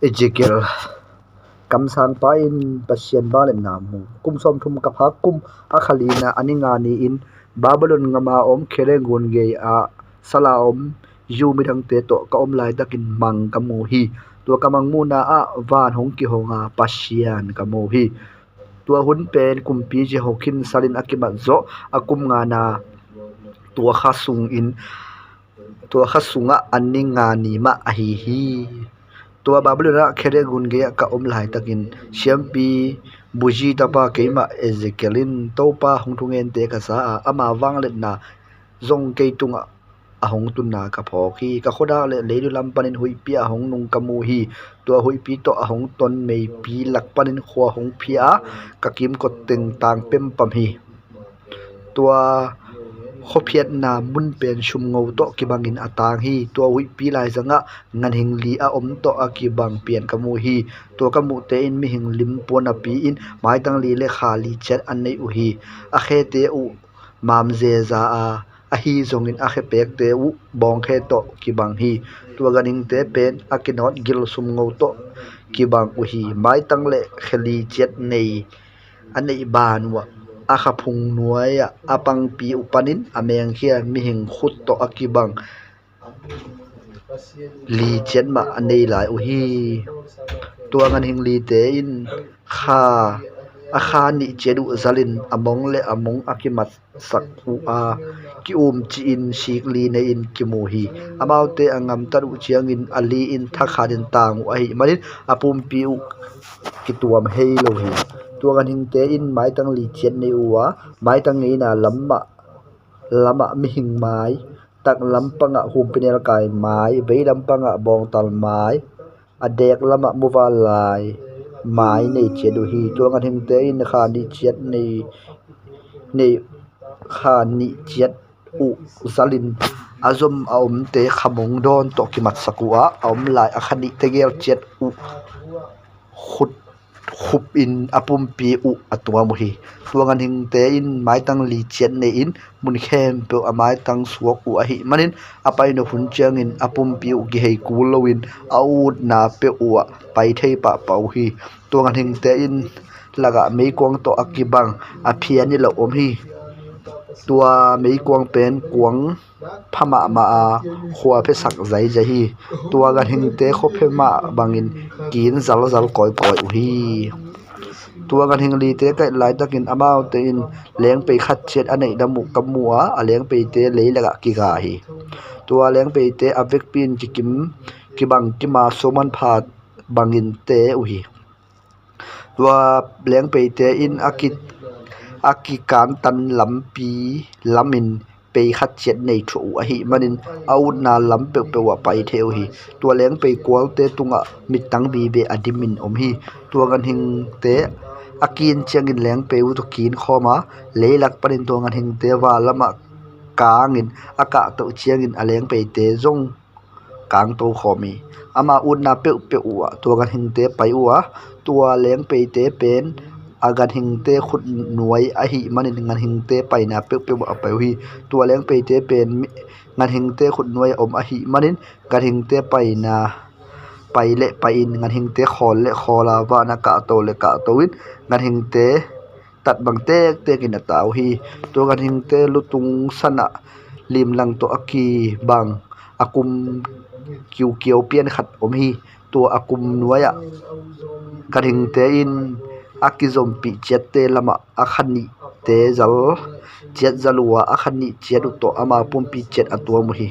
Ezekiel kam sang pa in pasien ba le namu kum som thum ka pha kum a khalina aninga ni in Babylon ngama om khere gun ge a sala om yu mi thang te to ka om lai takin mang ka mu hi to ka mang mu na a van hong ki honga pasian ka mu hi tua hun pen kumpi je hokin salin akimat zo akum nga na tua khasung in tua khasunga aninga ni ma a hi tua Babylon khere gun ge ka om lai takin siampi buji tapa keima Ezekielin topa hongthungen te ka sa ama wang let na zong ke tunga ahong tunna ka phoki ka khoda le leidu lampanin hui pi ahong nung kamu hi tua hui pi to ahong ton mei pi lakpanin khwa hong phia ka kim ko teng tang pem pam hi tua khophiat na mun pen shum ngau to ki bangin atang hi tua hui pi lai zanga ngan hing li a om to a ki bang pian kamu hi to kamu te in mi hing lim pona pi in mai tang li le khali chat an nei u hi a khe te u mam je za a hi zong in a khe pek te u bong khe to ki bang hi tua ganing te pen a kinot gil sum ngau to ki bang u hi mai tang le khali chat nei an nei ban wa a kha phung nuaya apang pi upanin ameng khia mi hing khut to akibang li chen ma anei lai u hi tuangan hing li te in kha a kha ni chedu zalin among le among akimat sak u a ki chi in sik li ne in ki mu hi amau te angam taru chiang in ali in thakha din tang u hi manin apum pi u ki tuam hei lo hi tuangan hing te in mai tang li chen nei uwa mai tang ngei na lama mi hing mai tak lampanga humpinel kai mai bei lampanga bong tal mai adek lama muwa lai mai nei chedu hi tuangan hing te in kha ni chet nei kha ni chet u zalin azom aom te khamong don to ki mat sakua aom lai akhani tegel chet u khut khup in apum pi u atwa mu hi tuangan hing te in mai tang li chen nei in mun khem pe amai tang suak u a hi manin apai no hun chang in apum pi u gi hei kul lowin out na pe u pai thei pa pau hi tuangan hing te in laga mei kwang to akibang a phian ni lo om hi tua mei kwang pen kwang phama ma a khwa phe sak zai ja hi tua gan hing te kho phe ma bangin kin zal zal koi koi u hi tua gan hing li te kai lai takin amau te in leng pe khat chet anei damu kamua a leng pe te lei laga ki ga hi tua leng pe te avek pin ki kim ki bang ki ma soman phat bangin te u hi tua leng pe te in aki kan tan lampi lamin pe khat chet nei thu a hi manin out na lam pe pe wa pai theu hi tua leng pe kwal te tunga mitang bi be adimin om hi tua gan hing te akin changin leng pe u to kin khoma leilak panin to ngan hing te wa lama kangin aka to chiangin aleng pe te zong kang to khomi ama ut na pe pe u tua gan hing te pai u tua leng pe te pen agan hing te khut nuai a hi manin ngan hing te pai na pe pe a pai hi tua leng pe te pen ngan hing te khut nuai om a hi manin gan hing te pai na pai le pai in ngan hing te khol le khola wa na ka to le ka to win ngan hing te tat bang te te kin taw hi to gan hing te lutung sana lim lang to aki bang akum kiu kiu pian khat om hi to akum nuaya gan hing te in akizom pi chet te lama akhani te zal chet zalua akhani chet to ama pumpi chet atwa mu hi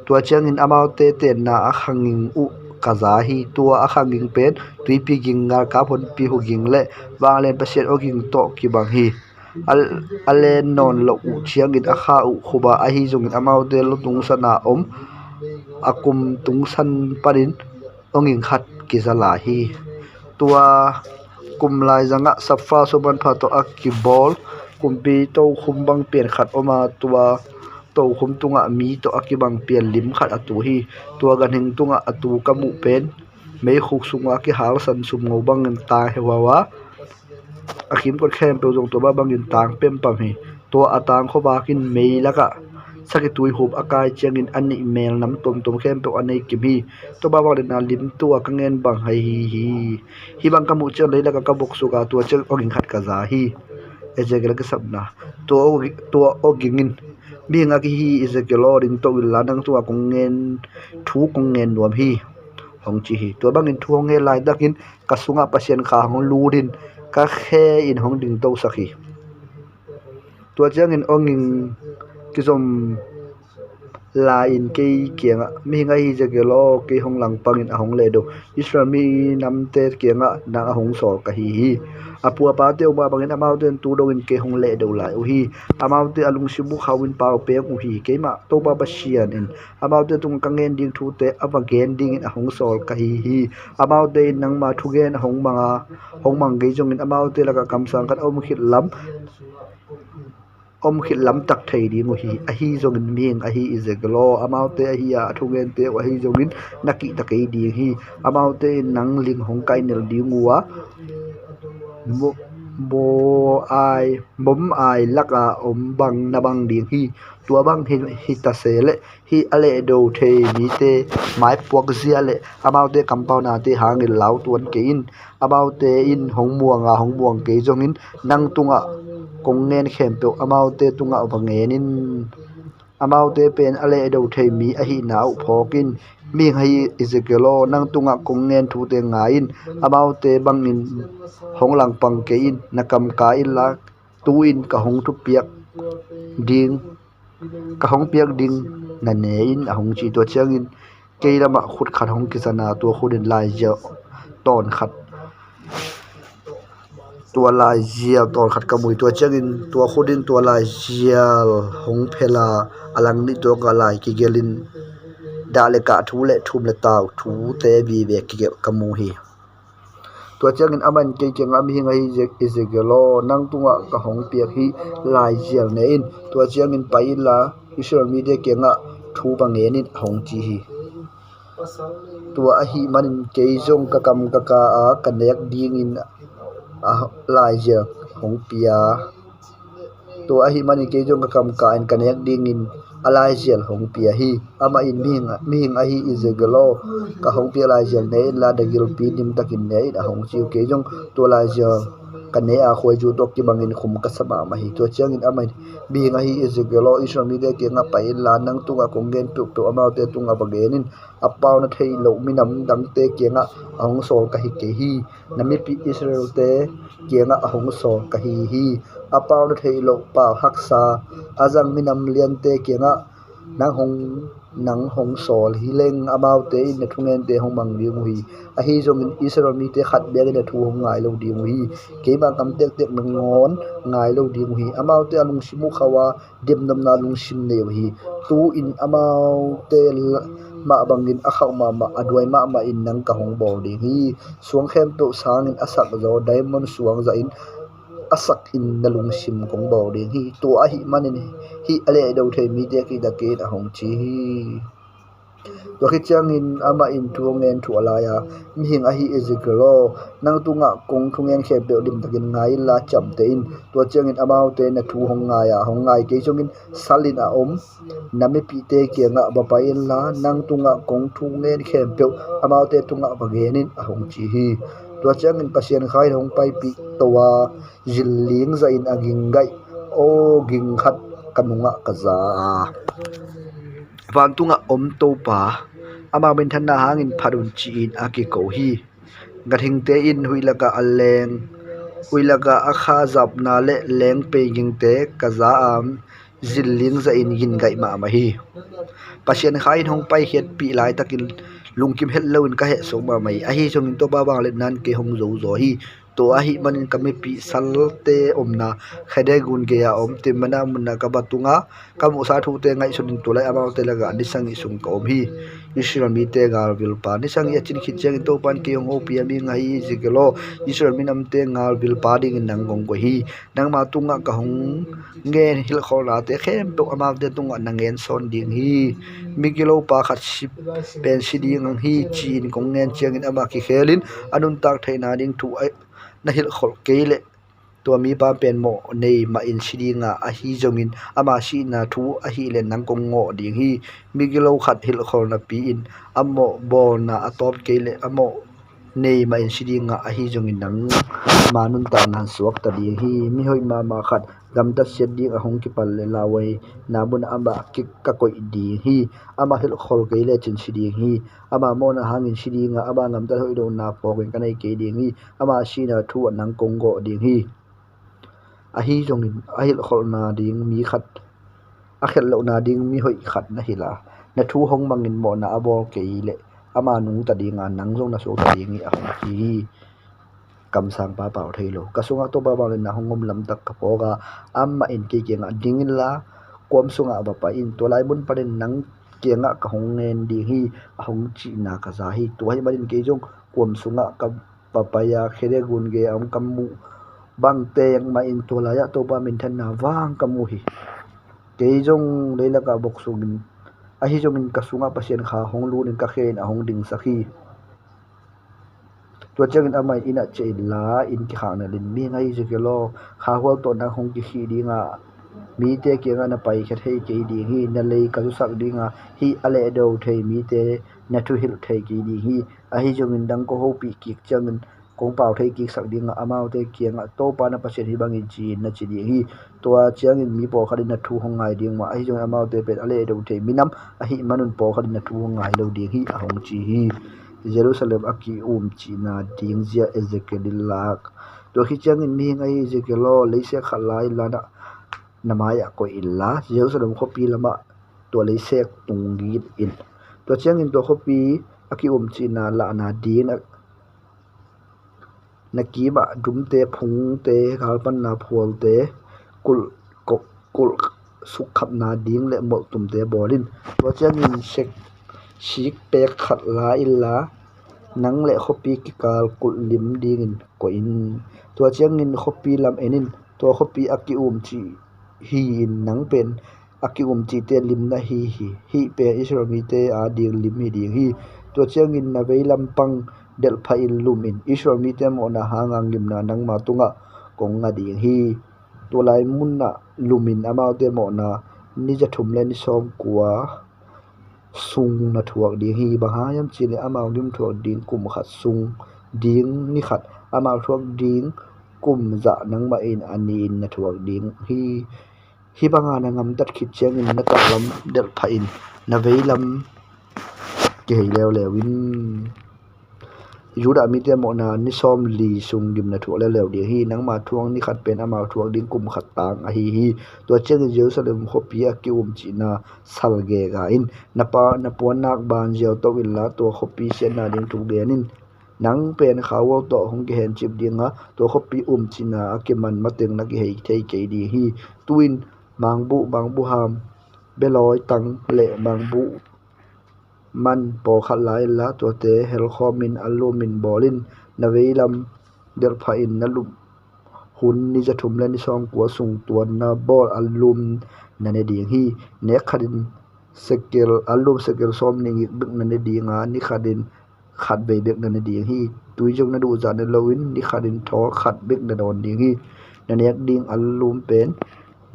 tua changin amau te na akhanging u kaza hi tua akhanging pen tuipi ging ngar ka phon pi hu ging le wanglen pasien oging to ki bang hi alen non lo u chiangin akha u khuba a hi zongin amau te lo tung sana om akum tung san parin onging khat ki zala hi tua kumlai zanga safa soban phato akibol kumpi to khumbang pen khat oma tua to khum tunga mi to akibang pian lim khat atu hi tua ganing tunga atu kamu pen mei khuk sunga ki hal san sum ngo bangin ta hewawa akim ko khem pe jong to ba bangin tang pem pam hi to atang kho ba kin mei laka saki tui hub akai changin ani email nam tom khem to anei kimi to ba ba na lim tu akangen bang hai hi bang kamu chen leila ka bok su ka tu chel ogin khat ka za hi ejegel ka sabna to ogingin mi nga ki hi ejegelo rin to wil ladang tu akongen thu kongen nuam hi hong chi hi to bangin thu nge lai dakin kasunga pasien kha hong lurin ka khe in hong ding to sakhi to changin ongin kizom la in ke kianga mi nga hi jagelo ke hong lang pangin ahong le do Israel mi namte kianga na ahong so ka hi apua pa te ba bangin amau ten tu do in ke hong le do lai u hi amau te alung sibu khawin pau pe u hi ke ma to ba sian in amau te tung kangen ding thu te avagen ding in ahong sol ka hi amau te nang ma thu gen hong mang ge jong in amau te la ka kam sang kan om khit lam tak thei di ngo hi a hi zong in ming a hi izeglo amau te a hi a thugen te a hi zong in naki takai di hi amau te nang ling hong kai nel di ngwa bom ai laka om bang na bang ding hi tua bang hi ta se le hi ale do the mi te mai pok zia le amau te compound na te hang in lau tuan ke in amau te in hong muang ke jong in nang tunga kong nen khem pe amau te tunga bangen in amau te pen ale do the mi a hi nau phokin mi hai izekelo nang tunga kong nen thu te nga in amau te bangin hong lang pang ke in nakam ka in la tu in ka hong thu piak ding na ne in a hong chi to chang in keilama khut khat hong kisana to khudin lai ja ton khat tua lai zial ton khat kamui tua changin tua khudin tua lai zial hong phela alang ni to ka lai ki gelin dale ka thu le thum le taw thu te bi be ki kamu hi tua changin aman ke ngam hi ngai je izegelo nang tunga ka hong piak hi lai zial ne in tua changin pai la social media ke nga thu bangen in hong chi hi tua a hi manin ke jong ka kam ka a connect ding in lai je hong pia to a hi mani ke jong ka kam ka en connect ding in alai jel hong pia hi ama in ming a hi izegelo ka hong pia lai jel ne la da gil pi dim takin ne a hong chiu ke jong to lai jel kane a khoi ju tok ki bangin khum ka sama ma hi to chang in ama ming a hi izegelo social media ke nga pai la nang tunga kongen tu ama te tunga bagenin apaw na thei lo minam dang te ke nga hong sol ka hi ke hi nami pi Israel te ke nga hong sol ka hi apaw na thei lo pa haksa azang minam lian te ke nga nang hong sol hi leng amau te in na thungen te hong mang riu hi a hi zong in Israel mi te khat be na thu hong ngai lo di hi ke ba kam tek ngon ngai lo di hi amau te alung simu khawa dim nam na lung sim ne hi tu in amau te ma bangin a khaw ma adwai ma in nang ka hong bol di hi suang khem to sang in asak zo diamond suang za in asak in nalung sim kong bol di hi to a hi manin hi ale do the mi te ki da ke da hong chi hi to khi chang in ama in thuangen thu alaya mi hing a hi ezekelo nang tunga kong thungen khe be dim takin ngai la cham te in to chang in amau te na thu hong ngai ke chong in salin a om nami pi te ke nga ba pa in la nang tunga kong thungen khe be amau te tunga bagenin a hong chi hi to chang in pasien khai hong pai pi towa jilling za in aging gai o ging khat kanunga kaza van tunga om to pa ama bin thanna hangin pharun chi in aki ko hi gathing te in huilaka aleng huilaka akha zap na le leng pe ging te kaza am zilling za in gin gai ma hi pasien khain hong pai het pi lai takin lungkim het lo in ka he so ma mai a hi song in to ba bang le nan ke hong zo hi to a hi manin kami pi salte omna khade gun ge ya om te mana munna ka batunga kam usa thu te ngai sunin to lai amau te laga ni sangi sung ka om hi Israel mi te ngal bil pa ni sangi achin khit cheng to pan ke hong opi mi ngai jigelo Israel mi nam te ngal bil pa ding nang gong ko hi nang ma tunga ka hong nge hil khona te khem to amau te tunga nangen son ding hi migilo pa khat sip pen siding hi chin kong ngen cheng in ama ki khelin anun tak thaina ding thu na hil khol keile tua mi pa pen mo nei ma in sidinga a hi zongin ama si na thu a hi le nang kong ngo ding hi migilo khat hil khol na pi in amo bol na atop ke le amo nei ma in sidinga a hi zongin nang manun ta nan suak ta ding hi mi hoi ma khat gam ta set ding a hong ki pal le lawai na bun ama ki ka koi di hi ama hil khol ke le chin siding hi ama mo na hangin sidinga ama ngam ta hoi do na po ken kanai ke ding hi ama si na thu nang kong go ding hi a hi zongin a hil khol na ding mi khat a khel lo na ding mi hoi khat na hila na thu hong mangin mo na abol ke le ama nung ta dinga nang zong na so ta ding a hong ki kam sang pa pau thailo kasunga to ba le na hongom lam tak ka poga amma in ke ke nga dingin la kom sunga ba pa in to lai bun parin nang ke nga ka hong nen di hi a hong chi na ka za hi to hai marin ke jong kom sunga ka papaya khere gun ge am kamu bang teng ma in to la ya to ba min than na wang kamu hi ke jong leila ka bok sugin a hi jong in kasunga pasien kha hong lu nin ka khen a hong ding sakhi tua changin amai ina che la in ki khana lin mi ngai je ke lo kha hol to na hong ki khi dinga mi te ke nga na pai kha thei ke di hi na lei ka su sak dinga hi ale do thei mi te na thu hil thei ke di hi a hi jongin dang ko ho pi ki changin kong pau thei ki sak dinga amau te ke nga to pa na pasien hi bangin chi na chi di hi tua changin mi po khadin na thu hong ngai ding ma a hi jong amau te pet ale do thei minam a hi manun po khadin na thu hong ngai lo di hi a hong chi hi Jerusalem aki china ding zia Ezekiel lak to khi changin mi ngai Ezekiel lo leise khalai lana namaya ko illa Jerusalem khopi lama to leise tungi in to changin to khopi aki china la na din na kiba dumte phungte galpan na pholte kul kul sukhap na ding le mo tumte bolin to changin sek sik pe khat la illa nang le khopi ki kal kul lim dingin ko in to changin khopi lam enin to khopi aki chi hi in nang pen aki chi te lim na hi pe Israel mi te a ding lim hi ding hi to changin na veilam pang del pha in lumin Israel mi te mo na hangang lim na nang ma tunga kong nga ding hi to lai mun na lumin amau te mo na ni ja thum le ni som kwa sung na thuak ding hi bahayam chile amau lim thuak ding kum khat sung ding ni khat amau thuak ding kum za nang ma in anin na thuak ding hi banga na ngam tat khit chang in na ta lam del pha in na veilam ke lew lewin Juda mi te mo na ni som li sung dim na thu le lew di hi nang ma thuang ni khat pen ama thuang ding kum khat tang a hi to chen Jerusalem khopia ki chi na salge ga in na pon nak ban jeo to win la to khopi se na ding tu ge nin nang pen khawo to hong ge hen chip dinga to khopi chi na ke man mateng na ki hei thei ke di hi tuin mangbu ham beloi tang le mangbu man po khat lai la to te hel khomin alumin bolin na veilam der pha in na lum hun ni ja thum le ni som ko sung tuan na bol alum na ne ding hi ne khadin sekel alum sekel som ni bik na ne dinga ni khadin khat be bek na ne ding hi tui jong na du za ne lowin ni khadin tho khat bek na don ding hi na nek ding alum pen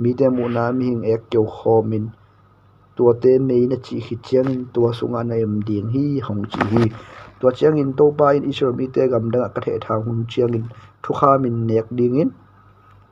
mi te mu na mi hing ek keu khomin tua te mei na chi khi chiang tua sunga na em ding hi hong chi hi tua chiang in to pa in Israel mi te gam da ka the thang hun chiang in thu kha min nek ding in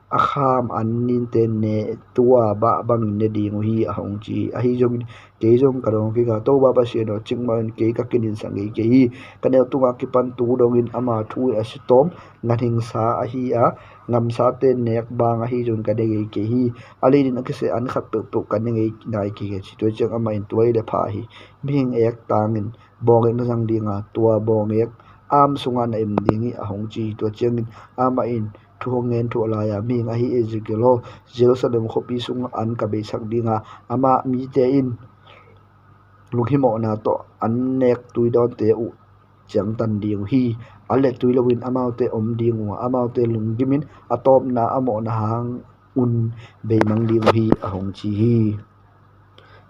a kham an nin te ne tua ba bang ne ding hi a hong chi a hi jong ke jong ka rong ki ga to ba se no ching ma ke ka kinin sang ke hi ka ne tu ki pan tu dong in ama thu a sitom ngathing sa a hi a ngam sa te nek bang a hi jong ka de ke hi ali din ka se an khat pe ka ne ngai nai ki ge chi to chang ama in tuai le pha hi ming ek tang in bong na jang dinga tua bong ek am sunga na em ding hi a hong chi to chang in ama in thuang ngen thu la ya mi nga hi Ezekiel Jerusalem khopi sung an ka be sak dinga ama mi te in lunghi mo na to an nek tui don te u chang tan ding hi ale tui lowin amau te om ding wa amau te lunggimin atop na amo na hang un be mang ding hi a hong chi hi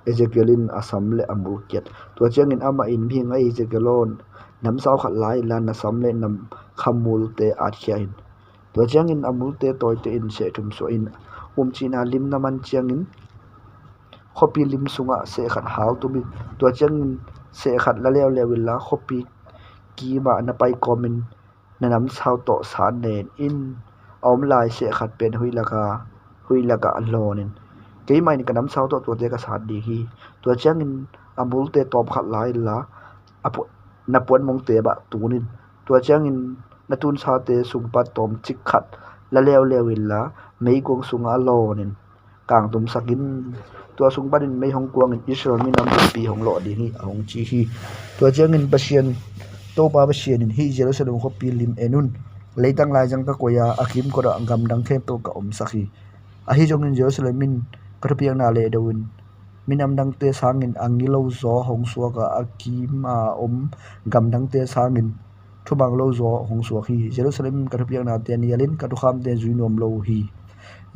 Ezekielin asam le amul kiat to changin ama in mi nga Ezekielon nam sau khat lai lan na sam le nam khamul te at khiain tua chiang in amul te toy te in se thum so in china lim naman chiang in khopi lim sunga se khat hau tu mi tua chiang in se khat la lew lewilla khopi ki ma na pai komin nanam chau to sa nen in om lai se khat pen hui laka alonin ke mai ni kanam chau to te ka sa di hi tua chiang in amul te top khat lai la apo na pon mong te ba tunin tua chiang in na tun sa te sung pa tom chik khat la lew lewilla mei kong sunga alonin kang tum sakin tua sung ba din mei hong kuang in Israel mi nam pi hong lo di hi hong chi hi tua chiang in pasien to pa pasien in hi Jerusalem kho pi lim enun leitang lai jang ka koya akim ko ra ngam dang khem to ka om sakhi a hi jong in Jerusalem min ka piang na le dawin minam dang te sangin angilo zo hong suwa ka akima om gam dang te sangin thubang lo zo hong suwa hi Jerusalem ka piang na te nialin ka tu kham te zuinom lo hi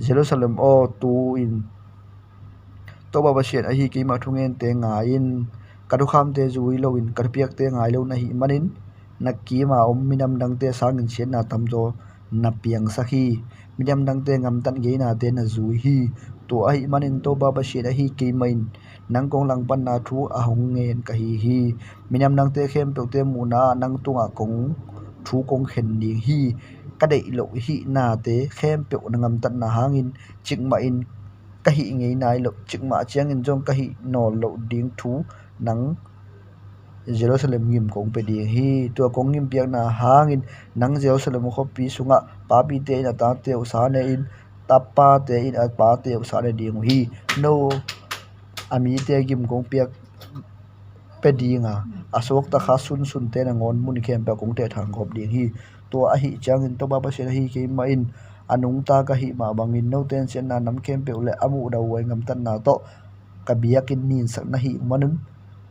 Jerusalem o tu in to ba pasien a hi ki ma thungen te nga in ka tu kham te zui lo in ka piak te ngai lo na hi manin nakki ma om minam dang te sangin chen na tamzo na piang sakhi minam dang te ngam tan ge na te na zui hi to ai manin to ba pasien a hi ki main nang kong lang pan na thu a hong ngen ka hi minam dang te khem pe te mu na nang tunga kong thu kong khen ni hi ka dei lo hi na te khem pe na ngam tan na hangin ching ma in ka hi ngei nai lo ching ma chiang in jong ka hi no lo ding thu nang Jerusalem ngim kong pe ding hi to kong ngim piak na hangin nang Jerusalem kho pi sunga pa pi te na ta te usa ne in tapa te in at pa te usa ne ding hi no ami te gim kong piak pe dinga asok ta kha sun te na ngon mun khem pa kong te thang khop ding hi to a hi chang in to ba pa se hi ke ma in anung ta ka hi ma bangin no ten chen na nam khem pe le amu da wai ngam tan na to ka biakin nin sak na hi manun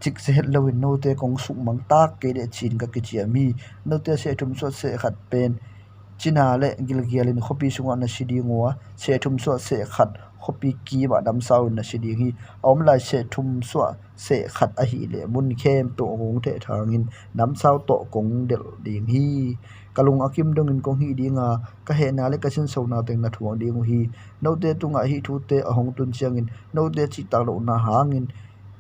chik se het lawin no te kong suk mang tak ke de chin ka ki chiami no te se thum so se khat pen china le gilgialin khopi sunga na sidi ngwa se thum so se khat khopi ki ba dam sau na sidi hi om lai se thum so se khat a hi le mun khem to ngong the thangin nam sau to kong del ding hi kalung akim dong in kong hi dinga ka he na le ka sin so na teng na thuang ding hi no te tunga hi thu te ahong tun chiangin no te chi ta lo na hangin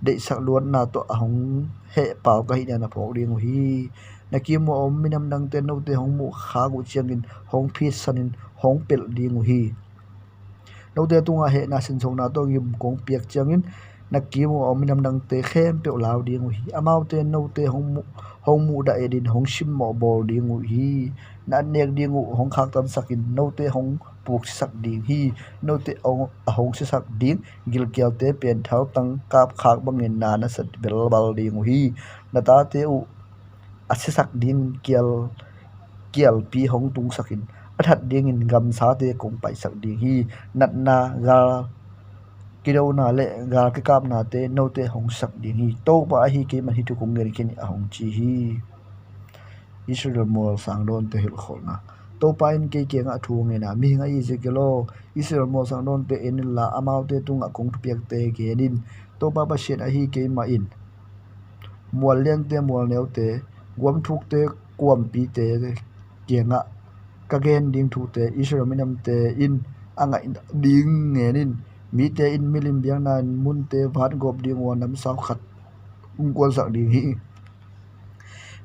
de sak luan na to ahong he pau ka hi na phok ding hi na ki mo om minam dang te no te hong mu kha gu chiangin hong phi sanin hong pel ding hi no te tunga he na sin so na to ngim kong piak chiangin na ki mo om minam dang te khem pe law ding hi amau te no te hong mu da edin hong sim mo bol ding hi na nek ding hong khak tam sakin no te hong puk sak ding hi no te hong sak ding gil kyal te pen thau tang kap khak bangin na na sat bel bal ding hi na ta te u asisak ding kial pi hong tung sakin athat ding in gam sa te kong pai sak ding hi nat na ga kido na le ga ke kap na te no te hong sak ding hi to ba hi ke man hi tu kong ger kin ahong chi hi Israel mol sang don te hil khol na to pa in ke nga thu nge na mi nga i je kelo Israel mol sang don te en la amau te tung a kong piak te ke nin to pa ba shen a hi ke ma in mual leng te mual neu te gwam thuk te kwam pi te ke nga ka gen ding thu te Israel minam te in anga ding nge nin mi te in milim biang na mun te bhat gop ding wa nam sau khat kwal sak ding hi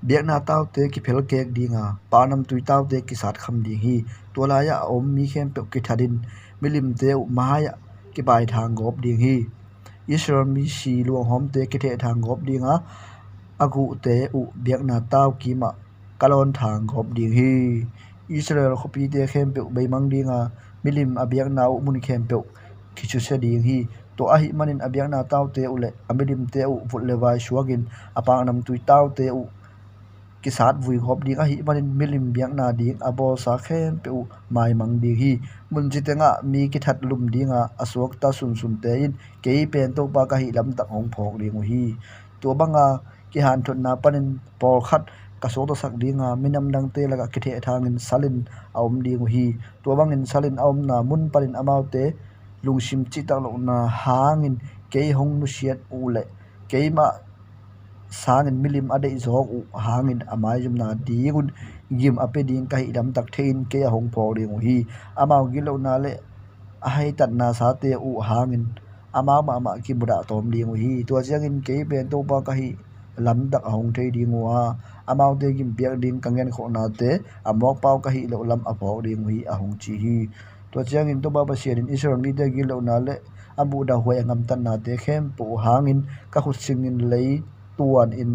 biak na tau te ki phel kek dinga panam tui tau te ki sat kham ding hi tola ya om mi khem pe ki thadin milim te maya ki bai thang gop ding hi Israel mi si luang hom te ki the thang gop dinga agu te u biak na tau ki ma kalon thang gop ding hi Israel khopi te khem pe bei mang dinga milim abiak na u mun khem pe ki chu se ding hi to a hi manin abiak na tau te u le amilim te u vut le vai suagin apang nam tui tau te u ki sat vui hop ding a hi manin milim biak na ding abol sa khem pe u mai mang ding hi mun ji tenga mi ki that lum dinga asok ta sun te in ke pen to pa ka hi lam tak hong phok ding hi to banga ki han thot na panin por khat ka so to sak dinga minam dang te laga ki the thangin salin aum ding hi to bangin salin aum na mun panin amau te lungsim chi tak lo na hangin ke hong nu siat u le ke ma sangin milim adei zok u hangin amai jumna dingun gim ape ding kai dam tak thein ke hong pho ding hi amau gilo na le ahai tat na sa te u hangin ama ma ki buda tom ding hi to chiangin ke ben to pa ka hi lam dak hong thei ding wa amau te gim piak ding kangen kho na te amok pau ka hi lo lam apho ding hi a hong chi hi to chiangin to ba ba siarin israel mi te gilo na le abu da hoi ngam tan na te khem pu hangin ka khut singin lei tuan in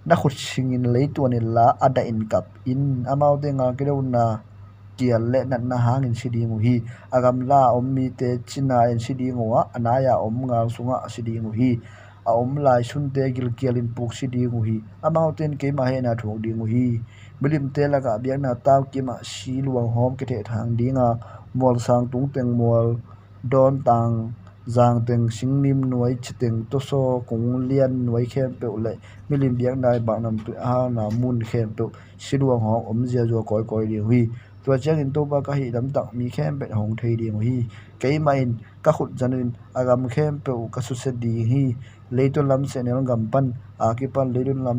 na khut singin lei tuan in la ada in kap in amau te nga ke na kial le nat na hangin sidingu hi agam la ommi te china in sidingu wa anaya om ngal sunga sidingu hi a om lai sun te gil kialin puk sidingu hi amau ten ke ma he na thok dingu hi milim te la ga biak na taw ki ma si luang hom ke the thang dinga mol sang tung teng mol don tang zang teng singnim nuai chiteng to so kung lian nuai khem pe le milim biak nai ba nam tu a na mun khem pe siluang hom om zia zo koi koi ding hi tua chiang in to ba ka hi dam tak mi khem pe hong thei ding hi ke ma in ka khut janin agam khem pe ka su se di hi leiton lam se ne gam pan a ki pan leiton lam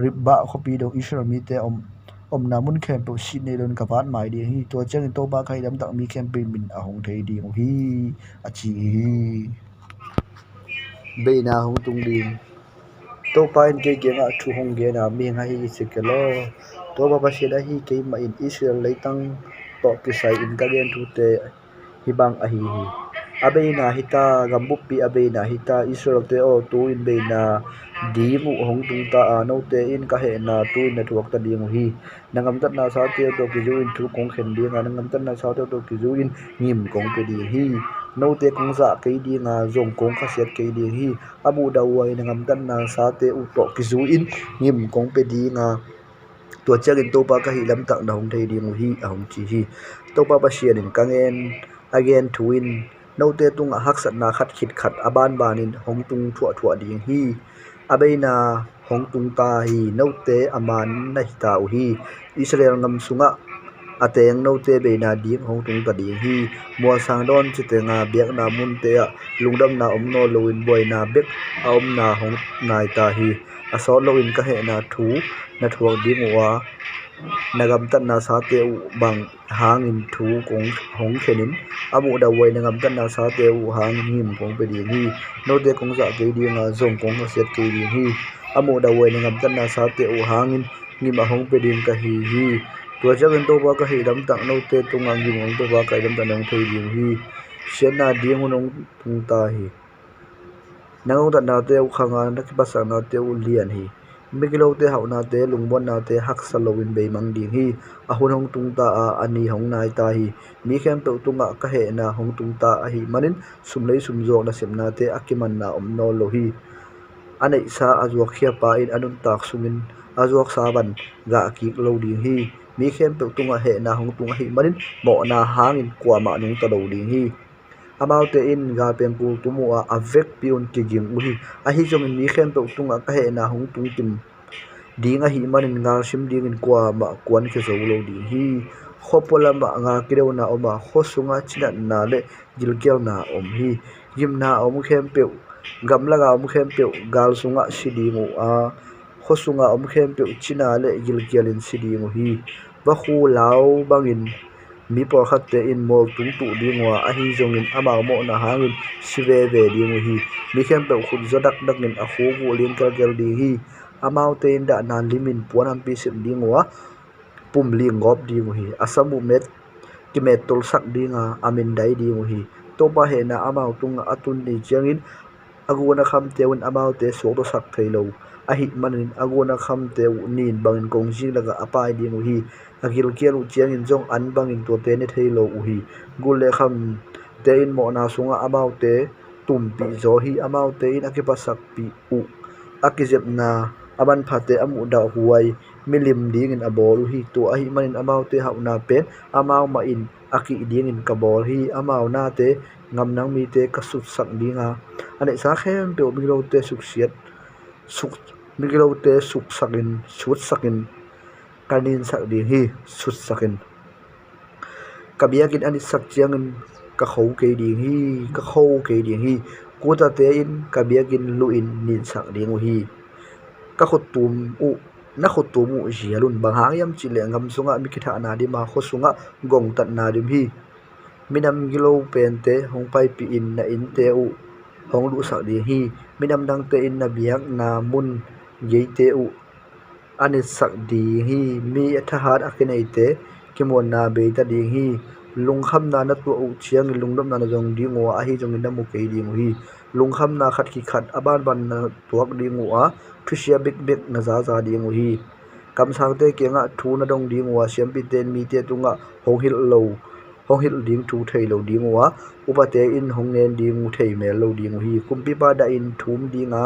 ribba khopi do israel mi te om namun khem pe si ne lon ka pat mai di hi tua chiang in to ba ka hi dam tak mi khem pe min a hong thei ding hi a chi hi be na hong tung ding to pa in ke ge nga thu hong ge na mi nga hi sikelo to ba ba se da hi ke ma in israel leitang to ki sai in ka gen thu te hibang a hi hi abe na hita gambup pi abe na hita israel te o tu in be na di mu hong tung ta a no te in ka he na tu in na thuak ta ding hi nangam tat na sa te to ki ju in thu kong khen ding a nangam tat na sa te to ki ju in ngim kong pe di hi no te kong za ke di nga zong kong kha set ke di hi abu da wai nangam tat na sa te u to ki ju in ngim kong pe di nga tua chagin to pa ka hi lam tak na hong thei ding hi a hong chi hi to pa ba sian in kangen again twin no te tung a hak sat na khat khit khat aban banin hong tung thua thua ding hi abeina hong tung ta hi no te aman na ta u hi israel ngam sunga ateng no te be na ding hong tung ta ding hi mo sang don chitenga biak na mun te a lungdam na om no loin boy na bek a om na hong nai ta hi aso loin ka he na thu na thuak ding wa nagam tan na sa te u bang hang in thu kong hong khenin amu da wai nagam tan na sa te u hang him kong pe di hi no te kong za ke di nga zong kong ka set ke di hi amu da wai nagam tan na sa te u hang in ngim a hong pe din ka hi hi tua jagan to ba ka hi dam tak no te tu ngang gi mong to ba ka dam tan nong thei di hi sena di nong tung ta hi nang ta na te u khanga na ki basa na te u lian hi migilo te hauna te lungbon na te hak salowin be mang ding hi a hun hong tung ta a ani hong nai ta hi mi khem pe tunga ka he na hong tung ta a hi manin sumlei sumjo na semna te akiman na om no lo hi anei sa azuak khia pa in anun tak sungin azuak sa ban ga ki lo ding hi mi khem pe tunga he na hong tung hi manin mo na hangin kwa ma nung ta lo ding hi amau te in ga pen pu tumu a avek pion ki gim uhi a hi jong mi khem pe tunga ka he na hong tung tim ding a hi manin ngal sim ding in kwa ma kwan ke zo lo ding hi khopola ma nga kireu na oma khosunga china na le gilgel na om hi gim na om khem pe gamla ga om khem pe gal sunga sidingu a khosunga om khem pe china le gilgelin sidingu hi ba khu lao bangin mi por khat te in mol tung tu dingwa a hi zongin ama mo na hangin sive ve ding hi mi khem pe khut zodak dakin a khu bu lin kal gel di hi amau te in da nan limin puanam pi sim dingwa pum li ngop ding hi asamu met ki met tol sak dinga amin dai ding hi to ba he na amau tung atun ni jangin aguna kham te un amau te so to sak thailo a hi manin aguna kham te nin bangin kong ji laga apai ding hi agil kialu chiang in jong an bangin to te ne thailo u hi gule kham te in mo na sunga amau te tum pi zo hi amau te in akipasak pi u akizep na aban phate amu da huai milim ding in abol hi to a hi manin amau te hauna pen amau ma in aki ding in kabol hi amau na te ngam nang mi te kasut sak dinga ane sa khem pe miglo te suksiat suk miglo te suk sakin sut sakin kanin sak di hi sut sakin kabiakin ani sak chiangin ka khou ke ding hi ka khou ke ding hi kuta te in kabiakin luin nin sak ding hi ka khotum u na khotum u jialun banghang yam chile ngam sunga mi kitha na di ma khosunga gong tat na dim hi minam gilo pen te hong pai pi in na in te u hong lu sak ding hi minam dang te in na biak na mun ye te u ani sak ding hi mi thahat akinai te kimon na be ta ding hi lungkham na na tu u chiang lungdom na jong ding wa a hi jong in na mu ke ding hi lungkham na khat ki khat aban ban na tuak ding wa phisia big big na za ding hi kam sang te kenga thu na dong ding wa siam pi ten mi te tunga hong hil ding thu thei lo ding wa upa te in hong nen ding thei mel lo ding hi kumpi pa da in thum dinga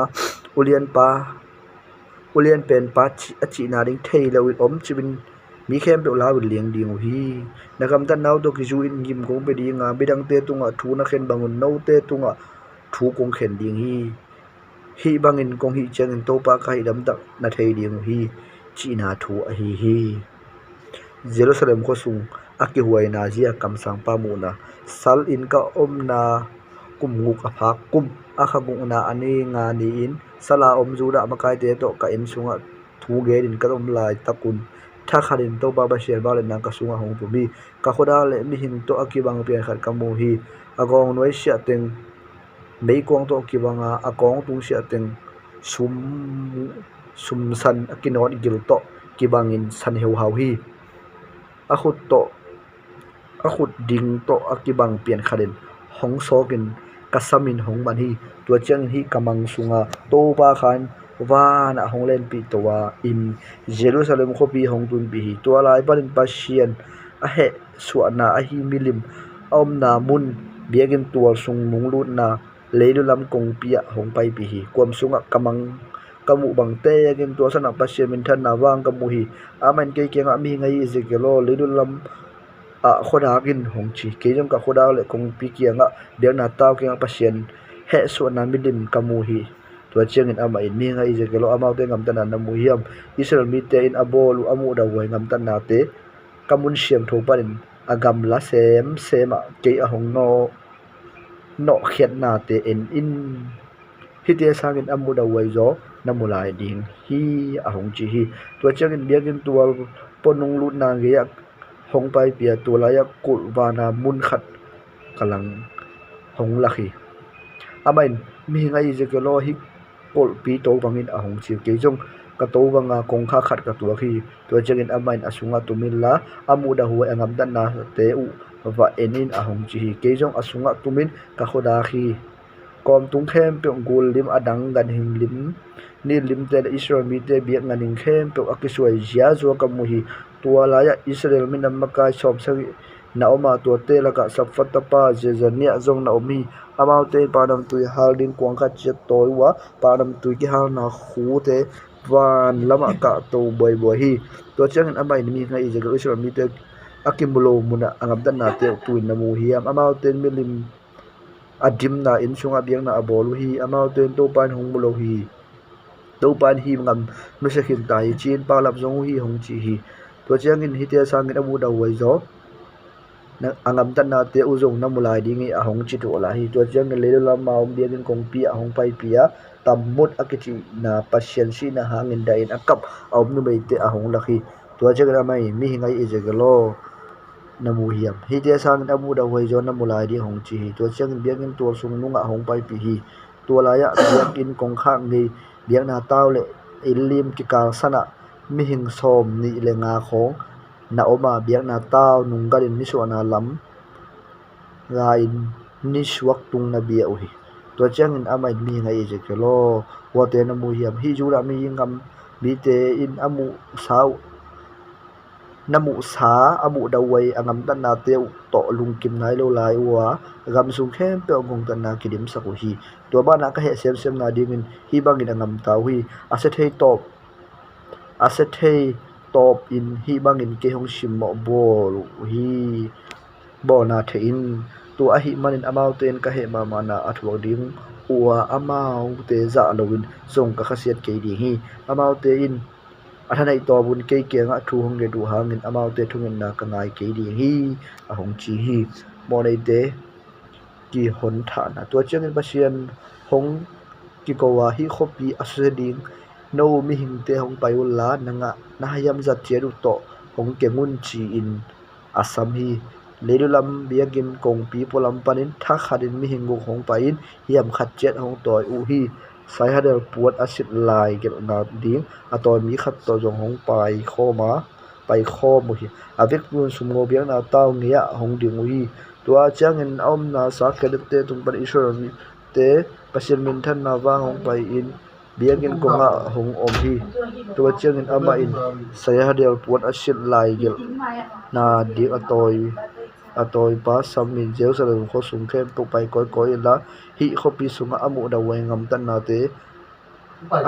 ulian pen pa chi na ding thei lo in om chibin mi khem pe la win liang ding hi nakam ta naw to ki ju in gim kong pe dinga bidang te tunga thu na khen bangun no te tunga thu kong khen ding hi bangin kong hi chang in to pa kai dam tak na thei ding hi chi na thu a hi Jerusalem ko sung aki huai na zia kam sang pa mu na sal in ka om na kum nguk a phak kum a khagung na ani nga ni in sala om zu da makai te to ka in sunga thu ge din ka om lai takun tha kharin to ba shel ba le na ka sunga hong pu mi ka khoda le mi hin to aki bang pe khat ka mu hi agong noi sia teng mei kong to ki banga akong tung sia teng sum san akinot gil to ki bangin san heu hau hi a khut ding to akibang pian khaden hong sokin kasamin hong man hi tua chang hi kamang sunga to pa khan wa na hong len pi to wa in Jerusalem kho pi hong tun pi hi to lai parin pasian a he suana a hi milim om na mun biagin tual sung mung lut na leidu lam kong pia hong pai pi hi kwam sunga kamang kamu bang te again to sana pasian min than na wang kamu hi aman ke kenga mi ngai Ezekiel leidu lam a khoda gin hong chi ke jong ka khoda le kong pi kianga biang na taw kenga pasian he so na milim kamu hi to chengin ama in mi ngai Ezekiel ama te ngam tan na mu hiam Israel mi te in abolu amu da wai ngam tan na te kamun siam tho parin agam la sema ke a hong no khiat na te in hi te sangin amu da wai zo namulai ding hi a hong chi hi to changin biagin tual ponung lut na ge yak hong pai pia tula ya kul wana mun khat kalang hong lakhi amain mi ngai je ke lo hi kol pi to bangin a hong chi ke jong ka to banga kong kha khat ka tu khi to changin amain asunga tumilla amu da huwa angam dan na te u wa enin a hong chi ke jong asunga tumin ka khoda khi kom tung khem pe gul lim adang gan hing lim ni lim te Israel mi te biak nganing khem pe akisuai zia zo ka mu hi tuala ya Israel min makai som sagi na oma to te la ka safata pa jezania zong na omi amau te panam tu hal din kwang kha che toy wa panam tu ki hal na khu te van lama ka to boy boy hi to chang amai ni ngai je Israel mi te akimulo muna angam dan na te tu na mu hi amau te milim adim na in sunga biang na abolu hi amau ten to pan hong mulo hi to pan hi ngam no se khin tai chin pa lap zong hi hong chi hi to chang in hi te sang in amu da wai zo na angam tan na te u zong na mulai ding a hong chi to la hi to chang le la ma om biang kong pi a hong pai pia tam mut akichi na pasien si na hangin da in akap om nu mai te a hong la hi to chang ra mai mi ngai e je galo namu hiam hi te sang amu da wai zo na mulai di hong chi to chang biang to sung nu nga hong pai pi hi to la ya biang in kong khang ngi biang na taw le ilim ki kal sana mi hing som ni le nga khong na oma biang na taw nung garin ni so na lam ga in ni suak tung na bia u hi to chang in amai mi ngai je ke lo wa te na mu hiam hi ju ra mi ngam bi te in amu sau namu sa amu da wai angam tan na te to lung kim nai lo lai wa gam sung khem pe ngong tan na kidim sa ko hi to ba na ka he sem na ding in hi bangin angam taw hi aset hey top in hi bangin ke hong sim mo bol hi bo na the in to a hi manin amau ten ka he ma na athwa ding uwa amau te za lowin song ka khasiat ke di hi amau te in athanai to bun ke nga thu hong ge du hangin amau te thungin na ka ngai ke di hi a hong chi hi mo nei te ki hon tha na tua changin pasien hong ki kowa hi khopi aseding no mi hingte hong payula nanga nahayam zat cheru to hong kengun chi in asam hi leidulam biagin kong pi polam panin tha khadin mi hingu hong pain hiam khat chet hong toy u hi sai hadel puat asit lai gel na ding atoy mi khat to jong hong pai khoma pai kho mu hi avek nun sumngo biang na taw ngia hong ding u hi tua changin om na sa kedete tung pan ishor mi te pasien min than na wang hong pai in biagin konga hong om hi tua changin ama in sai hadel puat asit lai gel na ding atoy pa samin Jerusalem kho sung khem to pai koi la hi khopi sunga amu da wai ngam tan na te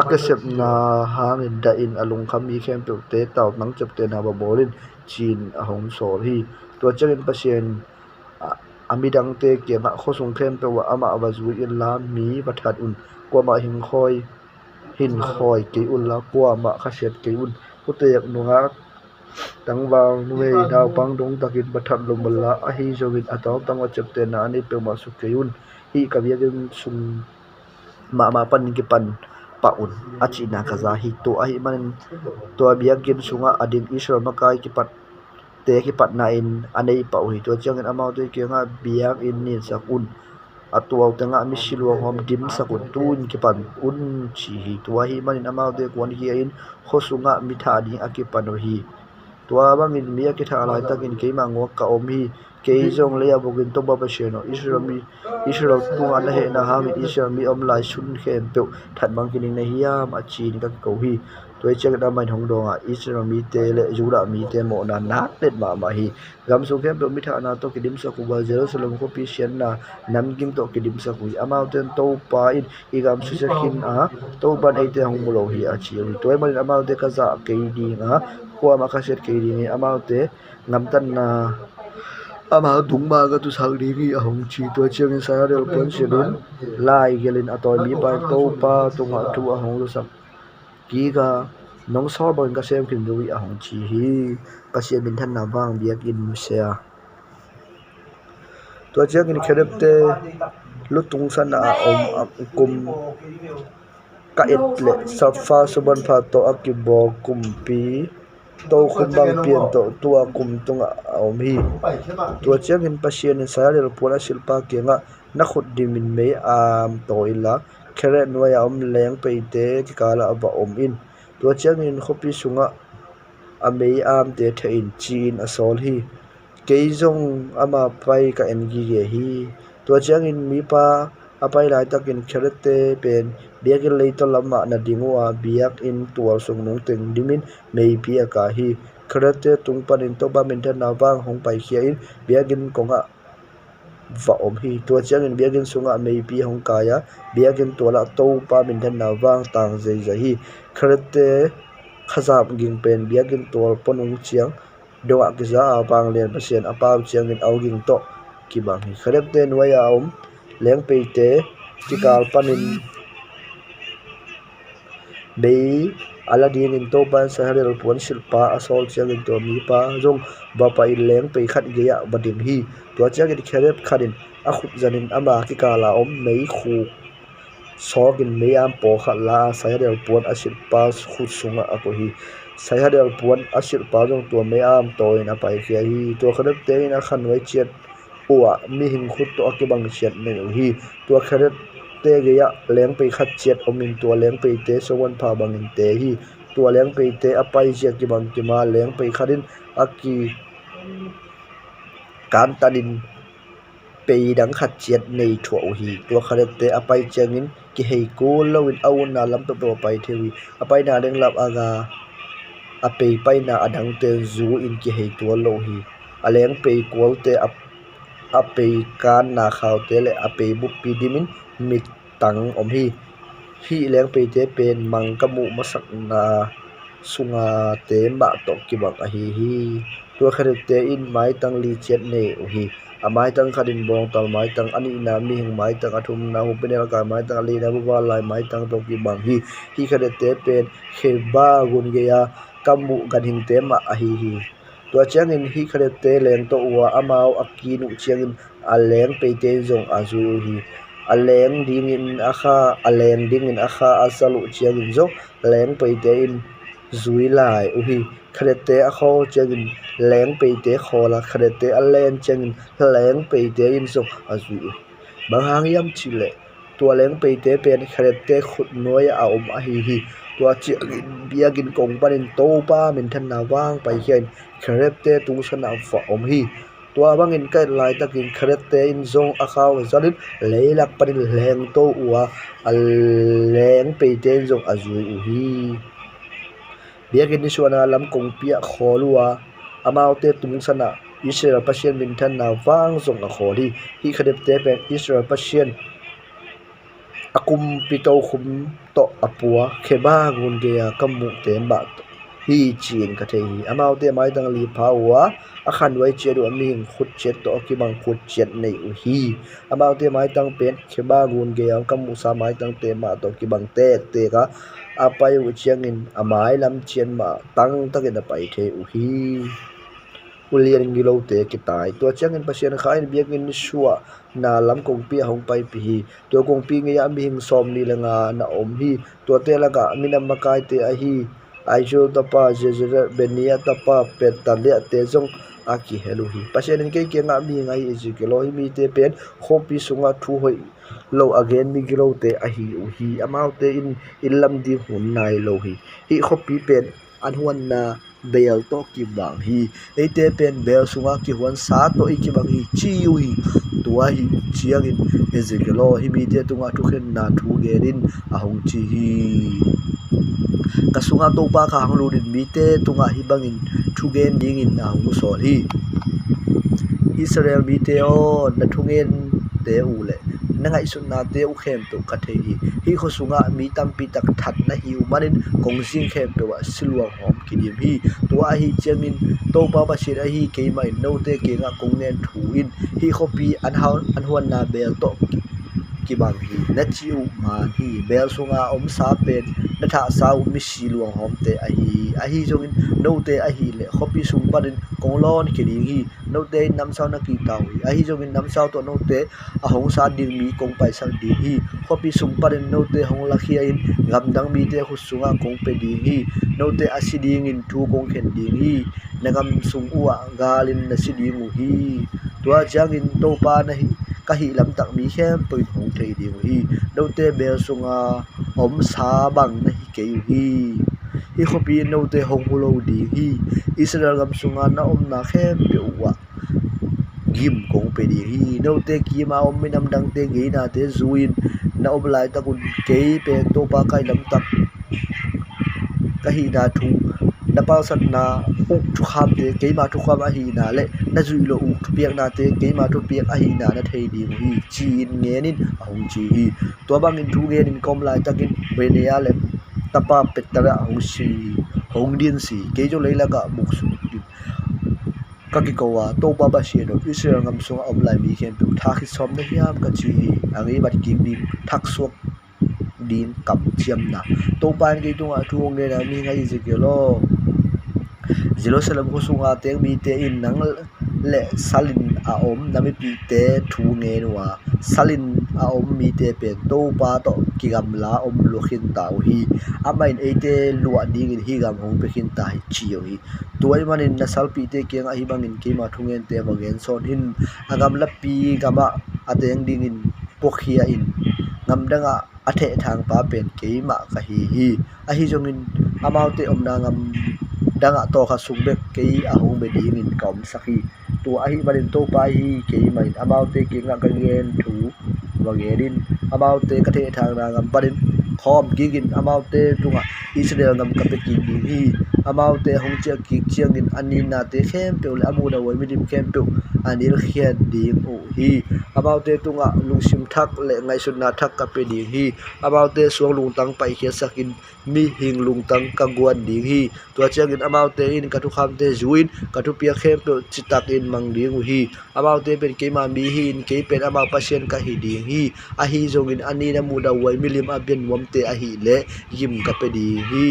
akasep na hangin da in alung khami khem pe te taw nang chep te na ba bolin chin a hong sol hi to changin pasien amidang te ke ma kho sung khem pe wa ama awazu in la mi bathat un kwa ma hin khoi ke un la kwa ma khaset ke un putek nunga tangwang nuei daw pang dong takin bathat lomala a hi zowin ataw tangwa chepte na ani pe ma su keun hi kabiagin sum ma pan ki pan paun achi na kaza hi to a hi man to biagin sunga adin isor makai ki pat te ki pat na in anei pa hi to changin amau te ki nga biak in ni sakun atuaw tanga mi silwa hom dim sakun tun ki pan un chi hi to hi man amau te kon hi in khosunga mi tha ding akipan hi tua bangin mia ki tha lai takin ke ma ngok ka om hi ke jong le abogin to ba sheno israel tu an he na ha mi israel mi om lai sun khem pe that bang kin na hiya ma chi ni ka ko hi toi che da mai hong dong a israel mi te le jura mi te mo na na let ma hi gam su khem pe mi tha na to ki dim sa ku ba jerusalem ko pi sian na nam kim to ki dim sa ku amau ten to pa in i gam su se khin a to ban ai te hong lo hi a chi ri toi man amau te ka za ke di nga kwa makaset ke ri amau te ngam tan na ama dung ma ga tu sang ri gi ahong chi to cheng sa rel pon se dun lai gelin atoy mi pa to pa tu nga tu ahong lu sak ki ga nong so bon ka sem kin du ahong chi hi pasien min than na wang biak in musia to cheng in kherep te lutung san a om kum ka etle safa suban pha to akibo kumpi to khun bang pian to tua kum tunga om hi tua changin pasien in sarel pula silpa kenga na khut dimin me am toila khere noya om leng peite ki kala aba om in tua changin khopi sunga amei am te thein chin asol hi keizong ama pai ka engi ge hi tua changin mi pa apai lai takin kherete pen biagin leito lama na dingwa biak in tual sung nung teng dimin mei pi aka hi kherete tungpan in to ba min than na wang hong pai khia in biagin konga va om hi tua changin biagin sunga mei pi hong kaya biagin tola to pa min than na wang tang zai zai hi kherete khazap ging pen biagin tol ponung chiang dowa kiza apang len pasien apaw chiangin awging to ki bang hi kherete nuaya om leng peite tikal panin bei aladin in to ban saharel pon silpa asol chiangin to mi pa jong ba pa in leng pe khat ge ya badim hi to chiangin kherep kharin a khut janin ama ki kala om mei khu sogin mei am po khala saharel pon asil pa khut sunga a ko hi saharel pon asil pa jong to mei am to in a pai khia hi to kherep te in a khan wai chet uwa mi hing khut to akibang chet ne hi to kherep te ge ya leng pe khat chet omin to leng pe te sowan pha bangin te hi to leng pe te apai je ki bang ki ma leng pe kharin aki kan tanin pe dang khat chet nei tho hi to kharet te apai changin ki hei ko lowin awun na lam to pai thewi apai na deng lap aga ape pai na adang te zu in ki hei to lo hi aleng pe kol te ape kan na khaw te le ape bu pi dimin mit tang om hi leng pe te pen mang kamu masak na sunga te ma to ki bang a hi to kharet te in mai tang li chet ne hi amai tang khadin bong tal mai tang ani na mi hing mai tang athum na hu penel ka mai tang ali na bu wa lai mai tang to ki bang hi kharet te pen kheba gun ge ya kamu gan hing te ma a hi to changin hi kharet te leng to wa amao akinu changin aleng peite zong azui hi aleng ding in akha aleng ding in akha asalu chiang in zo leng peite in zui lai uhi khrete akho changin leng peite khola khrete alen changin leng peite in zo azui banghang yam chile tua leng peite pen khrete khut noi a a hi tua chi biagin kong panin to pa min than na wang pai hian khrete tu sana fa hi tua bangin kai lai takin khrete in zong akhaw zalin leilak panin leng to uwa al leng peite in zong azui hi biakin ni suana lam kong pia kholua amaute tung sana Israel pasien min than na wang zong a kholi hi khrete pen Israel pasien akum pito khum to apua kheba ngun ge kamu temba hi chin ka thei amaute mai dang li phawa akhan wai cheru aming khut chet to ki bang khut chet nei u hi amaute mai tang pen kheba ngun ge kamu sa mai tang te ma to ki bang te ka apai u chiangin amai lam chen ma tang takin apai the u hi ulian ngilo te ki tai to changin pasien khain biakin suwa na lam kong pi hong pai pi to kong pi nge ya mi hing som ni langa na om hi to te laga minam makai te a hi aijo tapa jejera benia tapa petalia te jong aki helu hi pasien ke ke nga mi ngai ejikelo hi mi te pen khopi sunga thu hoi lo again mi gilo te a hi u hi amau te in ilam di hun nai lo hi khopi pen anhuan na bel to ki bang hi ete pen bel sunga ki huan sa to ki bang hi chiu hi tua hi chiang in ezekelo hi mi te tunga thu khen na thu gerin a hong chi hi kasunga to pa ka hang lurin mi te tunga hi bangin thu gen ding in a hong so hi Israel mi te o na thu gen te u le nangai sun na te u khem to ka the hi kho sunga mi tam pi tak that na hi u manin kong sing khem to wa silwa hom ki dim hi to a hi chemin to pa ba sir a hi ke mai no te ke nga kong nen thu in hi kho pi an huan na bel to ki bang hi na chiu man hi bel sunga om sa pen na tha sa u mi silwa hom te a hi jongin no te a hi le kho pi sung panin kong lon ki ding hi no te nam sao na ki tau hi a hi jongin nam sao to no te a hong sa ding mi kong pai sang ding hi khopi sung parin no te hong la khia in gam dang mi te khu sunga kong pe ding hi no te asiding in thu kong khen ding hi nagam sung uwa galin na siding u hi tua jang in to pa na hi ka hi lam tak mi khem poi hong thei ding hi no te bel sunga om sa bang na hi ke hi khopi no te hong hulo ding hi Israel gam sunga na om na khem pe uwa gim kong pe di hi no te ki ma om minam dang te ge na te zuin na om lai ta kun ke pe to pa kai lam tak ka hi na thu na pa sat na u thu kham te ke ma thu kham a hi na le na zui lo u thu piak na te ke ma thu piak a hi na na thei di hi chin nge nin a hong chi hi to bang in thu ge nin kom lai takin be ne ya le tapa petara hong si hong din si ke jo leila ka muk su kakikawa to pa ba shi no Israel ngam sung om lai mi khen tu tha khi som na hiam ka chi angi bat kim ni thak sok din kap chiam na to pan ke tu a thu nge na mi ngai ji ke lo Jerusalem ko sunga te mi te in nang le salin a om na mi pi te thu nge nuwa salin a om mi te pen to pa to ki gam la om lo khin ta hi amain e te lua ding in hi gam hong pe khin ta hi chi hi tuai manin na sal pi te keng a hi bangin ke ma thungen te bagen son hin agam la pi gama ateng ding in pokhia in ngam danga athe thang pa pen ke ma ka hi a hi jongin amaute om na ngam danga to kha sungbek ke a hong be ding in kom sakhi tu a hi barin to pa hi ke mai amaute ke nga ka gen thu wagerin amaute ka the thang na ngam parin khom gigin amaute tunga Israel ngam ka pe ki hi amaute hong chia ki chiang in ani na te khem pe le amu da wai midim khem pe anil khian ding u hi amaute tunga lungsim thak le ngai sun na thak ka pe ding hi amaute suang lung tang pai khia sakin mi hing lung tang ka guan ding hi to chiang in amaute in ka thu kham te zuin ka thu pia khem pe chitak in mang ding u hi amaute pen ke ma mi hi in ke pen ama pasien ka hi ding hi a hi jong in ani na mu da wai milim a ben wam te a hi le yim ka pe di hi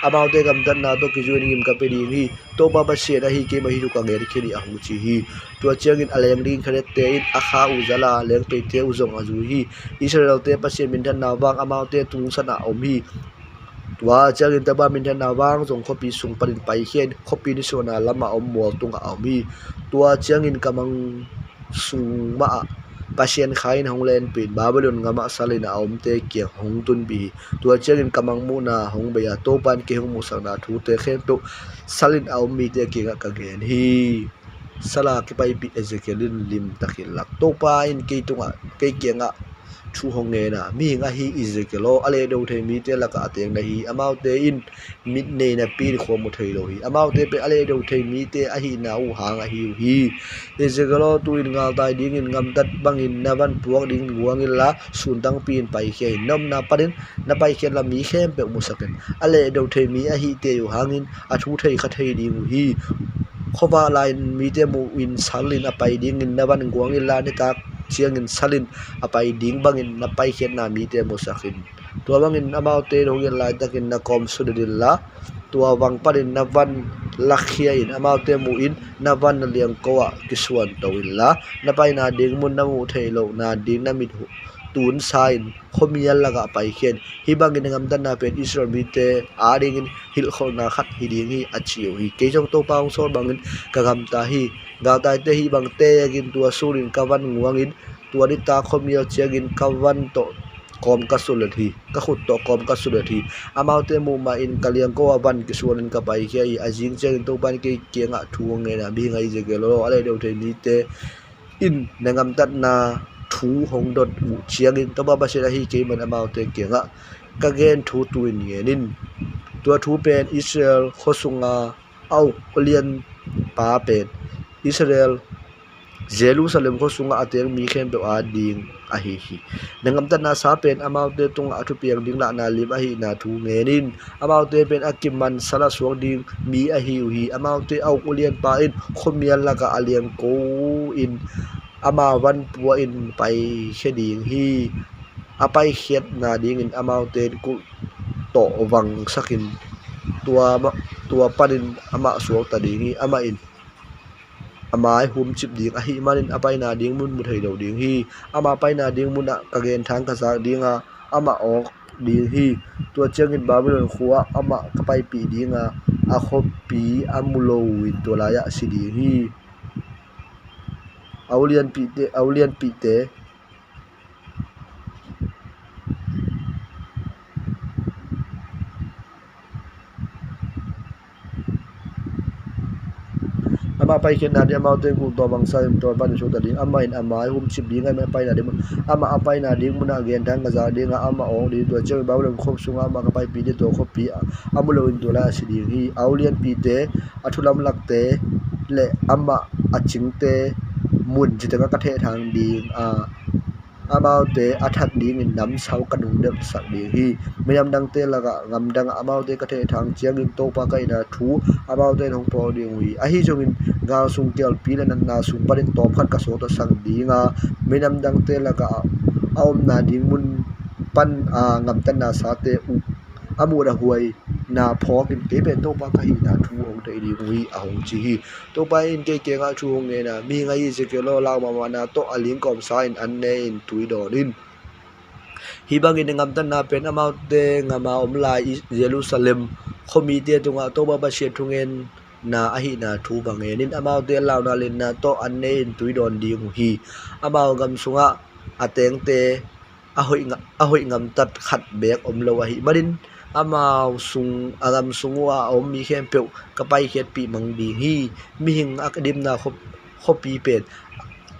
amau te gam tan na to ki juin yim ka pe di hi to ba ba se da hi ke ma hi ka nge ri kheli a hu chi hi to chiang in aleng ring kharet te in a kha u zala leng pe te u zong a zu hi Israel te pa se min than na wang amau te tung sana om hi tua chiang in ta ba min than na wang zong khopi sung parin pai hian khopi ni so na lama om mol tung a mi tua chiang in kamang sung ma pasien khain honglen pin babylon ngama salina om te kiang hong tun bi tua chiang in kamang mu na hong be ya to pan ke hong mu sang na thu te khem to salin om mi te kinga ka gen hi sala ki pai pi ezekielin lim takhilak to pa in ke tunga ke kianga thu hong nge na mi nga hi ezekielo ale do the mi te la ka teng na hi amau te in mit ne na pi kho mu thei lo hi amau te pe ale do the mi te a hi na u hang a hi ezekielo tu in ngal dai ding in ngam dat bang in navan puang ding guang in la sun dang pin pai khe nom na parin na pai khe la mi khem pe mu saken ale do the mi a hi te u hangin a thu thei kha thei ding hi khoba line mi te mu in salin a pai ding in navan guang in la ni tak chiang in salin apai ding bangin na pai khet na mi te mo sakin tua bangin amau te rongin lai takin na kom sudil la tua wang parin na van lakhia in amau te mu in na van na liang kowa kiswan tawin la na pai na ding mun na mu thailo na ding na mit tun sain khomial laga pai khen hi bangin ngam dan na pen Israel mi te aring in hil khol na khat hi ding hi achiu hi ke jong to paung so bangin ka gam ta hi ga tai te hi bang te agin tua surin kawan nguangin tua ni ta khomial chiagin kawan to kom ka sulati ka khut to kom ka sulati amau te mu ma in kaliang ko aban ki suanin ka pai hi ajing cheng to ban ke kenga thuang nge na bi ngai je gelo ale do the ni te in nangam tat na thu hong dot u chiangin to ba se hi ke man amau te kenga ka gen thu tuin ngenin tua thu pen Israel khosunga au olian pa pen Israel Jerusalem ko sunga ateng mi khem to ading a hi nangam tan na sa pen amau te tung athu piang ding la na lim a hi na thu ngenin amau te pen akiman sala suang ding mi a hi amau te au ulian pa in khomial la ka alian ko in ama wan puwa in pai kheding hi apai khet na ding in amau te ku to wang sakin tua panin ama suang ta ding hi ama in amai hum chip ding a hi manin apai na ding mun mu thei do ding hi ama pai na ding mun ka gen thang ka sa dinga ama ok ding hi tua changin babylon khuwa ama ka pai pi dinga a khop pi amulo win to la ya si ding hi aulian pi te ama pai khen na dia mau ten ku to bang sa to ban so ta ding ama in ama hum chip ding ai pai na ding ama apai na ding mun again dang ga ding ama ong di to che ba lem khop sunga ma ka pai pi de to khop pi amulo in to la si ding hi aulian pi te athulam lak te le ama aching te mun ji ta ka the thang ding amau te athat ding in nam sau ka dung dem sak ding hi mayam dang te laga ngam dang amau te ka the thang chiang in to pa kai na thu amau te hong po ding wi a hi jong in ga sung kel pi na na sung parin to phat ka so to sang dinga mayam dang te laga aum na ding mun pan ngam tan na sa te u amura huai na phok in pe pen to pa ka hi na thu ong te di wi a hong chi hi to pa in ke nga thu hong nge na mi ngai je ke lo law ma na to aling kom sa in an ne in tui do din hi bang in ngam tan na pen amau te ngama om la Jerusalem khomi te tunga to ba she thungen na a hi na thu bang e nin amau te law na lin na to an ne in tui don di hi amau gam sunga ateng te a hoi ngam tat khat bek om lo a hi marin amau sung agam sungwa om mi khem pe ka pai khet pi mang di hi mi hing akadim na khopi pen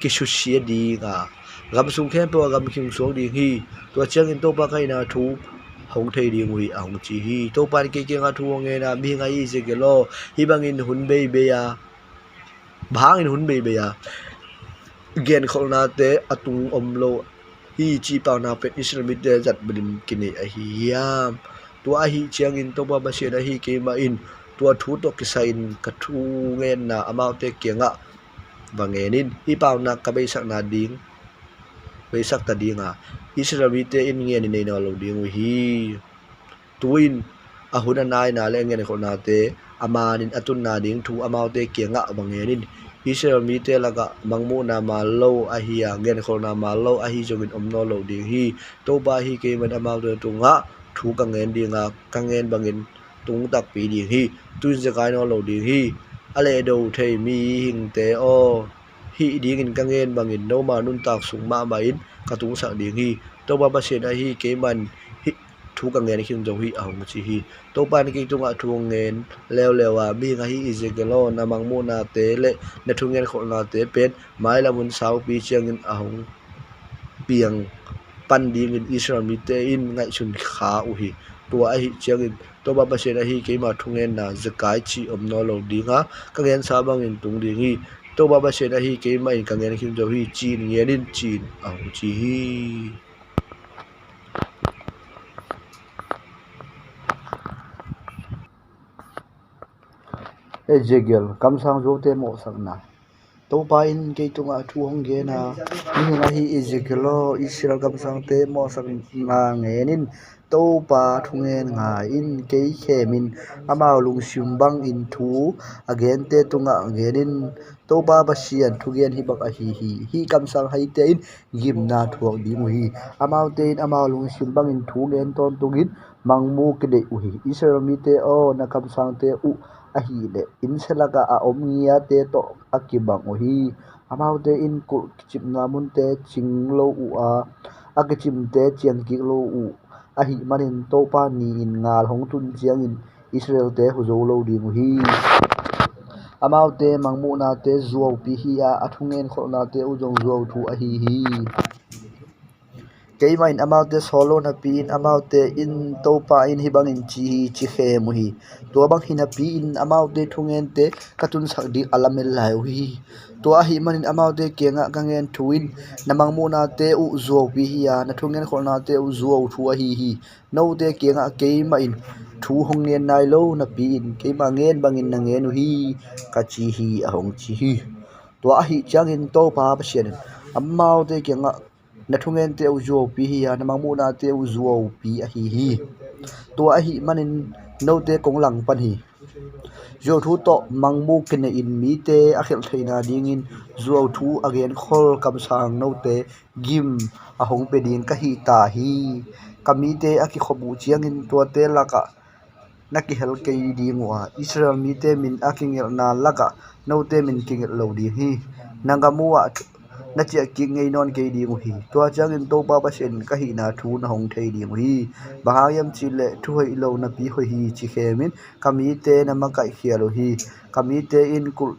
ki shu sia di ga gam sung khem pe gam khing so di hi to chang in to pa kai na thu hong thei di ngui ang chi hi to pan ke nga thu nge na mi ngai je ke lo hi bang in hun be ya bhang in hun be ya gen khol na te atung om lo hi chi pa na pe Israel mit de jat bin kini a hi yam tua hi chiang in to ba se na hi ke ma in tua thu to ki sain ka thu ngen na amau te kenga wangenin hi paw na ka be sak na ding sak ta dinga Israel mi te in nge ni nei na lo ding hi tuin ahuna nai na le nge ko na te amanin atun na ding thu amau te kianga bangenin Israel mi te laga mangmu na ma lo a hi a ngen ko na ma lo a hi jogin omno lo ding hi to ba hi ke man amau te tunga thu ka ngen dinga ka ngen bangin tung tak pi ding hi tuin je kai no lo ding hi ale do thei mi hing te o hi ding in ka ngen bangin no ma nun tak sung ma ma in ka tung sa ding hi to ba se na hi ke man hi thu ka ngen khim jo hi a hong chi hi to pan ki tunga thu ngen lew lewa mi nga hi izekelo na mangmu na te le na thu ngen kho na te pen mai la mun sau pi chiang in a hong piang pan ding in Israel mi te in ngai chun kha u hi tua a hi chiang in to ba se na hi ke ma thu ngen na zakai chi om no lo ding ha ka ngen sa bang in tung ding hi to ba se na hi ke ma in ka ngen khim jo hi chin ngen in chin a hong chi hi Ezekiel kam sang zo te mo sak na to pa in ke tunga thu hong ge na ni nga hi Ezekiel Israel kam sang te mo sak na ngenin to pa thungen nga in ke khemin ama lung sim bang in thu again te tunga ngenin to pa basian thu gen hi bak a hi kam sang hai te in gim na thuak di mu hi amau te in ama lung sim bang in thu gen ton tungin mangmu ke de u hi Israel mi te o na kam sang te u a hi le in selaka a omnia te to akibang o hi amau te in ku chip na mun te chinglo u a ke chim te chiang ki lo u a hi manin to pa ni in ngal hong tun chiang in Israel te hu zo lo ding hi amau te mangmu na te zuaw pi hi a athungen kho na te u jong zuaw thu a hi keima in amau te solo na pi in amau te in to pa in hi bang in chi khe mu hi to bang hi na pi in amau te thungen te katun sak di alamel lai hi to a hi manin amau te kenga kangen thuin namang mu na te u zo pi hi ya na thungen khol na te u zo thu a hi no te kenga keima in thu hong ngen nai lo na pi in keima ngen bangin na ngen hi ka chi hi a hong chi hi to a hi chang in to pa pa sian amau te kenga na thungen te u zo pi hi ya na mangmu na te u zo pi a hi to a hi manin no te kong lang pan hi zo thu to mangmu kin in mi te a khel theina ding in zo thu again khol kam sang no te gim a hong pe ding ka hi ta hi kami te a ki khobu chiang in to te laka na ki hel ke ding wa Israel mi te min a ki ngel na laka no te min ki ngel lo di hi nangamuwa na chia ki ngei non ke di mu hi to chang in to pa pa sen ka hi na thu na hong thei di mu hi bahayam chi le thu hoi lo na pi hoi hi chi khemin kami te na ma kai khialo hi kami te in kul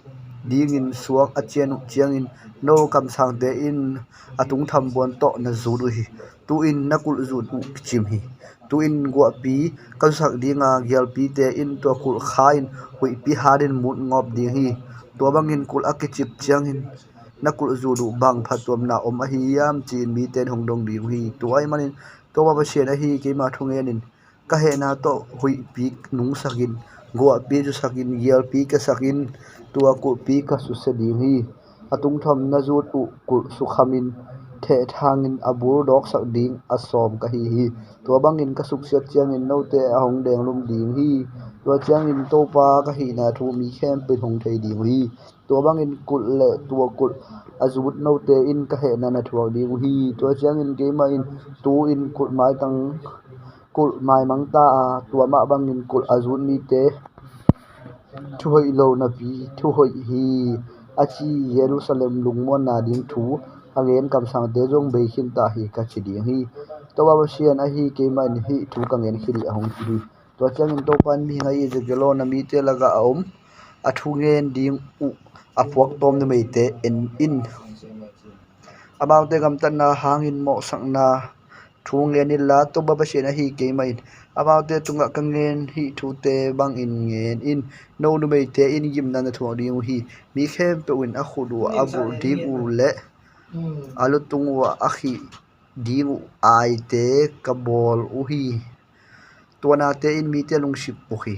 ding in suak a chiang in no kam sang te in atung tham bon to na zu du hi tu in na kul zu tu chim hi tu in gwa pi kan sak dinga gyal pi te in to kul khain hui pi harin mut ngop ding hi to bang in kul akichip chiang in nakul zulu bang phatom na om a hi yam chin mi ten hong dong di hi tuai manin to ba sian a hi ke ma thungen in ka he na to hui pi nung sakin go pi ju sakin yel pi ka sakin tua ku pi ka su se di hi atung thom na zu tu ku su khamin the thangin abur dok sak ding asom ka hi to bangin ka suk se chiang in no te a hong deng lum ding hi to chiang in to pa ka hi na thu mi khem pe hong thei ding hi to bangin kul le tua kul azut no te in ka he na na thuak ding hi to chiang in ke ma in tu in kul mai tang kul mai mang ta tua ma bangin kul azut mi te thu hoi lo na pi thu hoi hi achi Jerusalem lungmon na ding thu again kam sang te jong be khin ta hi ka chi ding hi to ba sian a hi ke ma in hi thu ka ngen khiri a hong chi to chang in to pan mi ngai je gelo na mi te laga om a thu ngen ding u a puak tom na mei te in about te gam tan na hangin mo sang na thu ngen in la to ba sian a hi ke ma in about te tunga ka ngen hi thu te bang in ngen in no nu mei te in gim na na thu ding hi mi khem pe win a khudu a bu ding u le alu tungwa a khi ding u ai te ka bol u hi to na te in mi te lung ship pu hi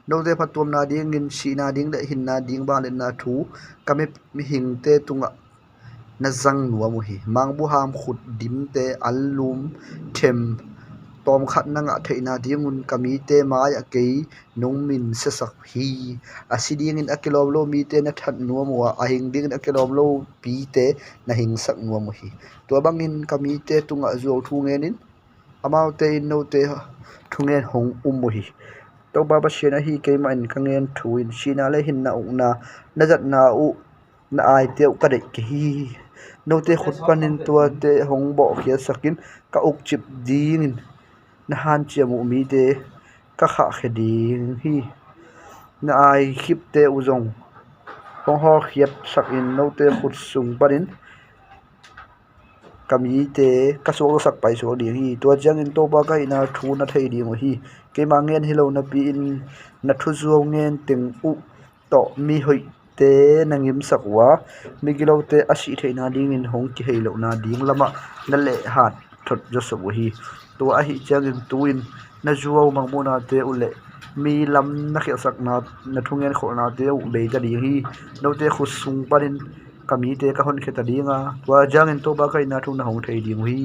no te phatom na ding in si na ding le hin na ding ba le na thu kame mi hing te tunga na zang nuam hi mang bu ham khut dim te alum them tom khat na nga theina dingun kami te mai a ke nong min se sak hi asiding in akilom lo mi te na that nuam wa a hing ding in akilom lo pi te na hing sak nuam hi to bangin kami te tunga zo thu ngenin amau te in no te thungen hong hi to baba shena hi ke man kangen thuin shina le hin na na nazat na u na ai te ka de ki hi no te khut panin tua te hong bo khia sakin ka uk chip ding na han chiamu mi te ka kha kheding hi na ai khip te uzong hong ho khiat sakin no te khut sung panin kami te ka so sak pai so di hi to jang in to ba ka ina thu na thei di mo hi ke ma ngen hilo na pi in na thu zo ngen ting u to mi hoi te nangim sakwa mi gilo te asi theina ding in hong ki heilo na ding lama na le hat thot jo so hi to a hi jang in tuin na zuaw mangmuna te ule mi lam na khel sak na thungen kho na te u be ta di hi no te khusung parin kami te ka hon kheta dinga wa jang in to ba kai na thu na hong thei ding hi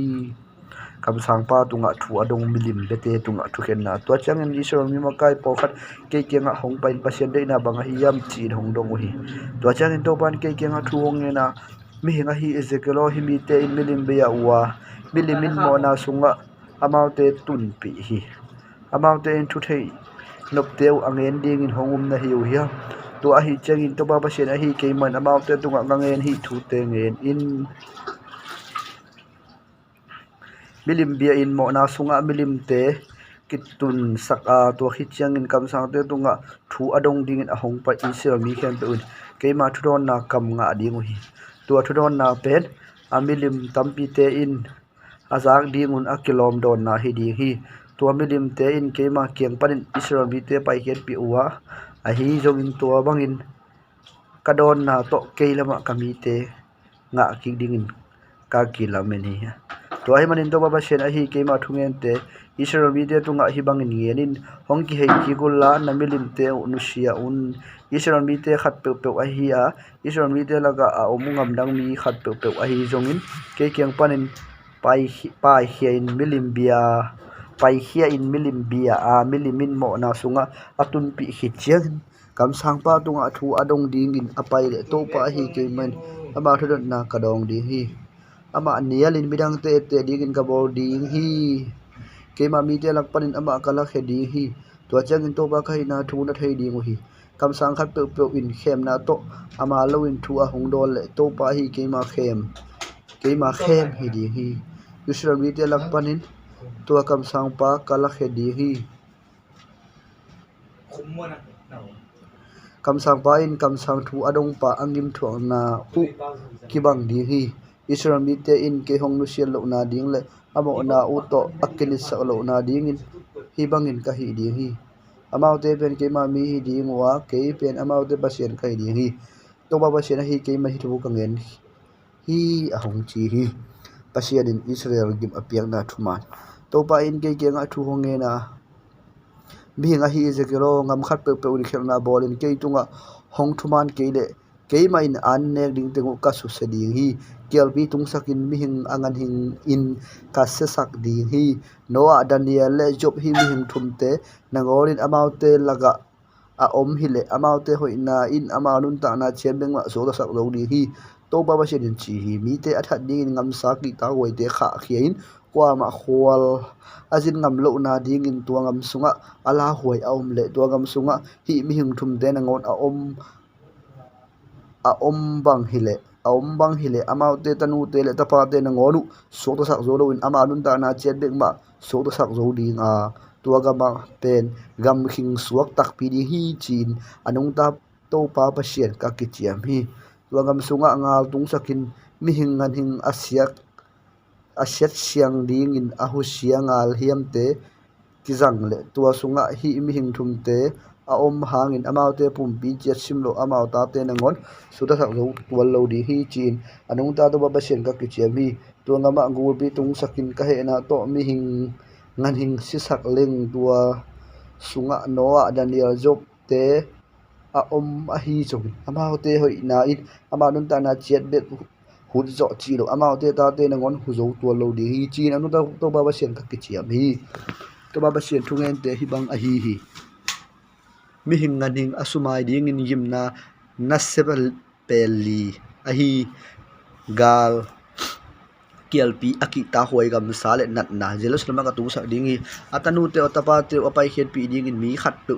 kam sang pa tunga thu adong milim bete tunga thu khen na to chang in isor mi ma kai po khat ke ke nga hong pain pasien de na banga hi yam chin hong dong hi to chang in to ban ke nga thu hong na mi hinga hi ezekelo hi mi te in milim be ya wa milimin mo na sunga amau te tun pi hi amau te in thu thei nop teu angen ding in hongum na hiu hi to a hi changin to ba pasien a hi ke man amau te tunga ngangen hi thu te ngen in milim bia in mo na sunga milim te kitun saka to hi changin kam sang te tunga thu adong ding in ahong pa in sel mi khem pe un ke ma thu don na kam nga ding hi to thu don na pen amilim tampi te in azak dingun akilom don na hi di hi to milim te in ke ma kyang panin isron bi te pai ket pi uwa a hi jongin to bangin kadon na to keilama kami te nga ki dingin ka kilamen hi to ai manin to baba shen a hi ke ma thungen te isron bi te tunga hi bangin ngenin hongki hei ki gulla na milim te unusia un isron bi te khat pe pe a hi a isron bi te laga a omungam dang mi khat pe pe a hi jongin ke kyang panin pai hi in milim bia pai hia in milim bia a milimin mo na sunga atun pi hi chiang kam sang pa tunga thu adong ding in apai le to pa hi ke man ama thudot na kadong ding hi ama nialin bidang te ding in ka bor ding hi ke ma mi te lak panin ama kala khe ding hi to chang in to ba khai na thu na thei ding hi kam sang khat pe pe in khem na to ama lo in thu a hong dol le to pa hi ke ma khem hi ding hi yusra mi te lak panin to kam sang pa kala khe di hi kam sang pa in kam sang thu adong pa angim thuang na u kibang di hi isra mi te in ke hong nu sial lo na ding le amo na u to akilis sa lo na ding in hi bangin ka hi di hi amau te pen ke ma mi hi ding wa ke pen amau te pasien kai di hi to ba pasien hi ke ma hi thu ka ngen hi ahong chi hi pasien in Israel gim apiang na thuman to pa in ke nga thu honge na mi nga hi ezekelo ngam khat pe pe uri khelna bol in ke tunga hong thuman ke le ke ma in an nek ding te ka su se ding hi kelpi tung sakin mi hing angan hing in ka se sak ding hi noa daniel le job hi mi hing thum te nangorin amaute laga a om hi le amaute hoina in amanun ta na chen beng ma so da sak lo di hi to ba ba shin chi hi mi te athat ding ngam sa ki ta woi te kha khiain kwa ma khwal azin ngam lo na ding in tua ngam sunga ala huai aum le tua ngam sunga hi mi hing thum te na ngon a om bang hi le amau te tanu te le tapa te na ngonu so to sak zo lo in ama nun ta na chen bek ma so to sak zo ding a tua ga ma pen gam khing suak tak pi di hi chin anung ta to pa pa sian ka ki chiam hi tua ngam sunga ngal tung sakin mi hing ngan hing asiat siang ding in ahu siangal hiam te kizang le tua sunga hi mi hing thum te a om hangin amaute pumpi chet simlo amau ta te nangon suda sak zo wal lo di hi chin anung ta to ba sen ka ki chem hi to ngama ngul pi tung sakin ka he na to mi hing ngan hing si sak leng tua sunga noa daniel job te a om a hi chong amaute hoi na in ama nun ta na chet bet hút rõ chi lo amau te ta te na ngon hu zo tua lo ding hi chi na nu to ba sian ka ki chiam hi to ba sian thungen te hi bang a hi mi hing ngan hing asumai ding in yimna na sebal peli a hi gal KLP aki ta hoi gam sale nat na Jerusalem ka tu sa dingi atanu te otapa te opai khet pi ding in mi khat pe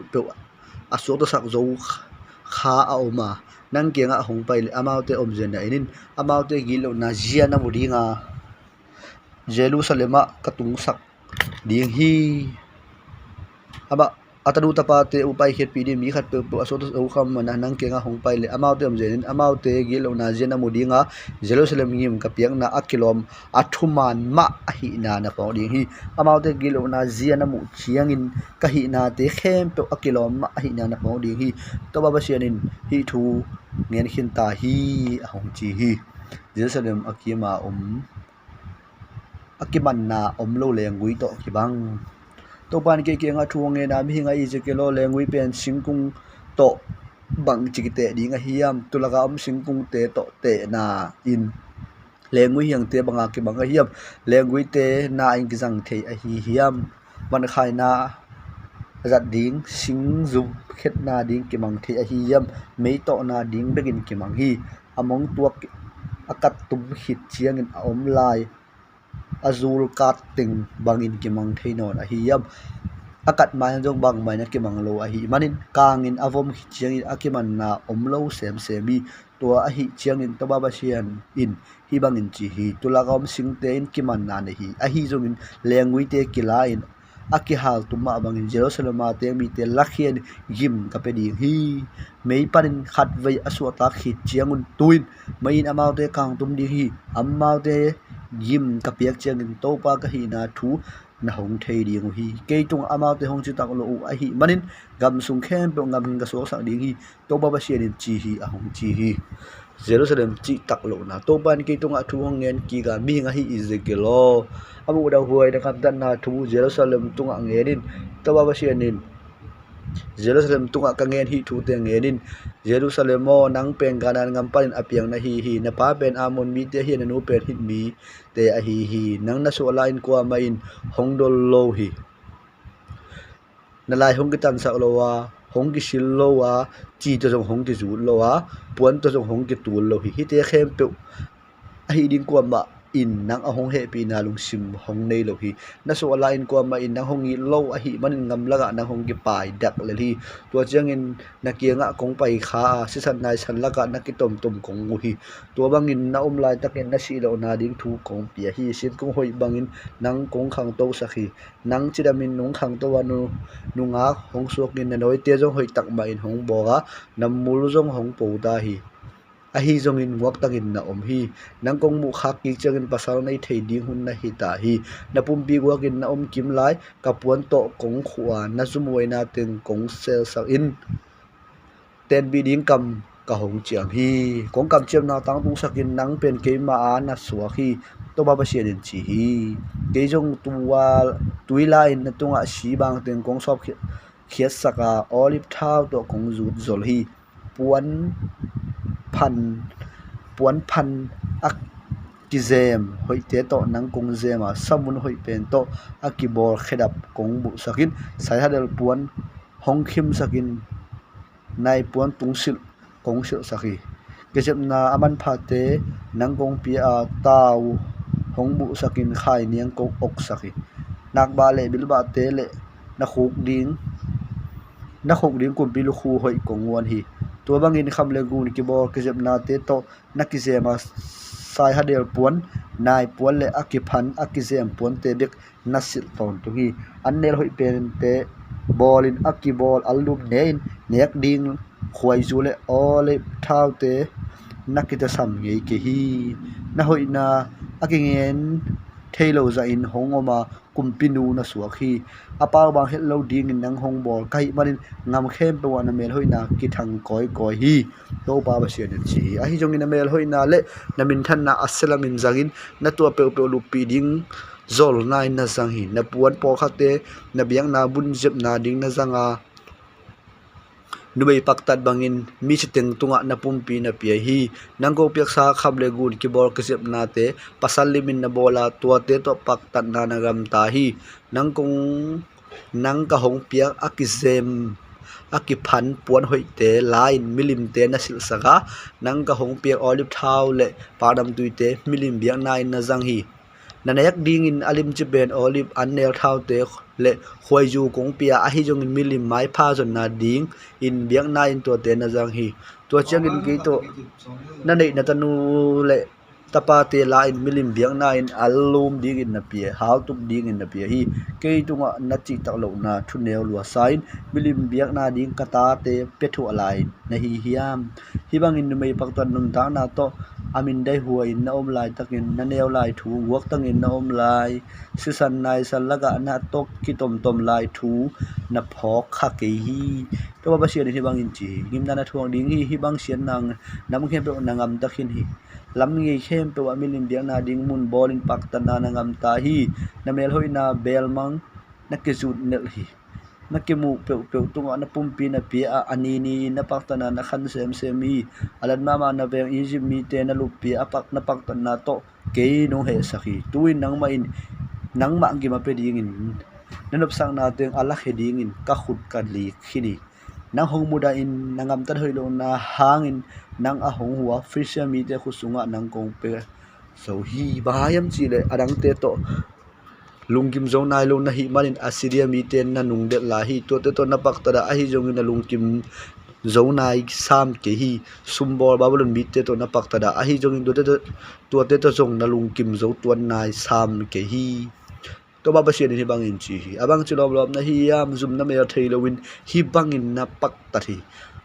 aso to sak zo kha a oma nang kenga hong pai le amau te om zen na inin amau te gilo na zia na mudinga Jerusalem ka tung sak ding hi aba atanu tapa te upai khet pi ding mi khat pe aso to zo kham na nang kenga hong pai le amau te om zen amau te gilo na zia na mudinga Jerusalem ngim ka piang na akilom athuman ma hi na na pawng ding hi amau te gilo na zia na mu chiang in ka hi na te khem pe akilom ma hi na na pawng ding hi to ba sian in hi thu ngen khin ta hi hong chi hi Jerusalem akima akiman na lo lengui to kibang to ban ke nga thu nge na mi hinga i je ke lo lengui pen singkung to bang chikite ding a hiam tulaga singkung te to te na in lengui hiang te banga ki banga hiam lengui te na in ki jang thei a hi hiam ban khai na zat ding sing zu khet na ding ki mang thei a hi hiam mei to na ding begin ki mang hi among tuak akat tum hit chiang in om lai azul kat ting bangin ki mang thei non a hi hiam akat mai jong bang mai na ki mang lo a hi manin kangin avom chiang in akiman na omlo sem semi to a hi chiang in to ba sian in hi bangin chi hi tulagom singte in kiman na ne hi a hi jong in lengui te kila in aki hal tuma bangin Jerusalem te mi te lakhian gim ka pe ding hi mei panin khat vei aswa ta khit chiang un tuin main amau te kang tum di hi amau te gim ka piak chiang in to pa ka hi na thu na hong thei ding hi ke tung amau te hong chi tak lo a hi manin gam sung khem pe ngam hin ka so sang ding hi to ba sian in chi hi a hong chi hi Jerusalem chi tak lo na to ban ke tung a thu hong ngen ki ga mi nga hi Ezekielo abu da huai da kam tan na thu Jerusalem tung a ngenin to ba sian in Jerusalem tunga ka ngen hi thu te ngenin Jerusalem mo nang pen ganan ngam parin apiang na hi na pa pen amon mi te hi na nu pen hit mi te a hi nang na so line ko ma in hongdol lo hi na lai hong ki tan sak lo wa hong ki sil lo wa chi to jong hong ki zu lo wa puan to jong hong ki tu lo hi te khem pe a hi ding ko ma in nang a hong he pi na lung sim hong nei lo hi na so ala in ko ma in nang hong i lo a hi man ngam laga nang hong ki pai dak le hi to chang in na kianga kong pai kha si san nai san laga na ki tom kong mu hi to bang in na lai takin na si lo na ding thu kong pia hi sin kong hoi bang in nang kong khang to sakhi nang chidamin nong khang to wa nu nga hong sok in na noi te jong hoi tak ma in hong bo ga nam mul jong hong po da hi a hi zong in wak tangin na hi nang kong mu khak ki changin pasal nei thei ding hun na hi ta hi na pum pi wakin na kim lai ka puan to kong khuwa na zumoi na ten kong sel sak in ten bi ding kam ka hong chiang hi kong kam chem na tang tung sakin nang pen ke ma a na suwa hi to ba sian in chi hi ke jong tuila in na tunga si bang ten kong sop khiat saka olive thau to kong zut zol hi puan phan ak kizem hoi te to nang kong zema samun hoi pen to akibor khedap kong bu sakin sai hadel puan hong khim sakin nai puan tungsil kong sil saki kejep na aman phate nang kong pi a tau hong bu sakin khai niang kong ok saki nak ba le bil ba te le na khuk ding kum pi lu khu hoi kong wan hi to bangin kham le gun ki bor ke jep na te to nakizema sai hadel puan nai puan le akiphan akizem puan te bek nasil ton tu hi annel hoi pen te bolin akibol alum nein nek ding khwai zule ole thau te nakita sam nge ke hi na hoi na akingen thailo za in hongoma kumpinu na suakhi apaw bang hello ding in nang hong bol kai manin ngam khem pe wana mel hoina ki thang koi hi to pa ba sian chi a hi jong in mel hoina le namin than na aselamin zangin na to pe lu pi ding zol nai na zang hi na puan po khate na biang na bun jep na ding na zanga numei paktat bangin mi chiteng tunga na pumpi na pia hi nangko piak sa khable gun ki bor kisep na te pasal limin na bola tua te to paktat na nagam ta hi nangkong nang ka hong piak akizem akiphan puan hoi te line milim te na sil saka nang ka hong piak olive thau le padam tuite milim biak na in na jang hi nanayak ding in alim chi ben olive an nel thau te le khoi ju kong pia a hi jong in milim mai pha jon na ding in biak na in to te na jang hi to chang in ki to na nei na tanu le tapa te la in milim biak na in alum ding in na pia how to ding in na pia hi ke tunga na chi tak lo na thu neu lua sain milim biak na ding kata te pethu alai na hi hiam hi bang in mei pak ton nun ta na to amin dai huwa in na om lai takin na neu lai thu wak tang in na om lai sisan nai sal laga na tok ki tom tom lai thu na phok kha ke hi to ba sian hi bang in chi ngim na na thuang ding hi bang sian nang nam khem pe nangam takin hi lam ngi khem pe wa milim biak na ding mun bol in pak tan na nangam ta hi na mel hoi na bel mang na ke zut nel hi na ke mu pe tunga na pumpi na pia ani ni na pak tan na khan sem hi alan mama na veng Egypt mi te na lupi apak na pak tan na to ke no he sakhi tuin nang ma in nang ma gi ma pe ding in nanop sang na teng ala kheding in ka khut ka li khini nang hong muda in nangam tan hoi lo na hangin nang a hong huwa fisher mi te khusunga nang kong pe so hi bayam chi le adang te to lungkim zo nai lo na hi manin asiria mi ten na nung de la hi to na pak ta da a hi jong na lungkim zo nai sam ke hi sumbor babulun mi te to na pak ta da a hi jong do te to jong na lungkim zo tuan nai sam ke hi to ba sian hi bang in chi hi abang chi lom na hi yam zum na me thei lowin hi bang in na pak ta thi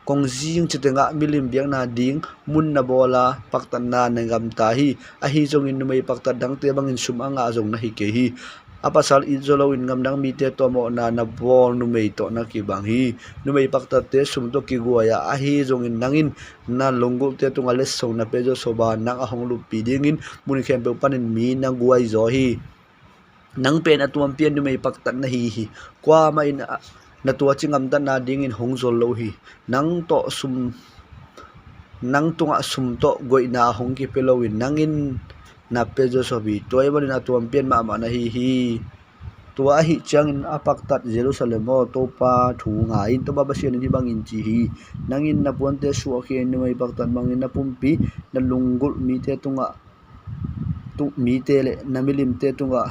kong jing chitenga milim biang na ding mun na bola paktan na nangam ta hi a hi jong in numei pakta dang te bang in sum anga jong na hi ke hi apasal izolo in ngam dang mi te to mo na na bol numei to na ki bang hi numei pakta te sum to ki guaya a hi jong in nangin na longul te tunga les so na pejo soba nang a hong lu pi ding in mun khem pe panin mi na guai zo hi nang pen atuam pian numei pakta na hi kwa ma in na tua chingam tan na ding in hongzol lo hi nang to sum nang tunga sum to goi na hong ki pelowin nangin na pejo sobi toy ban na tuam pian ma na hi tua hi chang in apak tat Jerusalem mo to pa thu nga in to ba sian ni bang in chi hi nangin na puante su khi ni mai pak tan bangin na pumpi na lungul mi te tunga tu mi te le na milim te tunga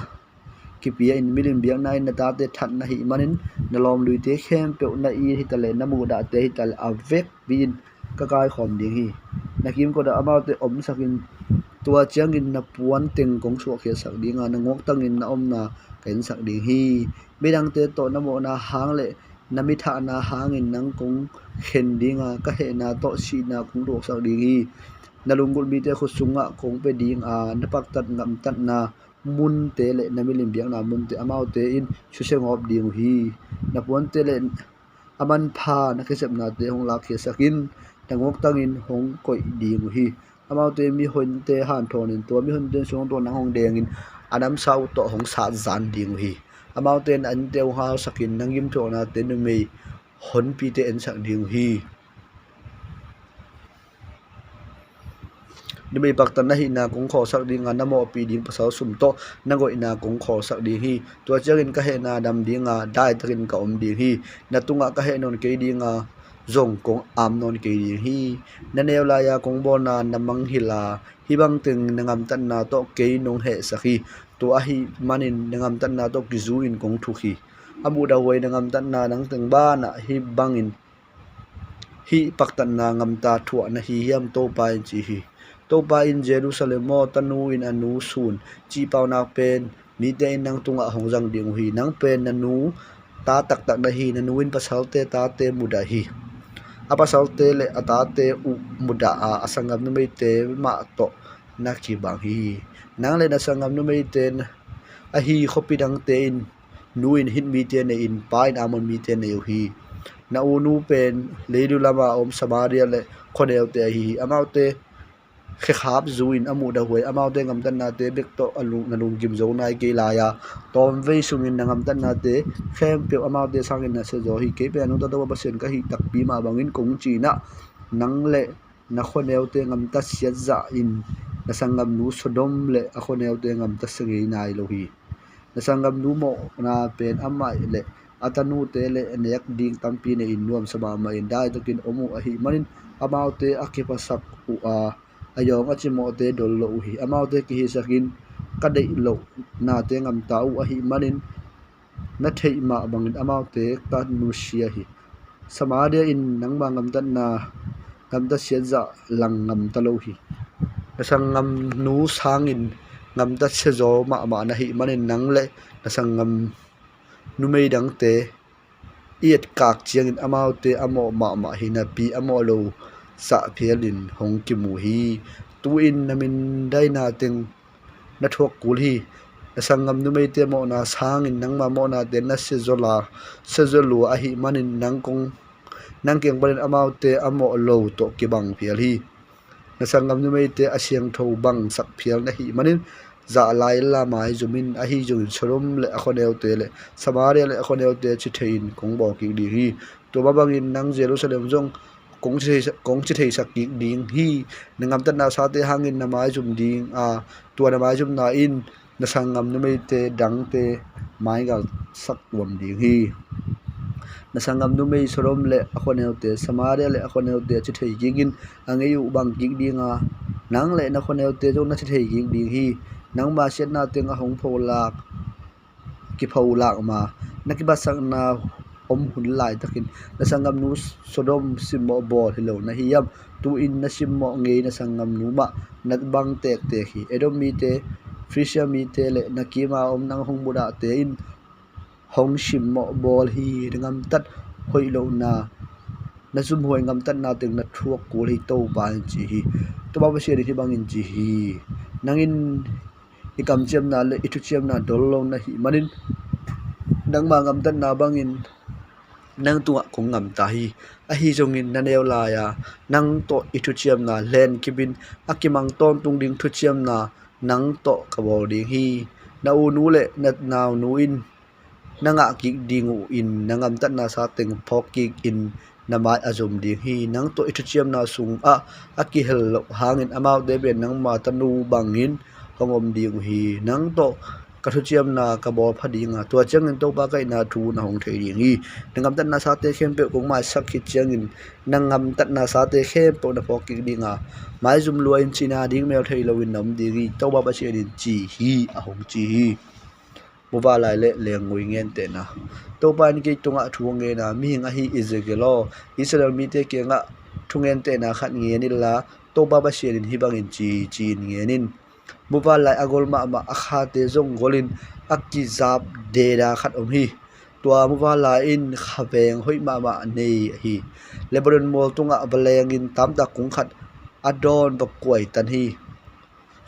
kipia in milim biang na in ta te that na hi manin na lom lui te khem pe na i hi tale na mu da te hi tale avek bin ka kai khom ding hi na kim ko da amau te om sakin tua chiang in na puan teng kong chu khe sak ding na ngok tang in na om na ken sak ding hi midang te to na mo na hang le na mi tha na hang in nang kong khen ding ka he na to si na kong ro sak ding hi na lungul mi te khusunga kong pe ding na pak tat ngam tat na mun te le na milim biang na mun te amau te in chuseng op ding hi na puan te le aman pha na khesep na te hong la khe sakin tangok tangin hong koi ding hi amau te mi hon te han thon in to mi hon te song to nang hong deng in anam sau to hong sa zan ding hi amau te an te ha sakin nangim tho na te nu mei hon pi te en sak ding hi ni mai pak tan na hi na kong kho sak ding na mo pi ding pasal sum to na goi na kong kho sak ding hi to changin ka he na dam ding dai takin ka om ding hi na tunga ka he non ke ding zong kong am non ke ding hi na neu la ya kong bon na namang hila hi bang ting nangam tan na to ke nong he sakhi to a hi manin nangam tan na to ki zu in kong thu hi amu da woi nangam tan na nang teng ba na hi bangin hi pak tan na ngam ta thu na hi yam to pa in chi hi to pa in Jerusalem mo tanu in anu sun chi pau na pen mi te nang tunga hongjang ding hi nang pen nanu ta tak tak na hi nanu in pasal te ta te muda hi apasal te le ata te u muda asangam nu mei te ma to na ki bang hi nang le na sangam nu mei ten a hi khopi dang te in nu in hin mi te ne in pai na mon mi te ne hi na unu pen leidu lama om samaria le khodel te hi amau te khe khap zuin amu da hoi amau te ngam tan na te bek to alu nanung kim zo nai ke la ya tom ve sungin na ngam tan na te khem pe amau te sangin na se zo hi ke pe anu ta to ba sen ka hi tak pi ma bangin kong chi na nang le na khoneu te ngam ta siat za in na sangam nu sodom le a khoneu te ngam ta segi nai lo hi na sangam nu mo na pen amai le atanu te le nek ding tampi ne in nuam sama ma in dai takin omu a hi manin amau te akipasak u a ayong a chimo te dol lo hi amau te ki hi sakin ka dei lo na te ngam tau a hi manin na thei ma bangin amau te ka nu sia hi samaria in nang ma ngam tan na ngam ta sia za lang ngam ta lo hi na sang ngam nu sangin ngam ta se zo ma na hi manin nang le na sang ngam nu mei dang te iet kak chiang in amau te amo ma hi na pi amo lo sa phialin hong ki mu hi tu in namin dai na teng na thok kul hi na sangam nu mei te mo na sang in nang ma mo na te na se zola se zolu a hi manin nang kong nang keng balin amau te amo lo to ki bang phial hi na sangam nu mei te asiang tho bang sak phial na hi manin za lai la mai zumin a hi jung chorom le a khoneu te le samaria le a khoneu te chi thein kong bo ki di hi to ba bangin nang jerusalem jong kong chi thei sak ki ding hi nangam tan na sa te hangin na mai zum ding a to na mai zum na in na sangam nu mei te dang te mai gal sak wam ding hi na sangam nu mei sorom le a khoneu te samaria le a khoneu te chi thei gingin angei u bang ki ding a nang le na khoneu te jong na chi thei ging ding hi nang ma set na teng a hong pho lak ki pho lak ma na ki ba sang na om hun lai takin na sangam nu sodom simmo bol hilo na hiyam tu in na simmo ngei na sangam nu ma nat bang tek te hi edom mi te frisia mi te le na ki ma om nang hong buda te in hong simmo bol hi ngam tat hoi lo na zum hoi ngam tat na teng na thuak kul hi to ban chi hi to ba se ri bang in chi hi nangin ikam chem na le itu chem na dol lo na hi manin nang ma ngam tat na bangin nang tua kong ngam ta hi a hi jongin na neu la ya nang to itu chem na len kibin akimang ton tung ding thu chem na nang to ka bo ding hi na u nu le nat naw nu in nanga ki ding u in nangam tat na sa teng phok ki in namai azum ding hi nang to itu chem na sung a aki hel hangin amau de ben nang ma tanu bangin hongom ding hi nang to ka thu chiam na ka bo phadinga to changin to ba kai na thu na hong thei ding hi nangam tat na sa te khem pe kong ma sak hi changin nangam tat na sa te khem po na phok ki dinga mai zum luain china ding mel thei lowin nam ding to ba ba che din chi hi a hong chi hi muba lai le lengui ngen te na to pan ki tunga thuange na mi nga hi izegelo israel mi te ke nga thungen te na khat nge ni la to ba ba sherin hi bangin chi nge nin muba lai agol ma akha te jong golin akki zap de da khat om hi tua muba la in khaveng hoi ma nei hi lebanon mol tunga baleng in tam da kung khat adon ba koi tan hi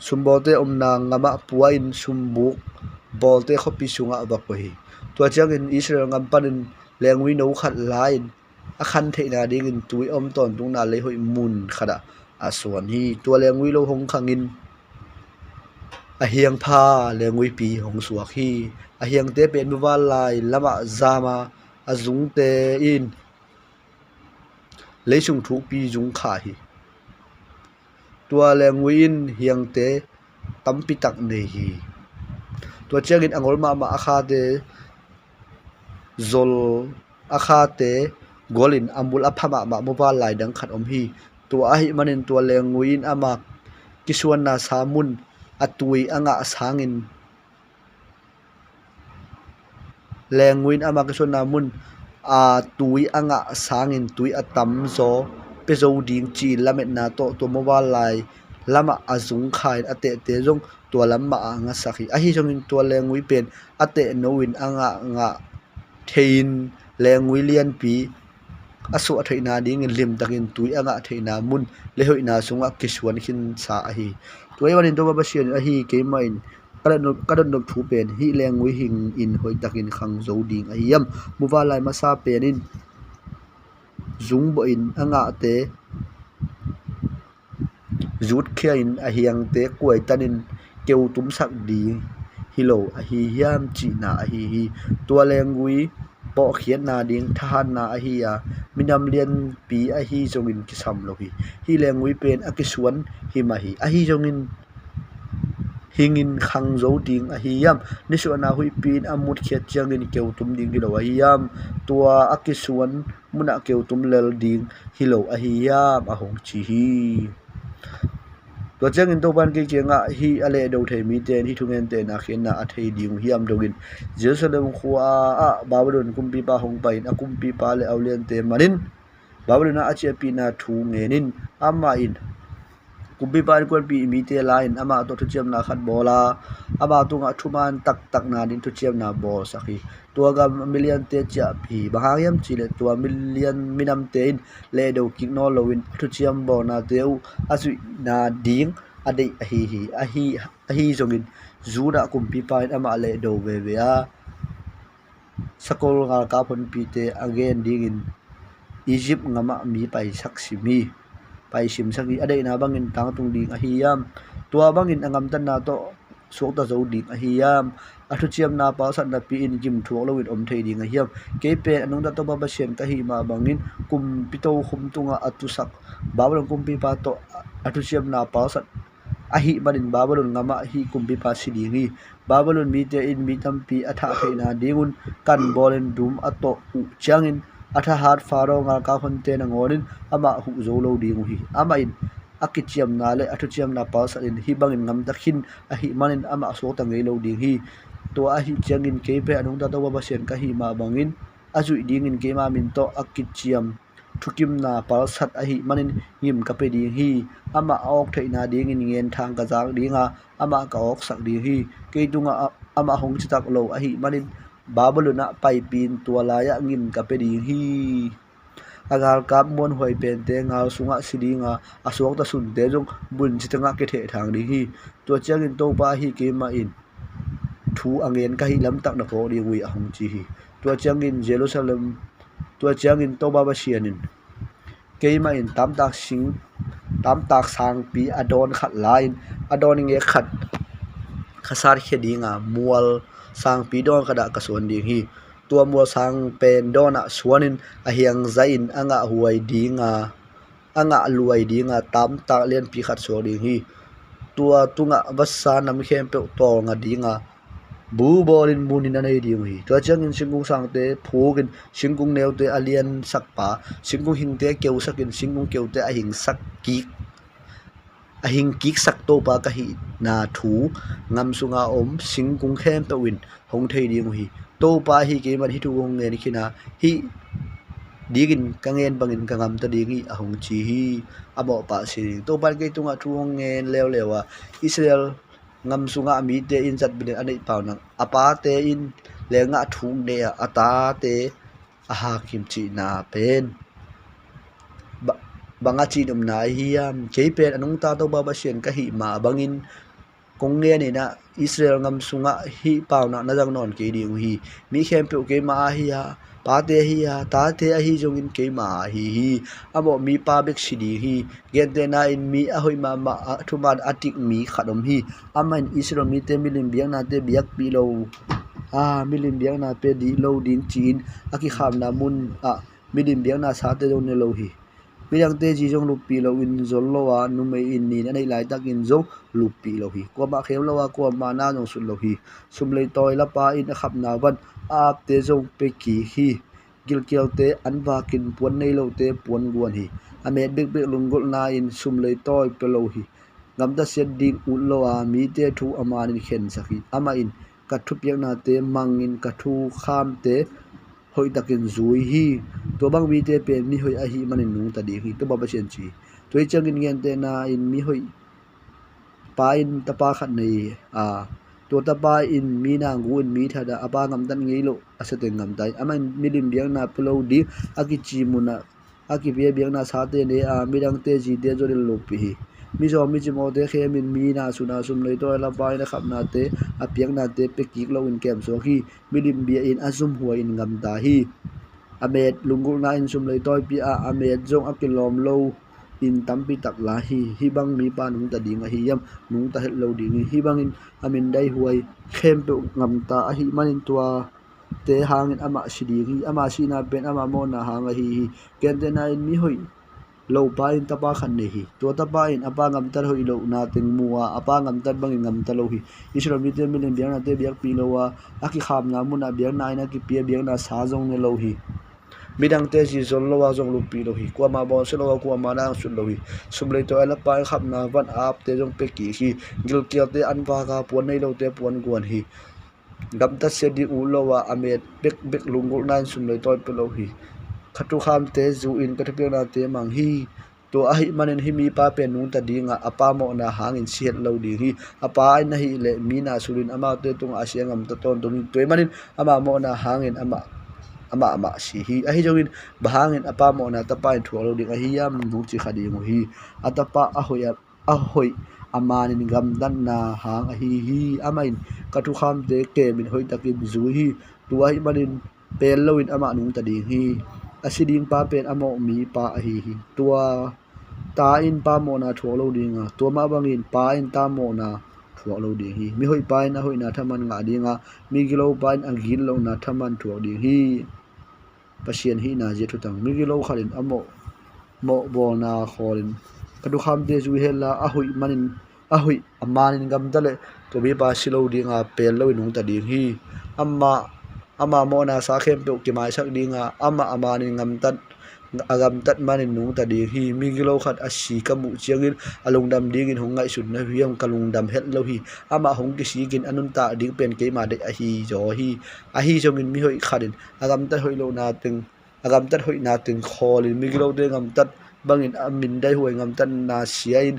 sumbote omna ngama puain sumbuk bolte khopi sunga ba ko hi to changin israel ngam panin lengwi no khat lain akhan theina ding in tui om ton tung na le hoi mun khada aswan hi to lengwi lo hong khangin a hiang pha lengwi pi hong suak hi a hiang te pen wa lai lama zama azung te in leisung thu pi jung kha hi tua lengwi in hiang te tampi tak nei hi to changin angol ma akha te zol akha te golin ambul aphama ma mobile lai dang khat om hi to a hi manin to lenguin ama kisuan na samun atui anga sangin lenguin ama kisuan na mun a tui anga sangin tui atam zo pezo ding chi lamet na to mobile lai lama azung khai ate te jong to lamma anga sakhi a hi jongin to lengui pen ate noin anga nga thein lengui lian pi asu athaina ding lim takin tui anga theina mun lehoina sunga kiswan hin sa a hi toiwanin to ba sian a hi ke main kadon nok thu pen hi lengui hing in hoi takin khang zo ding a yam muwalai masa penin zung bo in anga te rút khia in a hiang te kuai tanin keu tum sak di hilo a hi hiam chi na a hi tua lengui po khian na ding than na a hi a minam lian pi a hi zongin kisam lo hi lengui pen a kisuan hi ma hi a hi zongin hingin khang zo ding a hi yam nisu na hui pin amut khiat changin keu tum ding hilo a hi yam tua a kisuan muna keu tum lel ding hilo a hi yam a hong chi hi tua changin to ban ke chenga hi ale do thei mi ten hi thungen te na khen na a thei ding hiam dogin Jerusalem khuwa a Babylon kumpi pa hong pain a kumpi pa le aulian te manin Babylon a che pi na thu ngenin ama in kumpi pa kwal pi mi te lain ama to thu chem na khat bola ama tunga thuman tak tak na din thu chem na bol sakhi tua ga million te cha pi bahayam chile tua million minam te in le do king no lowin thu chem bo na teu asu na ding adei a hi zongin zuda kumpi pa ama le do ve a sakol nga ka phon pi te again ding in Egypt ngama mi pai saksimi pai sim saki adei na bangin tang tung ding a hiam tua bangin angam tan na to sok ta zo ding a hiam a thu chiam na pa sat na pi in jim thuak lowin om thei ding a hiam ke pe anung da to ba sian ka hi ma bangin kum pito khum tunga atu sak Babylon kum pi pa to a thu chiam na pa sat a hi manin Babylon ngama hi kum pi pa si ding hi Babylon mi te in mi tam pi atha thei na dingun kan bolen dum ato u changin atha hat faro nga ka hon te na ngorin ama hu zo lo ding hi ama in akichiam na le athu chiam na pa sa in hi bangin ngam dakhin a hi manin ama so ta ngei lo ding hi to a hi changin ke pe anung ta to ba sen ka hi ma bangin azui ding in ke ma min to akichiam thukim na pa sat a hi manin ngim ka pe ding hi ama ok thei na ding in ngen thang ka jang dinga ama ka ok sak ding hi ke tunga ama hong chitak lo a hi manin Babylon na pai pin tua laya ngim ka pe ding hi agar kap mon hoi pen te ngal sunga sidinga asok ta sun te jong bun chitanga ke the thang ding hi to changin to pa hi ke ma in thu angen ka hi lam tak na ko ri wi a hong chi hi to changin Jerusalem to changin to ba sianin ke ma in tam tak sang pi adon khat lain adon nge khat khasar khedinga mual sang pi don kada ka suan ding hi tua mual sang pen dona suanin a hiang zain anga huai dinga anga luai dinga tam ta len pi khat so ding hi tua tunga vasa nam khem pe to nga dinga bu bolin munin anei ding hi tua changin singung sang te phugin singung neu te alien sakpa singung hing te keu sakin singung keu te a hing sak ki a hing kik sak to pa ka hi na thu ngam sunga om singkung khem to win hong thei ding hi to pa hi ke man hi thu ngong nge ni khina hi digin kangen bangin kangam ta ding hi a hong chi hi abo pa si to pa ke tunga thu ngong nge lewa Israel ngam sunga mi te in chat bin anei paw nang apa te in lenga thung de ata te a ha kim chi na pen banga chi dum na hiam kepen anung ta to ba sian ka hi ma bangin kong nge ni na Israel ngam sunga hi paw na jang non ke ding hi mi khem pe ke ma hi ha pa te hi ha ta te a hi jong in ke ma hi amo mi pa bek si di hi gen te na in mi a hoi ma thu man atik mi khadom hi aman Israel mi te milim biang na te biak pi lo milim biang na pe di lo din chin aki kham na mun milim biang na sa te don ne lo hi bilang te ji jong lupi lo in zol lo wa nu mai in ni nei lai tak in jong lupi lo hi ko ma khem lo wa ko ma na jong sun lo hi sum lei toy la pa in khap na van ap te jong pe ki hi gil kel te an wa kin puan nei lo te puan guan hi amet bek bek lungol na in sum lei toy pe lo hi ngam da set ding ul lo wa mi te thu ama ni khen sakhi ama in ka thu piak na te mangin ka thu kham te hoi takin zui hi to bang mi te pen mi hoi a hi manin nung ta di hi to ba chen chi to changin ngen te na in mi hoi pa in ta pa khat nei to ta pa in mi na ngu in mi tha da apa ngam tan ngei lo asate ngam tai aman milim biang na pulo di aki chi muna aki be biang na sa te ne mirang te ji te jo lo pi hi mi zo mi chi mo te khe min mi na suna sum lei to la pa na khap na te apiang na te pe ki lo in kem so hi milim bia in azum huwa in ngam ta hi amet lungul na in sum lei toy pi amet jong akilom lo in tampi tak la hi bang mi pa nung ta ding a hi yam nung ta het lo ding hi bang in amin dai huai khem pe ngam ta a hi manin tua te hangin ama siding hi ama sina pen ama mo na hanga hi ken te na in mi hoi lo pa in tapa khan ne hi to tapa in apa ngam tar hoi lo na teng muwa apa ngam tar bang ngam ta lo hi isro mi te min biang na te biak pi lo wa aki kham na mu na biang na ina ki pi biang na sa jong ne lo hi midang te si zon lo wa jong lu pi lo hi kwa ma bon se lo wa kwa ma na su lo hi sum le to ala pa khap na van ap te jong pe ki hi gil kia te an pa ka pon nei lo te pon guan hi gam ta se di u lo wa amet bek bek lungul nan sum le to pe lo hi khatu kham te zu in ka thpe na te mang hi to a hi manin hi mi pa pen nung ta dinga apa mo na hangin siat lo di hi apa ai na hi le mi na sulin ama te tung asiangam ta ton tung toy manin ama mo na hangin ama si hi a hi jongin bahangin apa mo na tapa in thualo ding a hi yam bu chi khadi mo hi atapa a hoi amanin gam dan na hang a hi amain katu kham te ke min hoi takin zu hi tu a hi manin pel loin ama nung ta ding hi asiding pa pen amo mi pa a hi tua ta in pa mo na thualo ding a tua ma bangin pa in ta mo na thualo ding hi mi hoi pa in a hoi na thaman nga dinga mi gilo pa in angil lo na thaman thualo ding hi pasien hi na je thutang mi gilo khalin amo mo bo na kholin kadu kham te zu hela a hoi manin a hoi amanin gam dale to mi pa silo dinga pel lo nung ta ding hi ama mo na sa khem pe ki mai sak dinga ama amanin ngam tat agam tat manin nung ta ding hi mi gilo khat a si ka mu chiangin alung dam ding in hongai sun na hiam kalung dam het lo hi ama hong ki si gin anun ta ding pen ke ma de a hi jongin mi hoi kharin agam tat hoi lo na ting agam tat hoi na ting kholin mi gilo de ngam tat bangin amin dai huai ngam tat na siain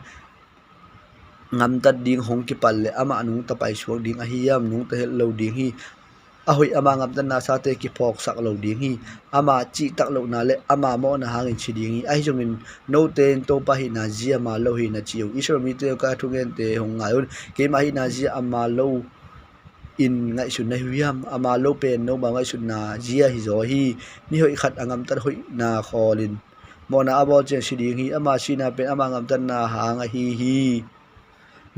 ngam tat ding hong ki palle ama nung ta pai suang ding a hi yam nung ta het lo ding hi ahoi ama ngam tan na sa te ki phok sak lo ding hi ama chi tak lo na le ama mo na hangin chi ding hi ai jongin no ten to pa hi na ji ama lo hi na chiu isor mi te ka thungen te hong ngayon ke ma hi na ji ama lo in ngai sun na hiam ama lo pen no ba ngai sun na ji hi zo hi ni hoi khat angam tar hoi na kholin mo na abo chen si ding hi ama si na pen ama ngam tan na hang hi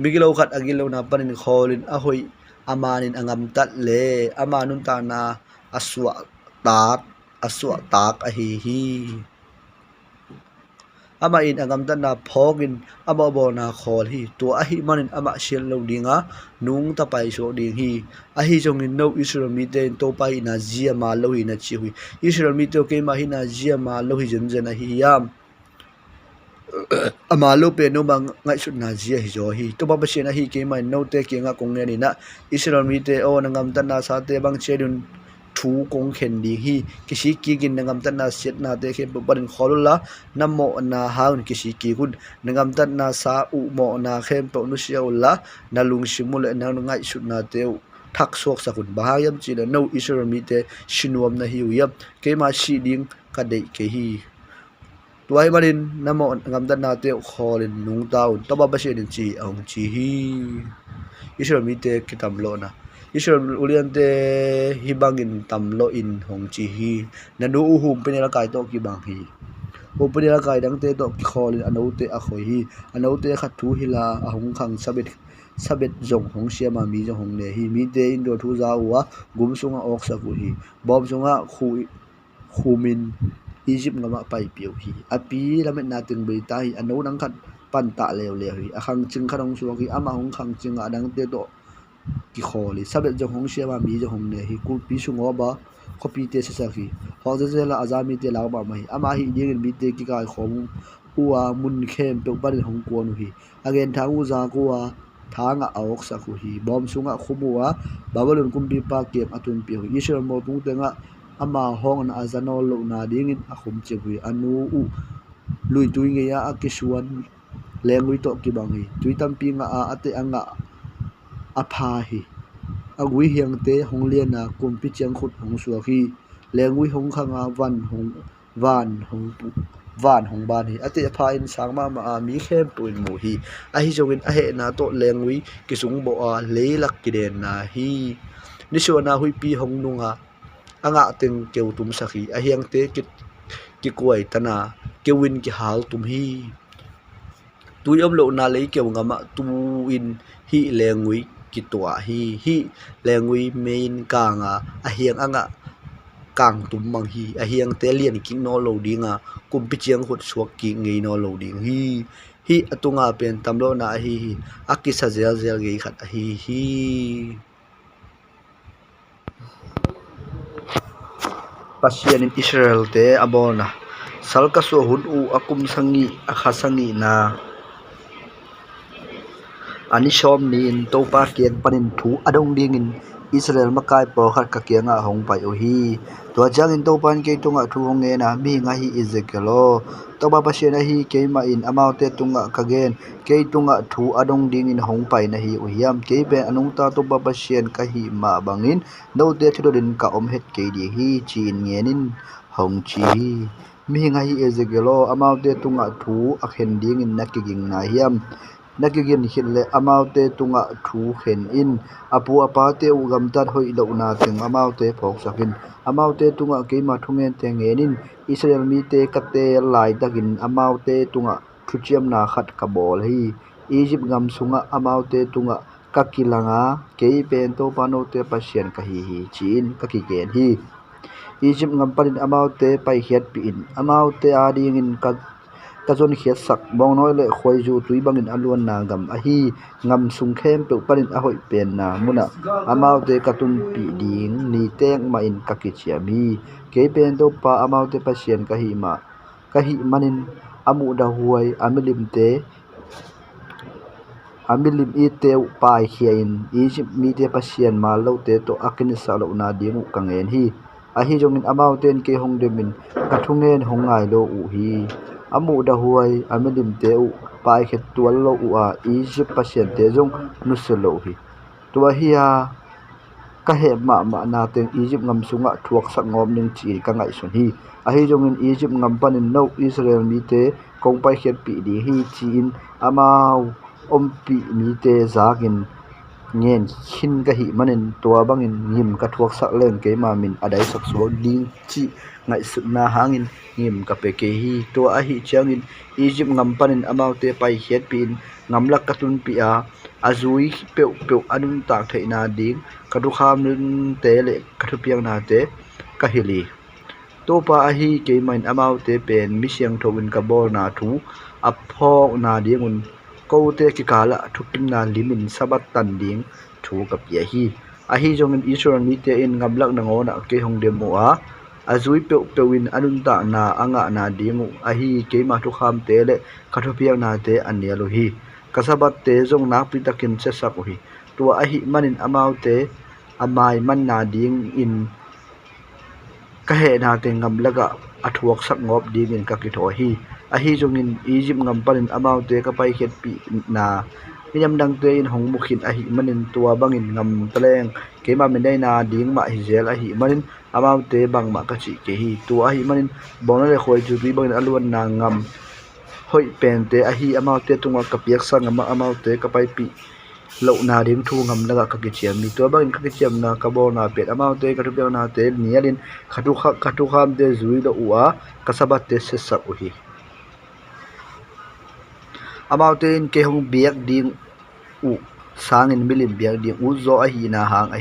migilo khat agilo na panin kholin ahoi amanin angam tat le ama nun ta na aswa tak a hi ama in angam tat na phogin ama bo na khol hi to a hi manin ama shel lo dinga nung ta pai so ding hi a hi jong in no israel mi te to pai na zia ma lo hi na chi hui israel mi to ke ma hi na zia ma lo hi jen a hi yam ama lo pe no bang ngai sut na zia hi zo hi to ba se na hi ke mai no te ke nga kong ne ni na israel mi te o na ngam tan na sa te bang chedun thu kong khen di hi kisi ki gin na ngam tan na set na te ke barin kholula namo na haun kisi ki gun na ngam tan na sa u mo na khem to nu siaula na lung simul na ngai sut na te thak sok sakun bahayam chi na no israel mi te sinuam na hi yam ke ma si ding ka dei ke hi tuai marin namo ngam dan na te kholin nung taun to ba se din chi ong chi hi israel mi te kitam lo na israel ulian te hibangin tam lo in hong chi hi na nu hum penela kai to ki bang hi o penela kai dang te to ki kholin ano te a khoi hi ano te khat thu hila a hong khang sabet jong hong siama mi jong hong ne hi mi te in do thu za wa gum sunga ok sa ku hi bom sunga khumin Egypt ngama pai piu hi api lamet na ting bei ta hi ano nang khat pan ta lew hi akhang ching kharong su ki ama hong khang ching adang te to ki kholi sabet jong hong siama mi jong hong ne hi ku pi su ngo ba khopi te sa ki ho je la azami te law ba mai ama hi ding mi te ki kai khom uwa mun khem pe par hong ko nu hi again thang u za ko wa thanga awok sa ku hi bom sunga khumuwa babalun kumbi pa kem atun pi hi isher mo tung tenga ama hong na azano lo na dingin akhum chewi anu u lui tuinge ya akisuan lengui to ki bangi tuitam pi nga a ate anga apha hi agui hiang te honglia na kumpi chang khut hong suwa hi lengui hong khanga van hong ban hi ate apha in sangma ma mi khem tuin mu hi a hi jogin a he na to lengui kisung bo a leilak ki den na hi nisona hui pi hong nunga anga teng keu tum sakhi a hiang te ki kuai tana kewin ki hal tum hi tui om lo na lấy kêu ngama tu in hi lengui kitwa hi lengui main kanga a hiang anga kang tum mang hi a hiang te lian king no lo dinga kum pi chiang hot suak ki ngei no lo ding hi atunga pen tamlo na hi akisa zel ge khat hi Pasian in Israel te abona salka so hun u akum sangi akhasangi na ani shom ni in topa kian panin thu adong ding in Israel makai por khat ka kianga hong pai o hi to jang in topan ke tunga thu hong nge na mi nga hi Ezekielo toba pasian hi ke ma in amaute tunga kagen ke tunga thu adong ding in hong pai na hi o hiam ke be anung ta toba pasian ka hi ma bangin no te thudin ka om het ke di hi chin ngenin hong chi mi nga hi Ezekielo amaute tunga thu akhen ding in nakiging na hiam nakigin hille amaute tunga thu khen in apu apate ugam tat hoi lo na teng amaute phok sakin amaute tunga keima thungen te ngenin Israel mi te kate lai takin amaute tunga thuchiam na khat ka bol hi Egypt ngam sunga amaute tunga kakilanga ke pen to panote pasien ka hi chin kaki gen hi Egypt ngam panin amaute pai hiat pi in amaute ading in kazon khiat sak bong noi le khoi ju tui bangin alun na gam a hi ngam sung khem pe panin a hoi pen na muna amaute katun pi ding ni teng ma in kakichia mi ke pen do pa amaute pasien ka hi manin amu da huai amilim i teu pai khia in Egypt mi te pasien ma lo te to akin sa lo na dingu kangen hi a hi jongin amauten ke hong demin kathungen hongai lo u hi amu da huai amilim teu pai khet tual lo u a Egypt pasien te jong nuselo hi tua hi a ka he ma na teng Egypt ngam sunga thuak sak ngom ning chi ka ngai sun hi a hi jongin Egypt ngam panin no Israel mi te kong pai khet pi di hi chin amau ompi mi te zagin ngen khin ka hi manin tua bangin ngim ka thuak sak leng ke ma min adai sak suak ding chi ngai su na hangin ngim ka pe ke hi to a hi changin Egypt ngam panin amaute pai hiat pin ngamlak katun pi a azui pe anun tak theina ding kadu kham te le kadu piang na te ka hili to pa a hi ke main amaute pen mi siang thowin ka bol na thu aphok na dingun ko te ki kala thukim na limin sabat tan ding thu ka pia hi a hi jongin Israel mi te in ngamlak na ngona ke hong demo a azui pe win anun ta na anga na dingu a hi ke ma thu kham te le kathu piang na te anialo hi kasabat te jong na pi takin che sak hi to a hi manin amau te amai man na ding in ka he na te ngam laga athuak sak ngop ding in ka ki tho hi a hi jongin Egypt ngam panin amau te ka pai het pi na niam dang te in hong mukhin a hi manin tua bangin ngam tleng ke ma min dai na ding ma hi zel a hi manin amau te bang ma ka chi ke hi tua a hi manin bong le khoi chu bi bangin alun na ngam hoi pen te a hi amau te tunga ka piak sang ama amau te ka pai pi lo na ding thu ngam laga ka ki chiam mi to bangin ka ki chiam na ka bo na pet amau te ka thu pe na te nialin khatu kham te zui lo u a kasabat te se sa u hi amautin ke hong biak ding u sangin milim biak ding u zo a hi na hang a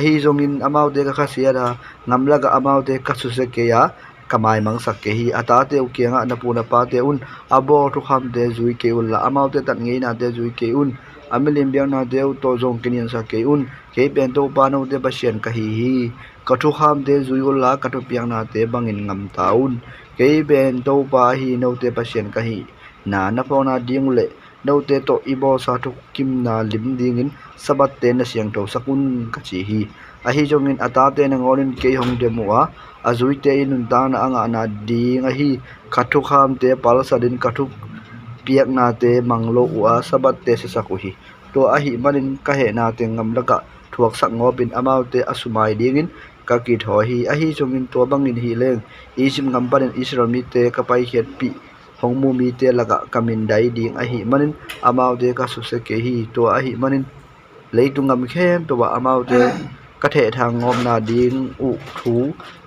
hi zongin amaute ka khasia da ngamlaga amaute ka su se ke ya kamai mang sak ke hi ata te u ke nga na pu na pa te un abo thu kham te zui ke ul la amaute tat ngei na te zui ke un amilim biak na te u to zong kinian sa ke un ke pen to pa no te pasien ka hi ka thu kham te zui ul la ka thu piang na te bangin ngam taun ke pen to pa hi no te pasien ka hi na pona ding le no te to ibo sa thu kim na lim ding in sabat te na siang to sakun ka chi hi a hi jongin ata te na ngorin ke hong demo a azui te in ta na anga na ding a hi kathu kham te pal sadin kathu piak na te manglo u a sabat te se saku hi to a hi manin ka he na te ngam laka thuak sak ngopin amau te asumai ding in ka ki tho hi a hi jongin to bangin hi leng Egypt ngam panin Israel mi te ka pai het pi hongmu mi te laga kamin dai ding a hi manin amau te ka su se ke hi to a hi manin leitung ngam khem to wa amau te ka the thang ngom na ding u thu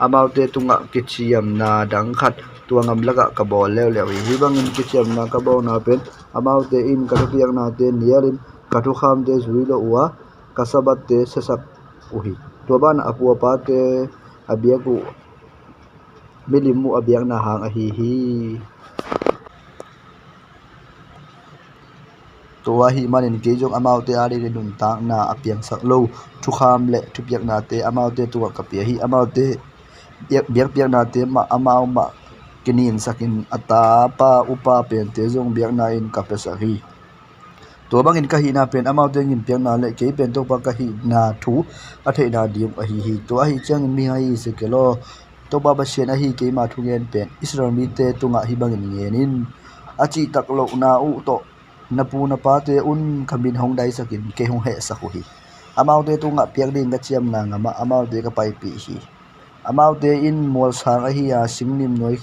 amau te tunga kichiam na dang khat tua ngam laga ka bol leo leo hi bangin ki chem na ka bo na pen amau te in ka piak na te nialin ka thu kham te zui lo wa ka sabat te sesak uhi tua ban apua pa te abiaku milimu abiak na hang a hi tua hi manin ke jong amau te ari le dum ta na apiang sak lo thu kham le thu piak na te amau te tua ka pia hi amau te biak na te ma amau ma kinin sakin ata pa upa pen te jong biak na in ka pesa hi to bangin ka hi na pen amau te ngin piak na le ke pen to pa ka hi na thu a the na dim a hi to a hi chang mi hai se ke lo to ba shen a hi ke ma thu ngen pen israel mi te tunga hi bangin ngenin achi tak lo na u to napu na pa te un khamin hong dai sakin ke hong he sakhu hi amau te tunga piak ding ka chiam na ngama amau te ka pai pi hi amau te in mol sang a hi a singnim noi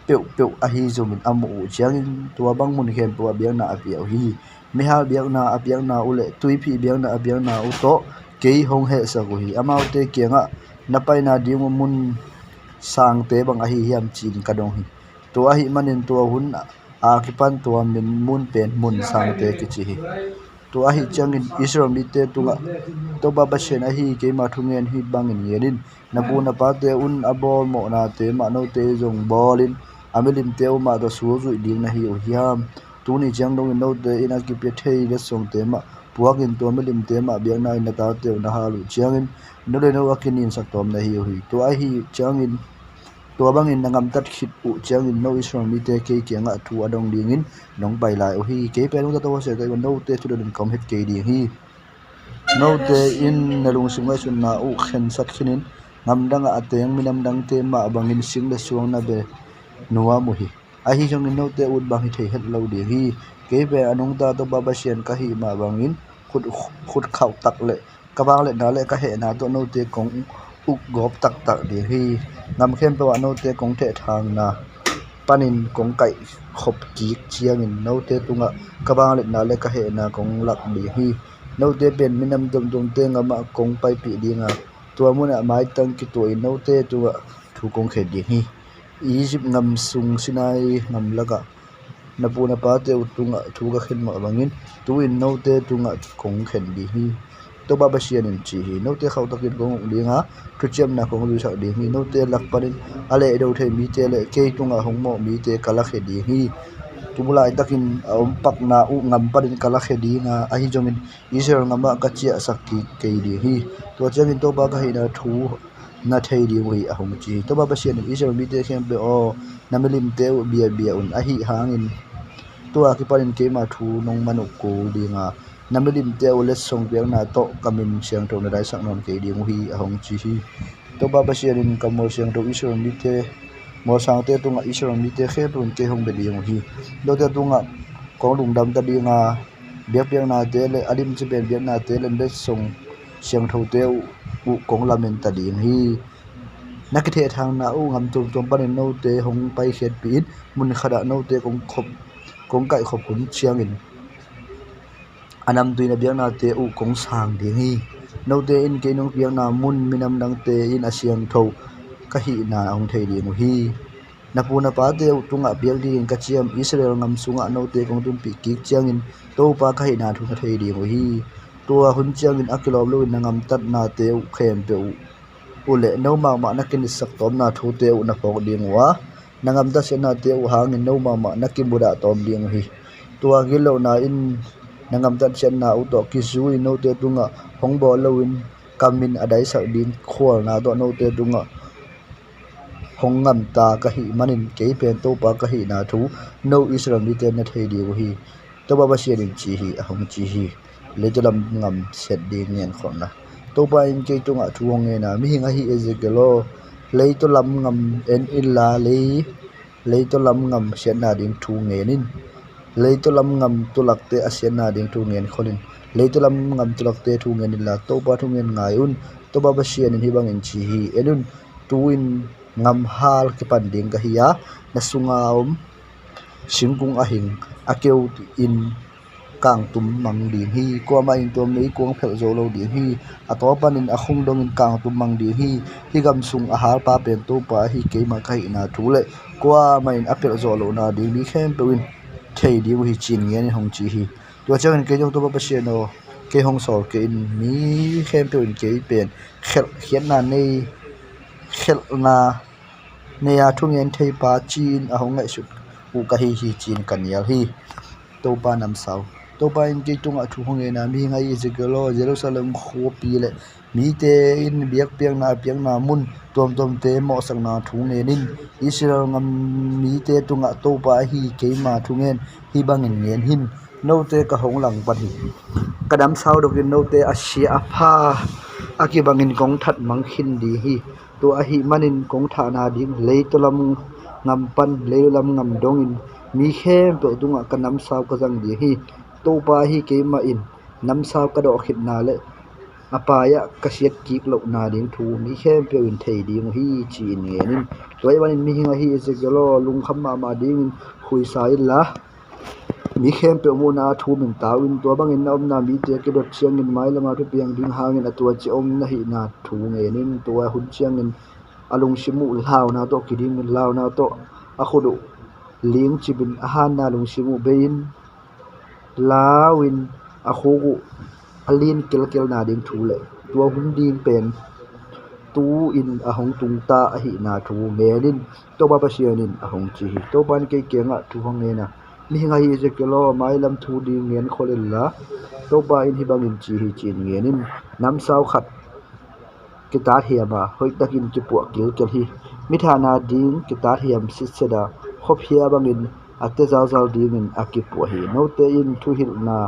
peu a hi zomin amu chiang tua bang mun khem tua biang na apiau hi mihal biang na apiang na ule tui phi biang na apiang na u to ke hong he sakhu hi amau te kenga napai na ding mun sang te bang a hi hiam chin ka dong hi tua hi manin tua hun a kipan tua min mun pen mun sang te ki chi hi tua hi changin israel mi te tunga to ba shen a hi ke ma thungen hi bangin yenin nabu na pa te un abol mo na te ma no te jong bolin amelim te ma da su zu ding na hi o hiam tu ni chang dong no te ina ki pe thei le song te ma puakin to melim te ma biang na ina ta te na halu changin no le no akinin sak tom na hi o hi to a hi changin tua bangin nangam tat khit u changin no israel mi te ke kenga thu adong dingin nong bai lai o hi ke pe no ta se te no te thu den kom het ke ding hi no te in nalung sungai sun na u khen sat khinin ngam danga ateng minam dang te ma bangin sing le suang na be nuwa mu hi a hi jong no te ut bang hi thei het lo ding hi ke pe anong ta to ba sian ka hi ma bangin khut khau tak le ka bang le na le ka he na to no te kong uk gop tak tak di hi ngam khem pe wa no te kong the thang na panin kong kai khop ki chiang in no te tunga ka bang le na le ka he na kong lak di hi no te pen minam dum te ngama kong pai pi dinga tua muna mai tang ki to in no te tua thu kong khe di hi Egypt ngam sung sinai ngam laga napu na pa te utunga thu ka khen ma bangin tu in no te tunga kong khen di hi to ba sian in chi hi no te khau takin kong dinga thu chem na kong lu sa di hi no te lak parin ale do the mi te le ke tunga hong mo mi te kala khe di hi tumulai takin pak na u ngam parin kala khe di nga a hi jomin israel ngama ka chia sakki ke di hi to changin to ba ka hi na thu na thei di wi a hong chi to ba sian in israel mi te khem pe o namilim te bia un a hi hangin to a ki parin ke ma thu nong manu ko di nga namilim te ole song biang na to kamin siang to na dai sak non ke ding hi a hong chi hi to ba sian in kamor siang to israel mi te mo sang te tunga israel mi te khe run ke hong be ding hi do te tunga ko lung dam ta dinga biang na te le adim chi ben biang na te le song siang tho te u kong lamen ta ding hi nakithe thang na u ngam tum panin no te hong pai khet pin mun khada no te kong kai khop hun chiang in anam tuina biang na te u kong sang ding hi no te in ke nong biang na mun minam dang te in asiang tho ka hi na ong thei ding hi napuna pa te tunga biang ding ka chiam israel ngam sunga no te kong tum pi ki chiang in to pa ka hi na thu na thei ding hi tua hun chiang in akilom lo in ngam tat na te u khem pe u ule no ma nakin sak tom na thu te u na pok ding wa nangam da se na te u hang in no ma nakin buda tom ding hi tua gilo na in nangam da chen na u to ki zu in no te tunga hong bo lo in kamin adai sa din khol na do no te tunga hong ngam ta ka hi manin ke pen to pa ka hi na thu no israel mi te na thei di hi to ba sian in chi hi a hong chi hi le jalam ngam set ding ngen khona to ba in ke tunga thu hong na mi hinga hi ezekelo lei to lam ngam en illa lei to lam ngam sian na ding thu ngenin lei to lam ngam tulak te asian na ding thu ngen khonin lei to lam ngam tulak te thu ngen la to pa thu ngen ngai un to ba sian in hi bang in chi hi enun tuin ngam hal ke pan ding ka hiya na sunga singkung ahing akeu in kang tum mang ding hi ko ma in tom nei kuang phel zo lo ding hi ato panin a khung dong in kang tum mang ding hi gam sung a har pa pen to pa hi ke ma kai na thu le kwa ma in apel zo lo na ding mi khem pe win thei di hi chin ngen hong chi hi to chang ke jong to pa se no ke hong sol ke in mi khem pe win ke pen khel khian na nei khel na ne a thung en thei pa chin a hong ngai su u ka hi chin kan yal hi to pa nam sau to pa in ke tung a thu hong e na mi ngai Ezekiel Jerusalem kho pi le mi te in biak piang na mun tom te mo sang na thu nge nin Israel ngam mi te tunga to pa hi ke ma thu ngen hi bangin ngen hin no te ka hong lang pa hi kadam sau do no te a sia a pha aki bangin kong that mang khin di hi to a hi manin kong tha na ding le to lam ngam pan le lam ngam dong in mi khem to dunga kanam sau ka jang di hi to pa hi ke ma in nam sau ka do khit na le apaya kasiat kik lo na ding thu mi khem pe in thei ding hi chi in nge nin toy wanin mi hinga hi Ezekiel lung kham ma ding khui sai la mi khem pe mu na thu min tawin to bangin na na mi te ke dot chiang in mai lama thu piang ding hangin atua chi om na hi na thu nge nin to hun chiang in alung simu lau na to kiding min lau na to a khodu ling chibin a han na lung simu bein lawin a khogu alin kel na ding thu le to hun ding pen tu in a hong tung ta a hi na thu melin to ba pa sianin a hong chi hi to ban ke kenga thu hong ne na mi nga hi Ezekiel mai lam thu ding ngen kholel la to ba in hi bangin chi hi chin ngenin nam sau khat kitar hiama hoi takin ki pu kil kel hi mithana ding kitar hiam siseda khop hia bangin ate zal ding in akipu hi no te in thu hil na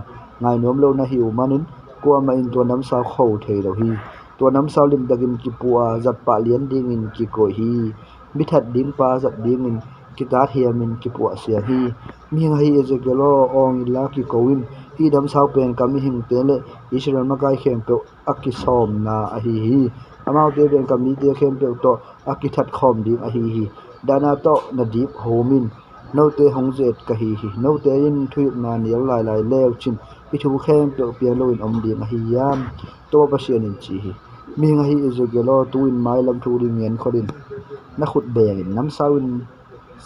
ngai nom lo na hi umanin ko ma in to nam sau khou thei lo hi to nam sau lim dagin ki pu a zat pa lian ding in ki ko hi mithat ding pa zat ding in kitar hiam in ki pu sia hi mi ngai Ezekiel ong la ki koin hi dam sau pen kami hing te le Israel ma kai khem pe akisom na a hi amau te ben kami te khem pe to akithat khom ding a hi dana to na deep homin no te hong jet ka hi no te in thuip na nial lai lew chin I thu khem pe pian lo in om ding a hi yam to pa sian in chi hi mi ngai Ezekiel tu in mai lam thu ding ngen khodin na khut beng in nam sau in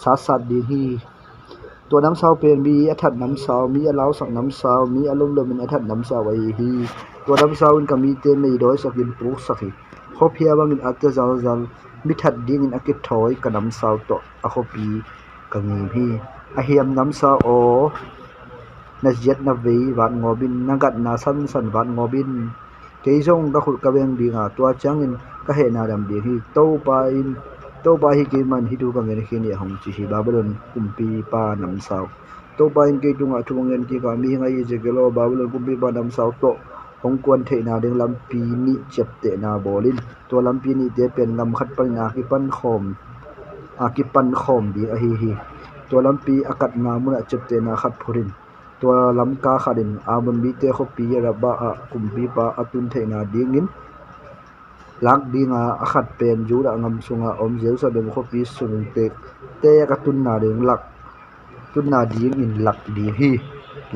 sa ding hiตัวน้ำซาวเป็นมีอัฐน้ำซาวมีอลาวสักน้ำซาวมีอารมณ์เลยมันอัฐน้ำซาวไว้ฮีตัวน้ำซาวก็มีเต็มในดอยสักยินปลูกสักฮีขบเพียบางอินอัตจัลมีถัดดิ้งอินอักถอยกับน้ำซาวโตอขบีกังฮีอาเฮียมน้ำซาวโอนาเจ็ดนาวีวันงอบินนักนาสันวันงอบินเกยจงก็ขุดกระเบงดีงาตัวจังอินก็เห็นนาดำดีฮีโตไปอินto ba hi ke man hi du ka ngen khi ni hong chi hi babylon kumpi pa nam sau to ba in ke tunga thu ngen ki ka mi ngai Ezekiel babylon kumpi pa nam sau to hong kwan the na ding lam pi ni chep te na bolin to lam pi ni te pen ngam khat pan na ki pan khom di a hi to lam pi akat na mun a chep te na khat phurin to lam ka kharin amun bi te kho pi ra ba a kumpi pa atun the na dingin lak dinga akhat pen jura ngam sunga om Jerusalem kho pi sung te ka tun na ding lak tun na ding in lak di hi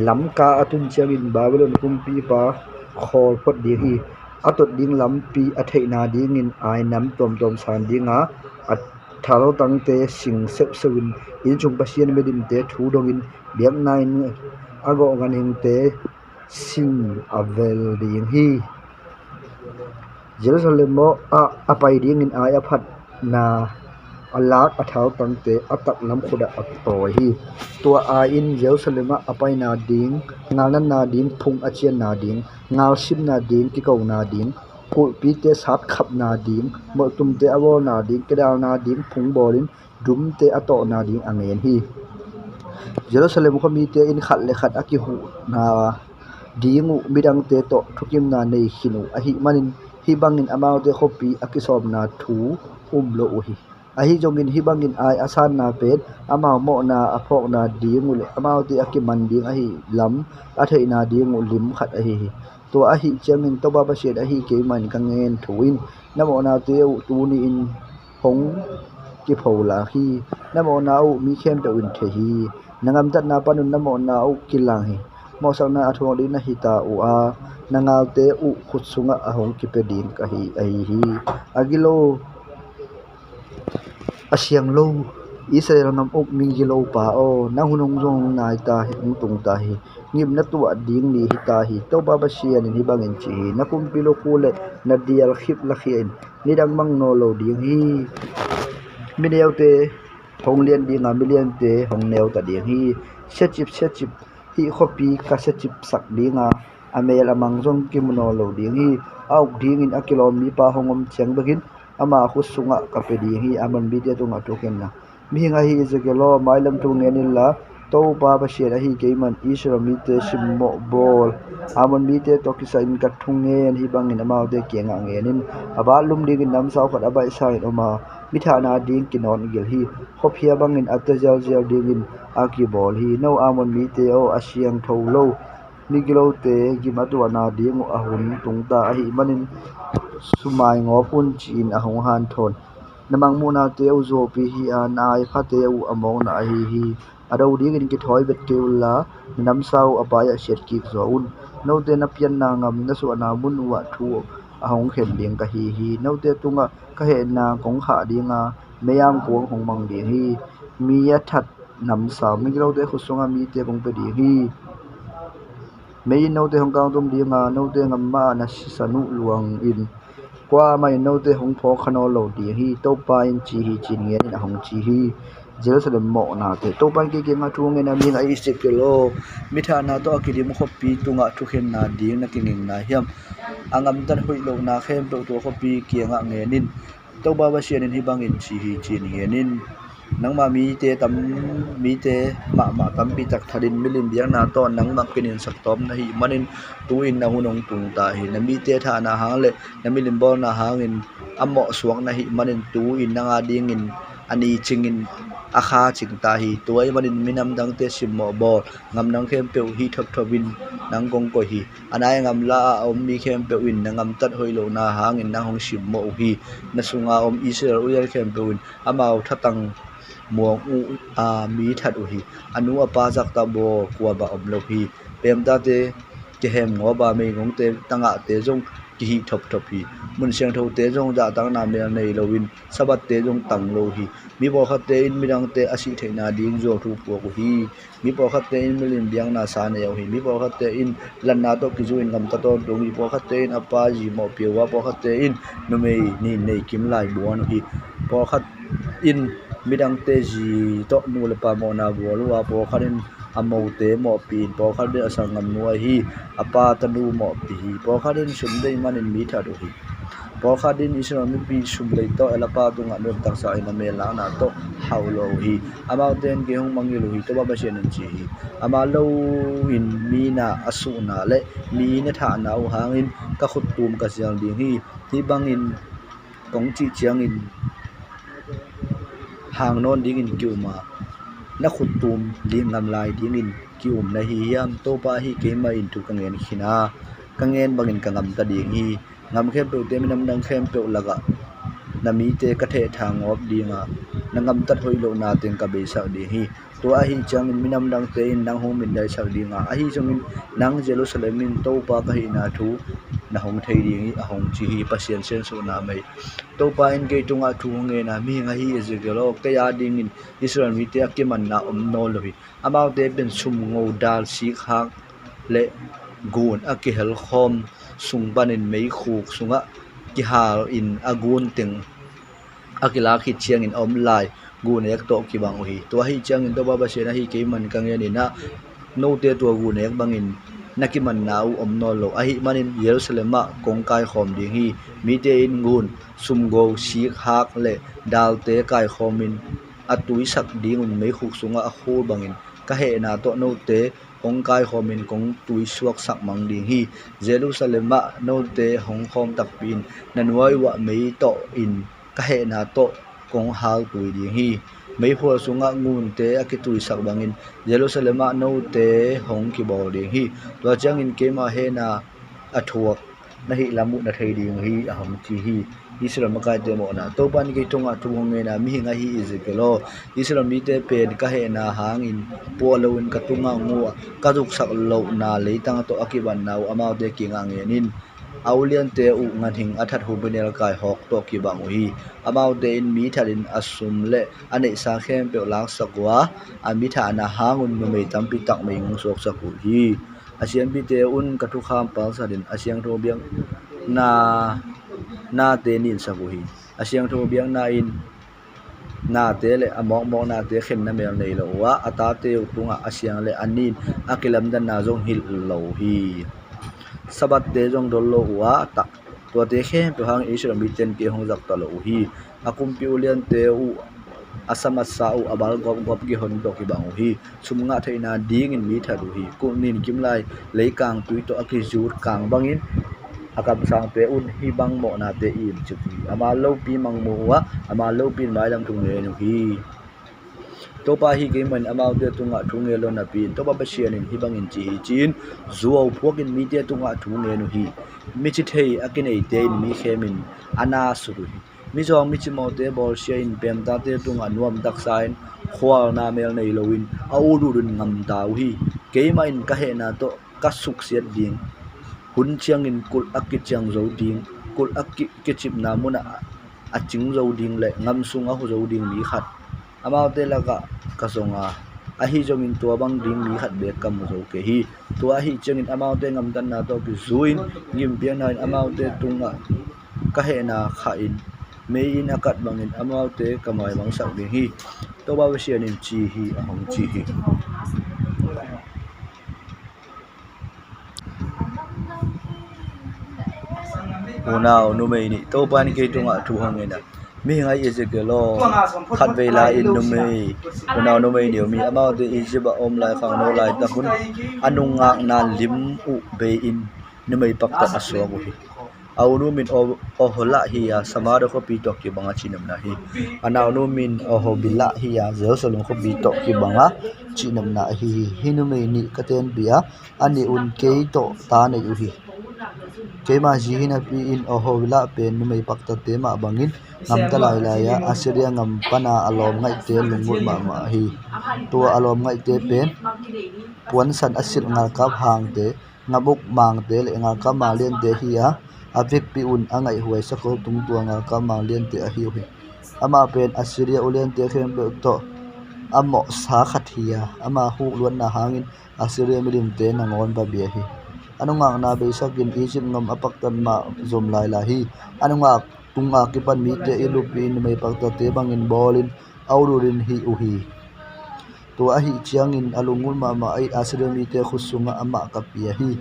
lam ka atun chang in babylon kumpi pa khol phot di hi atot ding lam pi athei na ding in ai nam tom san dinga at thalo tang te sing sep sewin in chung pasien medin te thu dong in biak nine ago ganing te sing avel ding hi Jerusalem mo apai ding in ai aphat na alak athau tangte atak lam khuda atoi hi tua a in Jerusalem apai na ding ngalan na ding phung achian na ding ngal sim na ding ki ko na ding kul pi te sat khap na ding mo tum te awo na ding kedal na ding phung bolin dum te ato na ding angen hi Jerusalem ko mi te in khat le khat aki hu na dingu midang te to thukim na nei khinu a hi manin hi bangin amau te khopi akisom na thu lo hi a hi jongin hi bangin ai asan na pet amau mo na aphok na dingu le amau te akiman ding a hi lam a thei na dingu lim khat a hi to a hi chemin to ba shet a hi ke man kangen thuin namo na te tu ni in hong ki phola hi namo na u mi khem te un the hi nangam tat na panun namo na u kilang hi mo sang na athong din na hita u a nangal te u khut sunga ahong ki pe ding ka hi hi agilo asyang lo Israel ngam op ming gilo pa o na hunong jong nai ta hi tung ta hi ngim na tu ding ni hita hi to ba ba sian ni bangin chi na kum pilo kule na dial khip la khien ni dang mang no lo ding hi mi neu te hong lian ding a million te hong neu ta ding hi se chip hi khopi ka se chip sak ding a amel amang jong kim no lo ding hi au ding in a kilomi pa hongom chang bagin ama khu sunga ka pe ding hi aman bi te tunga to ken na mi nga hi izagelo mailam tu ngenin la to ba ba sia hi keiman isra mi te simmo bol amon mi te to kisa in ka thungen hi bangin amau te kenga ngenin aba lum ding in nam sau khat abai sai oma mithana ding kinon gil hi khophia bangin atjal jal ding in aki bol hi no amon mi te o asiang tholo nigilo te gimatu na ding ahun tungta hi manin sumai ngopun chin ahong han thon namang muna te u zo pi hi an ai kha te u among na hi ado ding in ki thoi bet ke ulla nam sau apaya shet ki zo un no te na pian na ngam na su na mun wa thu ahong khen ding ka hi no te tunga ka he na kong kha dinga meyam kuang hong mang ding hi mi ya that nam sau mi lo te khusonga mi te kong pe ding hi mei no te hong kang tum dinga no te ngam ma na sanu luang in qua mai no te hong pho khano lo di hi to pa in chi hi chin nge in hong chi hi Jerusalem mo na te to pan ki nga thu nge na mi nga isikelo mi tha na to akidim khopi tunga thu khen na ding na kinging na hiam angam tan hui lo na khem to khopi ki nga nge nin to ba ba sian in hi bang in chi hi chin nge nin nang ma mi te tam mi te ma tam pi tak thadin milim biang na to nang ma kinin sak tom na hi manin tu in na hunong tung ta hi na mi te tha na hang le na milim bol na hangin amo suang na hi manin tu in na nga ding in ani chingin akha ching ta hi tuai manin minam dang te simmo bol ngam nang khem pe hi thop thobin nang gong ko hi anai ngam la om mi khem pe win na ngam tat hoi lo na hangin na hong simmo hi na sunga om Israel uyal khem pe win amao thatang muang u a mi that u hi anu apa jak ta bo kwa ba om lo hi pem ta te ke hem ngo ba me ngong te tanga te jong ki hi thop hi mun siang tho te jong da tang na me nei lo win sabat te jong tang lo hi mi bo khat te in midang te asi theina ding zo thu po ko hi mi bo khat te in milim biang na sa ne hi mi bo khat te in lan na to ki zu in ngam ta to dong mi bo khat te in apa ji mo pi wa bo khat te in no me ni nei kim lai buan hi bo khat in midang te ji to nu le pa mo na bo lu wa bo kharin amo te mo pin po kharin asang ngam nu hi apa tanu mo pi hi po kharin sum dei manin mi tha do hi po kharin isra mi pi sum lei to elapa tu nga no tak sa ina me la na to haulo hi ama ten ge hong mangi lo hi to ba ba sen chi hi ama lo in mi na asu na le mi na tha na u hangin ka khut tum ka siang ding hi bangin kong chi chiang in hang non ding in kiuma na khut tum ding ngam lai ding in kium na hi yam to pa hi ke ma in tu kangen khina kangen bangin kangam ta ding hi ngam khem pe te minam nang khem pe laga nami te ka the thang op dinga nangam tat hoi lo na ten ka be sa di hi to a hi chang in minam dang te in nang hong min dai sa dinga a hi chang in nang Jerusalem in to pa ka hi na thu na hong thei ding hi a hong chi hi pasien sen so na mai to pa in ge tunga thu nge na mi nga hi ezekelo ke ya ding in Israel mi te ke man na no lo hi amau te ben sum ngo dal si khak le gun a ki hel khom sung banin mei khuk sunga ki hal in agun ting akila khi chiang in om lai gun ek to ki bang hi to hi chiang in to ba ba se na hi ke man kang ni na no te to gun ek bangin nakiman nau om no lo a hi manin Jerusalem ma kong kai khom ding hi mi te in gun sum go si hak le dal te kai khomin atui sak ding un mei khuk sunga a khur bangin ka he na to no te kong kai khomin kong tui suak sak mang ding hi Jerusalem ma no te hong khom tak pin nanwai wa mei to in ka he na to kong hal tui ding hi mei phol sunga ngun te akitui sak bangin Jerusalem ma no te hong ki bol ding hi to chang in ke ma he na athuak na hi lamu na thei ding hi a hom chi hi Israel makai te mo na to pan ke tonga thung nge na mi nga hi Ezekiel Israel mi te pen ka he na hangin polowin ka tunga ngu ka duk sak lo na le tang to akiban naw amau te kinga ngenin aulian te u ngan hing athat hu benel kai hok to ki bang hi amau te in mi thalin asum le ane sa khem pe lak sakwa ami tha na hangun me tampi tak me ngung sok sakul hi asian bi te un ka thu kham pal sadin asiang tho biang na te nin saku hi asiang tho biang na in na te le among mo na te khen na mel nei lo wa ata te utunga asiang le anin akilam dan na jong hil lo hi sabat te jong dol lo wa ta to te khem pe hang Israel mi ten ke hong jak ta lo hi akum pi ulian te u asama sa u abal gop gop ki hon to ki bang hi sumnga theina ding in mi thadu hi ku nin kimlai leikang tui to akizur kang bangin akam sang te un hi bang mo na te im chuki ama lo pi mang mo wa ama lo pi mai lam thung ne hi to pa hi ke man ama te tunga thung ne lo na pin to pa pasian in hi bang in chi chin zuo phok in mi te tunga thung ne hi mi chi thei akinei te in mi khemin ana su hi mi jong mi chi mo te bol sia in pem ta te tunga nuam dak sain khwal na mel nei lo in au du dun ngam dau hi ke ma in ka he na to ka suk siat ding hun chiang in kul akki chiang zo ding kul akki ke chip na muna a ching zo ding le ngam sunga hu zo ding mi khat amau te la ka zonga a hi jong in to bang ding mi khat be kam zo ke hi to a hi chang in amau te ngam tan na to ki zuin ngim pian na amau te tunga ka he na kha in me in akat bang in amau te kamai bang sak ding hi to ba sian in chi hi a hong chi hi unao nu mei ni to pan ke tunga thu hang ena mi ngai Ezekiel khat ve la in nu mei unao nu mei ni mi amau de Egypt om lai khang no lai ta hun anunga na lim u be in nu mei pak ta aso mo hi au nu min o hola hi ya samara ko pi to ki banga chinam na hi anao nu min o ho bila hi ya Jerusalem ko pi to ki banga chinam na hi hinu mei ni katen bia ani un ke to ta nei u hi kema jihina pi in ohowila pen numei pakta te ma bangin ngam ta lai lai ya Assyria ngam pana alom ngai te lungul ma hi to alom ngai te pen puan san asil ngal kap hang te ngabuk mang te le ngal ka ma lien te hi ya avik pi un angai huai sakol tung tua ngal ka ma lien te a hi hi ama pen Assyria ulen te khem be to amo sa khat hi ya ama hu luan na hangin Assyria midim te nangon ba bia hi anunga na be sakin Egypt ngam apaktan ma zom lai la hi anunga tunga kipan mi te ilupin mai pakta te bangin bolin aururin hi uhi to a hi chiangin alungul ma ai Assyria mi te khusunga ama kapia hi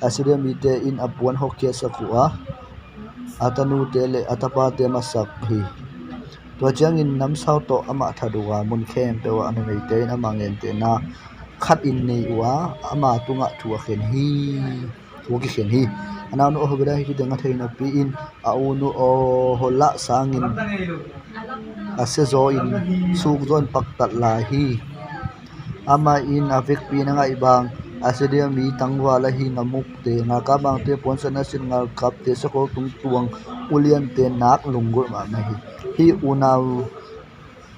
Assyria mi te in apuan hokya sakua atanu te le atapa te masak hi to chiangin nam sau to ama thaduwa mun khem pe wa anu nei te ama ngen te na khat in nei wa ama tunga thua khen hi thuki khen hi anau no hobira hi denga theina pi in au no o hola sangin ase zo in suk zon paktat la hi ama in avek pi na ngai bang Assyria mi tangwa la hi ngamuk te nga ka bang te ponsana sin ngal kap te sakol tung tuang ulian te nak lungul ma na hi unau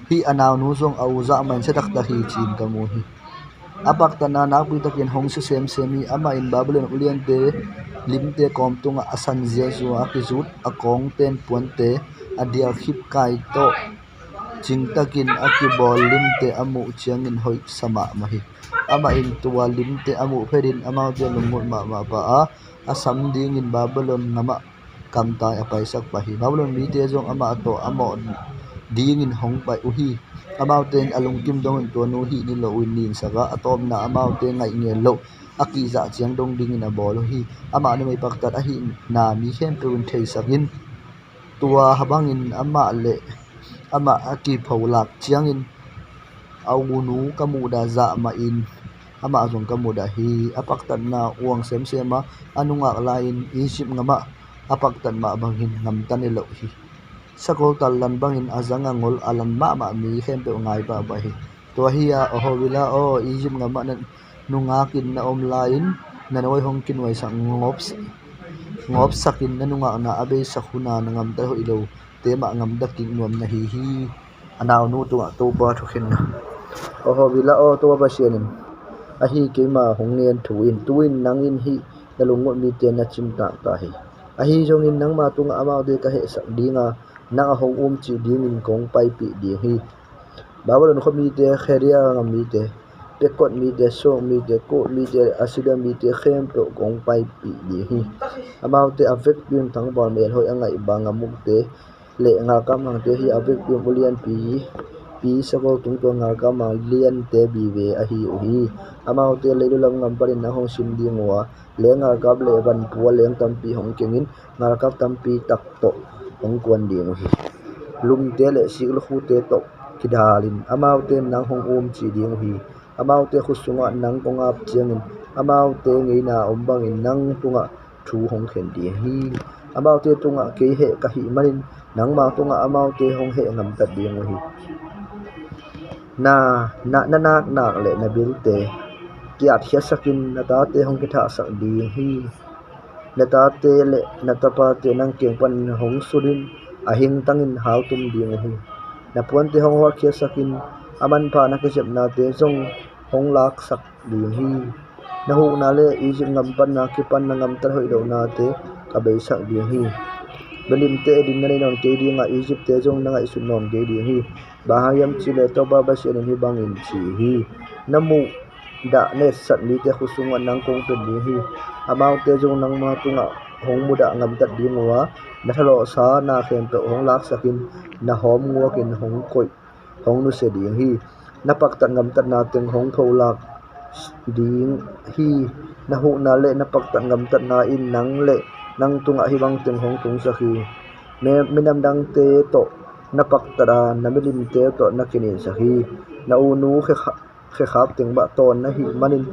hi anau nu zong au za man se tak ta hi chin ka mu hi apak ta na nak pi takin hong se sem semi ama in babylon ulian te lim te kom tunga asan zia zu akizut akong ten puan te adia khip kai to ching takin akibol lim te amu chiangin hoi sama mahi ama in tuwa lim te amu pherin ama te lungul ma pa a asam ding in babylon ngama kamta apai sak pahi babylon mi te jong ama to amo ding in hong pai uhi amau ten alung kim dong to no hi ni lo win nin saga atom na amau te ngai nge lo aki za chiang dong ding in a bol hi ama ni mai paktat a hi na mi khem pe un thei sakin tua habang in ama le ama aki phaulak chiang in aunu kamuda za ma in ama azong kamuda hi apaktat na uang sem sema anunga lain Egypt ngama apaktat ma bangin ngam tan lo hi sakol talan bangin azanga ngol alan ma mi khem pe ngai ba hi to hi a ohowila o Egypt ngama na nunga kin na om lain na noi hong kin wai sang ngops ngop sakin nanunga na abe sakhuna nangam ta hoi lo te ma ngam da king nuam na hi anaw nu tunga to ba thu khin na oho bila o to ba sianin a hi ke ma hong nen tuin nangin hi dalung mi te na chim ta ta hi a hi jong in nang ma tunga ama de ka he sak dinga na hong chi ding in kong pai pi di hi bawalon kho mi te kheria ngam mi te pekot mi te so mi te ko mi te asida mi te khem to kong pai pi di hi amau te avek pin thang bal mel hoi angai bang amuk te le nga kam hang te hi avek pin ulian pi sako tung to nga kam ma lian te bi ve a hi u hi amau te le lang ngam parin na hong sim di ngwa le nga kap le ban pu leng tam pi hong kengin nga kap tam pi tak to hong kwan di hi lum te le siklu khu te to kidalin amau te nang hong chi ding hi amau te khusunga nang pongap chiangin amau te ngeina ombang in nang tunga thu hong khen di hi amau te tunga ke he ka hi manin nang ma tunga amau te hong he ngam tat ding hi na le na bil te kiat hia sakin na ta te hong ki tha sak ding hi na ta te le na ta pa te nang keng pan hong surin a hing tangin hau tum ding hi na puan te hong war khia sakin aman pha na ke jep na te jong hong lak sak ding hi na hu na le i jing ngam pan na ki pan na ngam tar hoi do na te ka bei sak ding hi belim te din na non ke ding a Egypt te jong na ngai sun non ke ding hi bahayam chile to ba ba sen hi bangin chi hi namu da ne sat ni te khusung nang kong pe ding hi amau te jong nang ma tunga hong mu da ngam tat ding wa na thalo sa na khem to hong lak sakin na hom ngwa kin hong koi hong nu se ding hi na pak tat ngam tat na teng hong tho lak ding hi na hu na le na pak tat ngam tat na in nang le nang tunga hi bang teng hong tung sa hi me minam dang te to na pak tada na milim te to na kinin sa hi na unu khe khap teng ba ton na hi manin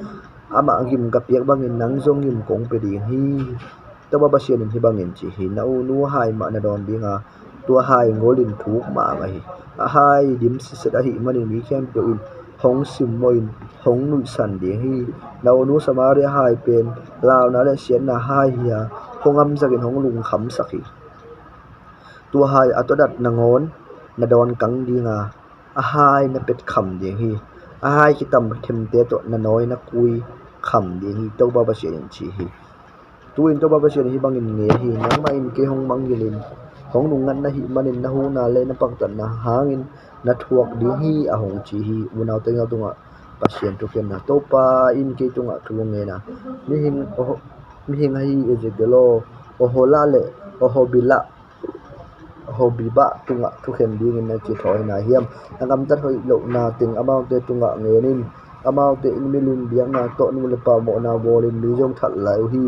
ama gim ka piak bangin nang jong gim kong pe ding hi to ba ba sian hi bangin chi hi na unu hai ma na don dinga tua hai ngolin thuk ma nga hi a hai dim si se da hi manin mi khem to in hong sim moin hong nu san ding hi na unu samaria hai pen lao na le sian na hai ya hongam zakin hong lung kham sakhi tua hai atodat nangon na don kang dinga a hai na pet kham ding hi a hai ki tam them te to na noi na kui kham ding hi to ba ba sian chi hi tuin to ba ba sian hi bangin nge hi nang ma in ke hong mang gilin hong nung ngan na hi manin na hu na le na pak tan na hangin na thuak ding hi a hong chi hi munau te nga tunga pasien to ken na to pa in ke tunga thulung nge na mi hing hi ezekelo oho la le oho bila hobiba tunga thu khem ding in na chi thoi na hiam angam tar hoi lo na ting amount te tunga ngenin amount te in milim biang na to nu le pa mo na bolin mi jong that lai hi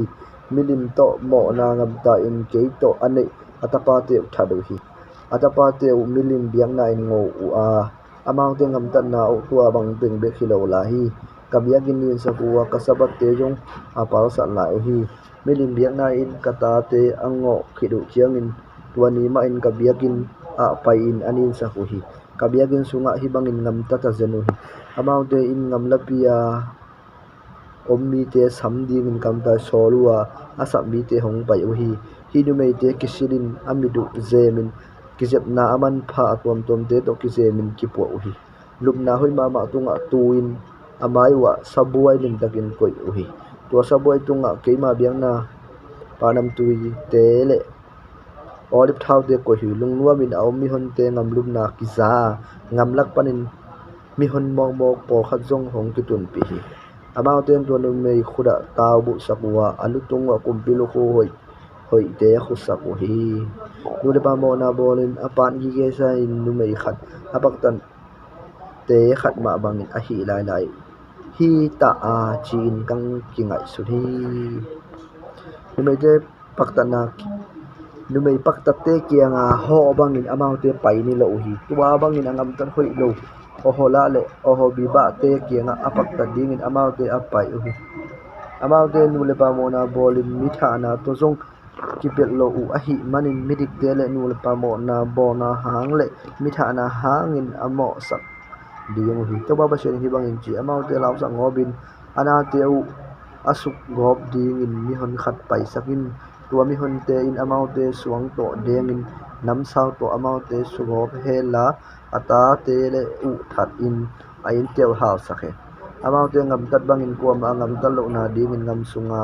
milim to mo na ngam ta in ke to ane atapa te thadu hi atapa te milim biang na in ngo u a amount te ngam tat na o tua bang ping be khilo la hi kabia ginin sa kuwa kasabat te jong apal sa lai hi milim biang na in kata te ango khidu chiang in tuani ma in kabiakin a pai in anin sa hu hi kabiakin sunga hi bangin ngam tata zenu hi amau te in ngam lapia ommi te samding in kam ta solua asam mi te hong pai u hi nu mei te kisilin amidu zemin kizep na aman pha atom tom te to kizemin kipo u hi lumna hoi ma tunga tuin amai wa sabuai lim takin koi u hi to sabuai tunga keima biang na panam tui te le olive thau te ko hi lungwa min aw mi hon te ngam lum na ki za ngam lak panin mi hon mok mok po khat jong hong ki tun pi hi amau ten to no mei khuda taw bu sakwa alu tungwa kumpilu ko hoi te khu saku hi nu le pa mo na bolin apan gi ge sa in nu mei khat apak tan te khat ma bangin a hi lai hi ta a chin kang ki ngai su hi nu mei te paktana numei pakta te kianga ho bangin amau te pai ni lo hi tua bangin angam tan hoi lo oho la le oho bi ba te kianga apak ta dingin amau te apai hi amau te nu le pa mo na bolin mi tha na to jong kipet lo u a hi manin midik te le nu le pa mo na bo na hang le mi tha na hangin amo sak ding hi to ba ba sen hi bangin chi amau te lau sa ngobin ana te u asuk gob ding in mi hon khat pai sakin tua mi hun te in amau te suang to deng in nam sau to amau te sugop hela ata te le u that in a in teu hau sakhe amau te ngam tat bang in kuam a ngam tal lo na ding in ngam sunga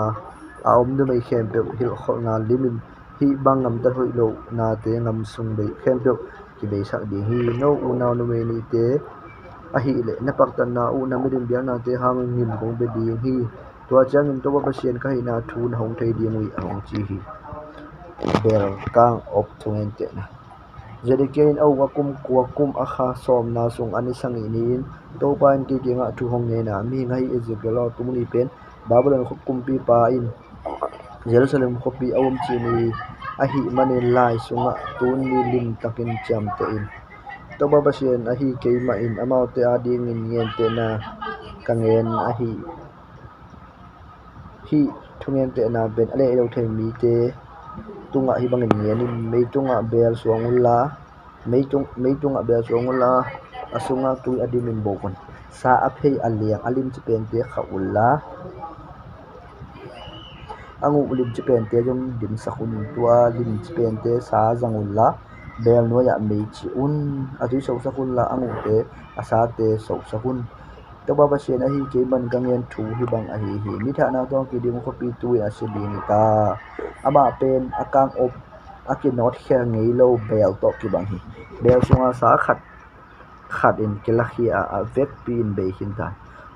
a om nu mai khem pe hil khol na limin hi bang ngam tat hoi lo na te ngam sung bei khem pe ki bei sak ding hi no u naw nu mai ni te a hi le na pak tan na u na mi din biang na te hang ngim kong be ding hi tua chang in to ba pasien ka hi na thun hong thei ding wi hong chi hi bel kang op thungen te na Zedikein au wakum kuakum akha som na sung ani sangi niin to pan ki dinga thu hong ne na mi ngai Ezekiel tumuni pen Babylon khukum pi pa in Jerusalem khopi awum chi ni a hi manin lai sunga tun ni lim takin cham te in to ba basien a hi keima in amau te ading in yen te na kangen a hi thungen te na ben ale lo thei mi te tunga hi bangin yen in mei tunga bel suangula mei tunga bel suangula asunga tui adimin bokon sa aphei aliang alim chipen te khaula angu lim chipen te jong dim sakhun tua lim chipen te sa zangulla bel noya mei chi un atui so sakhun la angu te asa te so sakhun to ba basien a hi ke ban gangen thu hi bang a hi mi tha na to ki dim khopi tui a siling ta ama pen akang op aki not kher ngei lo bel to ki bang hi bel sunga sa khat in kelakhi a vek pin be hin ta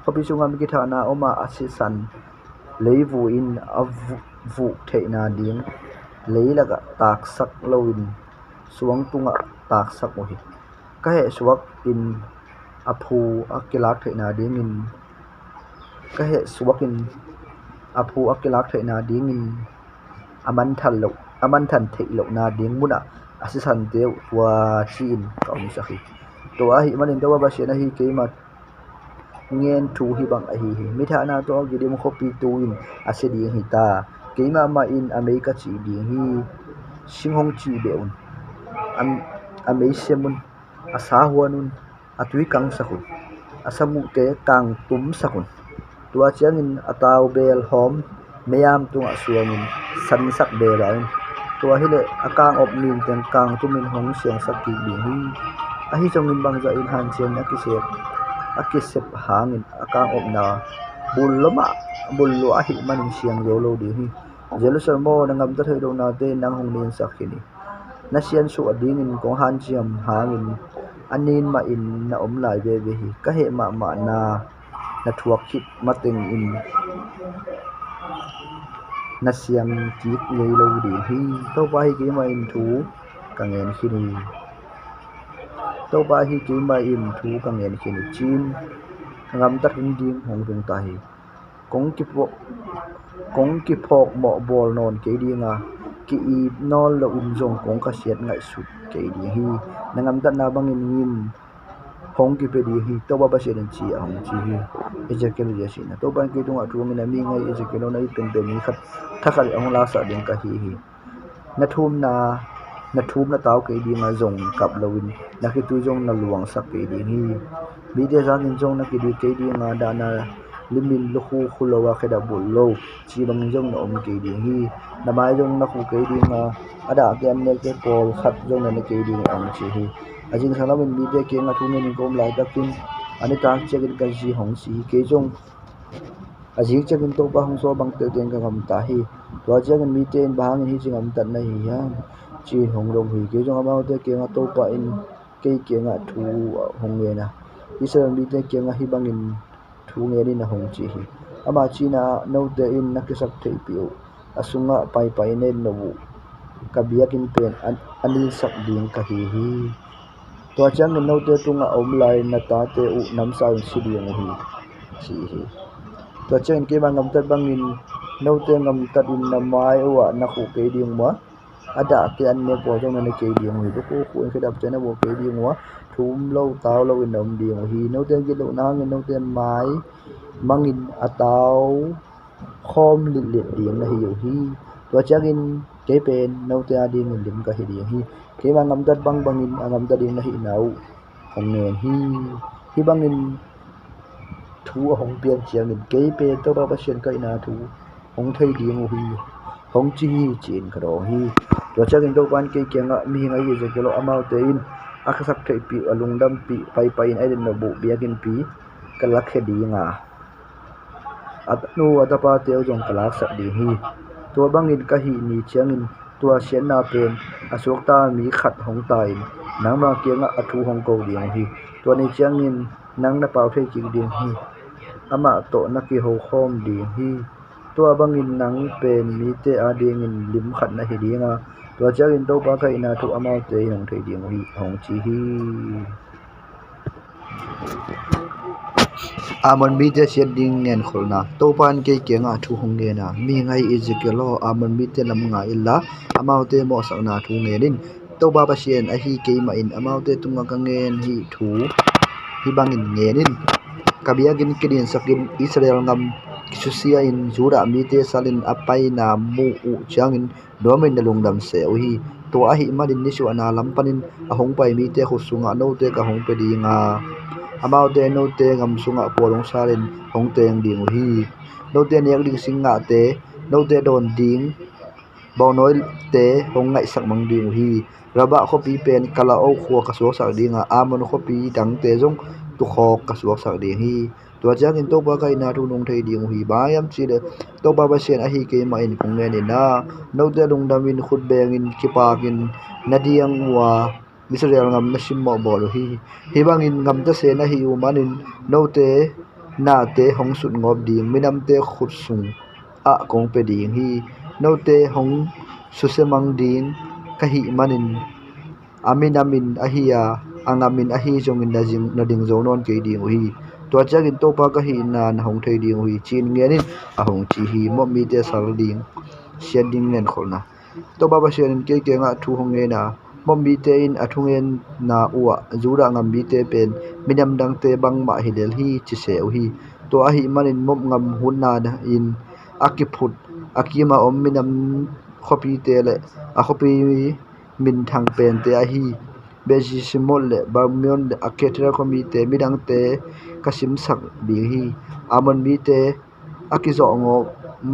khopi sunga mi ki tha na oma asisan leivu in a vu theina ding leilaga tak sak loin suang tunga tak sak o hi ka he suak in aphu akilak theina ding in ka he suak in aphu akilak theina ding in aman than thei lo na ding muna asisan te wa chin ka um sakhi to a hi manin dawa ba shena hi keima ngen thu hi bang a hi mi tha na to gidim khopi tuin asedi hi ta keima ma in america chi ding hi singhong chi beun amei semun asa huanun atui kang sakun asamu te kang tum sakun tua chiangin ataw bel hom meyam tunga suangin sansak belain tua hile akang op min teng kang tumin hong siang sakki ding hi a hi chongin bangza in han chen akisep hangin akang op na bullo a hi manin siang lo ding hi Jerusalem mo nangam ta thei do na te nang hong nin sakhini na sian su ading in kong han chiam hangin anin ma in na om lai ve hi ka he ma na thuak khit mateng in na siam ki ngei lo di hi to ba hi ki ma in thu kangen khini to ba hi ki ma in thu kangen khini chin ngam ta hin ding hong dung ta hi kong ki phok mo bol non ke dinga ki I nol lo in jong kong ka siat ngai sut ke di hi nangam ta na bangin ngim hong ki pe di hi to ba se den chi hong chi hi Ezekiel je sin to ban ki tunga tu min mi ngai Ezekiel na I pen pe mi khat thakal ong la sa den ka hi na thum na taw ke di ma jong kap lowin na ki tu jong na luang sak ke di hi bi de jang in jong na ki di ke di nga da na limin lu khulawa kheda bullo chi bang jong na om ke di hi na mai jong na khu ke di nga ada ke am ne ke pol khat jong na ke di ong chi hi ajin sala min bi de ke nga thu min kom lai takin ani ta chegin ka ji hong si ke jong ajing chegin to ba hong so bang te den ka ngam ta hi to chegin mi ten bang hi jing am tan na hi ya chi hong dong hi ke jong amau te ke nga to pa in ke nga thu hong ne na isar mi te ke nga hi bangin thu nge ni na hong chi hi ama chi na no te in na ke sak thei piu asunga pai ne no kabiakin pen anil sak ding ka hi to chang no te tunga om lai na ta te u nam sa si ding hi chi hi to chang ke bangam tat bangin no te ngam tat in na mai wa na khu ke ding ma ada ke an ne po jong na ke ding hi to ko ke dap te na bo ke ding wa thum lo taw lo in nom ding hi no te gi lo na no te mai mangin ataw khom lit ding na hi yo hi to changin ke pen no te ading lim ka hi ding hi ke bangam tat bangin angam tat ding na hi nau hong ne hi bangin thu hong pian chiang in ke pe to ba sien kai na thu hong thei ding hi hong chi hi chin khado hi to chagin to pan ke kenga mi ngai je kelo amau te in akhasak thei pi alungdam pi pai in aiden no bu biakin pi kalak he dinga atnu atapa te jong kalak sak di hi to bangin ka hi ni changin tua sian na pen asok ta mi khat hong ta in nangma kenga athu hong ko ding hi to ni changin nang na pau thei chi ding hi ama to na ki ho khom ding hi to bangin nang pen mi te a ding in lim khat na hi dinga to changin to pa kai na thu amau te hong thei ding hi hong chi hi amon mi te sian ding ngen kholna to pan ke kenga thu hong nge na mi ngai Ezekiel amon mi te lam nga illa amau te mo sa na thu nge nin to ba ba sian a hi ke ma in amau te tunga ka ngen hi thu hi bangin nge nin kabiagin kidin sakin Israel ngam kisusia in jura mi te salin apai na mu u changin domin na lungdam se hi to a hi manin ni su ana lampanin a hong pai mi te khusunga no te ka hong pe dinga amau te no te ngam sunga polong salin hong teng ding hi no te nek ding singa te no te don ding bao nói te hong ngai sak mang ding hi raba khopi pen kala au kho ka so sak dinga amon khopi dang te jong tu khok ka suak sak ding hi to changin to ba kai na thu nong thei ding hi ba yam chi de to ba ba sen a hi ke ma in kung ne ni na no te lung damin khut beng in kipakin nadiang wa Israel ngam na simmo bol hi bangin ngam ta se na hi umanin no te na te hong sut ngop ding minam te khut sung a kong pe ding hi no te hong susemang ding ka hi manin aminamin ahia angamin ahi jongin na ding zonon ke ding hi to chagin to pa ka hi na hong thei ding hi chin ngenin a hong chi hi mo mi te sal ding sian ding nen kholna to ba ba sian ke ke nga thu hong nge na mo mi te in athungen na uwa zura ngam mi te pen minam dang te bang ma hi del hi chi se hi to a hi manin mom ngam hun na in akiput akima om minam khopi te le a khopi min thang pen te a hi beji simol le bamion le aketra khomi te midang te kasim sak bi hi amon mi te akizo ngo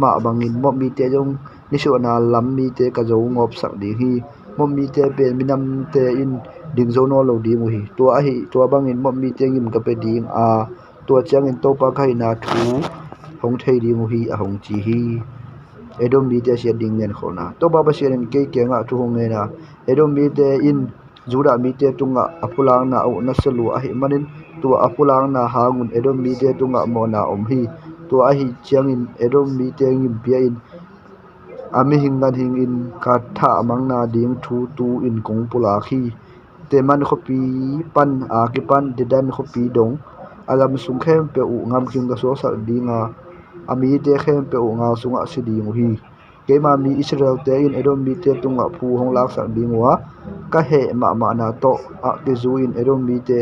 ma bangin mo mi te jong nisu na lam mi te ka zo ngop sak di hi mo mi te pen minam te in ding zo no lo di mu hi to a hi to bangin mo mi te ngim ka pe ding a to changin to pa khai na thu hong thei di mu hi a hong chi hi edom mi te sia ding nen khona to ba ba sia nen ke nga thu hong nge na edom mi te in jura mi te tunga apulang na au na selu a hi manin tu apulang na hangun edom mi te tunga mo na om hi to a hi chiangin edom mi te ngim pia in ami hingan hing in ka tha mang na ding thu tu in kong pula khi te man khopi pan a ki pan de dan khopi dong alam sung khem pe u ngam king ga so sa dinga ami te khem pe u nga sunga si ding hi kema mi Israel te in edom mi te tunga phu hong lak sak ding wa ka he ma na to a ke zu in edom mi te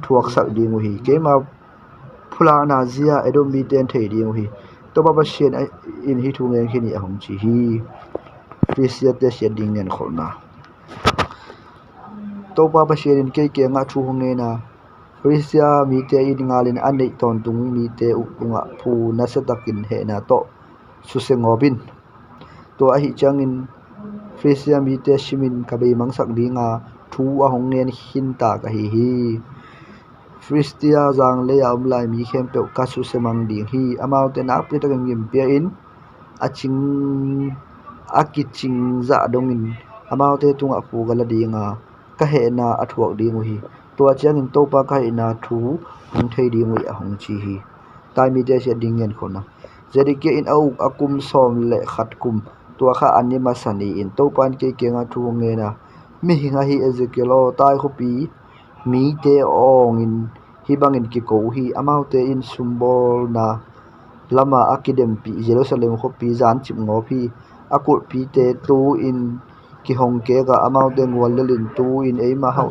thuak sak ding hi kema phula na zia edom mi ten thei ding hi to ba ba shen in hi thu ngen khini ahom chi hi Christian te shen ding nen kholna to ba ba shen in ke nga thu hong nge na Christian mi te in ngalin anei ton tung mi te ukunga phu na sa takin he na to su se ngobin to a hi changin Christian mi te simin ka be mang sak dinga thu a hong nen hin ta ka hi Christia jang le am lai mi khem pe ka su se mang ding hi amau te nak pe ta ngim pe in aching akiching za dongin amau te tunga pu gala dinga ka he na athuak ding hi to changin to pa ka ina thu hong thei ding wi a hong chi hi tai mi te se ding ngen khona jerike in au akum som le khat kum to kha anima sani in to pan ke nga thu nge na mi hinga hi Ezekiel tai khopi mi te ong in hi bangin ki ko hi amau te in symbol na lama akidem pi Jerusalem khopi jan chim ngo phi akul pi te tu in ki hong ke ga amau te ngwal lelin tu in eima hau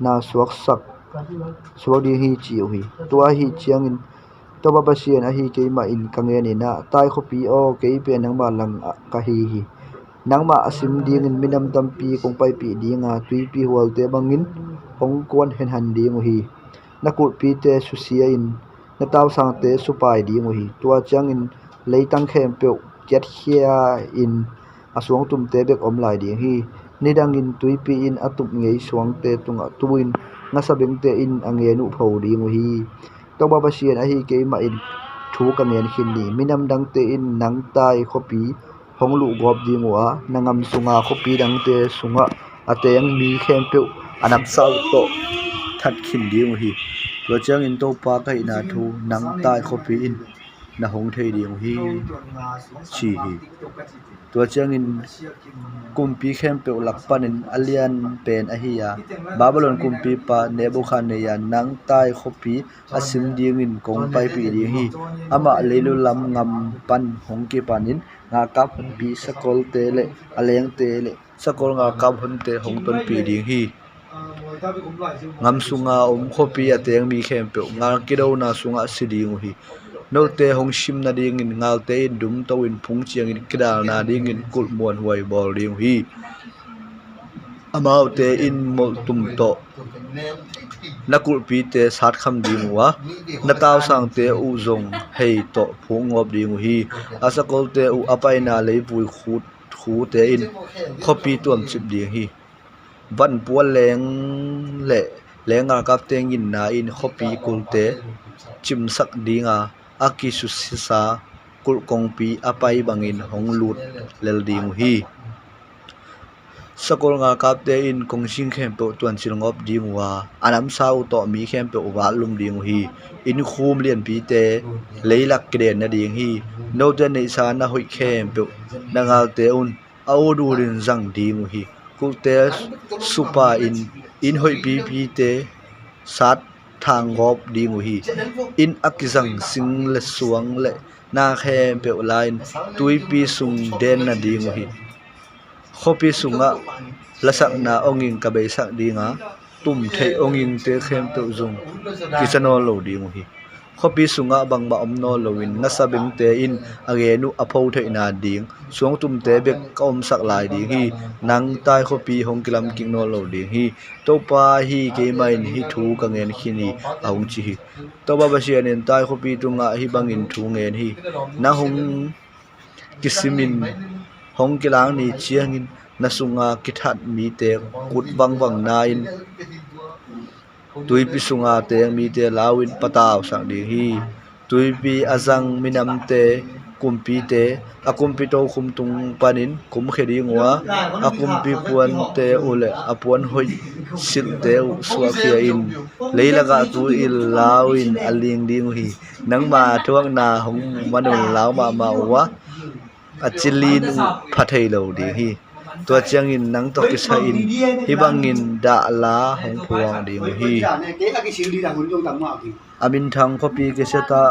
na suak sak suadi hi chi hi to a hi chiang in to ba ba sian a hi ke ma in kange ni na tai khopi o ke pe nang ma lang ka hi nangma asim ding in minam tampi kong pai pi dinga tui pi hol te bangin hong kon hen han ding hi nakut pi te susia in na taw sang te supai ding hi tua chang in leitang khem pe kiat khia in asuang tum te bek om lai ding hi nidang in tuipi in atup ngei suang te tunga tuin ngasabeng te in angenu pho ding hi toba basian a hi keima in thu kamen khin ni minam dang te in nang tai khopi honglu gop ding wa nangam sunga khopi dang te sunga ateng mi khem pe anam sau to that khin ding hi lo chang in to pa kai na thu nang tai khopi in na hong thei ding hi chi hi to chang in kumpi khem pe lak panin alian pen a hi ya babylon kumpi pa nebuchadnezzar nang tai khopi asim ding in kong pai pi ding hi ama leilu lam ngam pan hong ki panin nga kap pi sakol te le aleng te le sakol nga kap hun te hong ton pi ding hi ngam sunga khopi ateng mi khem pe nga kido na sunga siding hi no te hong shim na ding in ngal te in dum to in phung chiang in kidal na ding in kul muan huai bol ding hi amau te in mol tum to nakul pi te sat kham ding wa nataw sang te u zong hei to phung ngop ding hi asakol te u apai na lei pui khut khu te in khopi tuam chip ding hi van pual leng le lenga kap teng in na in khopi kul te chim sak dinga aki su sa kul kong pi apai bangin hong lut lel ding hi sakol nga kap te in kong sing khem pe tuan chilngop ding wa anam sau to mi khem pe wa lum ding hi in khum lian pi te leilak kren na ding hi no te nei sa na hoi khem pe na ngal te un au du rin jang ding hi kul te supa in hoi pi pi te sat thang gop ding hi in akizang sing le suang le na khem pe line tui pi sung den na ding hi khopi sunga lasak na onging kabei sak dinga tum thei onging te khem pe zung kisano lo ding hi khopi sunga bangba omno lowin nasabing te in agenu aphou thei na ding suang tum te bek kom sak lai ding hi nang tai khopi hong kilam king no lo ding hi topa hi ke main hi thu ka ngen khini aung chi hi toba basian en tai khopi tunga hi bangin thu ngen hi na hong kisimin hong kilang ni chiangin nasunga kithat mi te kut wang na in tuipi sunga te mi te lawin pataw sang ding hi tuipi azang minam te kumpi te akumpi to khum tung panin kum khedi ngwa akumpi puan te ule apuan hoi sil te suwa khia in leilaga tu il lawin aling ding hi nangma thuang na hong manul law ma wa achilin phathei lo ding hi to chiang in nang to kisa in hibangin da la hong phuang ding hi amin thang khopi ke seta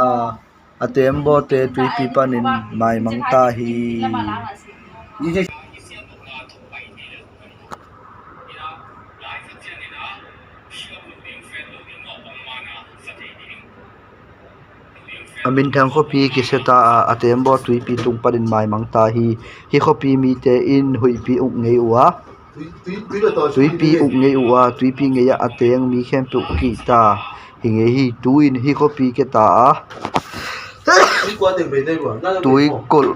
atem bo te tui pi panin mai mang ta hi amin thang khopi ki seta atem bo tui pi tung parin mai mang ta hi khopi mi te in hui pi uk ngei wa tui pi uk ngei wa tui pi ngeya ateng mi khem pu ki ta hi nge hi tuin hi khopi ke ta tui kul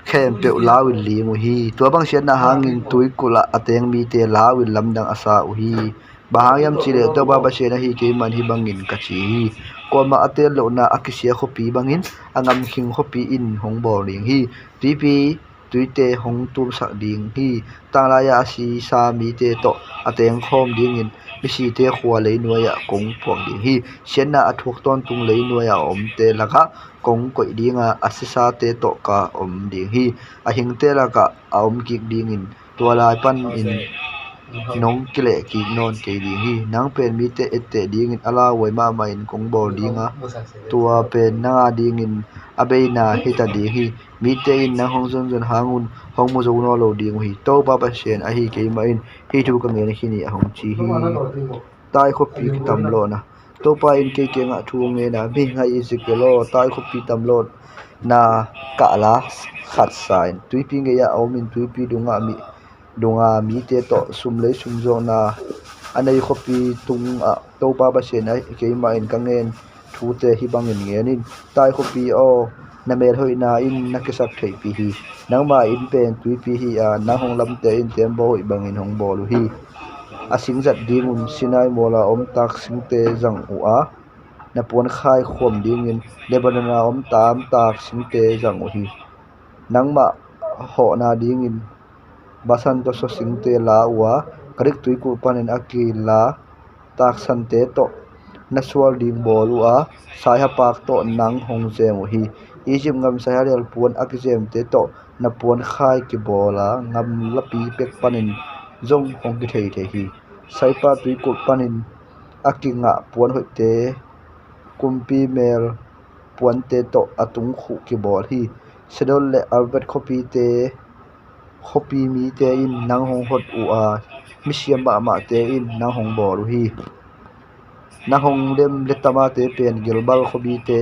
khem pe lawin li mu hi to bang sian na hangin tui kula ateng mi te lawin lamdang asa u hi bahayam chile to ba ba se na hi ke man hi bangin ka chi koma atel lo na akisia khopi bangin angam khing khopi in hong bol ding hi tv tuite hong tum sak ding hi tanglaya si sa mi te to ateng khom ding in misi te khwa lei nuaya kong phuang ding hi sianna athuk ton tung lei nuaya om te laka kong koi dinga asisa te to ka om ding hi ahing te laka om kik ding in tualai pan in nong kile ki non ke ding hi nang pen mi te ette ding in ala wai ma in kong bol dinga tua pen na ding in abeina hita ding hi mi te in na hong zon hangun hong mo zo no lo ding hi to ba ba sen a hi ke ma in hi thu ka ngen hi ni hong chi hi tai kho pi tam lo na to pa in ke nga thu nge na mi ngai izikelo tai kho pi tam lo na ka la khat sain tui pi nge ya om in tui pi dunga mi te to sum le sum zo na anei khopi tung a to pa ba se na ke ma in ka ngen thu te hi bang in nge nin tai khopi o na mel hoi na in na kisak thei pi hi nangma in pen tui pi hi a na hong lam te in tembo hoi bangin hong bolu hi asing zat ding sinai mola om tak sing te jang u a na puan khai khom ding in lebanona om tam tak sing te jang u hi nangma ho na ding in basan to so sing te la wa karik tui ku panin akila tak san te to na sual ding bolu a sai ha pak to nang hong jem hi Egypt ngam sai harel puan akjem te to na puan khai ki bola ngam lapi pek panin zong hong ki thei thei hi sai pa tui ku panin akinga puan hoi te kumpi mel puan te to atung khu ki bol hi sedol le albert copy te copy mi te in nang hong hot u a misiam ma te in nang hong bol hi na hong lem letama te pen gilbal khobi te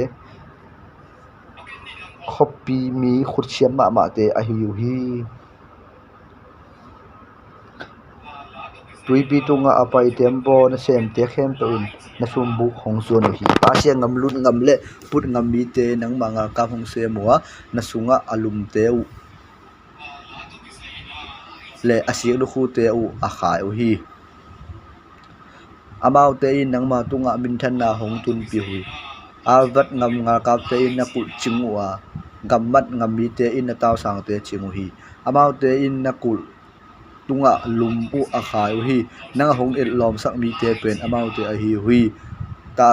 khopi mi khut siam ma te a hi hi tui pi tunga apai tempo na sem te khem to in na sum bu hong zuan hi pa sia ngam lut ngam le put ngam mi te nang manga ka hong se moa na sunga alum te u le asiak du khu te u a khai u hi amau te in nang ma tunga min than na hong tun pi hui alvat ngam nga ka te in na kul chingu a gammat ngam mi te in na taw sang te chingu hi amau te in na kul tunga lumpu a khai hi nang hong el lom sak mi te pen amau te a hi hui ta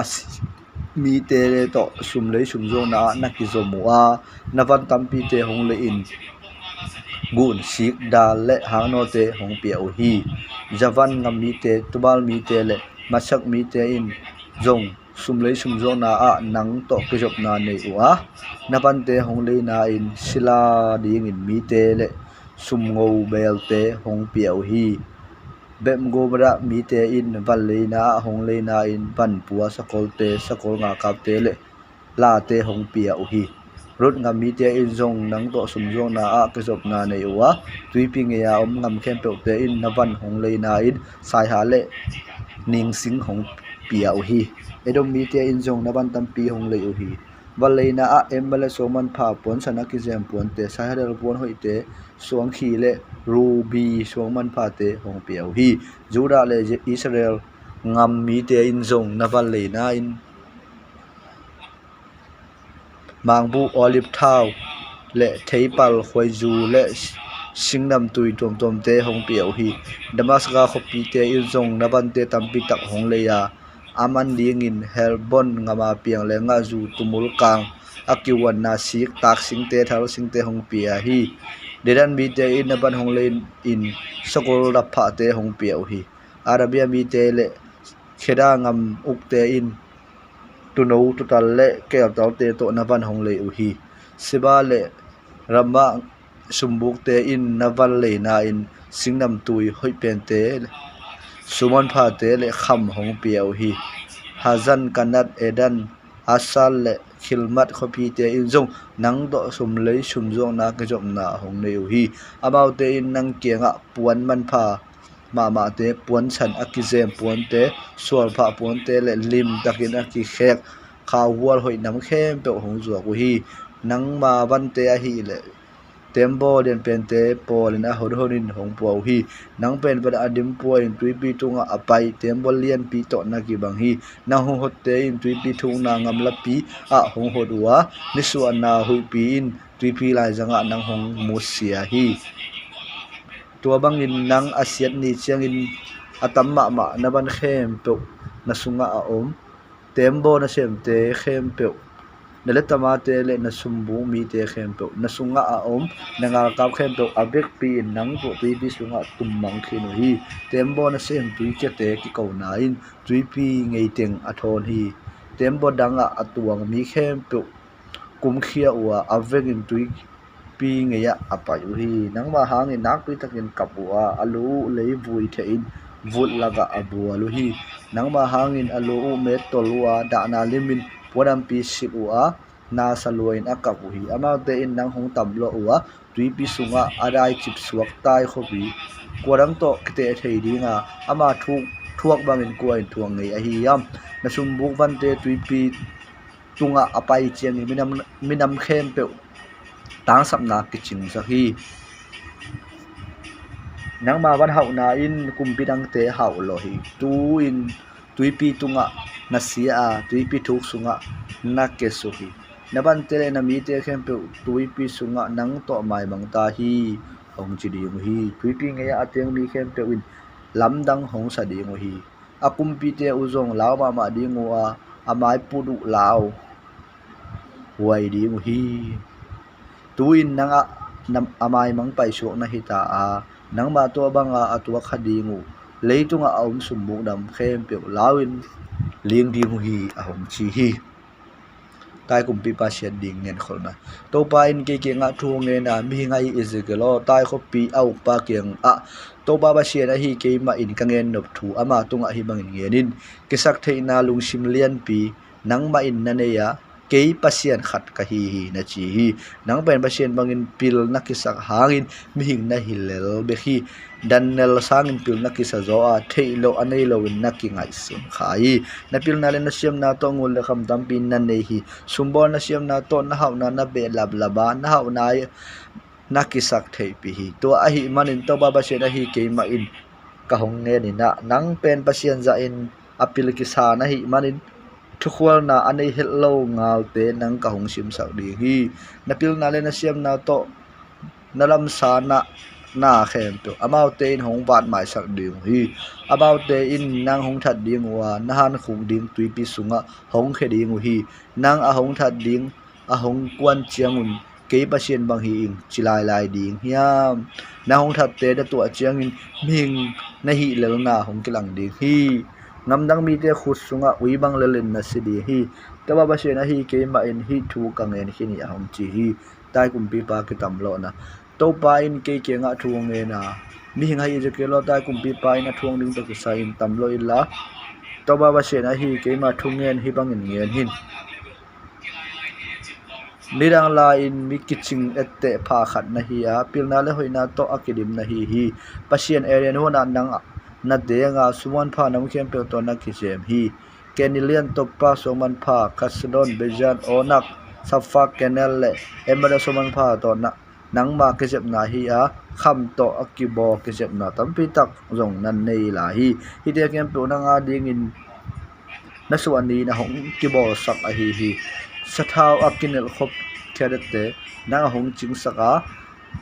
mi te le to sum lei sum zo na ki zo mu a na van tam pi te hong le in gun sik dal le hang no te hong pia o hi javan ngam mi te tubal mi te le masak mi te in zong sum lei sum zo na a nang to ki jop na nei u a na ban te hong le na in sila ding in mi te le sum ngo bel te hong pia o hi bem go bra mi te in val le na hong le na in ban puwa sakol te sakol nga kap te le la te hong pia o hi rut ngam mi te in zong nang to sum zong na a ke jop na nei wa tui pi nge ya om ngam khem pe te in na van hong le na in sai ha le ning sing hong pia o hi edom mi te in zong na van tam pi hong le o hi val le na a embale soman pha pon sana ki jam pon te sai ha del pon hoi te suang khi le ruby suang man pha te hong pia o hi juda le israel ngam mi te in zong na val le na in mangbu olive thau le theipal khoizu le singnam tui tom tom te hong piau hi damasga khopi te il zong na ban te tampi tak hong le ya aman ding in helbon ngama piang le nga zu tumul kang akiwan na sik tak sing te thal sing te hong pia hi dedan mi te in na ban hong le in sakol da pha te hong piau hi arabia mi te le kheda ngam uk te in tu no tu tal le ke tal te to na van hong le u hi siba le rama sumbuk te in na van le na in singnam tui hoi pen te suman pha te le kham hong piau hi hazan kanat edan asal le khilmat khopi te in zong nang do sum lei sum zong na ke jom na hong ne u hi amau te in nang kenga puan man pha ma te puan chan akizem puan te sual pha puan te le lim takin aki khek khawal hoi nam khem pe hong zu ku hi nang ma van te a hi le tembo den pen te polin a hor horin hong po hi nang pen ba adim po in tui pi tunga apai tembo lian pi to na ki bang hi na hong hot te in tui pi thung na ngam la pi a hong hot wa ni su na hui pi in tui pi lai janga nang hong mu sia hi tua bang in nang asiat ni chiang in atamma ma na ban khem pe na sunga a om tembo na sem te khem pe na le tamate le na sumbu mi te khem pe na sunga a om na nga kap khem pe abek pi nang po pi pi sunga tum mang khin hi tembo na sem tui ke te ki ko na in tui pi ngei teng a thon hi tembo danga atuang mi khem pe kum khia wa avek in tui pi ngeya apai hi nangma hang in nak pi takin kapua alu lei vui the in vut laga abu alu hi nangma hang in alu me tolwa da na limin podam pi siwa na saluin akapu hi ama te in nang hong tamlo wa tui pi sunga arai chip suak tai khobi korang to kite thei dinga ama thuak bangin kuain thuang ngei a hi yam na sumbuk van te tui pi tunga apai chiang minam khem pe tang sapna kiching sahi nangma ban hau na in kumpidang te hau lo hi tu in tuipi tunga nasia tuipi thuk sunga nakesu hi naban tele na mi te khem pe tuipi sunga nang to mai mang ta hi hong chi ding hi tuipi nge ateng mi khem pe win lamdang hong sa ding hi akumpi te uzong law ma ding wa amai pudu law huai ding hi tuin nanga nam amai mang pai su na hita a nang ma to banga atwa khadingu leitunga aum sumbu dam khem pe lawin ling ding hi ahom chi hi tai kumpi pa sian ding ngen kholna to pa in ke nga thu nge na mi ngai izgelo tai kho pi au pa kyang a to ba ba sian a hi ke ma in kangen nop thu ama tunga hi bangin ngenin kisak theina lungsim lian pi nang ma in na ne ya ke pasien khat ka hi na chi hi nang pen pasien bangin pil na kisak hangin mi hing na hilel be hi danel sangin pil na kisa zo a theilo anei lo in na ki ngai sim khai na pil na le na siam na to ngul le kham dam pin na nei hi sumbol na siam na to na hau na be lab laba na hau na na kisak thei pi hi to a hi manin to ba ba se na hi ke ma in ka hong nge ni na nang pen pasien za in apil ki sa na hi manin thukhwal na anei hello ngau te nang ka hong sim sak di hi na pil na le na siam na to nalam sa na khem to about te in hong bat mai sak ding hi about te in nang hong that ding wa na han khung ding tui pi sunga hong khe ding hi nang a hong that ding a hong kwan chiangun ke pasien bang hi in chilai lai ding hiam na hong that te da to chiang in ming na hi lel na hong kilang ding hi ngamdang mi te khut sunga ui bang lelen na sidi hi taba ba se na hi ke ma in hi thu kangen hi ni ahom chi hi tai kumpi pa ki tam lo na to pa in ke nga thuang nge na mi ngai je ke lo tai kumpi pa in thuang ding to ki sa in tam lo illa to ba ba se na hi ke ma thungen hi bang in ngen hin mirang la in mi kiching ette pha khat na hi a pilna le hoina to akidim na hi pasien area no na nang na denga suman pha nam khem pe to na ki jem hi kenilian to pa soman pha kasdon bejan onak safa kenel le emada soman pha to na nang ma ke jep na hi a kham to akibo ke jep na tampi tak jong nan nei la hi te kem pe na nga ding in na suani na hong kibo sak a hi sathau akinel khop kherete na hong ching saka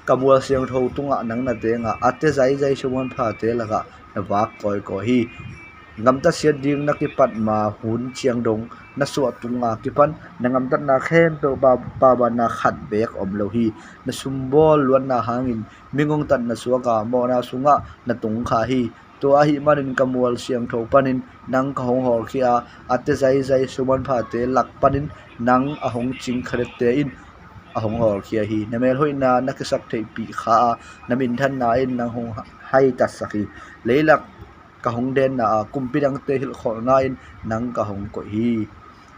kamua siang tho tunga nang na te nga ate zai suman pha te laga na wak koi ko hi ngamta sia ding na ki pat ma hun chiang dong na suwa tunga ki pan na ngamta na khem to ba na khat bek om lo hi na sumbol luan na hangin mingong tan na suwa ka mo na sunga na tung kha hi to a hi manin kamual siang tho panin nang ka hong hor khia ate zai suman pha te lak panin nang a hong ching khret te in a hong hor khia hi na mel hoina na ka sak thei pi kha na min than na in nang hong hai ta sakhi leilak ka hong den na kumpidang te hil khol na in nang ka hong ko hi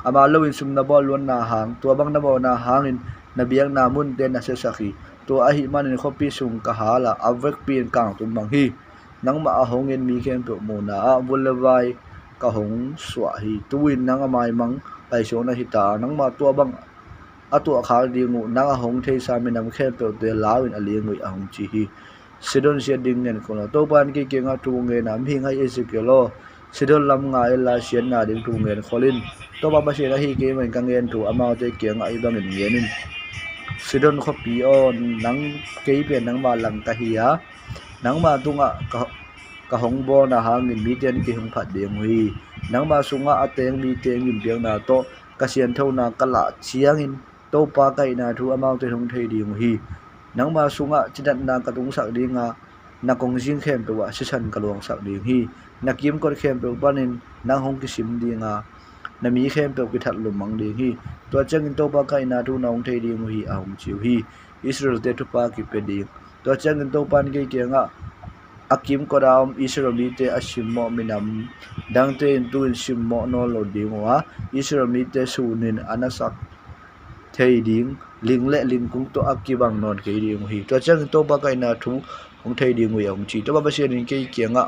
ama loin sum na bol lon na hang to bang na bo na hangin na biang na mun den na se sakhi to a hi manin khopi sum ka hala avek pin kang tum bang hi nang ma a hong en mi khem pe mo na a bulawai ka hong swa hi tuin nang amai mang pai so na hi ta nang ma to bang atu kha di ngu nang a hong thei sa mi nam khem pe te lawin ali ngui a hong chi hi sidon sia ding nen kono to ban ki nga tu nge na mi ngai esikelo sidon lam nga ela sian na ding tu ngen kholin to ba ba se na hi ke man ka ngen tu ama te ke nga i bang ngenin sidon kho pi on nang ke pe nang ma lam ta hi ya nang ma tunga ka hong bo na hang ni mi ten ki hong phat ding hui nang ma sunga ateng mi teng im biang na to ka sian tho na kala chiang in to pa kai na thu ama te hong thei ding hi nang ma sunga chidat na ka tung sak dinga na kong jing khem pe wa sisan kalong sak ding hi na kim kor khem pe panin nang hong ki sim dinga na mi khem pe ki that lu mang ding hi to chang in to pa kai na thu na hong thei ding hi a hong chiu hi Israel te thu pa ki pe ding to chang in to pan ke nga akim ko ram Israel mi te asim mo minam dang te in tu in sim mo no lo ding wa Israel mi te sunin anasak thei ding ling le ling kung to akibang non ke ding hi to chang to ba kai na thu hong thei ding wi hong chi to ba se nin ke nga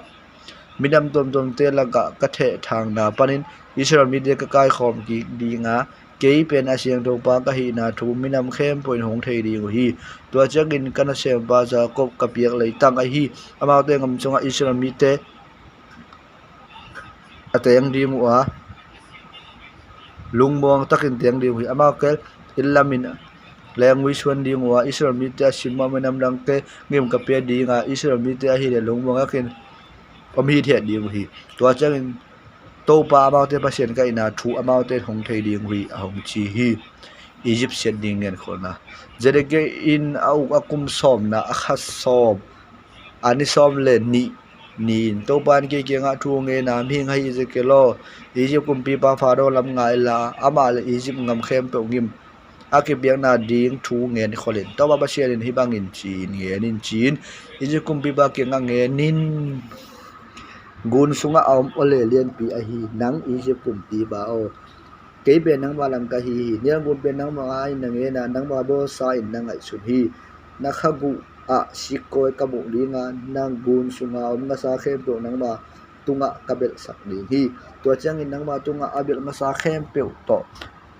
midam tom te la ka the thang na panin Israel mi de ka kai khom ki dinga ke pen asiang to pa ka hi na thu minam khem point hong thei ding hi tua changin kana sem ba za kop ka piak lei tang a hi amau te ngam chunga Israel mi te ateng di mu a lungmong takin tiang di hi amau kel ilamin language wan ding wa Israel mi te simma menam dang te ngim ka pe ding a Israel mi te a hi le lungmong a kin hi the ding hi tua changin to pa amau te pasien ka ina thu amau te hong thei ding hui hong chi hi Egypt set ding ngen khona jereke in au akum som na akha som ani som le ni to pan ke nga thu nge na ming hai je lo Egypt kum pi pa pharo lam ngai la ama le Egypt ngam khem pe ngim aki biang na ding thu ngen kholen to ba pasien hi bangin chin ngen in chin Egypt kum pi ba ke nga nge nin gun sunga om ole lian pi a hi nang Egypt kum pi ba o ke be nang balang ka hi niang gun be nang ma ai nang e na nang ba bo sa in nang ai sun hi na khagu a sikoi ka mu linga nang gun sunga om na sa khem to nang ba tunga kabel sak ding hi to chang in nang ba tunga abel na sa khem pe to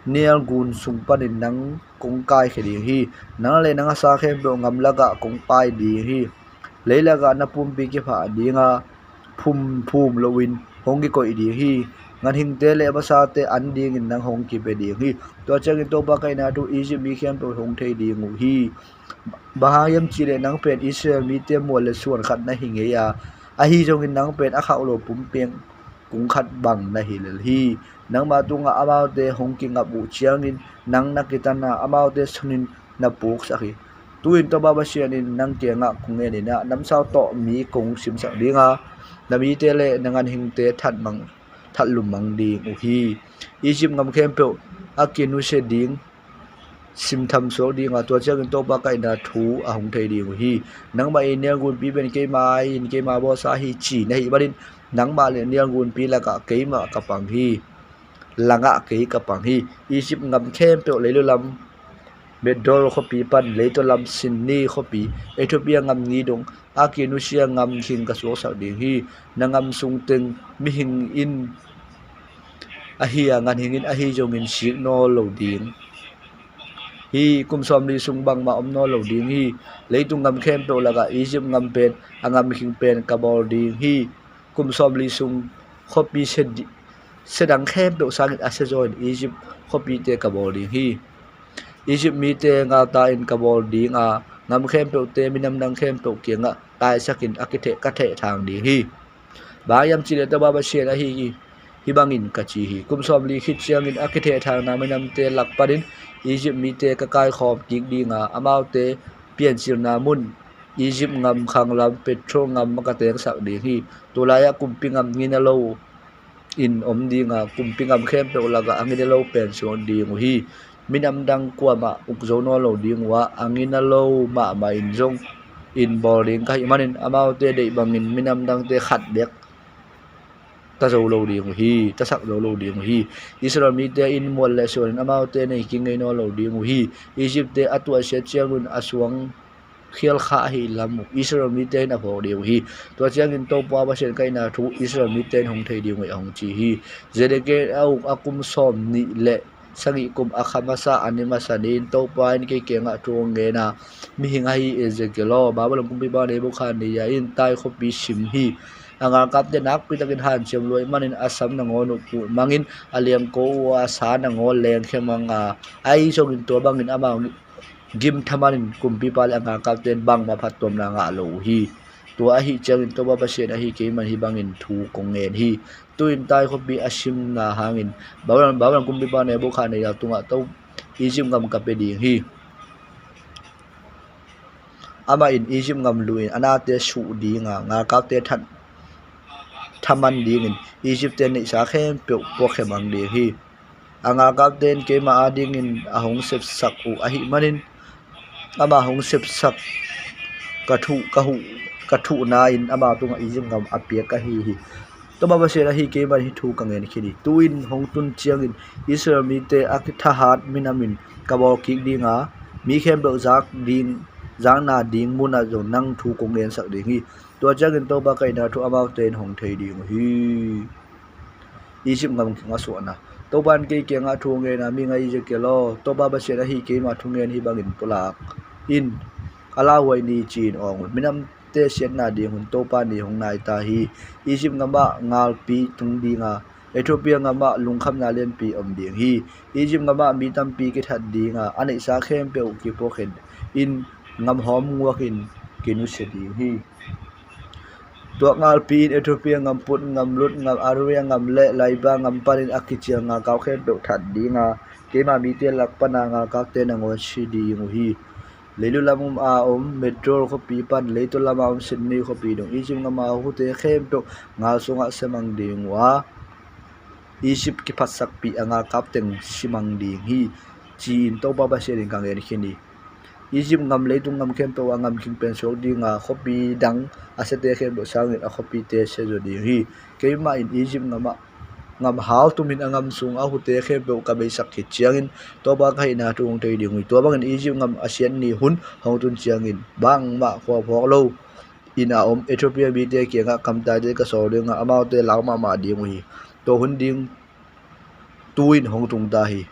niang gun sung panin nang kong kai kheding hi nang le nang sa khem pe ngam laga kong pai di hi leilaga na pum pi ke pha dinga phum lowin hong ki koi di hi ngan hing te le ba sa te an ding in nang hong ki pe ding hi to chang in to ba kai na tu Egypt mi khem to hong thei ding ngu hi bahayam chi le nang pen Israel mi te mo le suan khat na hinge ya a hi jong in nang pen a kha lo pum peng kung khat bang na hi le hi nang ma tu nga amau te hong ki nga bu chiang in nang nakitana amau te sunin na puk sa hi tuin to ba ba sian in nang ke nga kung nge ni na nam sao to mi kung sim sa dinga nami te le nangan hing te that lum mang ding u hi Egypt ngam khem pe akinu se ding sim tham so ding a to chang to ba kai na thu a hong thei ding u hi nang ba in niang gun pi ben ke mai in ke ma bo sa hi chi na hi barin nang ba le niang gun pi la ka ke ma ka pang hi langa ke ka pang hi Egypt ngam khem pe le lu lam bedol khopi pan leito lam sinni khopi Ethiopia ngam ni dong akinusia ngam hing ka so sa ding hi nangam sung teng mi hing in a hi ngan hing in a hi jong in sik no lo ding hi kum som li sung bang ma om no lo ding hi leitung ngam khem to laga Egypt ngam pen angam hing pen ka bol ding hi kum som li sung khopi sedang khem to sang ase join Egypt khopi te ka bol ding hi Egypt mi te nga ta in ka bol ding a ngam khem pe te minam nang khem pe kianga tai sakin akithe ka the thang di hi bayam chile ta baba shen a hi bangin ka chi hi kum som li khit chiang in akithe thang na minam te lak parin Egypt mi te ka kai khom tik dinga amau te pian chil na mun Egypt ngam khang lam petro ngam ka teng sak di hi tulaya kumpingam ngina lo in om dinga kumpingam khem pe laga angina lo pension ding hi minam dang kwa ma ukzo no lo ding wa angina lo ma in jong in boarding kai manin amau te dei bangin minam dang te khat bek ta zo lo ding hi ta sak lo ding hi Israel mi te in mol le son amau te nei king no lo ding hi Egypt te atwa se chiangun aswang khial kha hi lam Israel mi te na pho ding hi to chiang in to pa ba sen kai na thu Israel mi te hong thei ding hong chi hi zedeke au akum som ni le sangi kum akhamasa animasa nin to pain ke kenga thong nge na mi hinga hi ezekelo babalom kum bi ba ne bu khan ni ya in tai khopi sim hi anga kap de nak pi takin han chem loi manin asam na ngonu pu mangin aliam ko wa sa na ngol leng khemanga ai sogin to bangin amang gim thamanin kum bi pal anga kap den bang ma phat tom na nga lo hi to a hi changin to ba se na hi ke man hi bangin thu kong ngen hi tuin tai khopi asim na hangin bawan kum bi ba ne bu khan ne ya tunga to Egypt ngam ka pe ding hi ama in Egypt ngam luin anate su dinga nga kap te that thaman ding in Egypt ten ni sa khem pe po khemang de hi anga kap ten ke ma ading in ahong sep sak u ahi manin ama hong sep sak ka thu na in ama tunga Egypt ngam apia ka hi to ba se la hi ke ba hi thu ka ngen khini tuin hong tun chiang in Israel mi te akitha hat minamin ka bo ki dinga mi khem do jak ding jang na ding muna jo nang thu ko ngen sak ding hi to changin to ba kai na thu about ten hong thei ding hi Egypt ngam ki nga so na to ban ke ke nga thu nge na mi ngai je ke lo to ba ba se na hi ke ma thu nge hi bangin pulak in ala wai ni chin ong minam te sian na di hun to pa ni hong nai ta hi Egypt ngama ngal pi tung di nga Ethiopia ngama lungkham na len pi om ding hi Egypt ngama mi tam pi ke that di nga anei sa khem pe u ki po khen in ngam hom ngwakin kinu se di hi to ngal pi Ethiopia ngam put ngam lut ngam arwe ngam le laiba ngam parin akichia nga kaw khem pe that di nga ke ma mi te lak pana nga ka te na ngo chi di ngu hi leilu lamum a metro ko pi pan leitu lama Sydney ko pi dong Egypt ngama hu te khem pe ngal sunga semang ding wa Egypt ki phasak pi anga kapten simang ding hi chin to ba ba se ring kang er khini Egypt ngam leitung ngam khem pe wa ngam king pen so dinga khopi dang asete khem do sang a khopi te se jo di hi keima in Egypt ngam how tumin angam sung a hute khem pe ka be sak thi chiangin to ba ka ina tung te ding wi to ba in Egypt ngam asian ni hun hong tun chiangin bang ma kho phok lo ina Ethiopia bi te ke nga kam ta de ka so de nga amau te law ma ding wi to hun ding tuin hong tung ta hi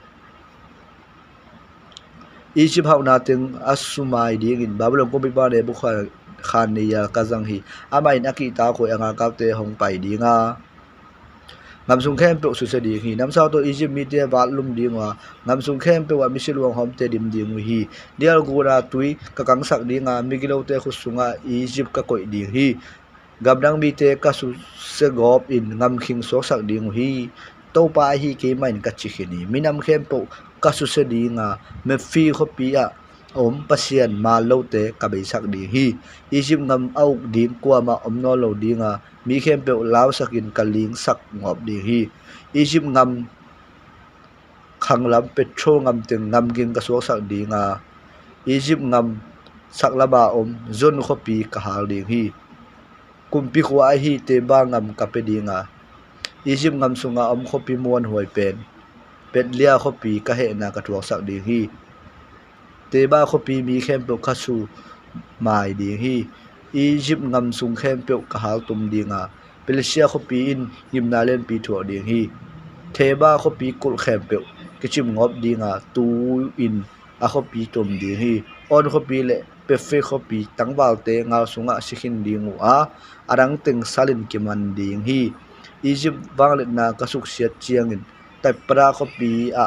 Egypt hau na ting asumai ding in Babylon ko bi ba ne bu khan ni ya kazang hi ama in aki ta ko anga ka te hong pai dinga ngam sung khem pe su se di hi nam sao to Egypt mi te ba lum ding wa ngam sung khem pe wa mi siluang hom te dim ding hi dial gura tui ka kang sak dinga migilo te khu sunga Egypt ka koi ding hi gabdang mi te ka su se gop in ngam khing so sak ding hi to pa hi ke main ka chi khini minam khem po ka su se dinga me fi kho pi a pasian ma lo te ka be sak di hi Egypt ngam au din kwa ma no lo dinga mi khem pe law sakin kaling sak ngop di hi Egypt ngam khanglam petro ngam teng ngam ging ka so sak dinga Egypt ngam saklaba zon kho pi ka hal ding hi kumpi khwa hi te ba ngam ka pe dinga Egypt ngam sunga kho pi mon hoi pen pet lia kho pi ka he na ka thuak sak ding hi te ba kho pi mi khem pe khasu mai ding hi Egypt ngam sung khem pe ka hal tum dinga Pelisia kho pi in yimna len pi thu ding hi theba kho pi kul khem pe kichim ngop dinga tu in a kho pi tum ding hi on kho pi le pe fe kho pi tangbal te nga sunga sikhin ding a arang teng salin kiman ding hi Egypt banglet na kasuk siat chiangin tai pra kho pi a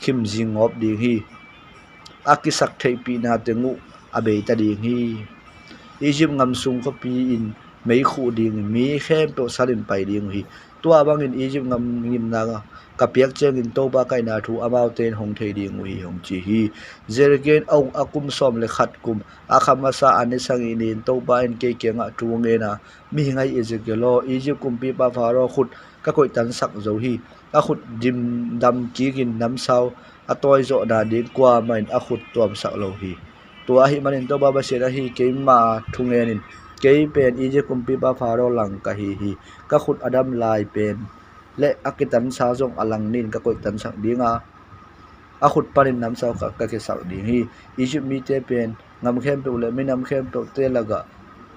khim jingop ding hi akisak thei pi na tengu abe ta ding hi Egypt ngam sung kho pi in mei khu ding mi khem to salin pai ding hi tua bang in Egypt ngam ngim na ka piak cheng in to ba kai na thu amau ten hong thei ding hi hong chi hi zergen au akum som le khat kum akhama sa ane sang in to ba in ke ke nga tu nge na mi ngai Ezekielo Egypt kum pi pa pharo khut ka koi tan sak zo hi a khut dim dam ki gin nam sao atoi zo da din kwa main a khut tuam sak lo hi tua hi manin to ba ba se na hi ke ma thungenin ke pen Egypt kum pi pa pharo lang ka hi ka khut adam lai pen le akitan sa jong alang nin ka koi tan sak dinga a khut panin nam sao ka ke sak ding hi Egypt mi te pen ngam khem pe le minam khem pe te laga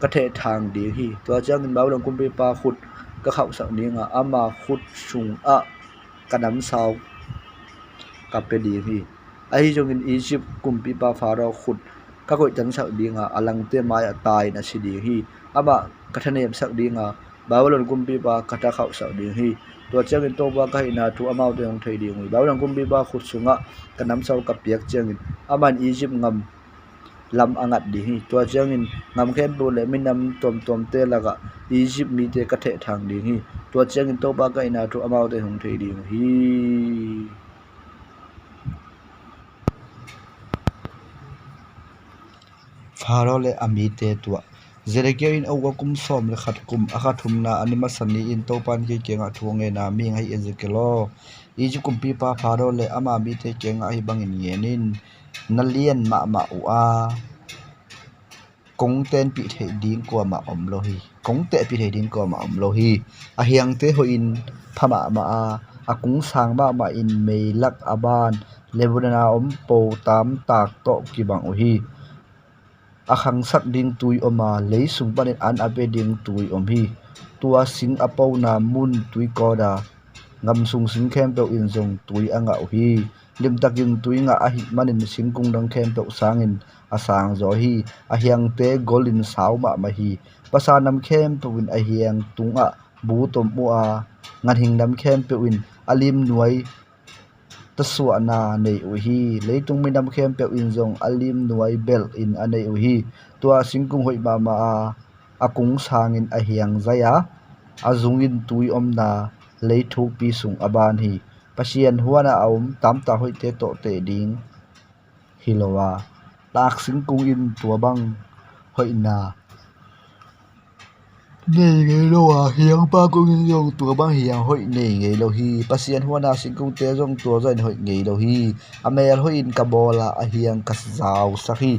ka the thang ding hi to chang in bawlang kum pi pa khut ka khau sak dinga ama khut sung a kadam sao ka pe ding hi ai jong in Egypt kum pi pa pharo khut ka koi tan sak dinga alang te mai atai na si ding hi ama ka thanem sak dinga bawlon kum pi pa ka ta khau sak ding hi to chang in to ba ka ina thu amau te hong thei ding hi bawlang kum pi pa khut sunga kanam sao ka piak chang in aman Egypt ngam lam angat di hi to chang in ngam khem bu le minam tom te laga Egypt mi te ka the thang ding hi to chang in to ba ka ina thu amau te hong thei ding hi pharo le ami te tua zereke in awa kum som le khat kum akha thumna anima sani in to pan ke kenga thunge na mi ngai Ezekielo Egypt kum pi pa pharo le ama mi te kenga hi bangin yenin nalian ma u a kong ten pi the ding ko ma om lo hi kong te pi the ding ko ma om lo hi a hiang te ho in phama ma a kung sang ma in meilak aban lebuna po tam tak to ki bang u hi akhang sak ding tui oma leisung panin an ape ding tui om hi tua sing apau na mun tui koda ngam sung sing khem pe in zong tui anga hi lim takin tui nga a hi manin singkung dang khem pe sangin asang zo hi a hiang te golin sauma ma hi pasa nam khem pe win a hiang tunga bu tom mu a ngan hing nam khem pe win alim nuai ta suwa na nei u hi leitung mi nam khem pe in zong alim nuai bel in anei u hi tua singkung hoi ma ma a akung sangin a hiang zaya azungin tui omna leithuk pi sung aban hi pasian huana aum tamta hoi te to te ding hilowa tak singkung in tua bang hoi na nei ngai lo a hiang pa kung in yong tua bang hiang hoi nei ngai lo hi pasian huana singkung te jong tua zain hoi ngai lo hi amel hoi in kabola a hiang kas zau sakhi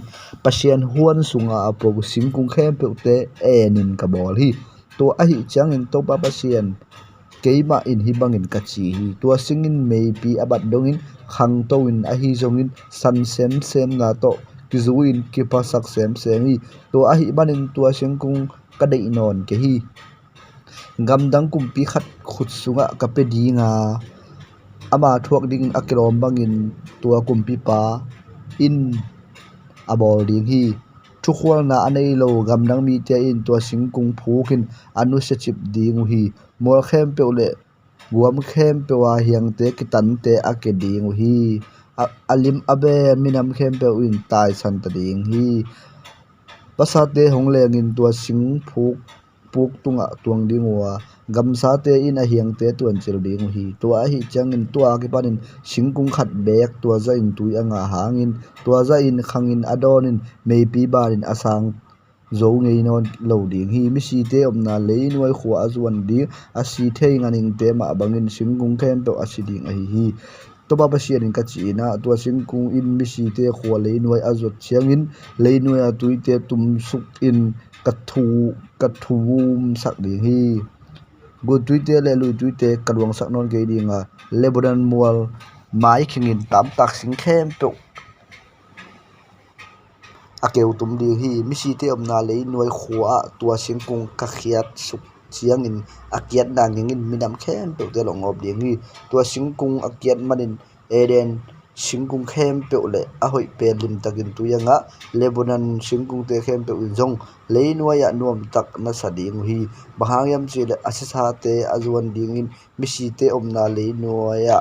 pasian huan sunga apo singkung khem pe te enin kabol hi to a hi chang in to pa pasian keima in hi bangin kachi hi tua singin mei pi abat dongin khang towin a hi zongin san sem na to kizuin kipasak sem hi to a hi banin tua singkung kadai non ke hi gamdang kumpi khat khut sunga kapedi nga ama thuak ding akilom bangin tua kumpi pa in abol ding hi thukhwal na anei lo gamdang mi te in tua singkung phukin anu se chip ding hi mol khem pe le guam khem pe wa hiang te kitan te ake ding hi alim abe minam khem pe in tai san ta ding hi pasate hongleng in tua sing phuk puk tunga tuang dingwa gamsa te in a hiang te tuan chil ding hi tua hi chang in tua ki panin singkung khat bek tua za in tui anga hangin tua za in khangin adonin meipi barin asang zo ngei non lo ding hi mi si te omna leinuai khuwa azuan ding a si thei nganing te ma bangin singkung khem to asiding a hi to ba pasian in kachi na tua singkung in mi si te khuwa leinuai azot chiangin leinuai a tui te tum suk in kathum sak ding hi gu tui te le lui tui te kalwang sak non ke dinga lebanon mual mai khingin tam tak sing khem to akeu tum ding hi mi si te omna leinuai khuwa tua singkung ka khiat suk chiangin akiat na ngin minam khem pe te long op ding hi tua singkung akiat manin eden singkung khem pe le a hoi pe lim takin tuyanga lebanon singkung te khem pe zong leinuai ya nuam tak na sading hi bahangyam chile asisa te azuan dingin mi si te omna leinuai ya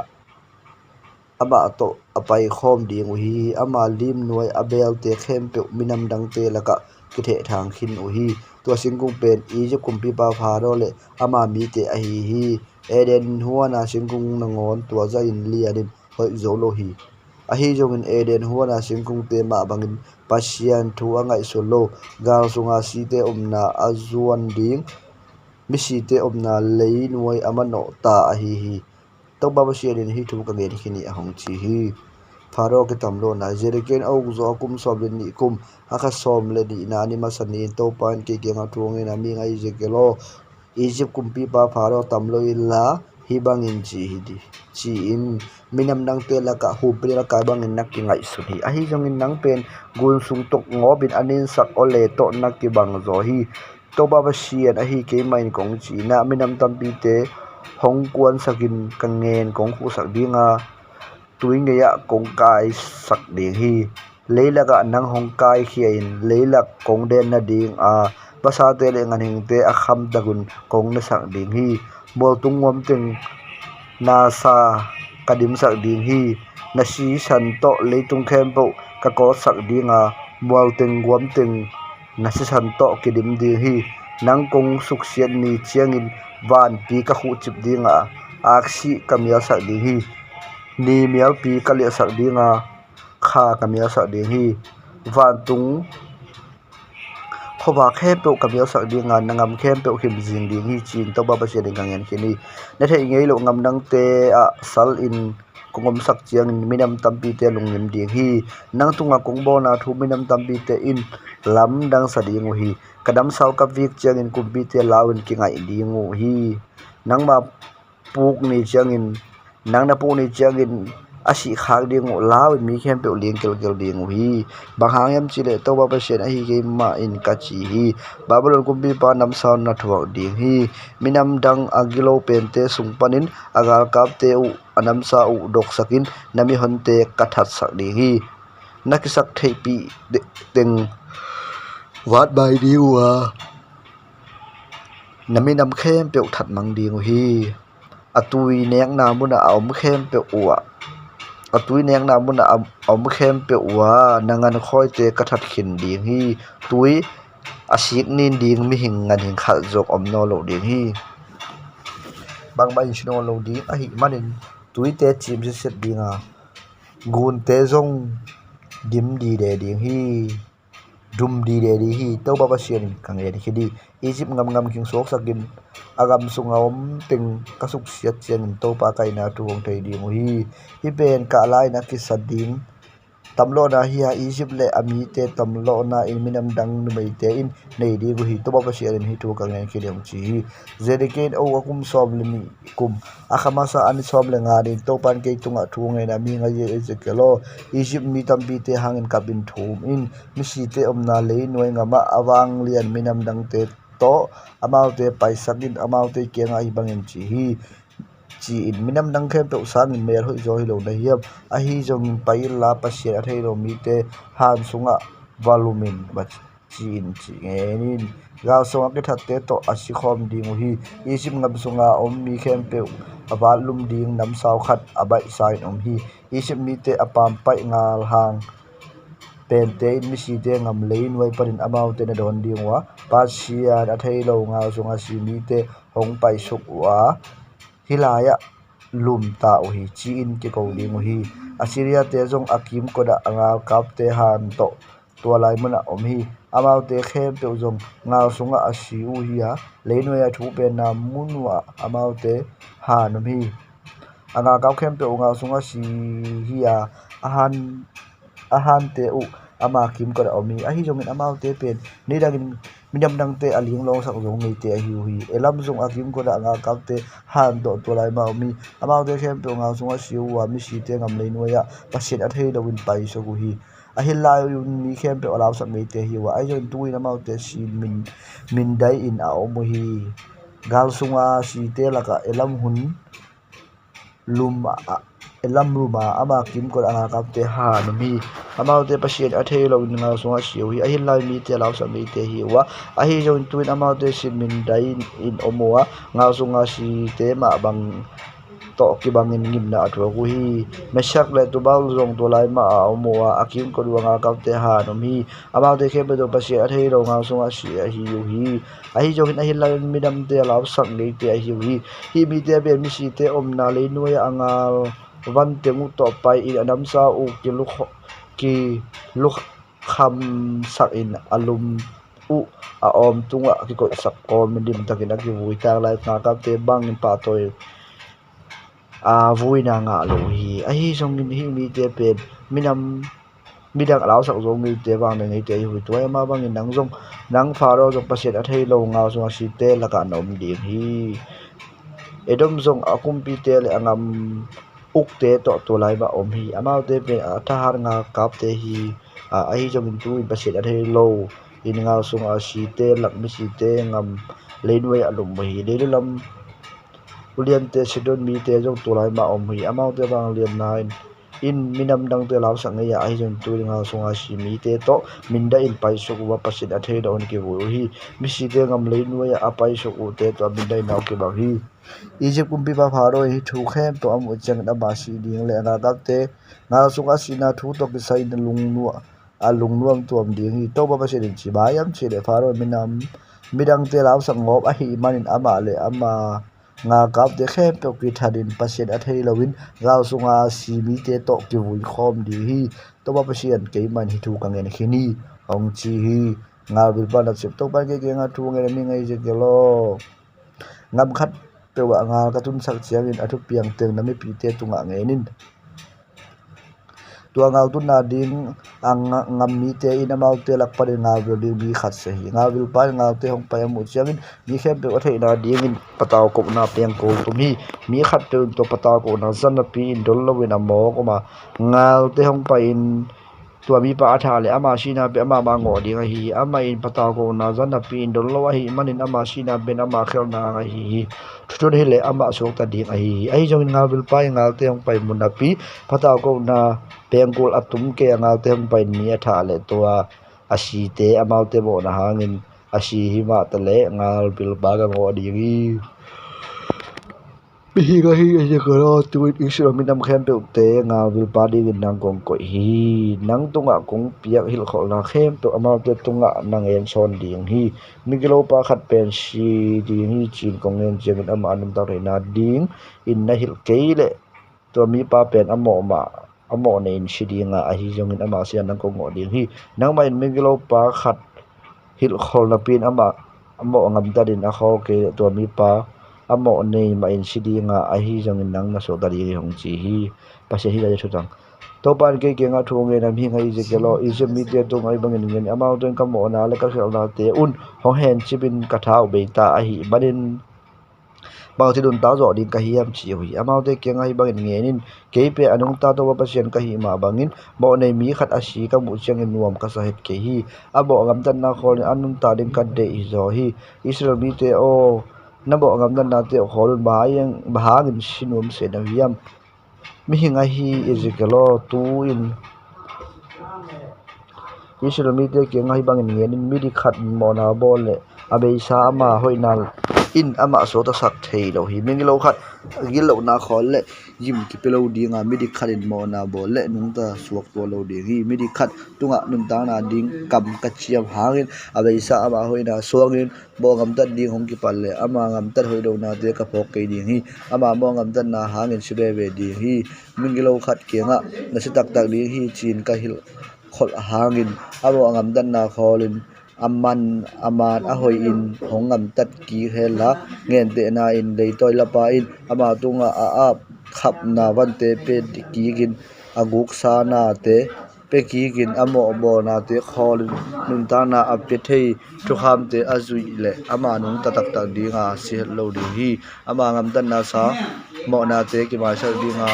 aba to apai khom ding hi ama lim nuai abel te khem pe minam dang te laka ki the thang khin u hi to singkung pen i je kumpi pa pha ro le ama mi te a hi eden huana singkung nangon tua za in lianin hoi zo lo hi a hi jongin eden huana singkung te ma bangin pasian thu angai solo gal sunga si te omna azuan ding mi si te omna lei nuai amano ta a hi to ba sianin hi thu ka gen khini a hong chi hi pharo ke tamlo na jeriken au zo kum soblin ni kum aka som le di na ni masani to pan ke genga tuang na mi ngai jekelo egypt kumpi pa pharo tamlo illa hi bangin chi hi di chi in minam nang te la ka hu pri la ka bangin nak ki ngai su hi a hi jong in nang pen gun sung tok ngobin anin sak ole to nak ki bang zo hi to ba sian a hi ke main kong chi na minam tampi te hong kwan sakin kangen kong khu sak dinga tui ngeya kong kai sak ding hi leilaga nang hong kai khiain leilak kong den na ding a basa te le nganing te a kham dagun kong na sak ding hi bol tungwam teng na sa kadim sak ding hi na si san to leitung khem po ka ko sak dinga bol teng gwam teng na si san to kidim ding hi nang kong suk sian ni chiangin van pi ka khu chip dinga aksi kamia sak ding hi ni mial pi kalia sak dinga kha kamia sak ding hi van tung khoba khem pe kamia sak dinga nangam khem pe khim jing ding hi chin to ba ba se ding ngen khini na thei ngei lo ngam nang te a sal in kongom sak chiang minam tampi te lungim ding hi nang tunga kongbo na thu minam tampi te in lam dang sa ding hi kadam sau ka vik chiang in kumpi te lawin ki ngai ding hi nang ma puk ni chiang in nang na pu ni chiang in asi khak ding lao mi khem pe ling kel ding hi bang hang yam chi le to ba pa shen a hi ge ma in ka chi hi babulon kumbi pa nam saun na thuak ding hi minam dang agilo pen te sung panin agal kap te u anam sa u dok sakin nami honte kathat sak ding hi nakisak thei pi teng wat bai diwa nami nam khem pe that mang ding hi atui neng na muna om khem pe uwa atui neng na muna om khem pe uwa nangan khoi te kathat khin ding hi tui asik nin ding mi hing ngan hing khal jok om no lo ding hi bang bai shno lo ding a hi manin tui te chim se set dinga gun te zong dim di de ding hi dum di de di hi to ba sian kang e di Egypt ngam king sok sakin agam sunga om ting kasuk siat chen to pa kai na tu ong thei ding hi ben ka lai na ki sading tamlo na hi Egypt le ami te tamlo na in minam dang nu mai te in nei di hi to ba sian hi tu kang en ki dem chi zediken o akum som le mi kum akhama sa ani som le nga din to pan ke tunga thu ngai na mi nga ye ezekelo Egypt mi tam bi te hangin kabin thum in mi si te om na le noi nga ma awang lian minam dang te to amaute paisakin amaute kenga hi bangin chi hi chi in minam dang khem to sang in mer hoi zo hi lo na hiam a hi jong pai la pasien a thei lo mi te han sunga volumin ba chi in chi ngenin ga so ke that te to asi khom ding hi isim ngam sunga om mi khem pe awal lum ding nam sau khat abai sai om hi isim mi te apam pai ngal hang pen te in mi si te ngam lein wai parin amau te na don ding wa pa sia a thei lo nga sunga si mi te hong pai suk wa hilaya lum ta o hi chi in ke ko ding hi Assyria te jong akim koda angal kap te han to lai muna om hi amau te khem pe jong nga sunga asiu hi a leinoi a thu pe na munwa amau te han om hi anga kap khem pe nga sunga si hi a ahan te u ama kim koda omi a hi jong in amau te pen ni dagin minam dang te aling long sak jong nei te hi hi elam jong akim koda anga kap te han to lai ma omi amau te khem pe nga sunga siu wa mi si te ngam leinoi a pasit a thei lo win pai so gu hi a hi lai yun mi khem pe olaw sak nei te hi wa ai jong tu in amau te si min dai in a omo hi gal sunga si te laka elam hun lum elam ruma ama kim ko anga kap te ha no mi amau te pasien a thei lo nga sunga siu hi a hi lai mi te law sa mi te hi wa a hi jong tuin amau te sin min dai in omoa nga sunga si te ma bang to ki bangin ngim na atro ku hi mesak le tu bal jong to lai ma omoa akim ko nga kap te ha no mi amau te khe be do pasien a thei lo nga sunga si a hi yu hi a hi jong in a hi lai mi dam te law sak nei te a hi mi te be mi si te om na le nuai anga van temu to pai in anam sa u ki lu kham sak in alum u a om tunga ki ko sak ko min dim takin ki vui tang lai nga kap te bang in pa toy a vui na nga lo hi a hi jong in hi mi te pen minam midang alaw sak zo ngi te bang nei te hui toy ma bang in nang jong nang faro jong paset a thei lo nga so si te la ka nom ding hi edom jong akum pi te le angam ukte to lai ba om hi amau te pe athar nga kap te hi a hi jong in tu basit a thei lo in nga sung a si te lak mi si te ngam leinwei alum hi le lam ulian te sidon mi te jong to lai ma om hi amau te bang lian nine in minam dang te law sang ya ai jong tu nga sung a si mi te to minda in pai so wa pasit a thei don ki vu hi mi si te ngam leinwei a pai so u te to minda naw ki ba hi Egypt kumpi ba pharo hi thu khem to am uchang da ba si ding le na kap te nga sunga sina thu to ki sai na lung nu a lung nuam tuam ding hi to ba se din chi ba yam chi le pharo minam midang te law sang ngop a hi manin ama le ama nga kap te khem to ki thadin paset a thei lowin ga sunga si mi te to ki vui khom di hi to ba pasien ke man hi thu kang en khini ong chi hi nga bil pa na chep to ba ke nga thu nge mi ngai je ke lo ngam khat pe wa nga ka tun sak chiang in athu piang teng na mi pi te tunga nge nin tua ngau tu na ding ang ngam mi te in amau te lak pa ngau vil ding bi khat se hi ngau vil pa ngau te hong pa mu chiangin mi khem pe thei na ding in pataw ko na peng ko tu mi khat te to pataw ko na zan na pi in dol lo win amo ko ma ngau te hong pa in tua mi pa atha le ama sina pe ama ma ngo ding hi ama in pataw ko na zan na pi in dol lo hi manin ama sina ben ama khel na hi thu hi le ama sok ta ding hi jong ngau vil pa ngau te hong pa mun na pi pataw ko na pengkul atum ke angal te hum pai ni atha le tua asi te amal te bo na hangin asi hi ma ta le ngal bil ba ga ngo di gi hi ga hi je ko tu isro mi nam khem pe te ngal bil pa di nang kong ko hi nang tunga kong piak hil khol na khem to amal te tunga nang en son ding hi miglo pa khat pen si ding hi chin kong en jem ama anum ta re na ding in na hil ke le to mi pa pen amo ma amo ne in shidinga a hi jongin ama sia nang ko ngo ding hi nang mai miglo pa khat hil khol na pin ama amo ngam ta din a kho ke to mi pa amo ne ma in shidinga a hi jongin nang na so da ri hong chi hi pa se hi la thutang to pan ke nga thu nge nam hi ngai je ke lo is mi te to ngai bangin ngen ama to ka mo na le ka khel na te un ho hen chibin ka thau be ta a hi banin bao thì đun tao rõ đi cái hiểm chỉ huy amao te kia ngay bằng nghe nín cái pe anong ta to ba pasien cái hi mà bangin bo nei mi khat asi ka mu chang in nuam ka sa het ke hi abo ngam tan na khol anung ta ding ka de zo hi israel mi te o na bo ngam tan na te khol ba yang ba ngin sinum se na hiam mi hinga hi ezekelo tu in israel mi te kia ngay bằng nghe nín mi di khat mo na bo le abe sa ma hoinal in ama so ta sak thei lo hi ming lo khat gil lo na khol le yim ki pelo dinga mi di khalin mo na bo le nung ta suak to lo de hi mi di khat tunga nun ta na ding kam ka chiam hangin abai sa ama hoina songin bo ngam ta ding hong ki pal le ama ngam ta hoi do na te ka phok ke ding hi ama mo ngam ta na hangin sibe be di hi ming lo khat ke nga na si tak tak ding hi chin ka hil khol hangin abo ngam ta na kholin aman ahoi in hongam tat ki hela ngen te na in dei toy la pa in ama tunga a khap na wan te pe ki gin aguk sa na te pe ki gin amo bo na te khol nun ta na a pe thei thu kham te azui le ama nung ta tak tak dinga si lo di hi ama ngam tan na sa mo na te ki ma sal dinga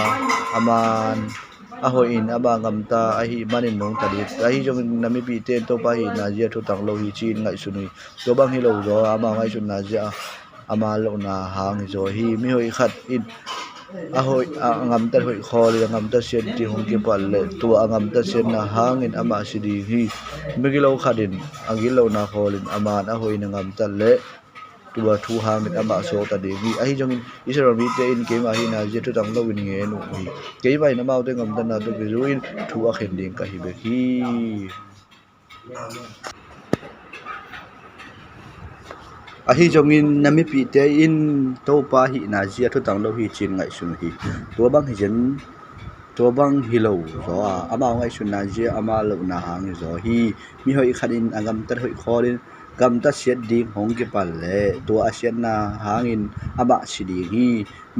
aman ahoi in aba ngam ta a hi manin nong ta di a hi jong nami pi te to pa hi na je thu tang lo hi chin ngai sunui to bang hi lo zo ama ngai sun na ja ama lo na hang zo hi mi hoi khat in ahoi ngam ta hoi khol ngam ta sen ti hong ki pal le tu ngam ta sen na hang in ama si di hi mi gi lo khadin angil lo na kholin ama na hoi na ngam ta le tua thu hang mit ama so ta de gi a hi jong in israel mi te in ke ma hi na je thu tang lo win nge nu hi ke bai na mau te ngam ta na to bi ruin thu a khen ding ka hi be hi a hi jong in nami pi te in to pa hi na je thu tang lo hi chin ngai sun hi to bang hi jen to bang hi lo zo ama ngai sun na je ama lo na hang zo hi mi hoi khanin angam ta hoi kholin gam ta siat ding hong ki pal le to asian na hangin aba sidi hi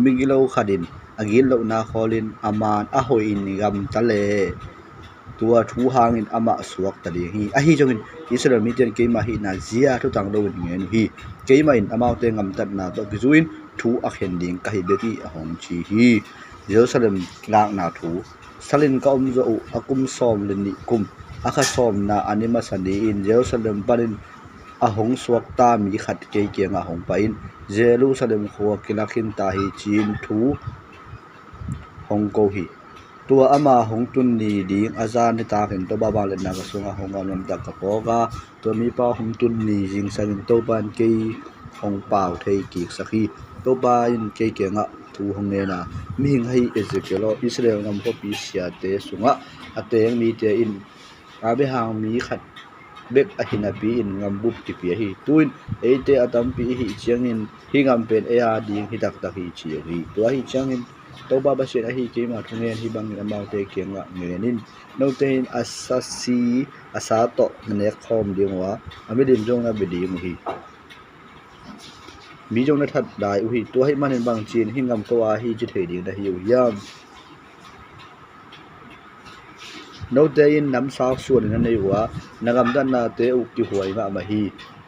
mingilo khadin agil lo na kholin aman a hoi in gam ta le tua thu hangin ama suak ta di hi a hi jongin israel mitian ke ma hi na zia thu tang lo ngen hi ke ma in amau te ngam tat na to gizuin thu a khen ding ka hi be ki a hom chi hi jerusalem lang na thu salin ka zo akum som le ni kum akha som na anima sani in jerusalem parin a hong suak ta mi khat ke ke nga hong pa in jerusalem kho kilakhin ta hi chin thu hong ko hi tua ama hong tun ni ding azan ni ta ken to baba le na ka sunga hong am lam ta ka poga to mi pa hong tun ni jing sang to ban ke hong pau thei ki sakhi to ba in ke ke nga thu hong ne na mi hing hai ezekelo israel ngam ko pi sia te sunga ateng mi te in abe hang mi khat bek a hina pi in ngam bup ti pi hi tuin eite atam pi hi chiangin hi ngam pen e a ding hi tak tak hi chi hi to hi chiangin to ba ba se a hi ke ma thungen hi bang na mau te ke nga ngenin no tein asasi asa to ne khom ding wa ami dim jong na be di mu hi mi jong na that dai u hi to hi manin bang chin hi ngam ko a hi chi thei ding da hi yam no te in nam sak suan na nei wa nagam dan na te u ki huai ma hi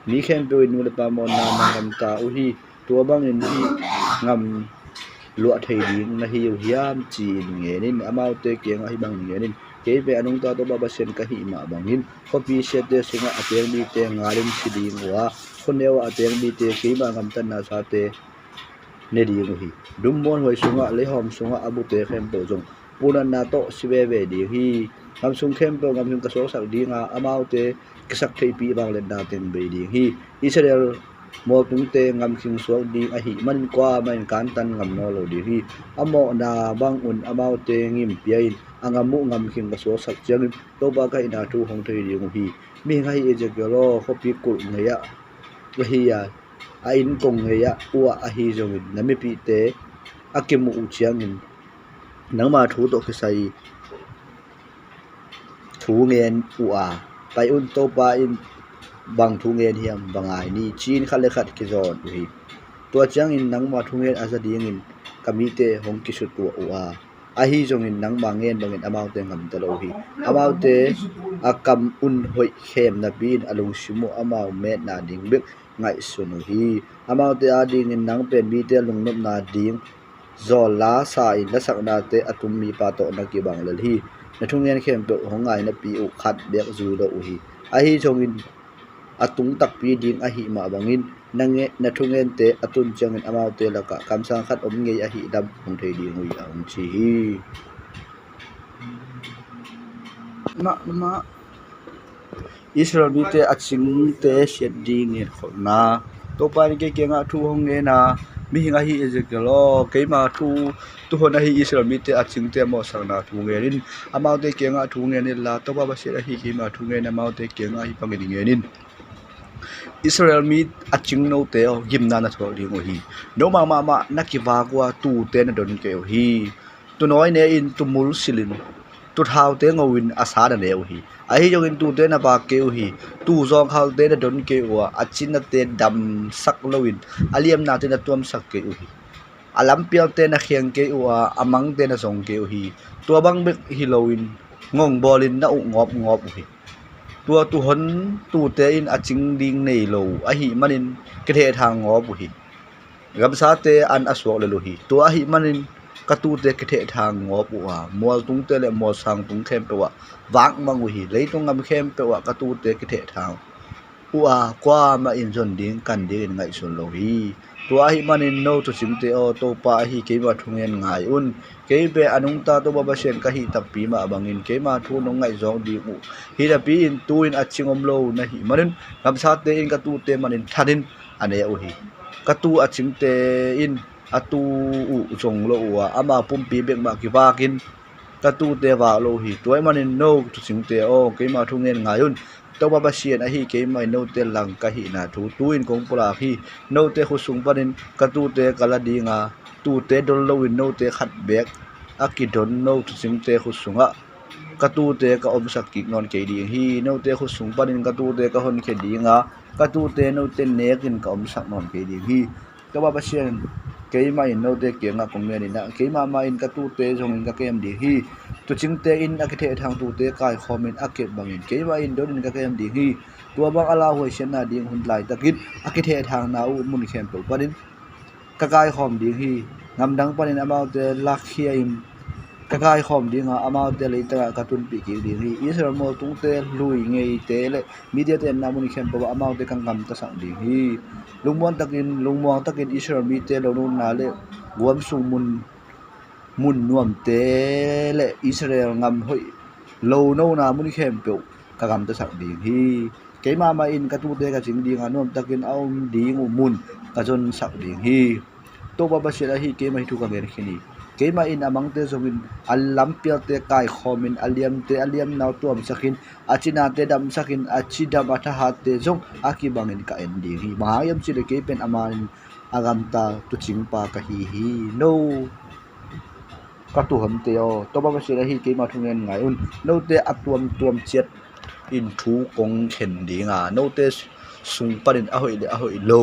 mi khen pe nu le pa mon na nagam ta u hi tua bang in hi ngam lụa thầy đi na hi hiam chi nge nin amau te kiang hi bang nge nin ke be anung ta to baba sen ka hi ma bangin copy set de sunga ateng bi te ngarin si ding wa khonewa ateng bi te ke ba ngam tan na sa te ne di ngu hi dum mon hoi sunga le hom sunga abu te khem to jong punan na to sibe ve di hi ngam sung khem to ngam sung ka so sak di nga amau te kisak thei pi bang len da ten be di hi Israel mo tung te ngam khing suak di a hi man kwa man kan tan ngam no lo di hi amo na bang un amau te ngim piain angamu ngam khing ka so sak chang to ba ka ina thu hong thei di ngu hi mi ngai e je gelo khopi kul ngeya wa hi ya a in kong ngeya uwa a hi jong na mi pi te akimu u chiang in nang ma thu to kisai thu ngen uwa pai un to pa in bang thu ngen hiam bangai ni chin khale khat ki zon hi to chang in nang ma thu ngen asa ding in kamite hong ki su tu uwa a hi jong in nang ma ngen bangin amau te ngam ta lo hi amau te akam un hoi khem na bin alung simu amau me na ding bek ngai sunu hi amau te a ding in nang pen bi te lung nop na ding zol la sa in la sak na te atum mi pa to na ki bang lel hi na thu ngen khem to hong ngai na pi u khat bek zu do u hi a hi jong in atung tak pi ding a hi ma bangin nange na thungen te atun changin amau te laka kamsang khat om ngei a hi dam hong thei di ngui ang chi hi ma Israel mi te aching te shet ding nge khona to pa ni ke nga thu hong nge na mi hinga hi ezekelo keima thu tu hona hi Israel mi te aching te mo sang na thu nge rin amau te ke nga thu nge ni la to ba se hi keima thu nge na mau te ke nga hi pang nge nin Israel mi aching no te o gimna na thol ri ngo hi no ma nakiwa kwa tu te na don ke hi tu noi ne in tu mul silin tu thau te ngowin asa da ne hi a hi jong in tu te na ba ke hi tu zong khal te na don ke wa achin na te dam sak lowin aliam na te na tuam sak ke hi alam pial te na khiang ke wa amang te na song ke hi tu bang bek hi lowin ngong bolin na u ngop hi tua tu hon tu te in aching ding nei lo a hi manin ke the thang ngop hi gam sa te an aswak le lo hi tu a hi manin ka tu te ke the thang ngop wa mol tung te le mol sang tung khem pe wa wak mang hi leitung ngam khem pe wa ka tu te ke the thang uwa kwa ma in jon ding kan ding ngai sun lo hi tua hi manin no to sim te o to pa hi ke ma thungen ngai un ke be anung ta to baba sen ka hi tap pi ma bangin ke ma thu no ngai zong di mu hi da pi in tu in achingom lo na hi manin gam sa te in ka tu te manin thanin ane o hi ka tu aching te in atu u jong lo wa ama pum pi bek ma ki wakin ka tu te wa lo hi toy manin no to sim te o ke ma thungen ngai un to baba sian a hi ke mai no te lang ka hi na thu tuin kong pula hi no te khu sung panin ka tu te kala dinga tu te dol lo win no te khat bek aki don no tu sing te khu sunga ka tu te ka om sak ki non ke di hi no te khu sung panin ka tu te ka hon ke dinga ka tu te no te nekin ka om sak non ke di hi to baba sian ke mai no te ke nga kong me ni na ke ma in ka tu te jong in ka kem di hi tu ching te in akithe thang tu te kai khomin akit bangin ke wa in don in ka kem di hi tua bang ala hoi sen na ding hun lai takit akithe thang na u mun khem to parin ka kai khom di hi ngam dang panin amau te lakhia in ka kai khom di nga amau te le ta ka tun pi ki di hi Israel mo tung te lui ngei te le media te na mun khem pa amau te kang ngam ta sang di hi lungmon takin Israel mi te lo nun na le guam sung mun nuam te le Israel ngam hoi lo no na mun khem pe ka gam ta sak ding hi ke ma in ka tu te ka ching ding anom takin aum ding mun ka jon sak ding hi to ba sela hi ke mai thu ka ger khini ke ma in amang te zongin alam pial te kai khomin aliam naw tuam sakin achina te dam sakin achi dam atha hat te zong aki bangin ka en ding hi mahayam chile ke pen aman agam ta tu ching pa ka hi no ka tu ham te o to ba se hi ke ma thungen ngai un no te atuam chet in thu kong khen dinga no te sung parin a hoi lo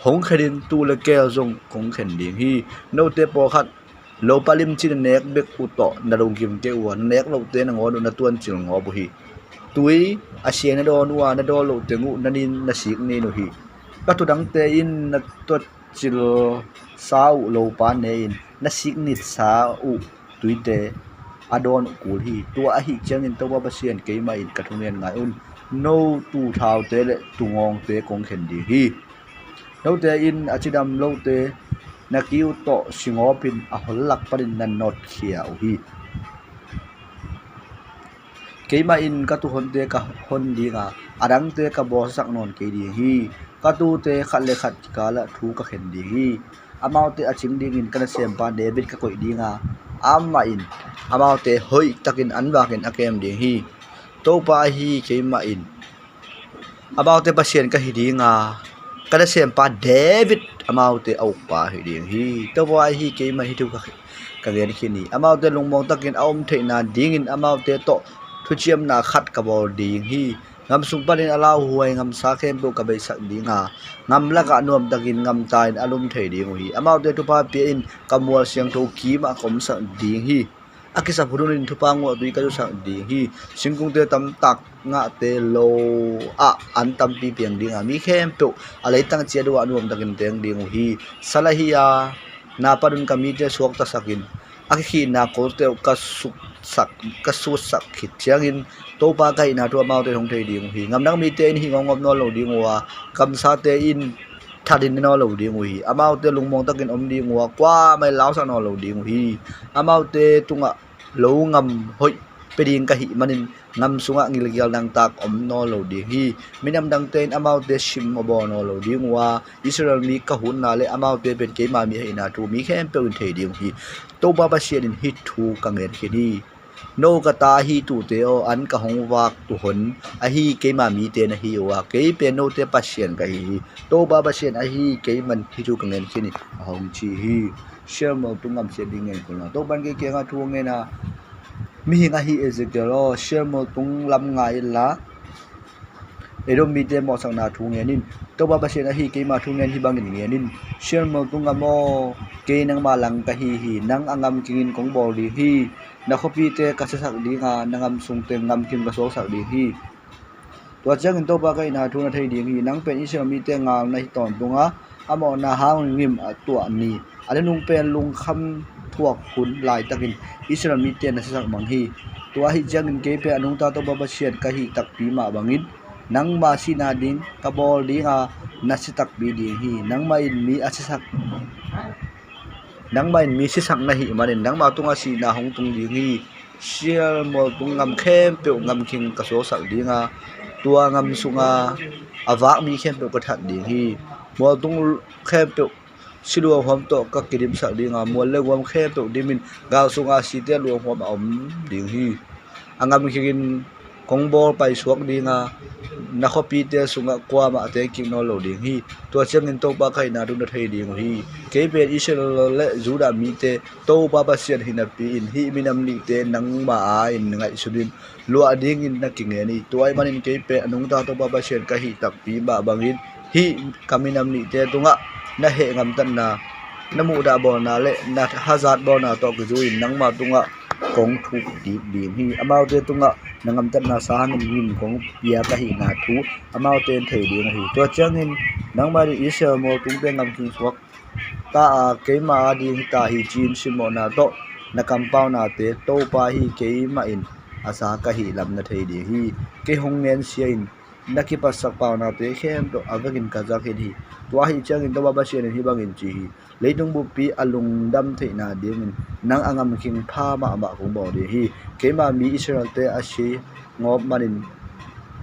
hong kherin tu le kel jong kong khen ding hi no te po khat lo palim chin nek bek uto na rong kim te wa nek lo te na ngon na tuan chil ngo bu hi tui a sian na don wa na do lo te ngu na nin na sik ni no hi ka tu dang te in na to chil sau lo pa ne in na sik ni sa u tui te adon kul hi tua a hi chang in to ba sian ke ma in ka thungen ngai un no tu thau te le tu ngong te kong khen di hi lo te in achidam lo te na kiu to singopin a holak parin nan not khia u hi keima in ka tu honte ka hon di nga adang te ka bo sak non ke di hi ka tu te khat le khat kala thu ka khen di hi amau te aching ding in kana sem pa debit ka koi di nga amma in amau te hoi takin anwakin akem di hi to pa hi keima in amau te pasien ka hi di nga kada sem pa David amau te au pa hi ding hi to pa hi keima hi tu ka gen khini amau te lungmong takin aum theina dingin amau te to thu chiam na khat ka bol ding hi ngam sung panin ala huai ngam sa khem to ka bai sak dinga ngam la ka nom takin ngam tain alum thei ding hi amau te tu pa pi in kamwal siang tho ki ma kom sa ding hi akisa phurun thu pa ngo tui ka sa ding hi singkung te tam tak nga te lo a an tam pi piang dinga mi khem to alai tang che do anuam takin teng ding hi salahia na parun ka mi te suak ta sakin akhi na ko te ka su sak khit chiangin to pa kai na tu mau te hong thei ding hi ngam nang mi te in hi ngom no lo ding wa kam sa te in thadin no lo ding hi amau te lungmong takin om ding wa kwa mai lao sa no lo ding hi amau te tunga lo ngam hoi peding ka hi manin ngam sunga ngilgial nang tak om no lo ding hi minam dang ten amau te sim mo no lo ding wa Israel mi ka hun na le amau te ben ke ma mi hi na tu mi khem pe un thei ding hi to ba ba sian in hit thu ka ngen khini no ka ta hi tu te o an ka hong wak tu hon a hi ke ma mi te na hi wa ke pe no te pa sian ka hi to ba ba sian a hi ke man hi tu ka ngen khini hong chi hi share mo tu ngam se ding ngen ko na to ban ke nga thu nge na mi nga hi Ezekiel lo share mo tung lam ngai la edom mi te mo sang na thu nge nin to ba ba sian a hi ke ma thu ngen hi bang nge nin share mo tung ngam mo ke nang ma lang ka hi nang angam kingin kong bol di hi na khopi te ka sak di nga nangam sung te ngam kim ka so sak di hi to chang to ba kai na thu na thei di hi nang pen Israel mi te ngal na hi ton tunga amo na hang ngim to ni ale nung pen lung kham thuak hun lai takin Israel mi te na sak mang hi to hi chang in ke pe anung ta to ba ba sian ka hi tak pi ma bangin nang ma si na ding ka bol di nga na si tak bi di hi nang ma in mi a sak nang main mi si sak na hi manin nang ma tunga si na hong tung ding hi sial mo tung ngam khem pe ngam king ka so sak dinga tua ngam sunga awa mi khem pe ka that ding hi mo tung khem pe silu hom to ka kirim sak dinga mo le wam khem pe dimin ga sunga si te lu hom om ding hi angam king kong bol pai suak dinga na khopi te sunga kwa ma te king no lo ding hi to chang in to ba khai na du na thei ding hi ke pe Israel le juda mi te to ba ba sian hin pi in hi minam ni te nang ma a in ngai sudin lo ading in na king ni to ai manin ke pe anung ta to ba ba sian ka hi tak pi ba bangin hi kaminam ni te tunga na he ngam tan na namu da bo na le na hazat bo na to ku ju in nang ma tunga kong thu ti ding hi amau te tunga nangam tan na sa ngam nin kong pia ka hi na thu amau ten thei ding hi to changin nang mari Israel mo tung pe ngam king swak ta a ke ma ding ta hi chin simo na to na compound na te to pa hi ke ma in asa ka hi lam na thei di hi ke hong nen sia in naki pasak pa na te khem to avagin ka za hi to hi changin to ba sian hi bangin chi hi leitung bu pi alung dam thei na ding nang angam king pha ma ma kong bo di hi ke ma mi Israel te a shi ngop manin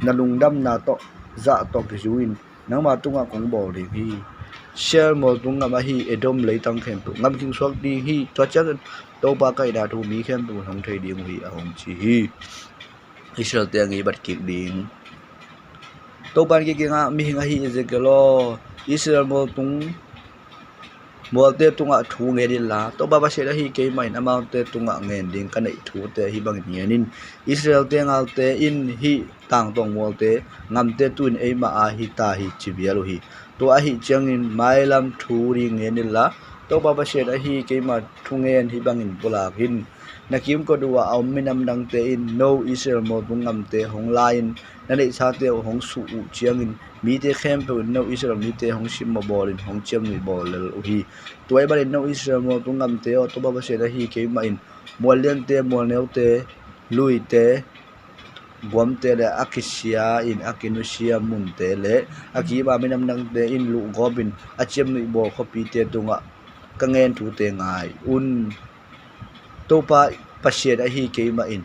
nalung dam na to za to ki juin nang ma tunga kong bo di hi share mo tunga ma hi edom leitang khem tu ngam king swak di hi to chang to ba kai da thu mi khem tu hong thei ding hi a hong chi hi Israel te ngi bat ki ding to ban ki nga mi nga hi Ezekiel Israel mo tung molte tunga thu nge din la to ba ba se hi ke mai na ma te tunga ngen ding ka nei thu te hi bang nin Israel te ngal te in hi tang tong molte ngam te tun e ma a hi ta hi chibialu hi to a hi changin mailam thu ri nge ni la to ba ba shen a hi ke ma thungen hi bangin pulakin nakim ko duwa aw minam dang te in no Israel mo bungam te hong lain na nei sa te hong su u chiangin mi te khem pe no Israel mi te hong sim mo bolin hong chem ni bol lel u hi toy ba no Israel mo bungam te o to ba ba shen a hi ke ma in molian te mol neu te lui te buam te le akisia in akinusia mun te le akiba minam dang te in lu gobin achem ni bol khopi te tunga kangen thu te ngai un topa pasien a hi ke ma in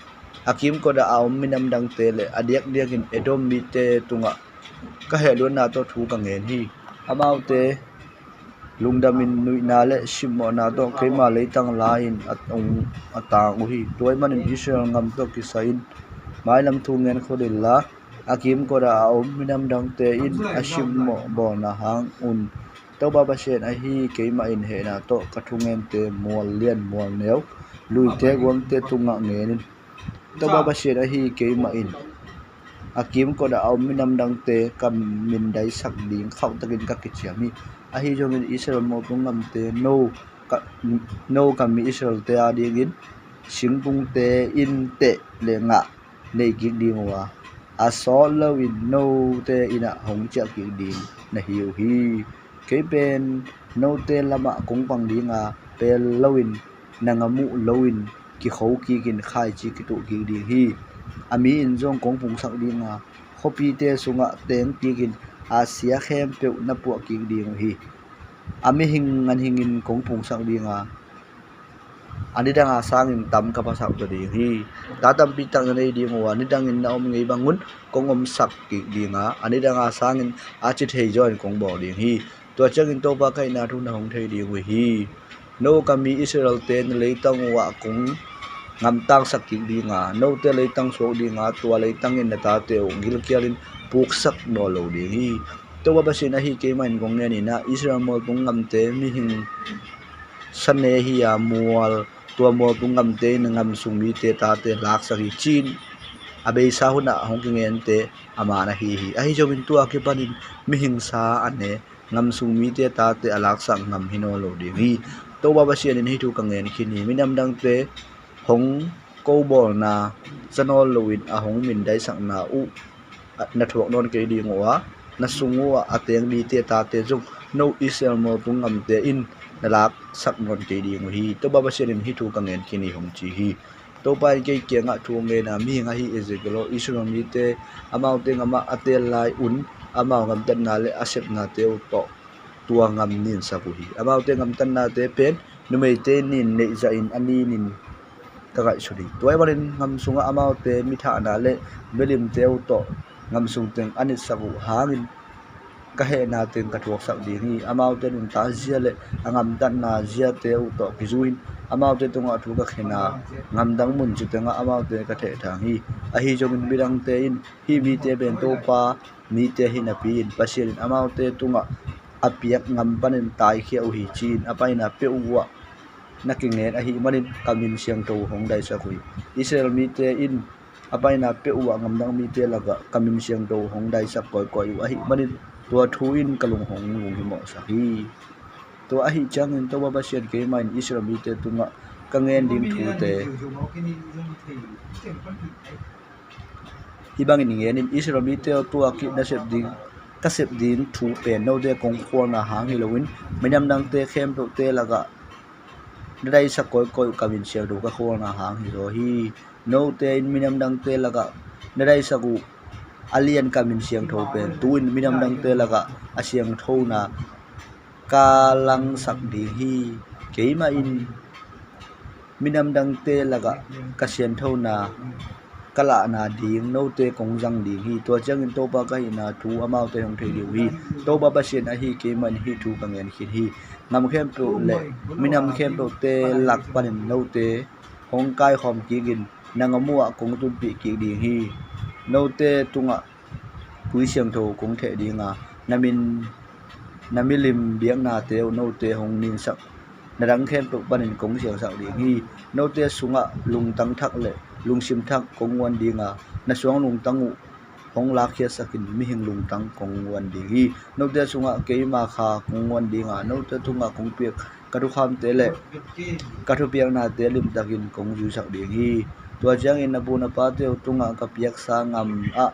akim ko da aw minam dang te le adiak diak in edom mi te tunga ka he lu na to thu kangen hi amau te lungdamin nui na le simmo na to ke ma le tang lain atong atang hi toy manin Israel ngam to kisain mai lam thu ngen khodilla akim ko da aw minam dang te in asimmo bo na hang un to ba ba shen a hi ke ma in he na to ka thu ngen te mol lian mol neu lui te gwang te tunga ngenin to ba ba shen a hi ke ma in akim ko da aw minam dang te kam min dai sak ding khau takin ka ki chiami a hi jongin Israel mo pungam te no kam mi Israel te a dingin singpung te in te le nga nei ki ding wa a so lowin no te ina hong cha ki ding na hiu hi ke pen no te lama kong pang dinga pel lowin nangamu lowin ki khou ki kin khai chi ki tu ki ding hi ami in jong kong pung sak dinga khopi te sunga teng ki kin asia khem pe na pu ki ding hi ami hing an hingin kong pung sak dinga ani danga sangin tam ka pasak to ding hi tatam pitang nei ding wa ni dangin na om ngei bangun kong om sak ki dinga ani danga sangin achi thei join kong bo ding hi to changin to ba kai na thu na hong thei ding hi no kami Israel ten leitang wa kong ngam tang sak ki dinga no te leitang so dinga to leitang in ta te gil kialin puk sak no lo ding hi to ba sin a hi ke man kong ne ni na Israel mo tung ngam te mi hing sanne hi ya mual tua mo tung ngam te ngam sung mi te ta te lak sa hi chin abe sa huna hong ki ngen te amana hi hi a hi jowin tua ke panin mi hing sa ane ngam sung mi te ta te alak sang ngam hino lo ding hi to ba sian in hi thu kangen khini minam dang te hong ko bol na chanol loin a hong min dai sang na u na thuak non ke ding wa na sungwa ateng mi te ta te jung no Israel mo tung ngam te in nalak sak non ke ding hi to ba sian in hi thu kangen khini hong chi hi to pa ke ke nga thu nge na mi nga hi Ezekiel Israel mi te amau te ngama atel lai un amau ngam tan na le asep na te to tua ngam nin sa ku hi amau te ngam tan na te pen numei te nin nei za in ani nin ka gai suri toy barin ngam sunga amau te mi tha na le melim te to ngam sung teng ani sa ku hangin ka he na ten ka thuak sak ding hi amau te nun ta zia le angam tan na zia te to kizuin amau te tunga thu ka khena ngam dang mun chu tenga amau te ka the thang hi a hi jomin birang te in hi mi te ben to pa mi te hi na pi in pasien amau te tunga apiak ngam panin tai khia u hi chin apaina pe uwa nakingen a hi manin kamin siang to hong dai sa khui Israel mi te in apaina pe uwa ngam dang mi te laga kamin siang to hong dai sa koi koi a hi manin tua thu in kalung hong lung hi mo sa hi to a hi chang in to ba sian ke main Israel mi te tunga kangen dim thu te hi bangin ngen in Israel mi te tua ki na sep ding ka sep din thu pen no de kong khol na hang hi lowin minam dang te khem to te laga dai sa koi koi kamin siang do ka khol na hang hi ro hi no te in minam dang te laga dai sa ku alien kamin siang tho pen tuin minam dang te laga asiang tho na kalang sak di hi keima in minam dang te laga kasian tho na kala na ding no te kong jang ding hi to chang in to pa ka hi na thu amau te hong thei hi to ba ba sian a hi ke man hi thu ka ngen khi hi nam khem to le minam khem to te lak panin no te hong kai khom ki gin nangamua kong tu pi ki ding hi no te tunga pui siang tho kong the dinga namilim biang na te no te hong nin sak narang khem to panin kong siang sak ding hi no te sunga lung tang thak le lung sim thak kong wan dinga na suang lung tangu hong la khia sakin mi hing lung tang kong wan ding hi no te sunga ke ma kha kong wan dinga no te tunga kong pek ka thu kham te le ka thu piang na te lim takin kong ju sak ding hi tua chang in na bu na pa te tunga ka piak sa ngam a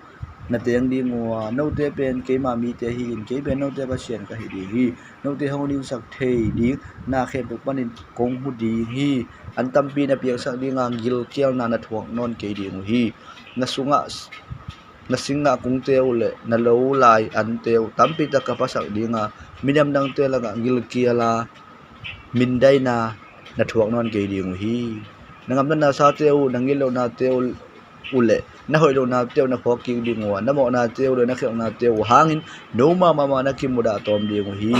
na teng ding wa no te pen ke ma mi te hi in ke pen no te ba sian ka hi ding hi no te hong ning sak thei ding na khem pe panin kong hu ding hi an tampi na piak sak ding ang gil kial na na thuak non ke ding hi na sunga na singa kung teu le na lo lai an teu tampi ta ka pasak dinga minam dang te la gil kiala min dai na thuak non ke ding hi nangam na sa teu nangilo na teu ule na hoi lo na teu na phok ki ding wa na mo na teu le na kheng na teu hangin no ma na kim muda tom ding hi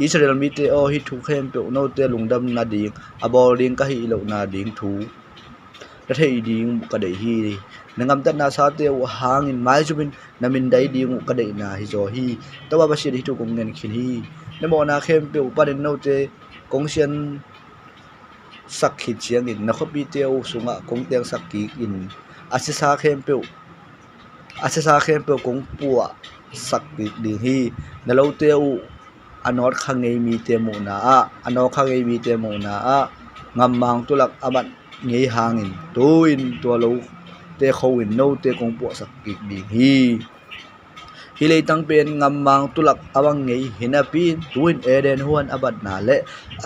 Israel mi te o hi thu khem pe no te lungdam na ding abol ding ka hi lo na ding thu ta thei ding ka dei hi nangam ta na sa te hangin mai chumin na min dai ding ka dei na hi zo hi to ba si hi thu kong ngen khin hi na mo na khem pe pa den no te kong sian sak khit chiang in na khopi teu sunga kong teng sak ki in asisa khem pe kong puwa sak ding hi na lo teu anot khangei mi te mo na a anok khangei mi te mo na a ngam mang tulak aban ngei hangin tuin to lo te khowin no te kong puwa sak ki ding hi hilei tang pen ngam mang tulak awang ngei hinapin tuin eden huan abad na le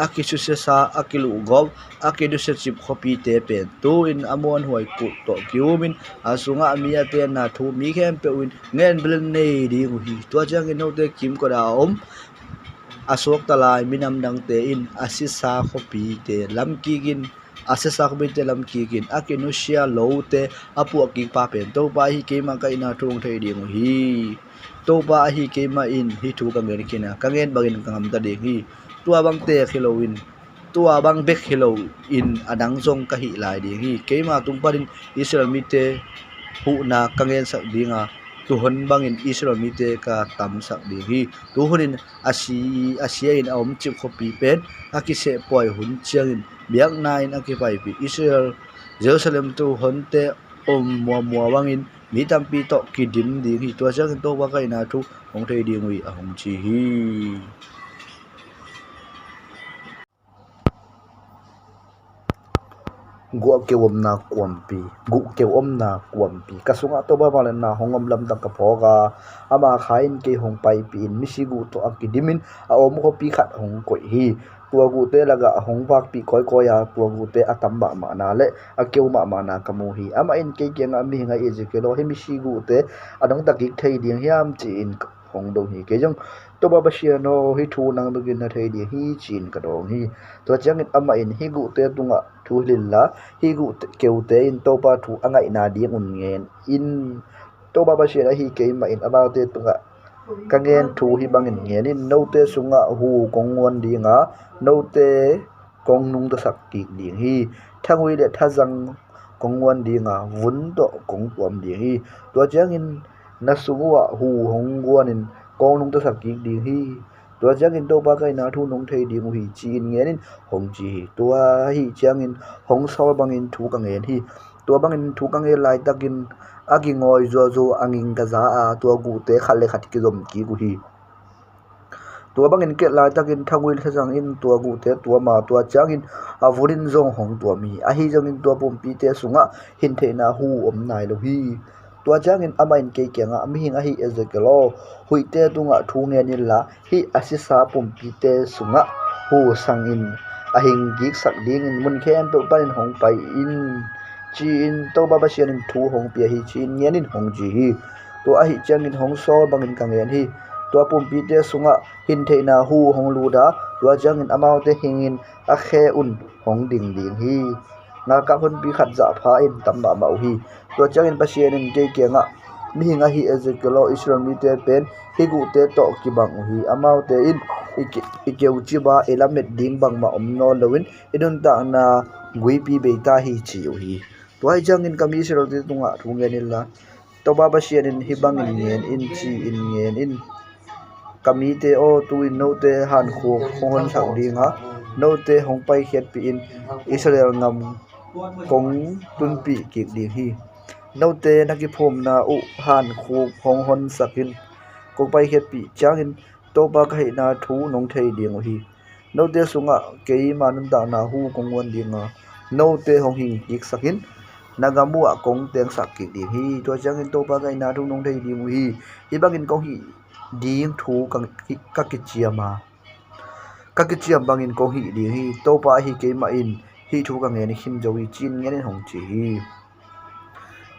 akisu se sa akilu gov akidu se chip khopi te pen tuin amon huai ku to kiumin asunga amia te na thu mi khem pe win ngen blen nei di hi to jang no te kim ko da asok talai minam dang te in asisa khopi te lam kigin asesa khopi te lam kigin akinusia lo te apu ki pa pen to pa hi ke ma ka ina thung thei ding hi to ba hi ke ma in hi thu ka ngen kina ka ngen bagin ka ngam ta ding hi tua bang te khilowin tua bang bek khilo in adang jong ka hi lai ding hi ke ma tung parin Israel mi te hu na ka ngen sak dinga tu hon bangin Israel mi te ka tam sak ding hi tu honin asia in om chip khopi pen akise poi hun chiangin biak nain akipai pi Israel Jerusalem tu hon te mua wangin mi tampi to kidim ding hi to chang to ba kai na thu hong thei ding wi a hong chi hi gu ke om na kwampi gu ke om na kwampi kasunga to ba malan na hongom lam tak ka phoga ama khain ke hong pai pin misigu to akidimin a om ko pi khat hong koi hi tua gu te laga hong bak pi koi koya tua gu te atam ba ma na le akeu ma na kamu hi ama in ke kenga mi nga e je ke lo he misigu te adong takik thei ding hiam chi in hong do hi ke jong to ba no hi thu nang begin na thei di hi chin ka dong hi to chang in ama in hi gu te tunga thu lilla hi gu keu te in to pa thu angai na ding un ngen in to ba hi ke ma in about te tunga kangen thu hi bangin ngen in no te sunga hu kongwan dinga no te kong nung ta sak ki ding hi thangwi le thajang kongwan dinga vun to kong puam ding hi to chang in na suwa hu hongwan in kong nung ta sak ki ding hi to chang in to ba kai na thu nong thei ding hi chin ngen in hong chi hi to hi chang in hong sol bangin thu ka ngen hi to bangin thu ka nge lai takin agi ngoi zo angin ka za a to gu te khale khat ki zom ki gu hi to bangin ke lai takin thangwil thajang in to gu te to ma to chang in avurin zong hong to mi a hi jong in to pum pi te sunga hin the na hu om nai lo hi to chang in ama in ke kenga mi hinga hi ezekelo hui te tunga thu nge ni la hi asisa pum pi te sunga hu sang in a hing gik sak ding in mun khen to pain hong pai in chin to ba sian in thu hong pi hi chin ngen in hong ji hi to a hi chang in hong sol bangin ka ngen hi to pum pi te sunga hin the na hu hong lu da to chang in amau te hingin a khe un hong ding hi nga ka hun pi khat za pha in tam ba mau hi to chang in pasien in ke kenga mi hinga hi ezekelo Israel mi te pen hi gu te to ki bang hi amau te in ikeu chi ba elamet ding bang ma om no lowin idun ta na gui pi be ta hi chi hi to ai jang in kami Israel te tunga thu ngen la to ba pasien in hi bang in ngen in chi in ngen in kami te o tu in no te han kho hon sak dinga no te hong pai khet pi in Israel ngam kong tun pi ki ding hi no te naki phom na u han kho hong hon sakin kong pai khet pi chang in to ba kai na thu nong thei ding hi no te sunga ke manun da na hu kongwan dinga no te hong hing ik sakin nagamu a kong teng sak ki di hi to chang in to pa ga na thung nong thei di mu hi hi bangin kong hi ding thu ka ki chiama ka ki chiam bangin kong hi di hi to pa hi ke ma in hi thu ka nge ni him jo hi chin nge ni hong chi hi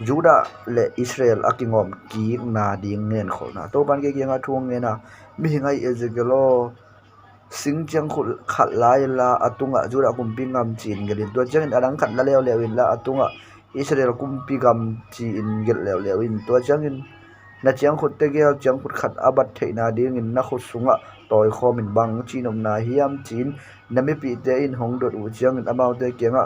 Juda le Israel akingom ki na ding ngen khol na to ban ke nga thung nge na mi hingai ezekelo singjang khul khat lai la atunga Juda kumpi ngam chin gelin to chang adang khat la lew lewin la atunga Israel kumpi gam chin gel lew lewin to chang in na chang khut te gel chang khut khat abat theina ding in na khut sunga toy khom in bang chinom na hiam chin nami pi te in hong dot u chang in amau te kenga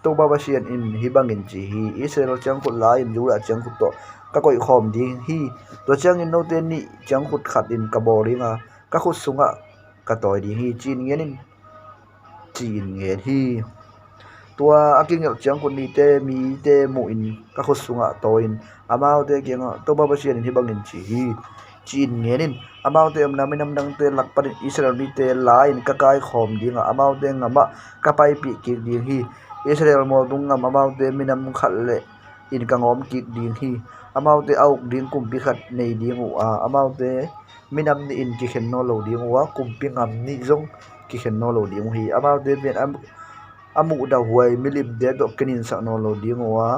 to ba sian in hibangin chi hi Israel chang khut la in Juda chang khut to ka koi khom ding hi to chang in no te ni chang khut khat in ka boringa ka khut sunga ka toy di hi chin ngenin chin nge hi tua akingel chang kun ni te mi te mu in ka khut sunga toin amau te kenga to ba sian in hibangin chi hi chin ngenin amau te amna minam dang te lakparin Israel mi te lain ka kai khom dinga amau te ngama ka pai pi ki ding hi Israel mo dung ngam amau te minam khat le in ka ngom ki ding hi amau te au ding kum pi khat nei ding u a amau te minam ni in ki khen no lo ding wa kum pi ngam ni zong ki khen no lo ding hi amau te ben amu da huai milim de do kenin sak no lo ding wa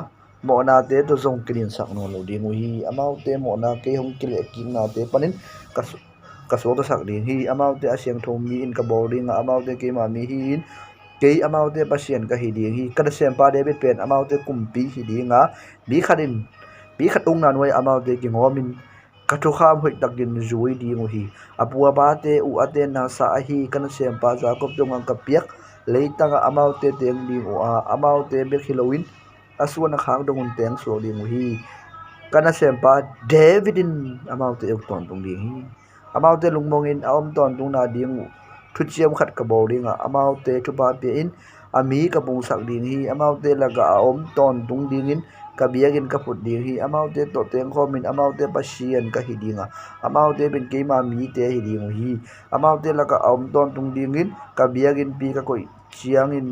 mo na te to zong kenin sak no lo ding hi amau te mo na ke hong ki le ki na te panin ka so to sak ding hi amau te asyang thom mi in ka boarding amau te ke ma mi hi in ke amau te pasien ka hi ding hi ka sem pa David pen amau te kumpi hi dinga bi khatung na noi amau te ki ngomin ka thu kham hoi tak din zui ding hi apua ba te u ate na sa hi kan sem pa Jacob dong ang ka piak leitanga amau te teng ding u a amau te be khilowin asuna khang dong un teng so ding hi kana sem pa David in amau te ok ton tung ding hi amau te lungmong in aom ton tung na ding thu chiam khat ka boarding amau te thu ba pe in ami ka bung sak ding hi amau te laga aom ton tung ding in ka biagin ka put ding hi amau te to teng khom in amau te pasien ka hi dinga amau te ben ke ma mi te hi ding hi amau te laga aom ton tung ding in ka biagin pi ka koi chiang in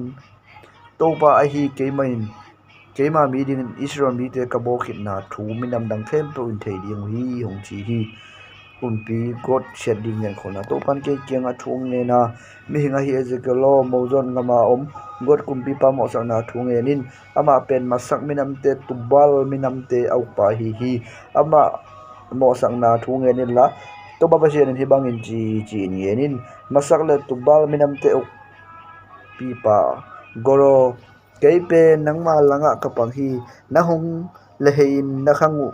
to pa a hi ke ma mi ding Israel mi te ka bo khit na thu minam dang them to in thei ding hi hong chi hi kumpi god shedding ngen khona to pan ke kenga thung ne na mi hinga hi ezekelo mozon ngama om god kumpi pa mo sang na thung enin ama pen masak minam te tubal minam te au pa hi ama mo sang na thung enin la to ba ba jen hi bangin chi ni enin masak le tubal minam te pi pa goro keipe nangma langa kapang hi na hong le hein na khangu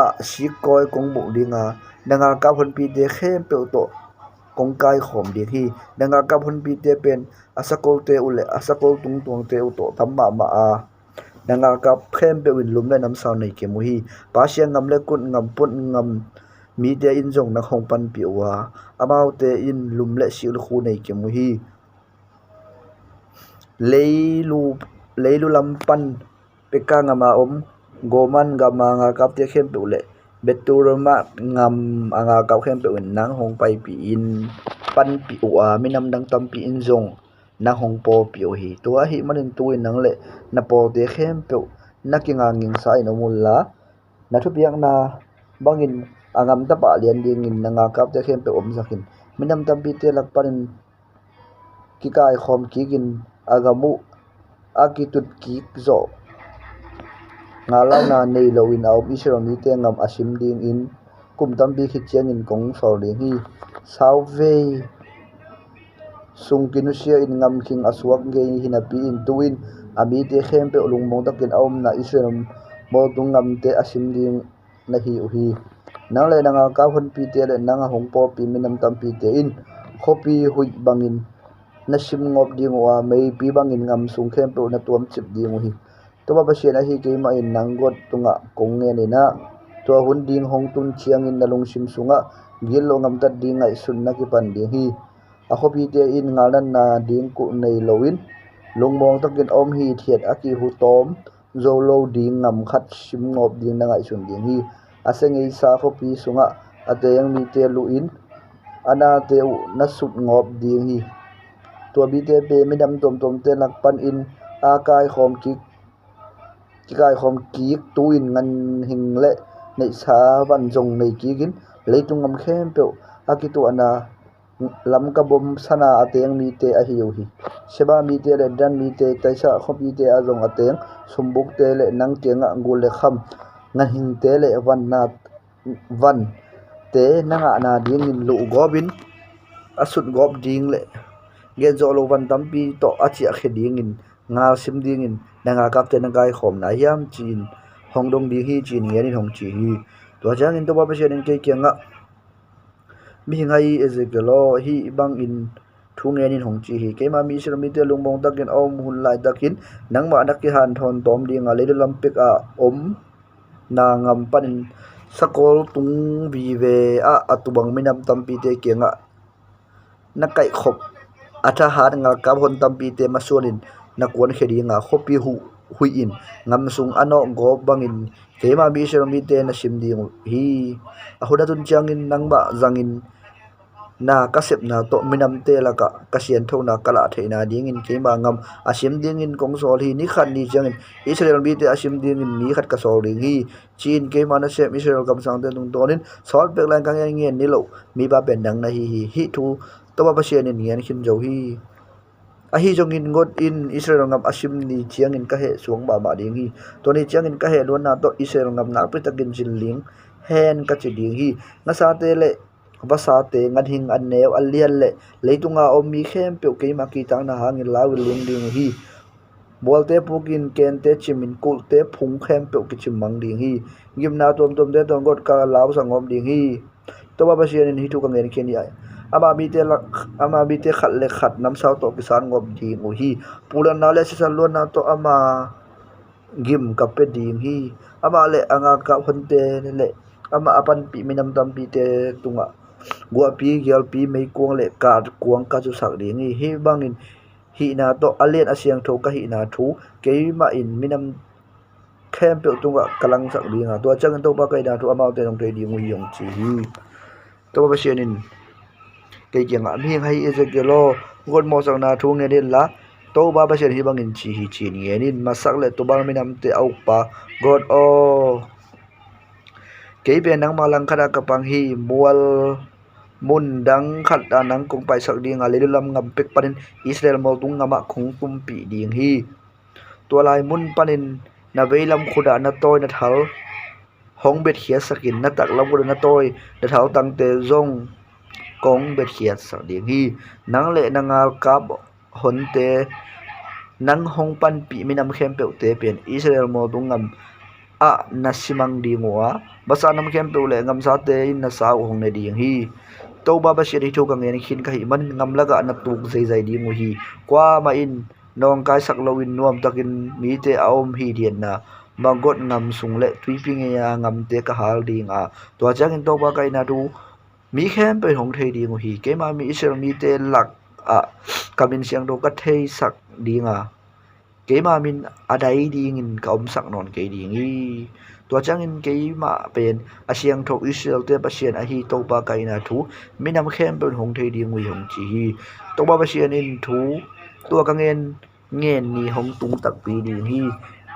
a sikoi kong bu dinga nanga ka phun pi te khem pe to kong kai khom di hi nanga ka phun pi te pen asakol te ule asakol tung tung te u to tamma ma a nanga ka khem pe win lum le nam saw nei ke mu hi pa siang ngam le kun ngam pun ngam mi te in jong na khong pan pi wa amau te in lum le sil khu nei ke mu hi leilu lampan peka ngama om goman gama nga kap te khem pe ule beturma ngam anga kap khem pe un nang hong pai pi in pan pi wa minam dang tam pi in jong na hong po pi o hi to hi manin tu in nang le na po te khem pe na ki nga nging sai no mulla na thu piang na bangin angam ta pa lian ding in nga kap te khem pe om zakin minam tam pi te lak panin ki kai khom ki gin agamu akitut ki zo ngalaw na nei lo in au Israel mi te ngam asim ding in kum tam bi khit chiang in kong for ding hi sauve sung kinusia in ngam king aswak nge hina pi in tuin ami te khem pe ulung mong takin aum na Israel mo tung ngam te asim ding na hi u hi nang le nanga ka hun pi te le nanga hong po pi minam tam pi te in khopi hui bangin na sim ngop ding wa mei pi bangin ngam sung khem pe na tuam chip ding hi to ba sian a hi ke ma in nangot tunga kong nge ni na to hun ding hong tun chiang in nalung sim sunga gil lo ngam tat ding ai sun na ki pan ding hi a khopi te in ngalan na ding ku nei loin lungmong takin om hi thiet aki hu tom zo lo ding ngam khat sim ngop ding na ngai sun ding hi asengei sa khopi sunga ateng mi te lu in ana te na sut ngop ding hi tua bi te pe mi dam tom tom te nak pan in a kai khom ki kai khom ki tu in ngan hing le nei sa van jong nei ki gin leitung ngam khem pe akitu ana lam ka bom sana ateng mi te a hiu hi seba mi te le dan mi te taisa khopi te a jong ateng sumbuk te le nang tenga ngul le kham ngan hing te le van te nanga na ding in lu gobin asut gob ding le ge jolo van tampi to achi a khe ding in nga sim ding in nanga kap te nangai khom na yam chin hongdong di hi chin nge ni hong chi hi to jang in to ba pa shen ke kenga mi ngai ezekelo hi bang in thu nge ni hong chi hi ke ma mi sir mi te lungbong takin om hun lai takin nangma nakki han thon tom ding a le lampik a om na ngam panin sakol tung vi ve a atubang minam tampi te kenga nakai khop atha har nga ka hon tampi te masunin nakon khedi nga khopi hui in ngam sung ano go bangin kema bi sir mi te na sim ding hi ahoda tun changin nangba zangin na kasep na to minam te la ka sian tho na kala theina ding in kema ngam asim ding in kong sol hi ni khan ni changin Israel mi te asim ding in ni khat ka sol ding hi chin kema na sem Israel kam sang te tung tonin sol pek lang kang ngen ni lo mi ba ben dang na hi thu to ba sian in ngen khin jo hi a hi jong in god in Israel ngam asim ni chiang in ka he suang ba ma ding hi to ni chiang in ka he lon na to Israel ngam na pe takin jin ling hen ka chi ding hi na sa te le basa te ngan hing an neu alian le leitunga omi khem pe ke ma ki tang na hangin law ling ding hi bolte pukin ken te chimin kul te phung khem pe ki chimang ding hi gim na tom tom te tong god ka law sangom ding hi to ba ba sian in hi thu ka ngen ken ai ama bi te khat le khat nam sao to kisan ngom ding o hi pulan na le sa lon na to ama gim ka pe ding hi ama le anga ka honte le ama apan pi minam tam pi te tunga gua pi gyal pi mei kuang le ka kuang ka chu sak ding hi bangin hi na to alien asyang tho ka hi na thu ke ma in minam khem pe tunga kalang sak ding a to chang to ba kai na thu amau te nong te ding wi yong chi hi to ba sianin ke kyang a mi hai ezekelo god mo sang na thu nge den la to ba ba sian hi bangin chi hi chi ni enin masak le to ba minam te au pa god o ke be nang malang khara ka pang hi mual mun dang khat anang kong pai sak ding a le lam ngam pek panin Israel mo tung ngama khung tum pi ding hi to lai mun panin na veilam khuda na toy na thal hong bet khia sakin na tak lam na toy na thal tang te zong kong bet khia sak ding hi nang le nangal kap hon te nang hong pan pi minam khem pe te pen Israel mo tung ngam a nasimang dingwa basa nam khem pe le ngam sa te in na sa hong ne ding hi to ba ba shi thu ka ngen khin ka hi man ngam laga na tuk zai ding hi kwa ma in nong kai sak lowin nuam takin mi te aom hi dian na magot ngam sung le tuiping ya ngam te ka hal ding a to chang in to ba kai na du mi khem pe hong thei ding hi ke ma mi Israel mi te lak a kamin siang do ka thei sak ding a ke ma min adai ding in ka om sak non ke ding hi to chang in ke ma pen asyang thok Israel te pasien a hi to ba kai na thu minam khem pe hong thei ding wi hong chi hi to ba pasien in thu to ka ngen ni hong tung tak pi ding hi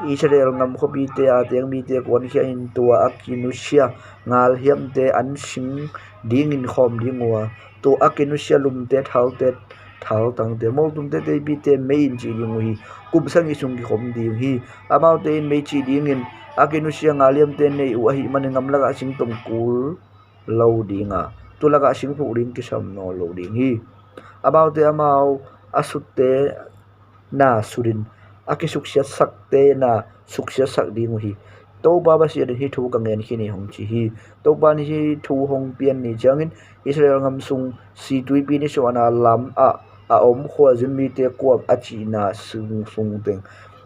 Israel ngam khopi te a teng mi te kon khia in tua akinusia ngal hiam te an sing ding in khom ding wa to akinusia lum te thal tang te mol tum te bi te main chi ding hi kum sang i sung ki khom ding hi amau te in mei chi ding in akinusia ngaliam te nei u hi man ngam laga sing tom kul lo dinga tu laga sing pu ring ki sam no lo ding hi amau te amau asut te na surin akisuksya sakte na suksya sak ding hi to ba ba si hi thu ka ngen khini hong chi hi to ba ni hi thu hong pian ni changin Israel ngam sung si tui pi ni so ana lam a om khwa jin mi te ko a chi na sung teng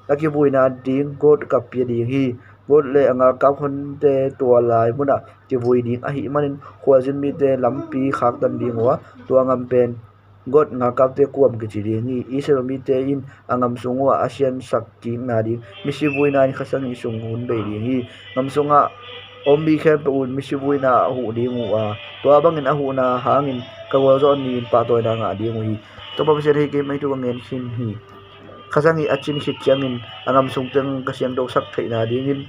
aki buina ding god ka pi ding hi god le anga ka phon te to lai muna ki bui ding a hi manin khwa jin mi te lam pi khak dan ding wa to ngam pen god nga kap te kuam ki chiri ni Israel mi te in angam sungwa asian sakki na di misi buina ni khasang i sung hun be di hi ngam sunga ombi khe pe un misi buina hu di mu a to abangin a hu na hangin ka wa zo ni pa to na nga di mu hi to ba se ke mai tu ngen hin hi khazangi achin hit changin angam sungteng ka siang do sak theina dingin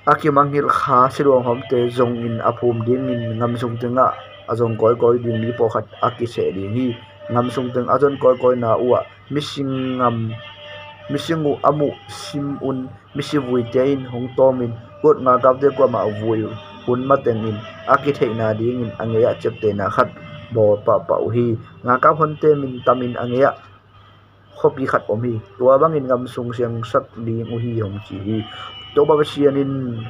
aki manghil kha siruang homte zong in aphum dingin ngam sungtenga azong koi koi ding ni po khat aki se ding hi ngam sungteng azon koi koi na uwa misingu amu sim un misivui tein hong tomin kot nga kapte kwa ma vui un matengin aki theina dingin angeya chepte na khat bo pa hi nga ka honte min tamin angeya khopi khat om hi tua bangin ngam sung siang sak ding u hi hong chi hi to ba sianin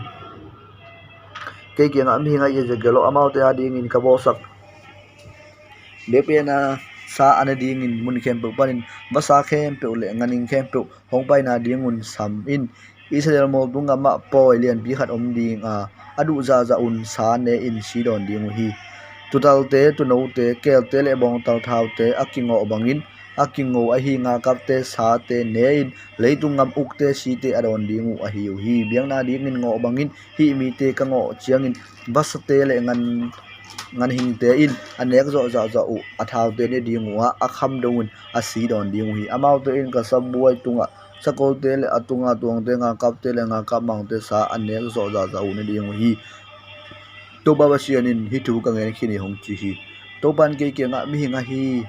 ke nga mi nga ye gelo amau te ading in ka bo sak lepena sa ana ding in mun khem pe panin basa khem pe le nganing khem pe hong pai na ding un sam in Israel mo bunga ma po lian bi khat om ding a adu za un sa ne in si don ding hi tutal te tu no te kel te le bong tal thau te akingo bangin akingo a hi nga kap te sa te ne in leitung ngam uk te si te adon dingu a hi biang na ding in ngo bangin hi mi te ka ngo chiang in bas te le ngan hing te in anek zo u athau te ne dingwa akham dong a si don ding hi amau te in ka sabuai tunga sakol te le atunga tuang te nga kap te le nga kap mang te sa anek zo u ne ding hi to ba sianin hi tu ka ngen khini hong chi hi to ban ke nga mi hinga hi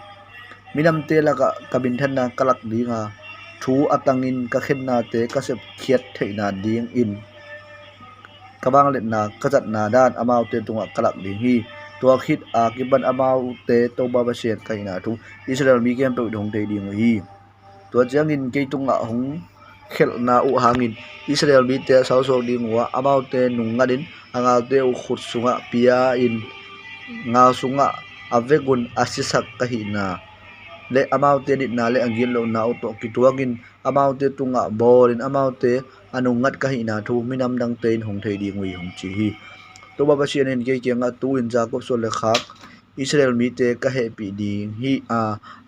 minam te la ka kabin than na kalak dinga thu atangin ka khenna te ka sep khiat theina ding in kabang let na kazat na dan amau te tunga kalak ding hi to khit a kiban amau te to ba sian kai na thu Israel mi kem pe dong te ding hi to jangin ke tunga hong khel na u hangin Israel mi te sau so ding wa amau te nung ngadin angal te u khut sunga pia in nga sunga avegun asisak kahina le amau te dit na le angil lo na auto kituangin amau te tunga borin amau te anungat kahina thu minam dang tein hong thei ding wi hong chi hi to ba sianin ke nga tu in jakob so le khak Israel mi te ka he pi ding hi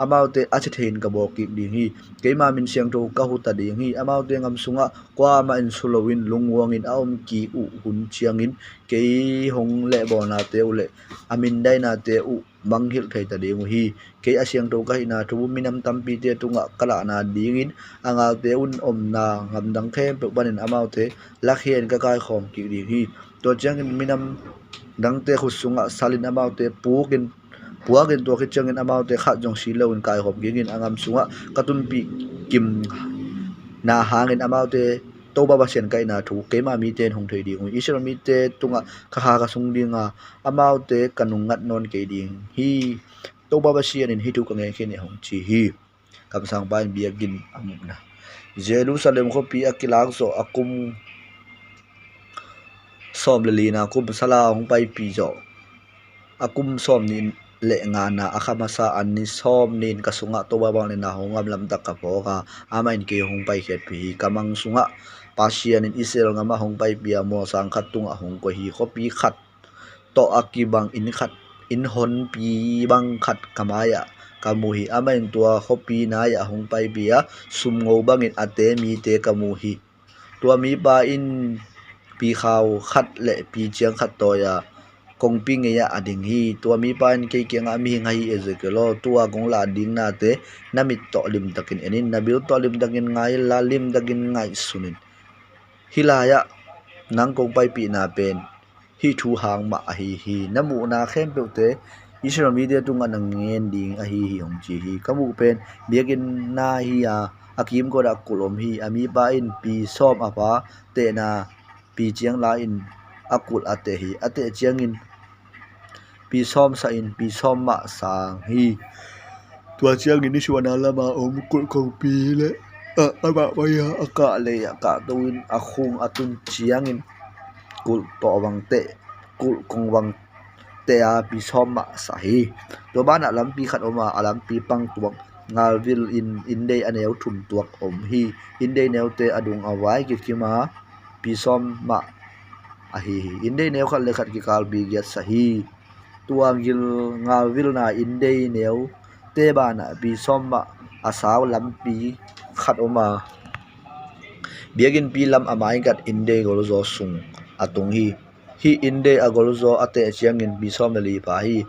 amau te achithein ka bo ki ding hi keima min siang to ka hu ta ding hi amau te ngam sunga kwa ma in sulowin lungwangin aom ki u hun chiangin ke hong le bo na te u le amin dai na te u manghil thei ta ding hi ke asiang to ka hina thu minam tampi te tunga kala na dingin angal te un om na ngam dang khem pe banin amau te lakhian ka kai khom ki ding hi to changin minam dang te khusunga salin amau te puagin to khichangin amau te kha jong si lo in kai hop gingin angam sunga katun pi kim na hangin amau te to ba sian kai na thu keima mi ten hong thei ding Israel mi te tunga kha ka sung dinga amau te kanungat non ke ding hi to ba sian in hi thu ka nge khin hong chi hi kam sang ban biagin amna Jerusalem ko pi akilak so akum som le lina kum sala hong pai pi zo akum som nin le nga na akhamasa anni som nin kasunga to ba bang na hongam lam tak ka po ka amain ke hong pai khet pi kamang sunga pasian in Israel ngama hong pai bia mo sang khatung a hong ko hi khopi khat to akibang in khat in hon pi bang khat kamaya kamuhi amain tua khopi na ya hong pai bia sumngo bangin ate mi te kamuhi tua mi ba in pi khaw khat le pi chiang khat to ya kong pi nge ya ading hi tua mi pan ke nga mi ngai ezekelo tua gong la ding na te namit to lim takin enin nabil to lim takin ngai la lim takin ngai sunin hilaya nang kong pai pi na pen hi thu hang ma hi namu na khem pe te Israel media tunga nang ngen ding hi hong chi hi kamu pen biagin na hi ya akim ko da kulom hi ami ba in pi som apa te na pi chiang la in akul ate hi ate chiang in pi som sa in pi som ma sang hi tua chiang in suana lama om kul kong pi le aba baya aka le aka tuin akhung atun chiang in kul to wang te kul kong wang te a pi som ma sa hi to ba na lam pi khat oma alam pi pang tuak ngalvil in dei aneu thum tuak om hi in dei neu te adung awai ki kima pi som ma hi in dei neu khat le khat ki kal bi get sa hi tuang gil ngalvil na in dei neu te ba na pi som ma asaw lam pi khat oma biagin pi lam amai gat in dei gol zo sung atung hi hi inde agol zo ate chiangin bisom li pa hi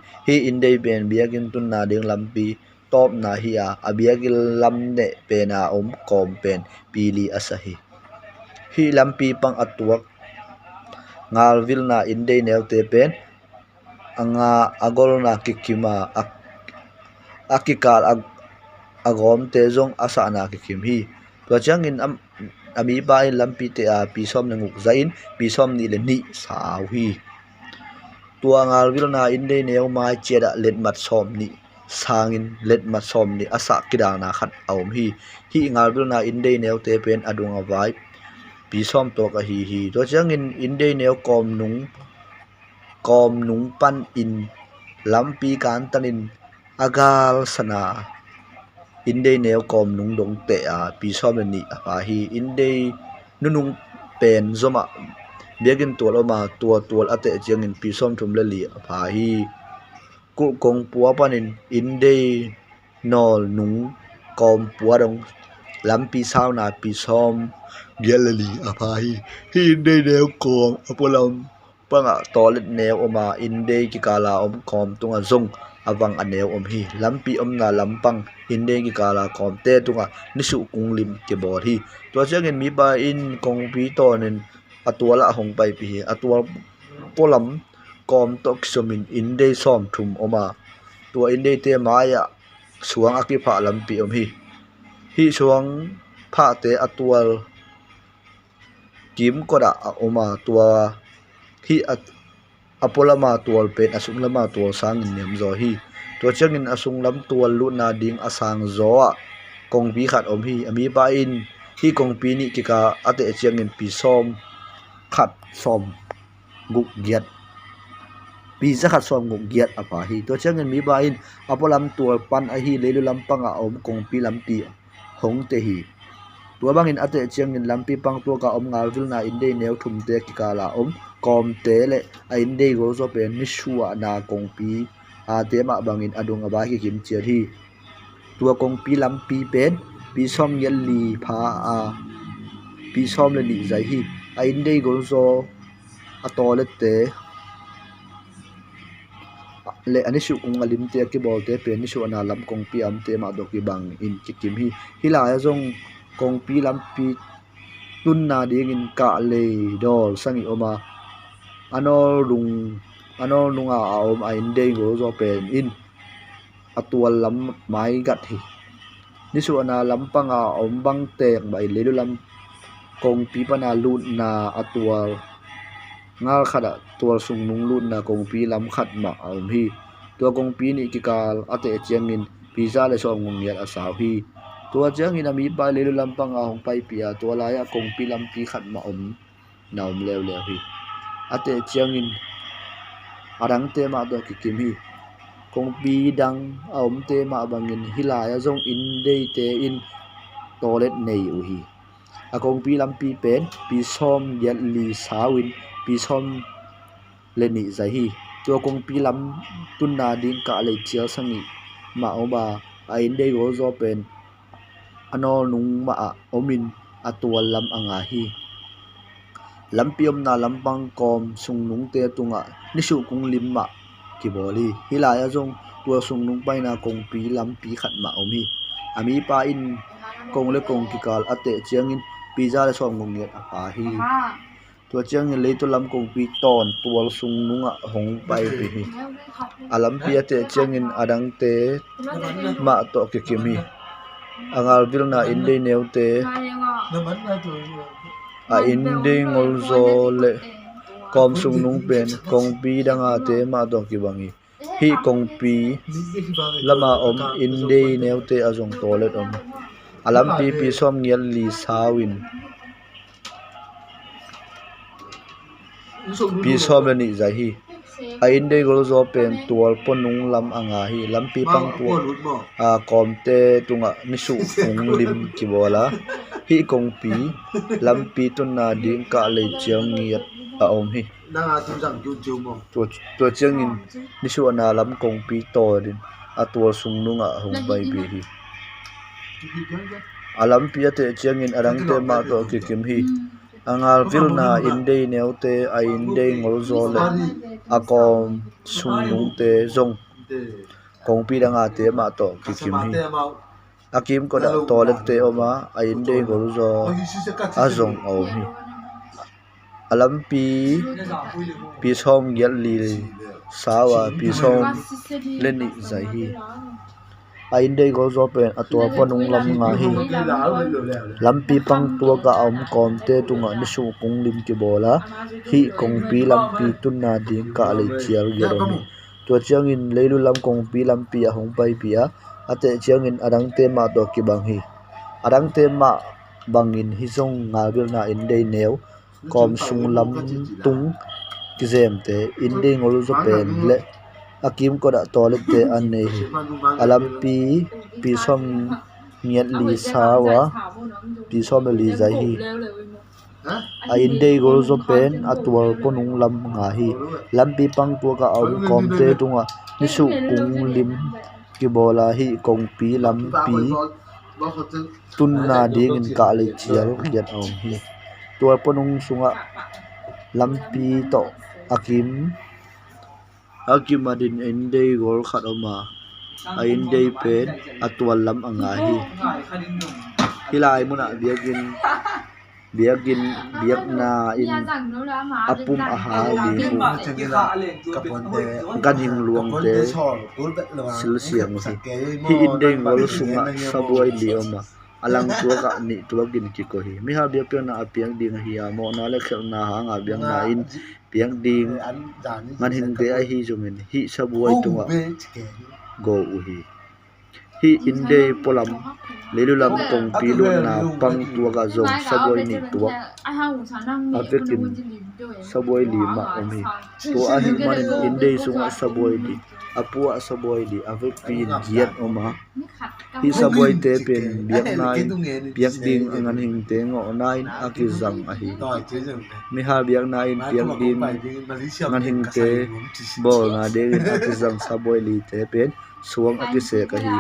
inde ben biakin tun na ding lampi top na hi a abiagil lam ne pe na kom pen pili asahi hi lampi pang atuak ngal vil na inde neute pen anga agol na kikima akikal agom te zong asa na kikim hi to changin ami ba in lampi te a pisom na nguk zain pisom ni le ni saw hi tua ngal vil na inde neu mai cheda let mat som ni sangin let mat som ni asa kidang na khat awm hi ngal vil na inde neu te pen adunga vai pisom to ka hi to changin inde neu kom nung pan in lampi kan tanin agal sana inde neu kom nung dong te a pisom ni a hi inde nunung pen zoma biagin tual oma tual ate chiangin pisom thum le li a hi ku kong puwa panin inde nol nung kom puwa dong lampi sao na pisom gelali a hi inde neu kom apolam panga toilet neu oma inde ki kala kom tunga zong awang aneu hi lampi na lampang inde ki kala kom te tunga nisu kunglim ke bor hi to changin mi ba in kong pi to nen atuala hong pai pi atual polam kom tok somin inde som thum oma to inde te maya suang akipa lampi hi suang pha te atual kim koda oma tua hi apolama tual pen asung lama tual sang nem zo hi to changin asung lam tual lu na ding asang zo a kong bi khat hi ami ba in hi kong pi ni kika ate changin pi som khat som guk giat pi za khat som guk giat apa hi to changin mi ba in apolam tual pan a hi lelu lampang a kong pi lampi hong te hi tua bangin ate changin lampi pang to ka ngal vil na inde neu thum te kika la kom te le a inde go zo pen ni shuwa na kong pi a te ma bangin adung aba hi kim chiar hi tua kong pi lampi pen pi som yel li pha a pi som le ni zai hi a inde go zo a toilet te le ani shu ung alim te ki bol te pen ni shu na lam kong pi am te ma do ki bang in ki kim hi la ya zong kong pi lampi tun na ding in ka le dol sangi oma anol nunga om a inde go zo pen in atual lam mai gat hi ni su na lampang a om bang tek bai le lam kong pi pana lu na atual ngal khada tual sung nung lu na kong pi lam khat ma hi tua kong pi ni ki kal ate chiangin pizza le som ngong yat asaw hi tua chiangin ami pa le lampang a hong pai pia tua la ya kong pi lam pi khat ma naum lew hi ate chiangin arang te ma do ki kim hi kong pi dang om te ma bangin hilaya zong in dei te in toilet nei u hi a kong pi lam pi pen pi som yat li sawin pi som le ni zai hi to kong pi lam tun na ding ka le chial sangi ma oba a in dei go zo pen anol nung ma a omin atual lam anga hi lampiom na lampang kom sung nung te tunga nisu kung lim ma ki boli hilaya zong tua sung nung pai na kong pi lampi khat ma hi ami pa in kong le kong kikal ate chiangin pizza le som ngong yet apa hi tua chiangin le to lam kong pi ton tual sung nunga hong pai hi alam pi ate chiangin adang te ma to ki kim hi angal vil na inde neu te a inde ngol zo le kom sung nung pen kong pi danga te ma dong ki bangi hi kong pi lama om inde neu te azong toilet alam pi som ngel li sawin pi som le ni zai hi a inde gol zo pen tual ponung lam anga hi lampi pang pu a kom te tunga nisu ung lim ki bola hi kong pi lampi tun na ding ka le chiang ngiat a hi đang tu rằng chu mo to chiang in nisu na lam kong pi to din a tual sung nunga hong pai pi hi alam pi ate chiang in arang te ma to ki kim hi angal vilna indei neute a indei ngolzo le akom sungnung te zong kongpi danga te ma to kikim hi akim ko da toilet te oma a indei ngolzo azong om hi alampi pisom gyal li sawa pisom leni zai hi a indei ngolzo pen atwa panung lam nga hi lampi pang tua ka om kom te tunga nisu kung lim ki bola hi kongpi lampi tunna ding ka le chial geromi to chiang in leilu lam kongpi lampi a hong pai pia ate chiang in adang te ma to ki bang hi adang te ma bangin hi zong ngalbil na indei neu kom sung lam tung ki zem te indei ngol zo pen le akim ko da toilet te an nei hi alampi pi som nghiat li sawa pi som li zai hi a indei gol zo pen atwal ponung lam nga hi lampi pang tua ka om kom te tunga nisu kung lim ki bola hi kong pi lampi tunna ding in ka le chial kiat om hi tua ponung sunga lampi to akim adin indei gol khat oma a indei pen atwal lam anga hi hilai muna biagin biakna in apum aha li mu kan hing luang te sil siang hi hi indei ngol sunga saboi li oma alang tua ka ni tua gin ki ko hi mi ha bia pe na apiang ding hi amo na le khel na ha nga biang na in piang ding ngan hin te a hi jumin hi saboi tunga go u hi indei polam lelulam kong pilu na pang tua ka zong saboi ni tua avekin saboi li ma omi to a hi manin indei sunga saboi di apua saboi di avek pin giat oma hi saboi te pen biak nai biak ding angan hing te ngo nai akizang a hi mi ha biak nai biak ding ngan hing te bol na de akizang saboi li te pen suang akise ka hi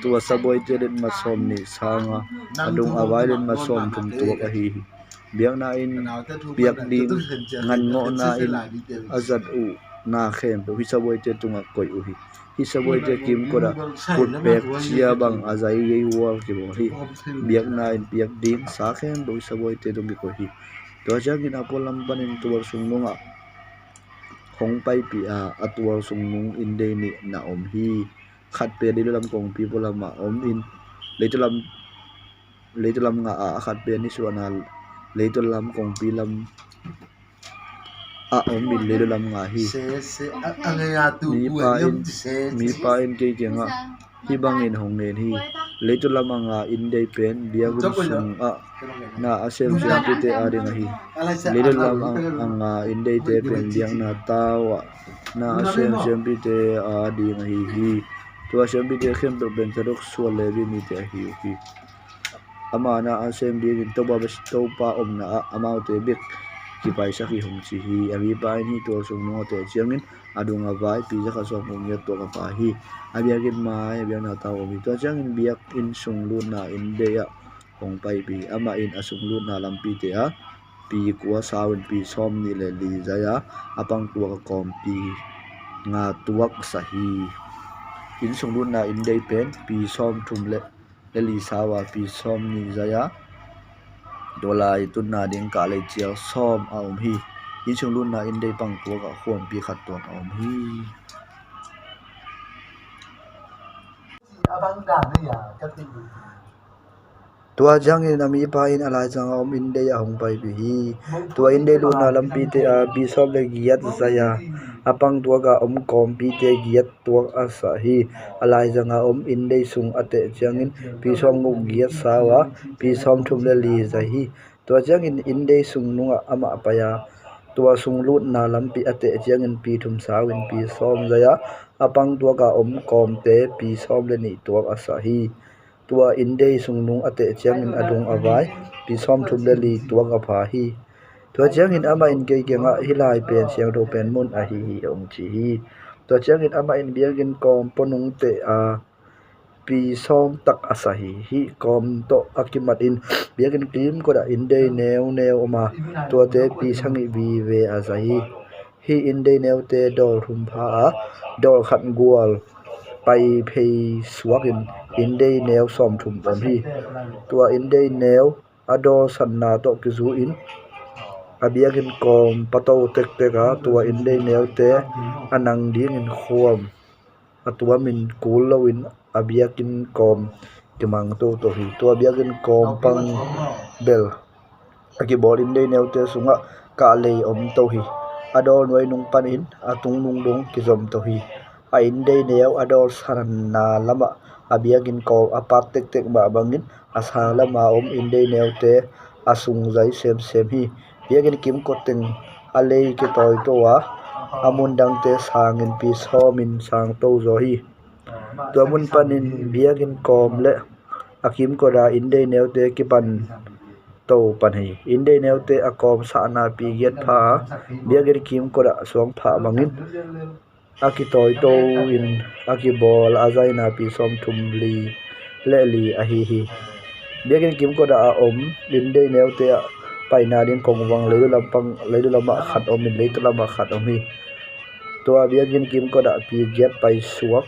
tua saboi te den masom ni sanga adung awai den masom tum tua ka hi biak na in biak ding ngan ngo na in azat u na khem hi saboi te tunga koi u hi saboi te kim ko da put pek chia bang azai ye wal ki bo hi biak na in biak ding sa khem do saboi te tung ko hi to jagin apolam panin tuwar sungnunga hong pai pi a atuwar sungnung indei ni na om hi khat pe di lam kong pi polama om in leitulam nga a khat pe ni suana leitulam kong pi lam a om in leitulam nga hi mi pa in ke ke nga hi bangin hong nen hi leitulam nga indei pen biagun sung a na asem sem te a ring hi leitulam nga indei te pen biang na tawa na asem sem te a ding hi tua sem bi de khem to ben tarok sual le bi mi te hi ama na asem bi in to ba to pa om na amau te bik ki pai sa ki hong chi hi ami pa ni to sung no te chiangin adunga vai pi ja kha so hong ye to ka pa hi abiagin mai abiang na ta omi to chiangin biak in sung lu na in de ya hong pai bi ama in asung lu na lampi te a pi kwa sawin pi som ni le li za ya apang tua ka kom pi nga tuak sa hi in sung lu na in dei pen pi som thum le li sawa pi som ni zaya dolai tun na ding ka le chiao som a om hi in sung lu na in dei pang tua ka khom pi khat to om hi abang da ne ya ka ti tua jang in ami pa in alai jang om in dei a hong pai bi hi tua in dei lu na lampi te a pi som le giat zaya apang tua ka om kom pi te giat tua asa hi alai janga om in dei sung ate changin pi som ngu giat sawa pi som thum le li za hi tua changin in dei sung nunga ama paya tua sung lut na lampi ate changin pi thum sawin pi som zaya apang tua ka om kom te pi som le ni tua asa hi tua in dei sung nung ate changin adung awai pi som thum le li tua ka pha hi tua changin ama in ke kenga hilai pen siang tho pen mun a hi ong chi hi tua changin ama in biagin kom ponung te a pi som tak asahi hi kom to akimat in biakin kim ko da inde neu ma to te pi sangi bi ve asahi hi inde neu te dol hum pha dol khat gual pai phei suakin inde neu som thum om hi tua inde neu adol sanna to kizu in abiakin kom pato tek teka tua inde neu te anang ding in khuam atua min kul lawin abiakin kom timang to hi tua biakin kom pang bel aki bol inde neu te sunga ka lei om to hi adol noi nung pan in atung nung dong ki zom to hi a inde neu adol sanna lama abiakin kom apat tek ma bangin asa lama om inde neu te asung zai sem hi biakin kim ko teng alei ki toy to wa amun dang te sangin pi somin sang to zo hi to mun panin biakin kom le akim ko da inde neu te ki pan to pan hi inde neu te akom sa na pi get pha biakin kim ko da song pha bangin aki toy to in aki bol azai na pi som thum li le li a hi biakin kim ko da om inde neu te pai na din kong wang leidu lama khat om in leitu lama khat om hi to biakin kim ko da pi get pai suak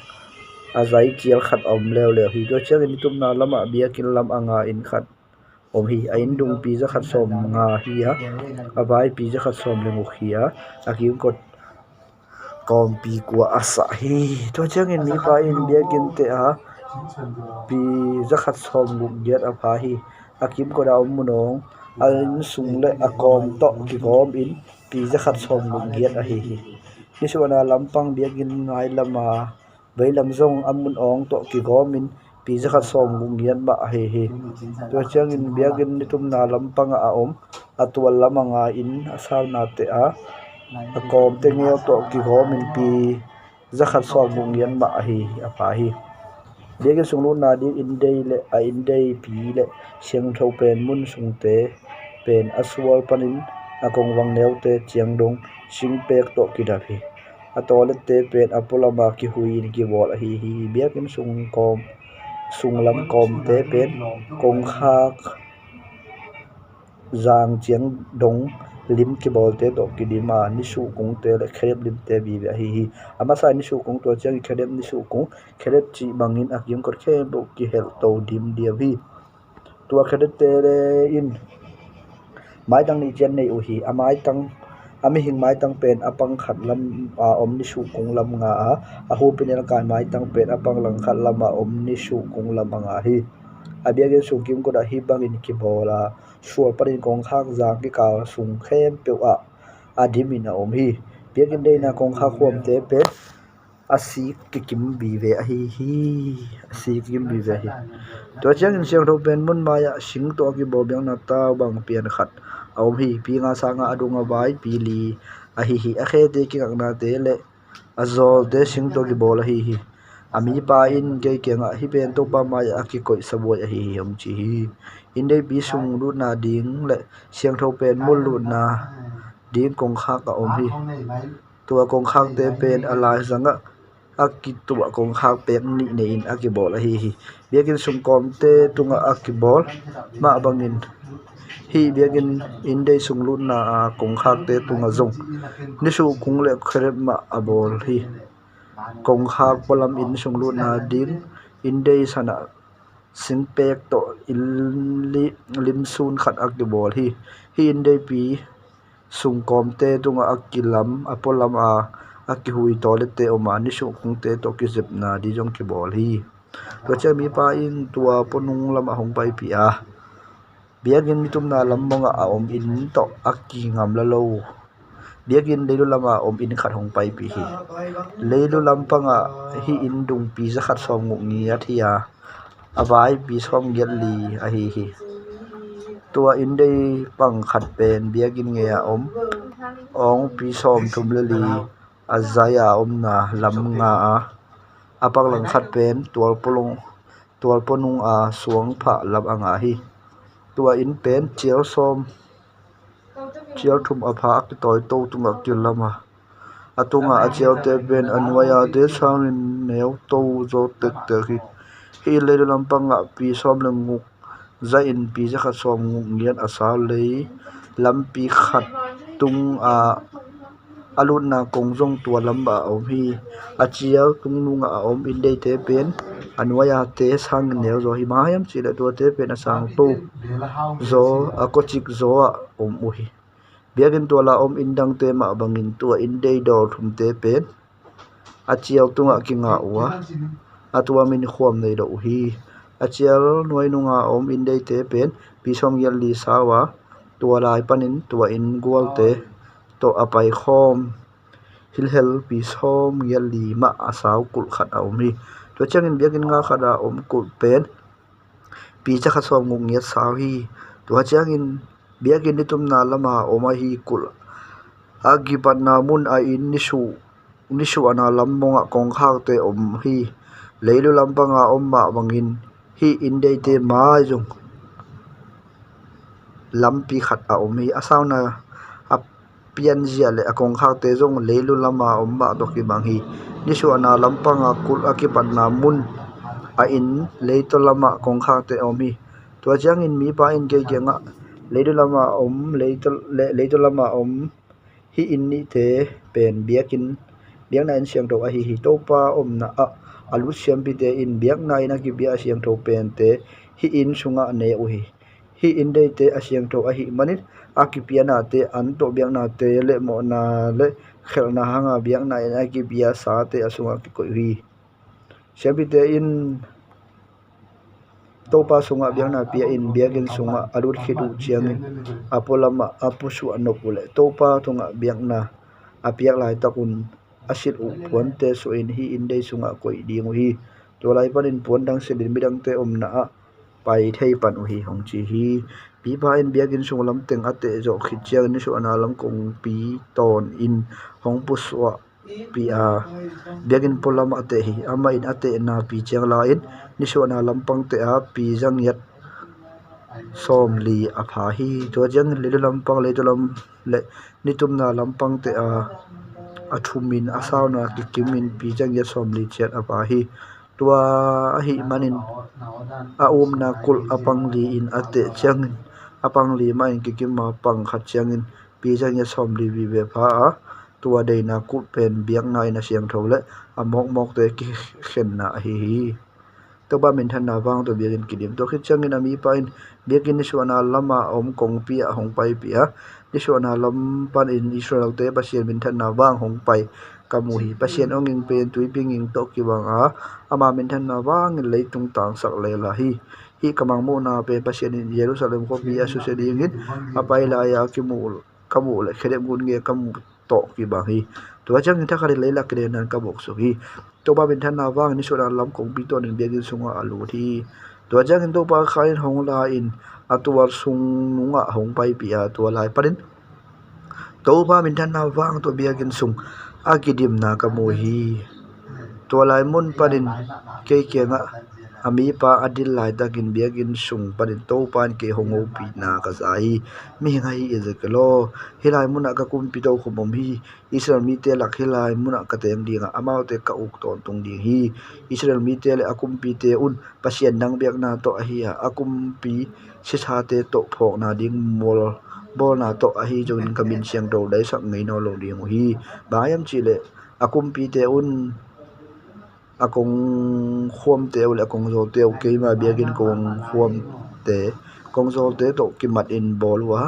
azai chial khat om le hi to chang in tum na lama biakin lam anga in khat om hi a in dung pi za khat som nga hi a avai pi za khat som le mu hi a akim ko kom pi kwa asa hi to chang in mi pa in biakin te a pi za khat som guk get a pha hi akim ko da om munong alin sung le akom to ki kom in pi za khat som guk get a hi ni suana lampang biakin ngai lama veilam zong amun ong to ki kom in pi za khat som guk get ba hi to chang in biakin ni tum na lampang a om atwal lamanga in asal na te a akom te ngeo to ki kom in pi za khat som guk get ba hi a pa hi biakin sunglu na di indei le a indei pi le siang tho pen mun sung te pen aswal panin akong wang neu te chiang dong sing pek to ki da phi atole te pen apolama ki hui ni ki bol hi biakin sung lam kom te pen kong khak zang chiang dong lim ki bol te to ki di ma ni su kung te le khrep lim te bi hi ama sa ni su kung to chang khrep ni su kung khrep chi bangin akim kor khe bo ki hel to dim dia bi tua khrep te le in mai tang ni chen nei u hi amai tang ami hing mai tang pen apang khat lam om ni su kung lam nga a hu pinel kan mai tang pen apang lang khat lama om ni su kung lam nga hi abiage su kim ko da hi bangin ki bola suar parin kong khak zang ki ka sung khem pe a adimin a om hi biakin dei na kong khak khom te pe asi ki kim bi ve a hi asi ki kim bi ve hi to chang in siang tho pen mun maya sing to ki bo byang na ta bang pian khat om hi pi nga sa nga adunga vai pi li a hi a khe te ki ngak na te le azol te sing to ki bol a hi ami pa in ke kenga hi pen to pa maya aki koi saboi a hi om chi hi indei pi sung lu na ding le siang tho pen mul lu na ding kong khak ka om hi tua kong khak te pen ala zanga aki tua kong khak pek ni ne in aki bol a hi biakin sung kom te tunga aki bol ma bangin hi biakin indei sung lu na kong khak te tunga zong ni su kung le khrep ma abol hi kong khak polam in sung lu na ding indei sana sin pek to lim sun khat aki bol hi indei pi sung kom te tunga akilam apolam aki hui toilet te oma ni su kung te to ki zep na di jong ki bol hi to cha mi pa in tua ponung lama hong pai pi biakin mi tum na lamonga a om in to aki ngam la lo biakin leilu lama om in khat hong pai pi hi leilu lampanga hi in dung pi za khat som ngu ngi a thia avai pi som gel li a hi tua in dei pang khat pen biakin nge a om ong pi som thum le li azaya om na lam nga apang lang khat pen tual ponung suang pha lam anga hi tua in pen chial thum apha ki toy to tunga kil lama atunga achial te pen anwaya te sangin neu to zo tek hi hi leidu lampanga pi som le nguk za in pi za khat som nguk ngian asa lei lampi khat tung a alut na kongjong tua lamba om hi achial tung nunga om in dei te pen anwaya te sang neo zo hi mayam chile tu te pen asang tu zo akochik zo a om uhi biagin tu la om indang te ma bangin tu in dei dor thum te pen achial tunga kinga wa atwa min khom nei do hi achial noi nunga om in dei te pen pi som yal li sawa tua lai panin tua in gwal te to apai khom hilhel pi som yal li ma asaw kul khat a om hi to changin biagin nga khada om kul pen pi cha kha som ngung ngiat saw hi to changin biagin ni tum na lama oma hi kul agi pan na mun a in nisu ana lammonga kong khak te om hi leilu lampanga omma bangin hi indei te mai jong lampi khat a om hi asawna a pian zia le akong khak te jong leilu lama omma to ki bang hi nisu ana lampanga kul akipan na mun a in leito lama kong khak te om hi to jang in mi pa in ge genga leidu lama om leito lama om hi in ni te pen biakin biang na in siang to a hi to pa om na a alu siam pi te in biak na ina ki bia siang to pen te hi in sunga ne u hi in dei te a siang to a hi manin a ki piana te an to biak na te le mo na le khel na hanga biak na ina ki bia sa te asunga ki ko hi siam pi te in topa sunga biak na pia in biakin sunga alut khidu chiang apolama apusu anopule topa tunga biak na apiak lai takun asit u puan te so in hi in dei sunga koi ding hi to lai panin puan dang selin midang te om na a pai thei pan u hi hong chi hi pi pa in biakin sung lam teng ate zo khit chiang ni su ana lam kong pi ton in hong puswa pi a biakin polama ate hi ama in ate na pi chiang la in ni su ana lampang te a pi jang yat som li a pha hi to jang le lampang le to lam le nitum na lampang te a athumin asawna ki kimin pi jang ya som li chet apa hi tua hi manin a na kul apang li in ate chang apang li ma in ki kim ma pang khat chang in pi jang ya som li bi ve pha a tua dei na kul pen biak na ina siang thole a mok te ki khen na hi to ba min than na wang to biakin kidim to khit chang in ami pa in biakin ni suana lama om kong pi a hong pai pi a ni suana lam pan in Israel te pasien min than na wang hong pai kamu hi pasien onging pen tui pinging to ki wang a ama min than na wang in leitung tang sak le la hi kamang mo na pe pasien in Jerusalem ko pi asu se ding in apai la ya ki mu kamu le khede gun nge kamu to ki bang hi to chang in thakari leila kre nan ka bok so hi to ba min than na wang ni suana lam kong pi ton in biakin sunga alu thi to jang in to pa khain hong la in atuar sung nunga hong pai pi a to lai parin to ba min than na wang to biakin sung akidim na ka mo hi to lai mun parin ke nga ami pa adil lai takin biakin sung parin to pan ke hongo pi na ka sai mi ngai ezekelo hilai muna ka kum pi to khomom hi Israel mi te lak hilai muna ka tem dinga amau te ka uk ton tung ding hi Israel mi te le akum pi te un pasien nang biak na to a hi akum pi si tha te to phok na ding mol bol na to a hi jong kamin siang do dai sak ngei no lo ding hi bayam chile akum pi te un akong khom te ul akong zo te ke ma biagin kong khom te kong zo te to ki mat in bol wa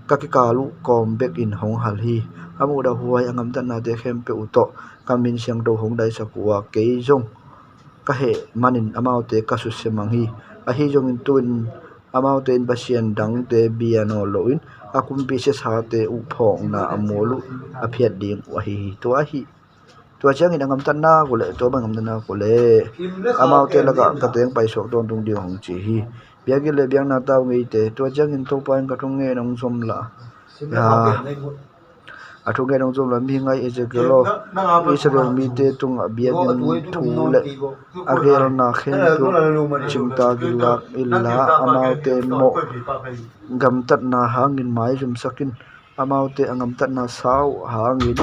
ka ki kalu kom back in hong hal hi amu da huai angam tan na te khem pe u to kamin siang do hong dai sakwa ke jong ka he manin amau te ka su semang hi a hi jong in tun amau te in pasien dang te biano lo in akum pi se sa te u phong na amolu a phiat ding wa hi to a hi to chang in angam tan na ko le to bangam tan na ko le amau te la ka teng pai sok don tung di hong chi hi biagi le biang na taw ngei te to chang in to pa ka thong nge nong som la ya athung nge nong som la mi ngai ezekelo Israel mi te tung biagin thu le agel na khen tu chimta gilak illa amau te mo gam tat na hangin mai jum sakin amau te angam tat na sau hangin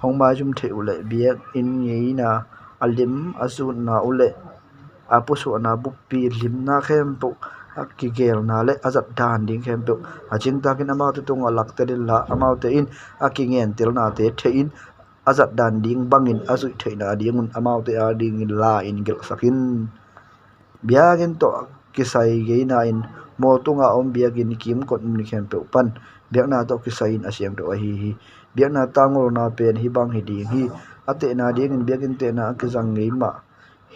hong mai jum the ule biak in ngei na alim azu na ule apusu na bukpi limna khem pu akigel na le azat dan ding khem pu aching takin amau te tunga lakte la amau te in akingen tel na te thein azat dan ding bangin azui theina dingun amau te a ding in la in gel sakin biagin to kisai geina in mo tunga om biagin kim kot ni khem pu pan biakna to kisai in asyang to hi biakna tangol na pen hi bang hi ding hi ate na ding in biagin te na akizang ngei ma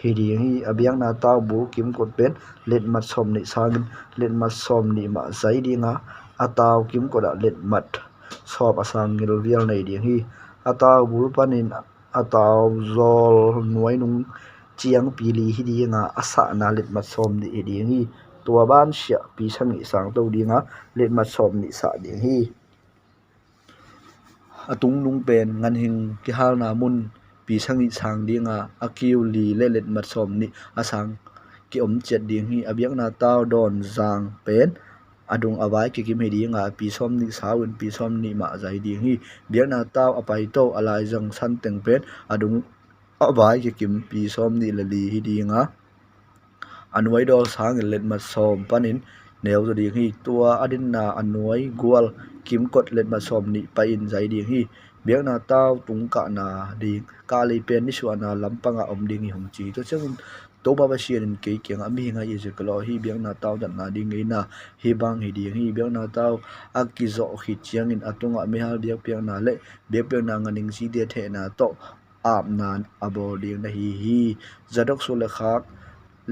hi ding hi abiang na taw bu kim kot pen let mat som ni sangin let mat som ni ma zai dinga ataw kim koda let mat sop asang ngil vial nei ding hi ataw bul panin ataw zol nuai nung chiang pili hi dinga asa na let mat som ni ding hi tua ban sia pi sangi sang to dinga let mat som ni sa ding hi atung lung pen ngan hing ki hal na mun pi sangi sang dinga akiu li le let mat som ni asang ki om chet ding hi abiang na taw don zang pen adung awai ki kim he dinga pi som ni sawin pi som ni ma zai ding hi biang na taw apai to alai jang san teng pen adung awai ki kim pi som ni la li hi dinga anuai dol sang let mat som panin neu zo ding hi tua adin na anuai gwal kim kot let mat som ni pa in zai ding hi biang na taw tung ka na ding ka le pen ni su ana lampanga om ding hi hong chi to chang to ba ba sian in ke kyang ami nga ye kalo hi biang na taw dan na ding na hi bang hi ding hi biang na taw akizo hi chiang in atunga mi hal biak piang na le biak piang na nganing si de the na to ap nan abo ding na hi zadok su le khak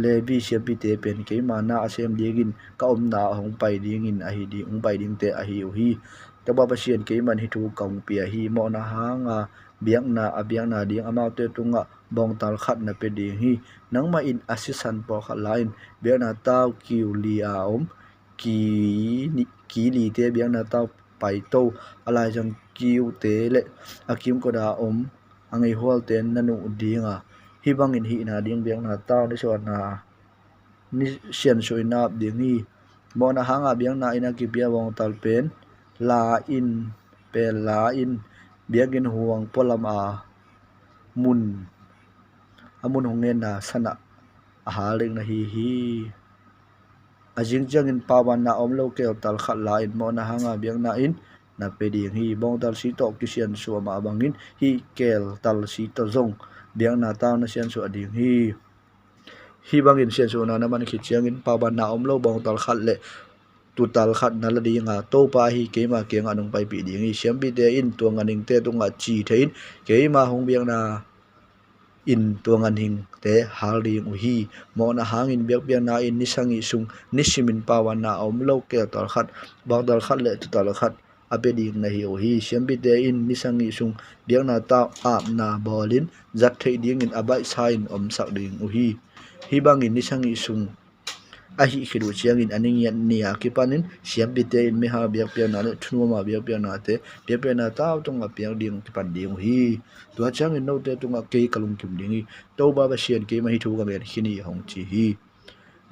lebi siapi te pen ke mana asem dingin ka na hong pai ding in a hi ding ong pai ding te a hi hi to ba ba sian ke man hi thu kaung pia hi mo na hanga biang na ding amau te tunga bong tal khat na pe ding hi nangma in assistant po kha line biang na taw kiu li a om ki li te biang na taw pai to alai jang kiu te le akim ko da om angai hol ten nanu dinga hi bangin hi na ding biang na taw ni so na ni sian so ina ding hi mo na hanga biang na ina ki bia bong tal pen la in biagin huang polam a mun amun hongen na sana ahaling na hi ajing jang in pawan na om lo ke tal khat la in mo na hanga biang na in na pe ding hi bong tal si to ki sian so ma bangin hi kel tal si to zong biang na taw na sian so ading hi bangin sian so na man khi chiang in pawan na om lo bong tal khat le tu tal khat na la dinga to pa hi ke ma keng anung pai pi ding hi siam pi te in tu nganing te tunga chi thein ke ma hong biang na in tuangan hing te hal ding u hi mo na hangin biak biak na in nisangi sung nisimin pawan na om lo ke tal khat bang dal khat le tu tal khat ape ding na hi u hi siambi te in nisangi sung biak na ta ap na bolin zat thei ding in abai sain om sak ding u hi bangin nisangi sung a hi khiru chiang in aning yan nia ki panin siambi te in me ha biak biak na le thunu ma biak biak na te biak biak na taw tung a piang ding ki pan ding hi tua chang in no te tunga ke kalung kim dingi to ba ba sian ke ma hi thu ga men hini hong chi hi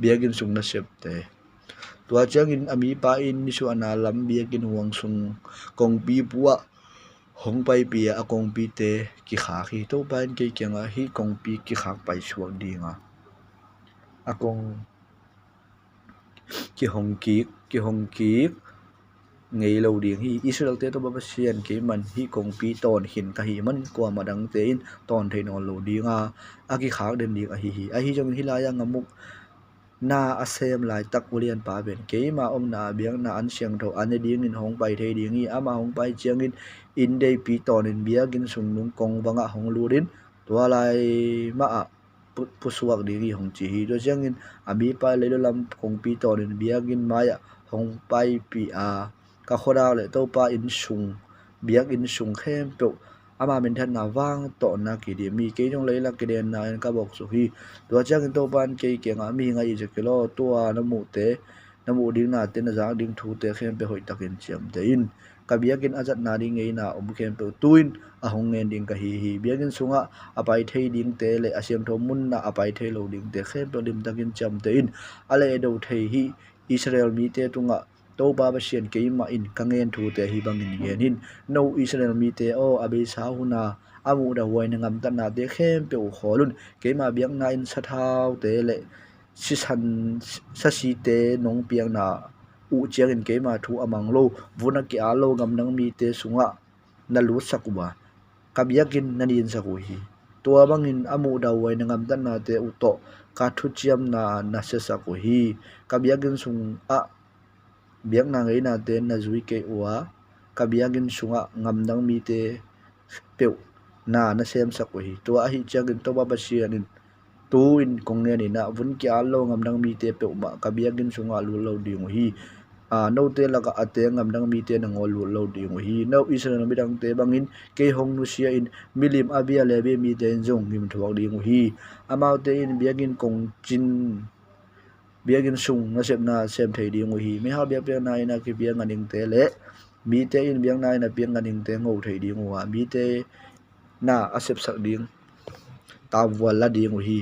biagin sung na sep te tua chang in ami pa in ni su ana lam biagin huang sung kong pi puwa hong pai pi a kong pi te ki kha hi to ba in ke kyang a hi kong pi ki khak pai suak dinga a kong ki hong ki ngei lo ding hi Israel te to ba sian ke man hi kong pi ton hin ka hi man ko madang te in ton thein on lo dinga aki khak den ding a hi jong hi la ya ngamuk na asem lai tak ulian pa ben ke ma om na biang na an siang tho an ding in hong pai thei ding hi ama hong pai chiang in dei pi ton in biagin sung nung kong wanga hong lurin to lai ma a pusuak ding hi hong chi hi do chiang in ami pa le lo lam kong pi ton in biagin maya hong pai pi a ka khoda le to pa in sung biak in sung khem pe ama min than na wang to na ki di mi ke jong leila ke den na en ka bok su hi to chang to ban ke nga mi nga i je kilo to na mu te na mu ding na te na jang ding thu te khem pe hoi takin chiam te in ka biakin azat na ding ngei na om khem pe tuin a hong ngen ding ka hi biakin sunga apai thei ding te le asiam tho mun na apai thei lo ding te khem pe lim takin cham te in ale do thei hi Israel mi te tunga to ba sian ke ma in kangen thu te hi bangin gen hin no Israel mi te o abe sa huna amu da huai na ngam tan na te khem pe u kholun ke ma biang na in sathau te le si san sa si te nong piang na u chiang in ke ma thu amang lo vuna ki alo ngam nang mi te sunga na lu sakuba kabiakin nanin saku hi tua bangin amu da huai na ngam tan na te u to ka thu chiam na se saku hi kabiakin sung a biang na ngai na te na zui ke wa kabiakin sunga ngam nang mi te pe na sem saku hi tua hi chiang in to ba sianin tu in kong ne ni na vun ki alo ngam nang mi te pe ma kabiakin sunga lu lo ding hi no te laka ate ngam nang mi te na ngol lu lo ding hi no Israel mi dang te bangin ke hong nu sia in milim abia lebe mi te jong ngim thuak ding hi amau te in biagin kong chin biagin sung na sem thei ding hi me ha biak na ina ki biang aning te le mi te in biang na ina biang aning te ngau thei ding wa mi te na asep sak ding ta wala ding hi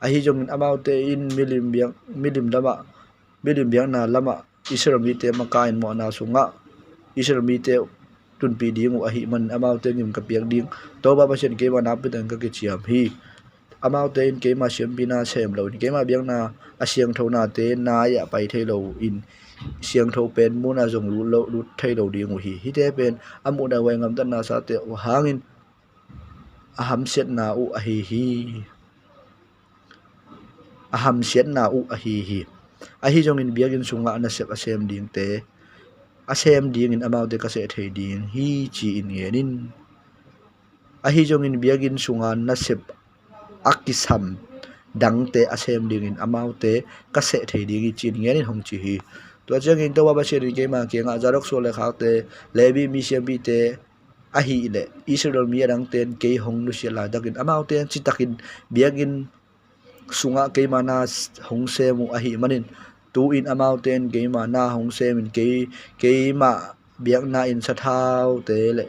a hi jong amau te in milim biang na lama Israel mi te maka in mo na sunga Israel mi te tun pi ding a hi man amau te ngim ka piang ding to ba pasien ke ma na pi tang ka ke chiam hi amau te in ke ma siam pi na sem lo ke ma biang na a siang tho na te na ya pai thei lo in siang tho pen mu na jong lu thei lo ding hi te pen amu da wai ngam tan na sa te hangin aham set na u a hi aham set na u a hi a hi jong in biagin sunga na sep asem ding te asem ding in amau te ka se thei ding hi chi in ngenin a hi jong in biagin sunga na sep akisam dang te asem ding in amau te ka se thei ding chi ngenin hong chi hi to chang in to ba se ri ke ma ke nga jarok so le khak te lebi mi siam bi te a hi le Israel mi rang ten ke hong nu sia la dakin amau te chi takin biagin sunga ke mana hong se mu a hi manin tu in amau ten ke ma na hong se min ke ma biak na in sa thau te le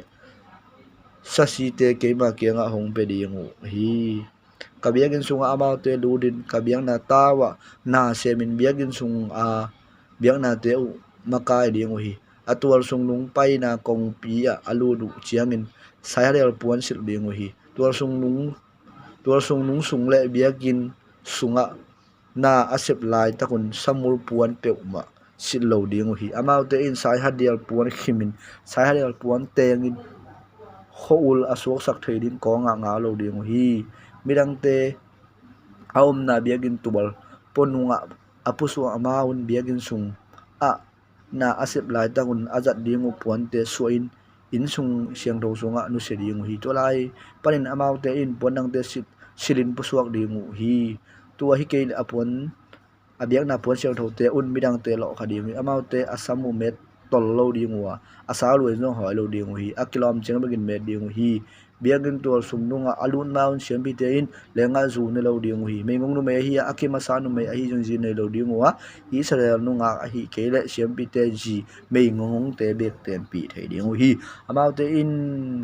sa si te ke ma ke nga hong pe ding hi kabiagin sunga amau te ludin kabiang na tawa na se min biagin sung a biak na te u makai ding hi atual sung nung pai na kong pi a alu du chiangin sayarel puan sil ding hi tual sung nung sung le biakin sunga na asep lai takun samul puan peuma silo ding hi amau te in sai hadial puan khimin sai hadial puan tengin khoul asok sak thedin ko nga lo ding hi mirang te aum na biagin tubal ponunga apusu amaun biagin sung a na asep lai takun azat ding puan te suin in sung siang do sunga nu se ding hi to lai panin amau te in ponang te silin pusuak ding hi tua hi ke apon abiak na pon siang tho te un midang te lo khading amau te asamu met tol lo ding wa asalu no hoi lo ding hi akilom cheng begin met ding hi biagin tol sumnunga alun maun siam bi te in lenga zu ne lo ding hi mengong nu me hi akima sa nu me hi jong ji ne lo ding wa Israel nu nga hi ke le siam bi te ji mengong te bek ten pi thei ding hi amau te in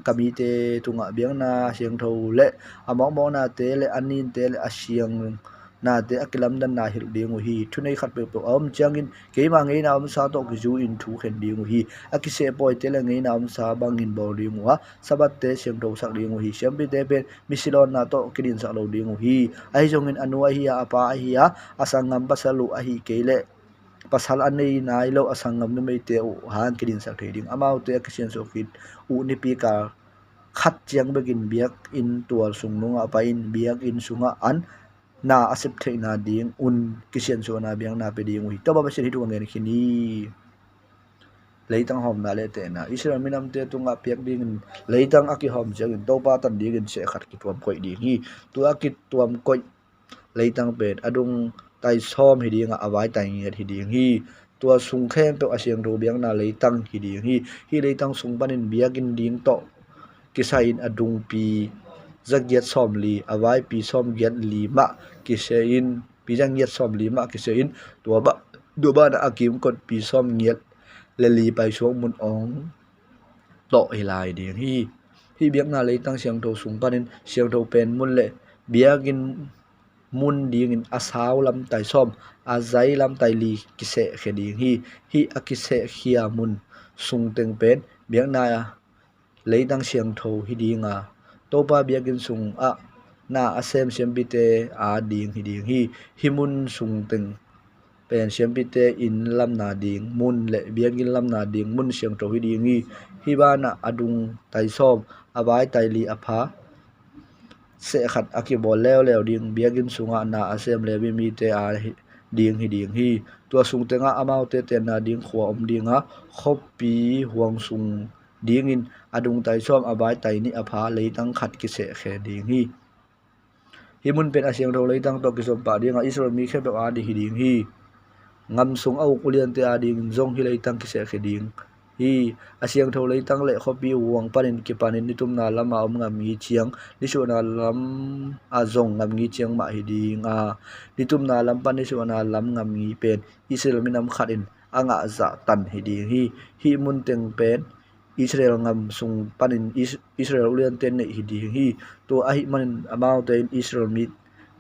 kami te tunga biang na siang tho le among mo na te le anin te le asiang na te akilam dan na hil ding hi thunei khat pe po om changin ke ma ngei na om sa to ki ju in thu khen ding hi akise poi te le ngei na om sa bangin bo ding wa sabat te siang tho sak ding hi siam bi te pe misilon na to kidin sa lo ding hi ai jong in anu hi apa hi asangam pasalu hi ke le pasal anei nai lo asangam nu mei te u han kidin sak theding amau te akisen so fit u ni pi ka khat chiang begin biak in tual sung nunga pa in biak in sunga an na asip thei na ding un kisian so na biang na pe ding wi to ba se hitu ngen khini leitang hom na le te na Israel minam te tunga piak ding leitang aki hom jang to pa tan ding se khat ki tuam koi ding hi tu akit tuam koi leitang pen adung tai som hi ding awai tai nget hi ding hi tua sung khem pe asiang ro biang na leitang hi ding hi leitang sung panin biakin ding to kisain adung pi zagiat som li awai pi som giat li ma kisein pi jang giat som li ma kisein tua ba na akim kot pi som giat le li pai xuống mun ong to hilai ding hi biak na leitang siang tho sung panin siang tho pen mun le biakin mun ding in asaw lam tai som azai lam tai li kise khe ding hi akise khia mun sung teng pen biak na leidang siang tho hi dinga topa biakin sung a na asem siambite a ding hi mun sung teng pen siambite in lam na ding mun le biakin lam na ding mun siang tho hi ding hi bana adung tai som abai tai li apha se khat aki bol lew ding biagin sunga na asem le mi te a ding hi tua sung tenga amau te na ding khwa dinga khopi huang sung ding in adung tai som abai tai ni apha leitang khat ki se khe ding hi mun pen asiang ro leitang to ki som pa dinga israel mi khe a di hi ding hi ngam sung au kulian te a ding zong hi leitang ki se khe ding hi asiang tho leitang le khopi huang panin ki panin ni tum na lama ngam mi chiang ni su na lam a zong ngam ngi chiang ma hi ding a ni tum na lam pan ni su na lam ngam ngi pen israel minam khatin anga za tan hi ding hi mun teng pen israel ngam sung panin israel ulian ten nei hi ding hi to a hi man amau te israel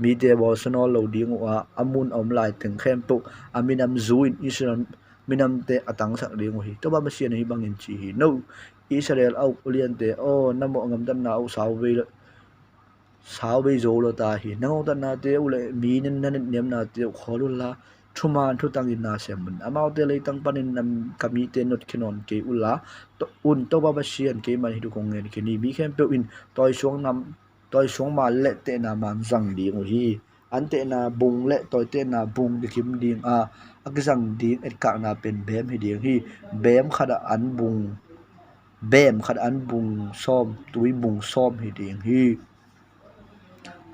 mi te bol sonol lo ding wa amun om lai teng khem tu aminam zuin israel minam te atang sak ding hi to ba sian hi bangin chi hi no israel au ulian te o namo ngam tan na au saw be zo lo ta hi nang tan na te ule mi nen nan nem na te kholul la thuman thu tang in na semun amau te le tang panin nam kami te not khinon ke ula to un to ba sian ke man hi du kong ngen ke ni mi khem pe in toy suang ma le te na man zang ding hi an te na bung le toy te na bung de kim ding a akizang ding et ka na pen bem hi ding hi bem khada an bung som tui bung som hi ding hi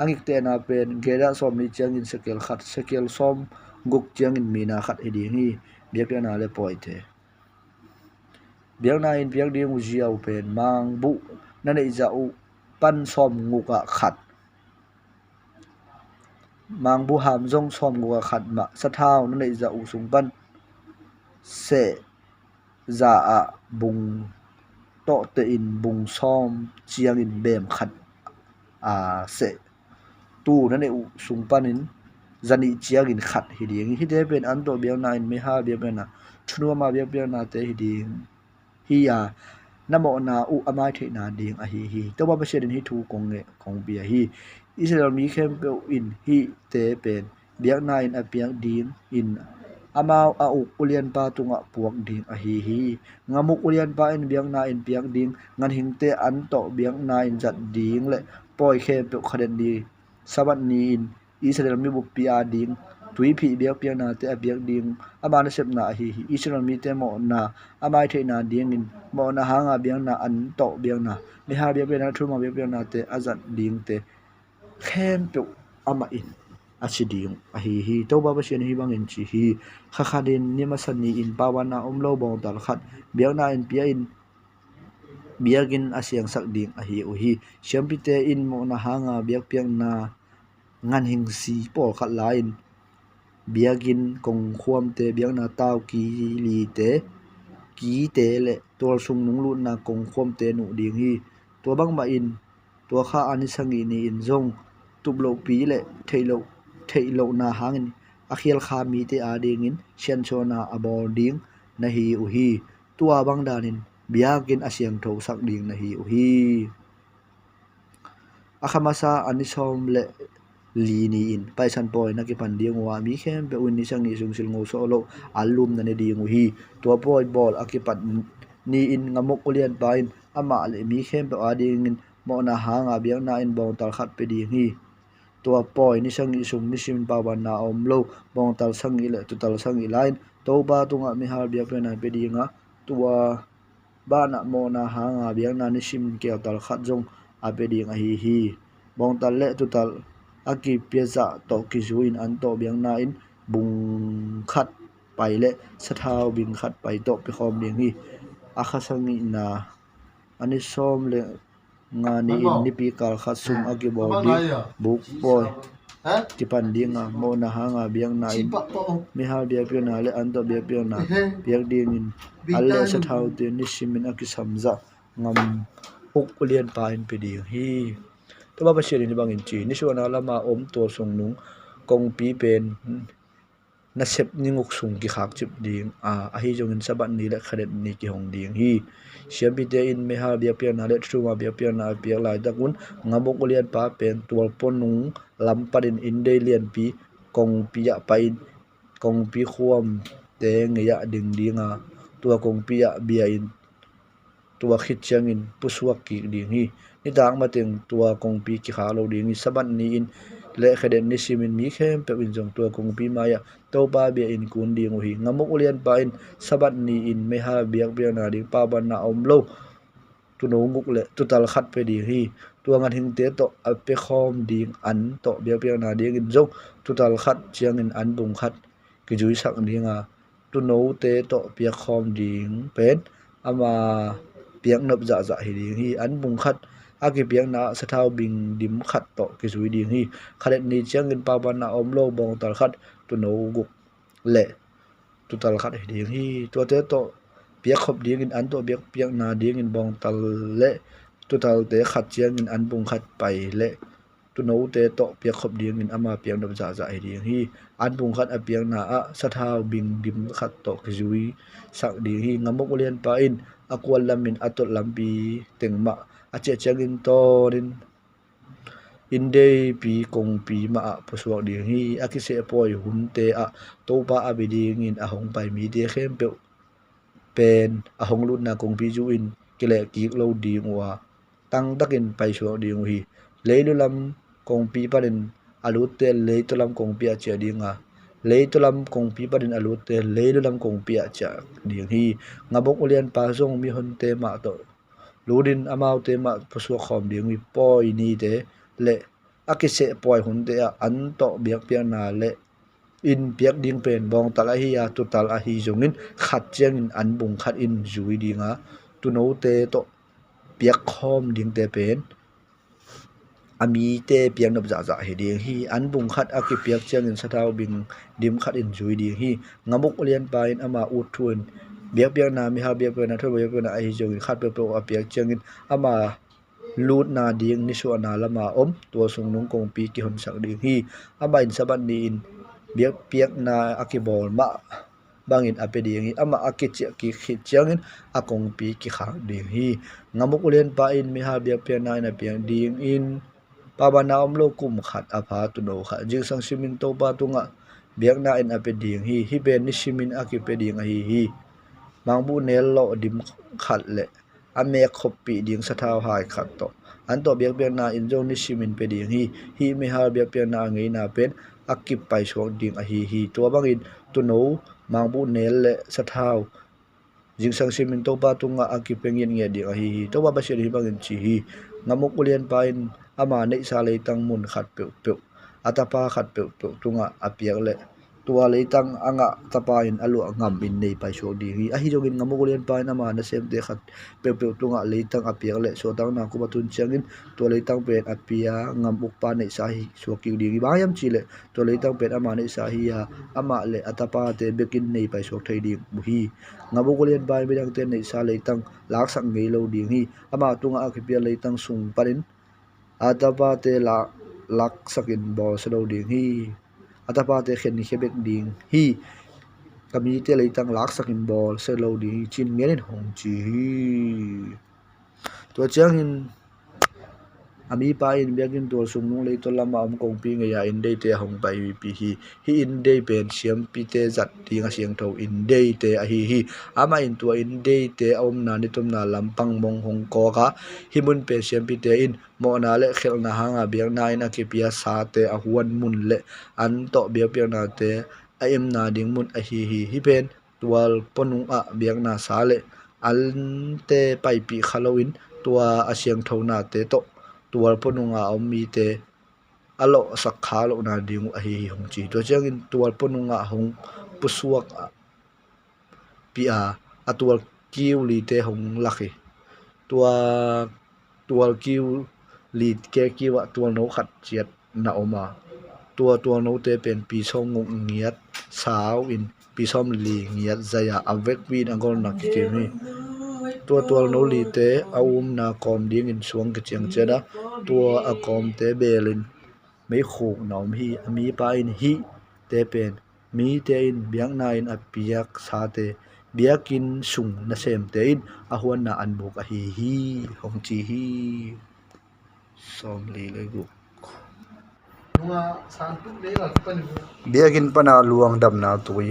angik te na pen gera som ni chang in sekel som guk chang in mina khat hi ding hi biak na le poi the biak na in biak ding u jiao pen mang bu na nei za u pan som nguka khat mang bu ham jong som nguka khat ma sa thao na nei za u sung pan se za a bung to te in bung som chiang in bem khat a se tu na nei u sung panin zani chiang in khat hi ding hi de pen an to biak na in me ha biak na chunwa ma biak na te hi ding hi ya namo na u amai the na ding a hi to ba se din hi thu kong bia hi israel mi khem pe in hi te pen biak na in apiang ding in amau a u ulian pa tunga puak ding a hi ngamuk ulian pa in biak na in piang ding ngan hing te an to biak na in zat ding le poi khem pe khaden di sabat ni in israel mi bu pia ding tui phi biak piang na te biak ding amana sep na hi israel mi te mo na amai the na ding in mo na hanga biang na an to biang na mi ha biak na thuma biak na te azat ding te khem pe ama in asiding a hi to ba sian hi bangin chi hi khadin ni masani in pawana umlo bong dal khat biak na in pia in biagin asyang sak ding a hi u hi siampite in mo na hanga biak piang na ngan hing si po khat lain biagin kong khuam te biak na taw ki li te ki te le tol sung nung lu na kong khuam te nu ding hi to bang ma in to kha ani sangi ni in zong tublo pi le thailo na hangin akhial kha mi te a ding in sian chona abor ding na hi u hi tua bang danin biagin asyang tho sak ding na hi u hi akhamasa anisom le li ni in paisan poi na ki pan ding wa mi khem pe un ni sang ni sung sil ngo so lo alum na ne ding hi to poi bol akipat ni in ngamok ulian pain ama le mi khem pe ading in mo na hanga biang na in bong tal khat pe ding hi to poi ni sang ni sung ni sim pa ban na om lo bong tal sang i le tu tal sang i line to ba tunga mi har bia pe na pe dinga tua ba na mo na hanga biang na ni sim ke tal khat jong a pe ding a hi bong tal le tu tal aki piaza to ki zuin an to biang na in bung khat pai le sathau bing khat pai to pe khom ding hi akhasangi na ani som le ngani in ni pi kal khat sum aki bo di buk boy ti pan dinga mo na hanga biang na in mi ha bia pe na le an to bia pe na biak ding in alle sathau te ni simin aki samza ngam uk ulian pa in pe ding hi to ba pasien ni bangin chi ni suana lama om to sung nung kong pi pen na sep ni nguk sung ki khak chip ding a hi jong in sabat ni le khadet ni ki hong ding hi siam bi te in me ha bia pian na le thuma bia pian na pia lai dakun ngamok ulian pa pen tual ponung lamparin inde lian pi kong pi ya pa in kong pi khuam te ngeya ding dinga tua kong pi ya bia in tua khit chang in pusuak ki ding hi ni dang ma teng tua kong pi ki kha lo ding sabat ni in le khadet ni simin mi khem pe in jong tua kong pi ma ya to ba bia in kun ding hi ngamok ulian pa in sabat ni in me ha biak bia na ding pa ban na om lo tu no nguk le tu tal khat pe ding hi tua ngan hing te to a pe khom ding an to biak bia na ding in jong tu tal khat chiang in an bung khat ki jui sak dinga tu no te to piak khom ding pen ama piak nop za za hi ding hi an bung khat aki piak na sa thau bing dim khat to ki zui ding hi khalet ni chiang in pa ban na om lo bong tal khat tu no guk le tu tal khat hi ding hi to te to piak khop ding in an to piak na ding in bong tal le tu tal te khat chiang in an bung khat pai le tu no te to piak khop ding in ama piak nop za za hi ding hi an bung khat a piak na a sa thau bing dim khat to ki zui sak ding hi ngamok ulian pa in akwal lamin atot lampi tengma ache changin torin inde pi kong pi ma a pusuak ding hi akise poi hunte a topa abiding in ahong pai mi de khem pe pen ahong lut na kong pi ju in kile ki lo ding wa tang takin pai suak ding hi leilu lam kong pi parin alu te leitu lam kong pi a che dinga leitu lam kong pi parin alu te leilu lam kong pi a cha ding hi ngabok ulian pa zong mi hon te ma to ludin amau te ma pusuak khom ding hi poi ni te le akise poi hun te a an to biak piak na le in piak ding pen bong tal a hi a tu tal a hi jongin khat chiang in an bung khat in zui dinga tu no te to piak khom ding te pen ami te piang nop za za hi ding hi an bung khat aki piak chiang in sathau bing dim khat in zui ding hi ngamuk ulian pa in ama ut thuin biak piak na mi ha biak pe na tho biak pe na a hi jongin khat pe pro a piak chiang in ama lut na ding ni su na lama om to sung nung kong pi ki hon sak ding hi ama in saban ni in biak piak na aki bol ma bangin ape ding hi ama aki che ki khit chiang in akong pi ki khak ding hi ngamuk ulian pa in mi ha biak pe na ina piang ding in pa ba na om lo kum khat apha tu no kha jing sang simin to pa tunga biak na in ape ding hi ben ni simin aki pe ding hi mangbu nel lo dim khat le ame khopi ding sa thau hai khat to an to biak biak na in jong ni simin pe ding hi me ha biak biak na ngei na pen akip pai sok ding a hi to bangin tu no mangbu nel le sa thau jing sang simin to pa tunga akip pengin nge ding a hi to ba ba se hi bangin chi hi ngamuk ulian pa in ama nei sa le tang mun khat pe pe atapa khat pe pe tunga apiak le tua leitang anga tapa in alu ngam in nei pai so di hi a hi jogin ngamuk ulian pa na ma na sem de khat pe pe tunga leitang apiak le so tang na ku batun changin to leitang pen apia ngam uk pa nei sa hi so ki di ba yam chi le to leitang pen ama nei sa hi ya ama le atapa te bekin nei pai so thai di mu hi ngamuk ulian pa mi dang te nei sa leitang lak sak ngei lo di hi ama tunga akipia leitang sung parin atapa te lak sakin bol se lo di hi atapa te khen ni khebek ding hi kami te leitang lak sakin bol se lo di chin ngerin hong chi hi to chang in ami pa in biakin tol sung nung le to lama am kong pi nge ya in dei te hong pai pi hi in dei pen siam pi te zat ti nga siang tho in dei te a hi ama in tua in dei te om na ni tum na lampang mong hong ko ka hi mun pe siam pi te in mo na le khel na hanga biak na in a ki pia sa te a huan mun le an to biak biak na te a em na ding mun a hi pen tual ponung a biak na sa le al te pai pi halloween tua a siang tho na te to tual ponunga ommi te alo sakha lo na ding a hi hong chi to changin tual ponunga hong pusuak pia atual kiu li te hong lakhi tua tual kiu li ke kiwa tual no khat chiat na oma tua no te pen pi song ngong ngiat sao in pi som li ngiat zaya avek win angol na ki ni tua tual no li te na kom ding in suang ke chiang chena tua a kom te belin mấy khu nóm hi mi pa in hi te pen mi te in biang na in apiak sa te biakin sung na sem te in a huan na an buk a hi hong chi hi som li le gu biakin pana luang dam na tui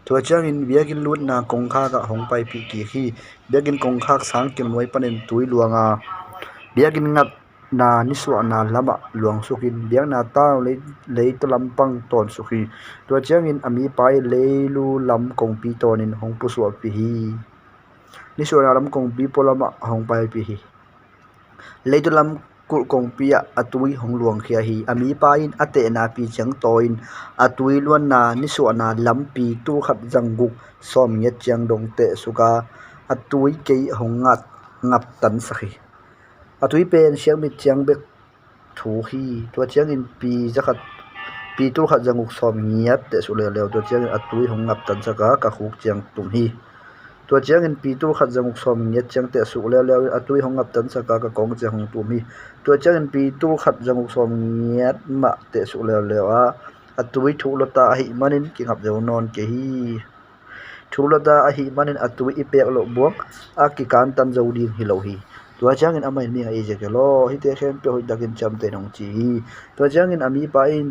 tua chang in biakin lut na kong kha ka hong pai pi ki hi biakin kong khak sang kim noi panin tui luanga biakin ngat na ni suwa na lama luang sukin biang na ta le to lampang ton sukhi tua chang in ami pai le lu lam kong pi ton in hong pu suwa pi hi ni suwa na lam kong pi polama hong pai pi hi le to lam kul kong pia atui hong luang khia hi ami pa in ate na pi chang toin atui luan na ni su na lam pi tu khat janguk som nge chang dong te suka atui ke hong ngap tan sakhi atui pen siang mi chang bek thu hi to chang in pi zakhat pi tu khat janguk som ngiat te su le to chang atui hong ngap tan saka ka khuk chang tum hi tua chiang in pi tu khat janguk som nget chang te su le atui hong ngap tan saka ka kong che hong tu mi tua chiang in pi tu khat janguk som nget ma te su le a atui thu lota hi manin ki ngap jo non ke hi thu lota a hi manin atui ipek lo buak a ki kan tan jo ding hi lo hi tua chiang in amai mi a je ke lo hi te khem pe hoi dakin cham te nong chi tua chiang in ami pa in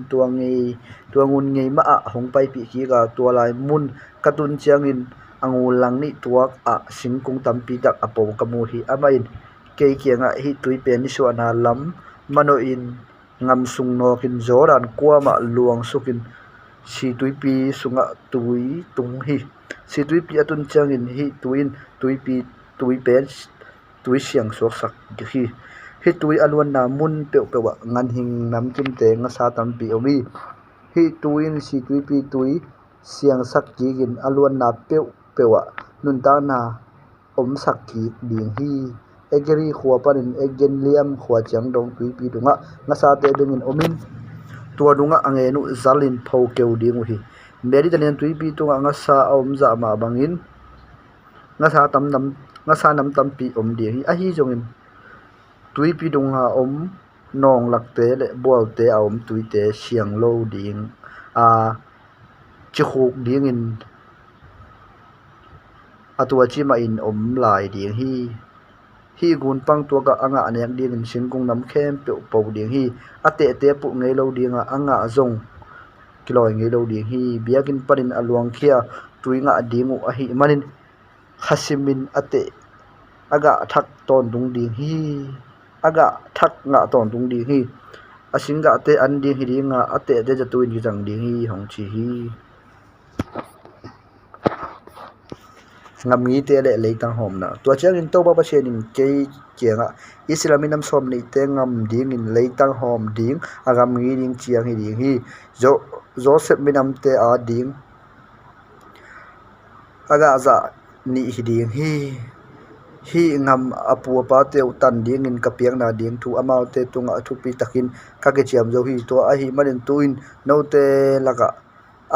tuangun ngei ma a hong pai pi ki ga tua lai mun katun chiang in angul lang ni tuak a singkung tampi dak apo kamu hi amain ke kianga hi tui pen ni su ana lam mano in ngam sung no kin zoran kwama luang sukin si tui pi sunga tui tung hi si tui pi atun changin hi tui pen tui siang so sak hi tui alwan na mun pe wa ngan hing nam kim te nga sa tampi omi hi tuin si tui pi tui siang sak ki gin alwan na pewa nun ta na om sak ki ding hi egeri khwa panin egen liam khwa chang dong tui pi dunga nga sa te dingin omin tua dunga ange nu zalin pho keu ding hi meri tanen tui pi tunga nga sa om za ma bangin nga sa nam tam pi om ding hi a hi jongin tui pi dunga om nong lakte le bol te a om tui te siang lo ding a chi khuk ding in atua chi ma in om lai ding hi gun pang tua ka anga anek ding in singkung nam khem pe po ding hi ate te pu ngei lo ding anga zong kiloi ngei lo ding hi biakin parin alwang khia tuinga dingu a hi manin khasimin ate aga thak ton dung ding hi aga thak nga ton dung ding hi asinga te an ding hi ringa ate de jatuin gi jang ding hi hong chi hi ngam ngi te le leitang hom na tua chang in to ba pa chen in ke chianga islaminam som nei te ngam ding in leitang hom ding agam ngi ding chiang hi ding hi joseph minam te a ding aga za ni hi ding hi ngam apu pa te utan ding in kapiang na ding thu amau te tunga thu pi takin ka ke chiam jo hi to a hi manin tuin no te laka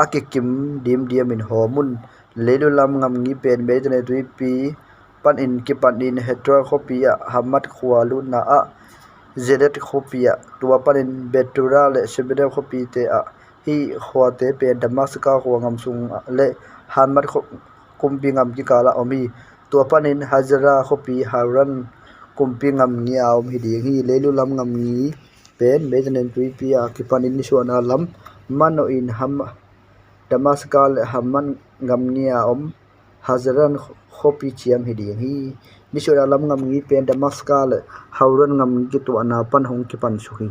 akikim dim in homun lelulam ngam ngi pen be jane tui pi pan in ki pan in hetra khopia hamat khwalu na a zedet khopia tua pan in betura le sebeda khopi te a hi khwate pe damaska khwa ngam sung le hamat kumpi ngam ki kala omi tua pan in hajra khopi haran kumpi ngam ngi a om hi ding hi lelulam ngam ngi pen be jane tui pi a ki pan in ni suana lam mano in ham damaskal hamman ngamnia om hazran khopi chiam hi ding hi nisora lam ngam ngi pen damaskal hauran ngam ki tu ana pan hong ki pan su hi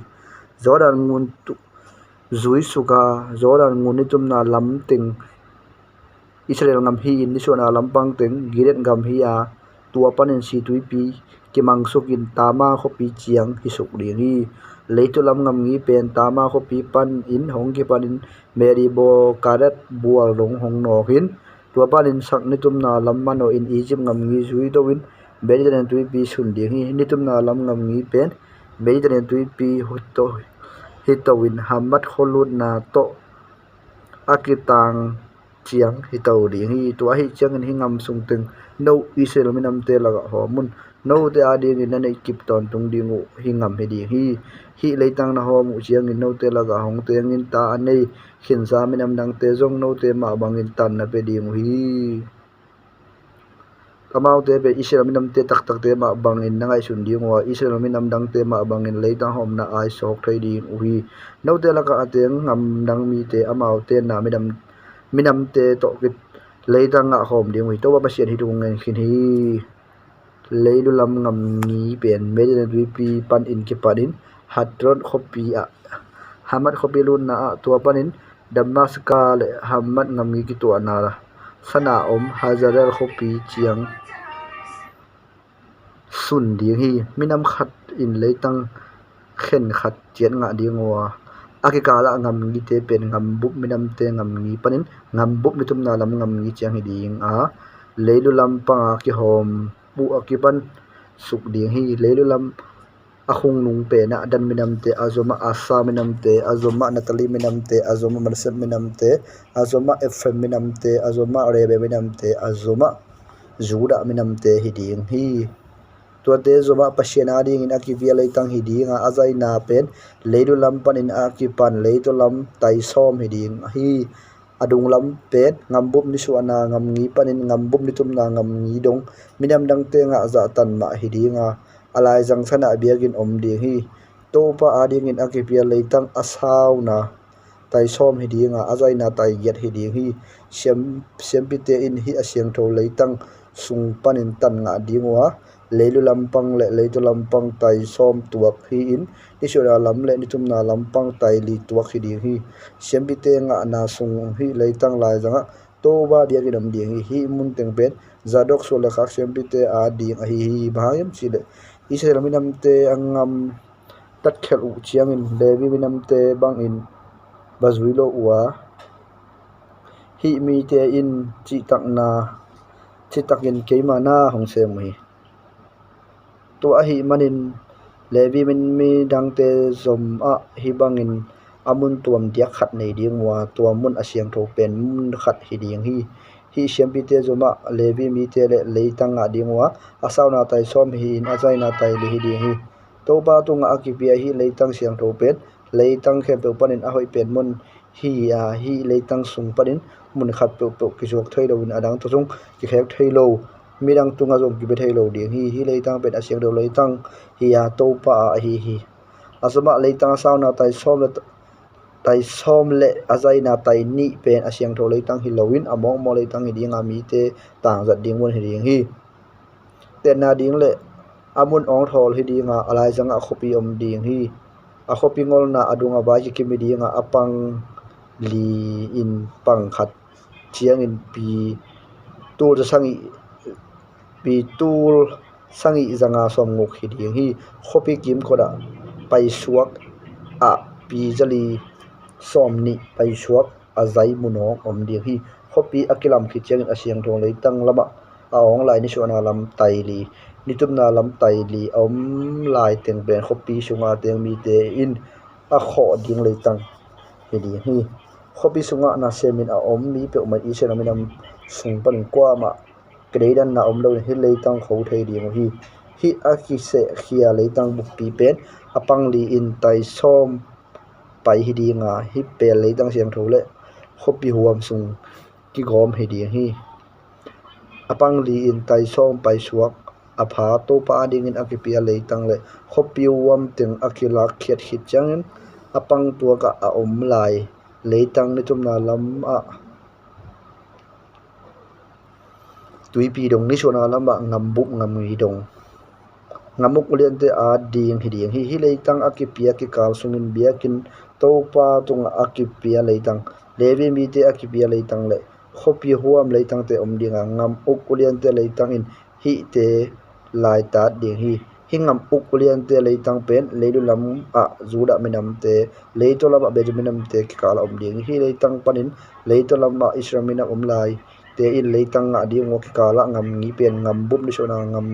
zoran ngun tu zui suka zoran nguni tum na lam ting israel ngam hi nisora lam pang ting giret ngam hi a tua panin si tui pi ki mang sukin tama khopi chiang hi suk ding hi leitulam ngam ngi pen tama khopi pan in hong ki panin meri bo karat bual rong hong no hin tua panin sak nitum na lam mano in egypt ngam ngi zui do win beri den tui pi sun ding hi nitum na lam ngam ngi pen beri den tui pi hito win hamat kholut na to akitang chiang hi to ding hi tua hi chiang in hi ngam sung teng no Israel minam te laga homun no te ading in nei kip ton tung dingu hi ngam hi ding hi leitang na hom u chiang in no te laga hong te ngin ta anei khin za minam dang te jong no te ma bangin tan na pe ding hi kamau te pe Israel minam te tak tak te ma bangin nangai sun ding wa Israel minam dang te ma bangin leitang hom na ai sok thai ding u hi no te laga ateng ngam dang mi te amau te na minam te to kit leitang a hom ding wi to ba sian hi tung ngen khin hi leilu lam ngam ngi pen medina dwi pan in ki panin hatron khopi a hamat khopi lun na a tua panin damaska le hamat ngam ngi ki to na la sana om hazaral khopi chiang sun ding hi minam khat in leitang khen khat chian nga ding wa aki kala ngam ngi te pen ngam bup minam te ngam ngi panin ngam bup mitum na lam ngam ngi chiang hi ding a leilu lam pa ki hom bu akipan suk ding hi leilu lam ahung nung pe na dan minam te azoma asa minam te azoma natali minam te azoma marsel minam te azoma fm minam te azoma rebe minam te azoma zuda minam te hi ding hi tua te zoma pasiana ding in akivia leitang hi ding a azai na pen leidu lam pan in akipan leitu lam tai som hi ding hi adung lam pen ngambum ni su ana ngam ngi panin ngambum ni tum na ngam ngi dong minam dang te nga za tan ma hi ding a alai jang sana biagin om ding hi to pa ading in akivia leitang asaw na tai som hi ding a azai na tai yet hi ding hi siam pite in hi asyang tho leitang sung panin tan nga ding wa leilu lampang le leitu lampang tai som tuak hi in isura lam le nitum na lampang tai li tuak hi ding hi siambite nga na sung hi leitang lai janga to ba dia ki dam ding hi mun teng pen zadok so le khak siambite a ding a hi bhayam chile Israel minam te angam tat khel u chiang in levi minam te bang in bazwilo wa hi mi te in chi takin keima na hong se mu hi to a hi manin levi min mi dang te zom a hi bangin amun tuam dia khat nei ding wa tuam mun asyang tho pen mun khat hi ding hi siampi te zoma levi mi te le leitang a ding wa asaw na tai som hi in azai na tai li hi ding hi to ba tu nga akipia hi leitang siang tho pen leitang khem pe panin a hoi pen mun hi leitang sung panin mun khat pe ki jok thai lo in adang to jong ki khek thai lo mirang tunga jong ki be thai lo ding hi leitang pen asyang do leitang hi a to pa hi asama leitang saw na tai som le azai na tai ni pen asyang tho leitang hi lowin among mo leitang hi ding ami te tang zat ding won hi ding hi te na ding le amun ong thol hi ding a alai janga khopi om ding hi a khopi ngol na adunga ba ji kimi ding a apang li in pang khat chiang in pi tur sangi pi tul sangi zanga som ngok hi ding hi khopi kim khoda pai suak a pi jali som ni pai suak azai munong om ding hi khopi akilam khi chiang asyang thong leitang lama a ong lai ni suana lam tai li nitum na lam tai li om lai teng ben khopi sunga teng mi te in a kho ding leitang hi ding hi khopi sunga na semin a om mi pe mai isen aminam sung pan kwa ma kreidan na om lo hi leitang kho thei ding hi aki se khia leitang buk pi pen apang li in tai som pai hi dinga hi pel leitang siang thole khopi huam sung ki gom hi ding hi apang li in tai som pai suak apha to pa ding in akipia leitang le khopi huam teng akila khiat hit changin apang tua ka a om lai leitang ni tumna lam a tuipi dong ni sona lama ngambuk ngamui dong ngamuk ulian te a ding hi leitang akipia ki kal sungin biakin topa tung akipia leitang levi mi te akipia leitang le khopi huam leitang te om dinga ngam uk ulian te leitang in hi te lai ta ding hi ngam uk ulian te leitang pen leidu lam a zuda minam te leito lama benjaminam te ki kala om ding hi leitang panin leito lama isramina om lai te in leitang nga ding wo ki kala ngam ngi pen ngam bum ni sona ngam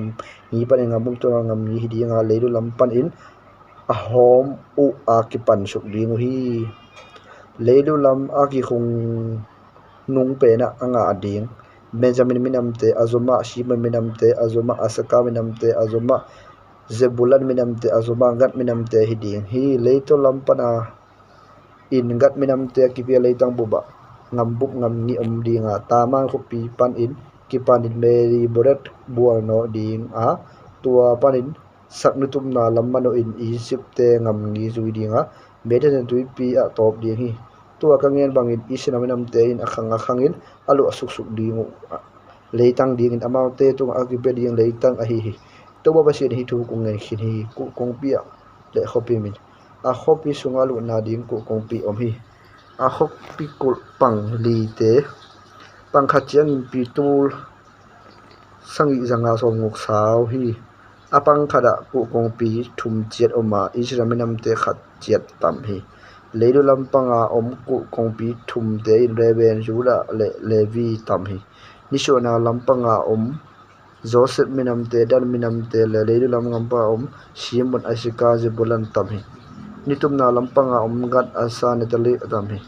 ngi pan ngam bum to ngam ngi hi dinga leidu lam pan in a hom u a ki pan suk ding hi leidu lam a ki khung nung pe na anga ading Benjamin minamte azoma Shimon minamte azoma Asaka minamte azoma Zebulan minamte azoma gat minamte hiding hi leito lampana in gat minamte kipia leitang buba ngambuk ngam ni dinga tama kopi pan in kipanin Mary Boret buano ding a tua panin saknutum na lamano in Egypt te ngam ngi zui dinga meden tuipi a top ding hi tua kangen bangin isina minamte in akhangin alu asuk ding leitang ding in amaute tung akipe ding leitang a hi to ba sin hi thu kung ngen khin hi ku kong pia le khopi min a khopi sungalu na ding ku kong pi om hi a khopi kul pang li te pang khachian pi tul sangi zanga som nguk saw hi apang khada ku kong pi thum chiat oma israminam te khat chiat tam hi leidu lampanga om ku kong pi thum te in reben jula le levi tam hi nisona lampanga om Joseph minamte dan minamte le leidu lam ngampa om Shimon Asika Zebulan tam hi nitumna lampanga om gat asa netali tam hi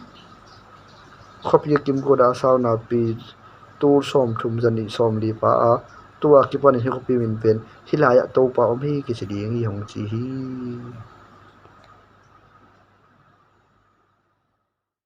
khopye kim ko da saw na pi tur som thum jani som li pa a tua ki pan hi khopi min pen hilaya to pa om hi ki chidi ngi hong chi hi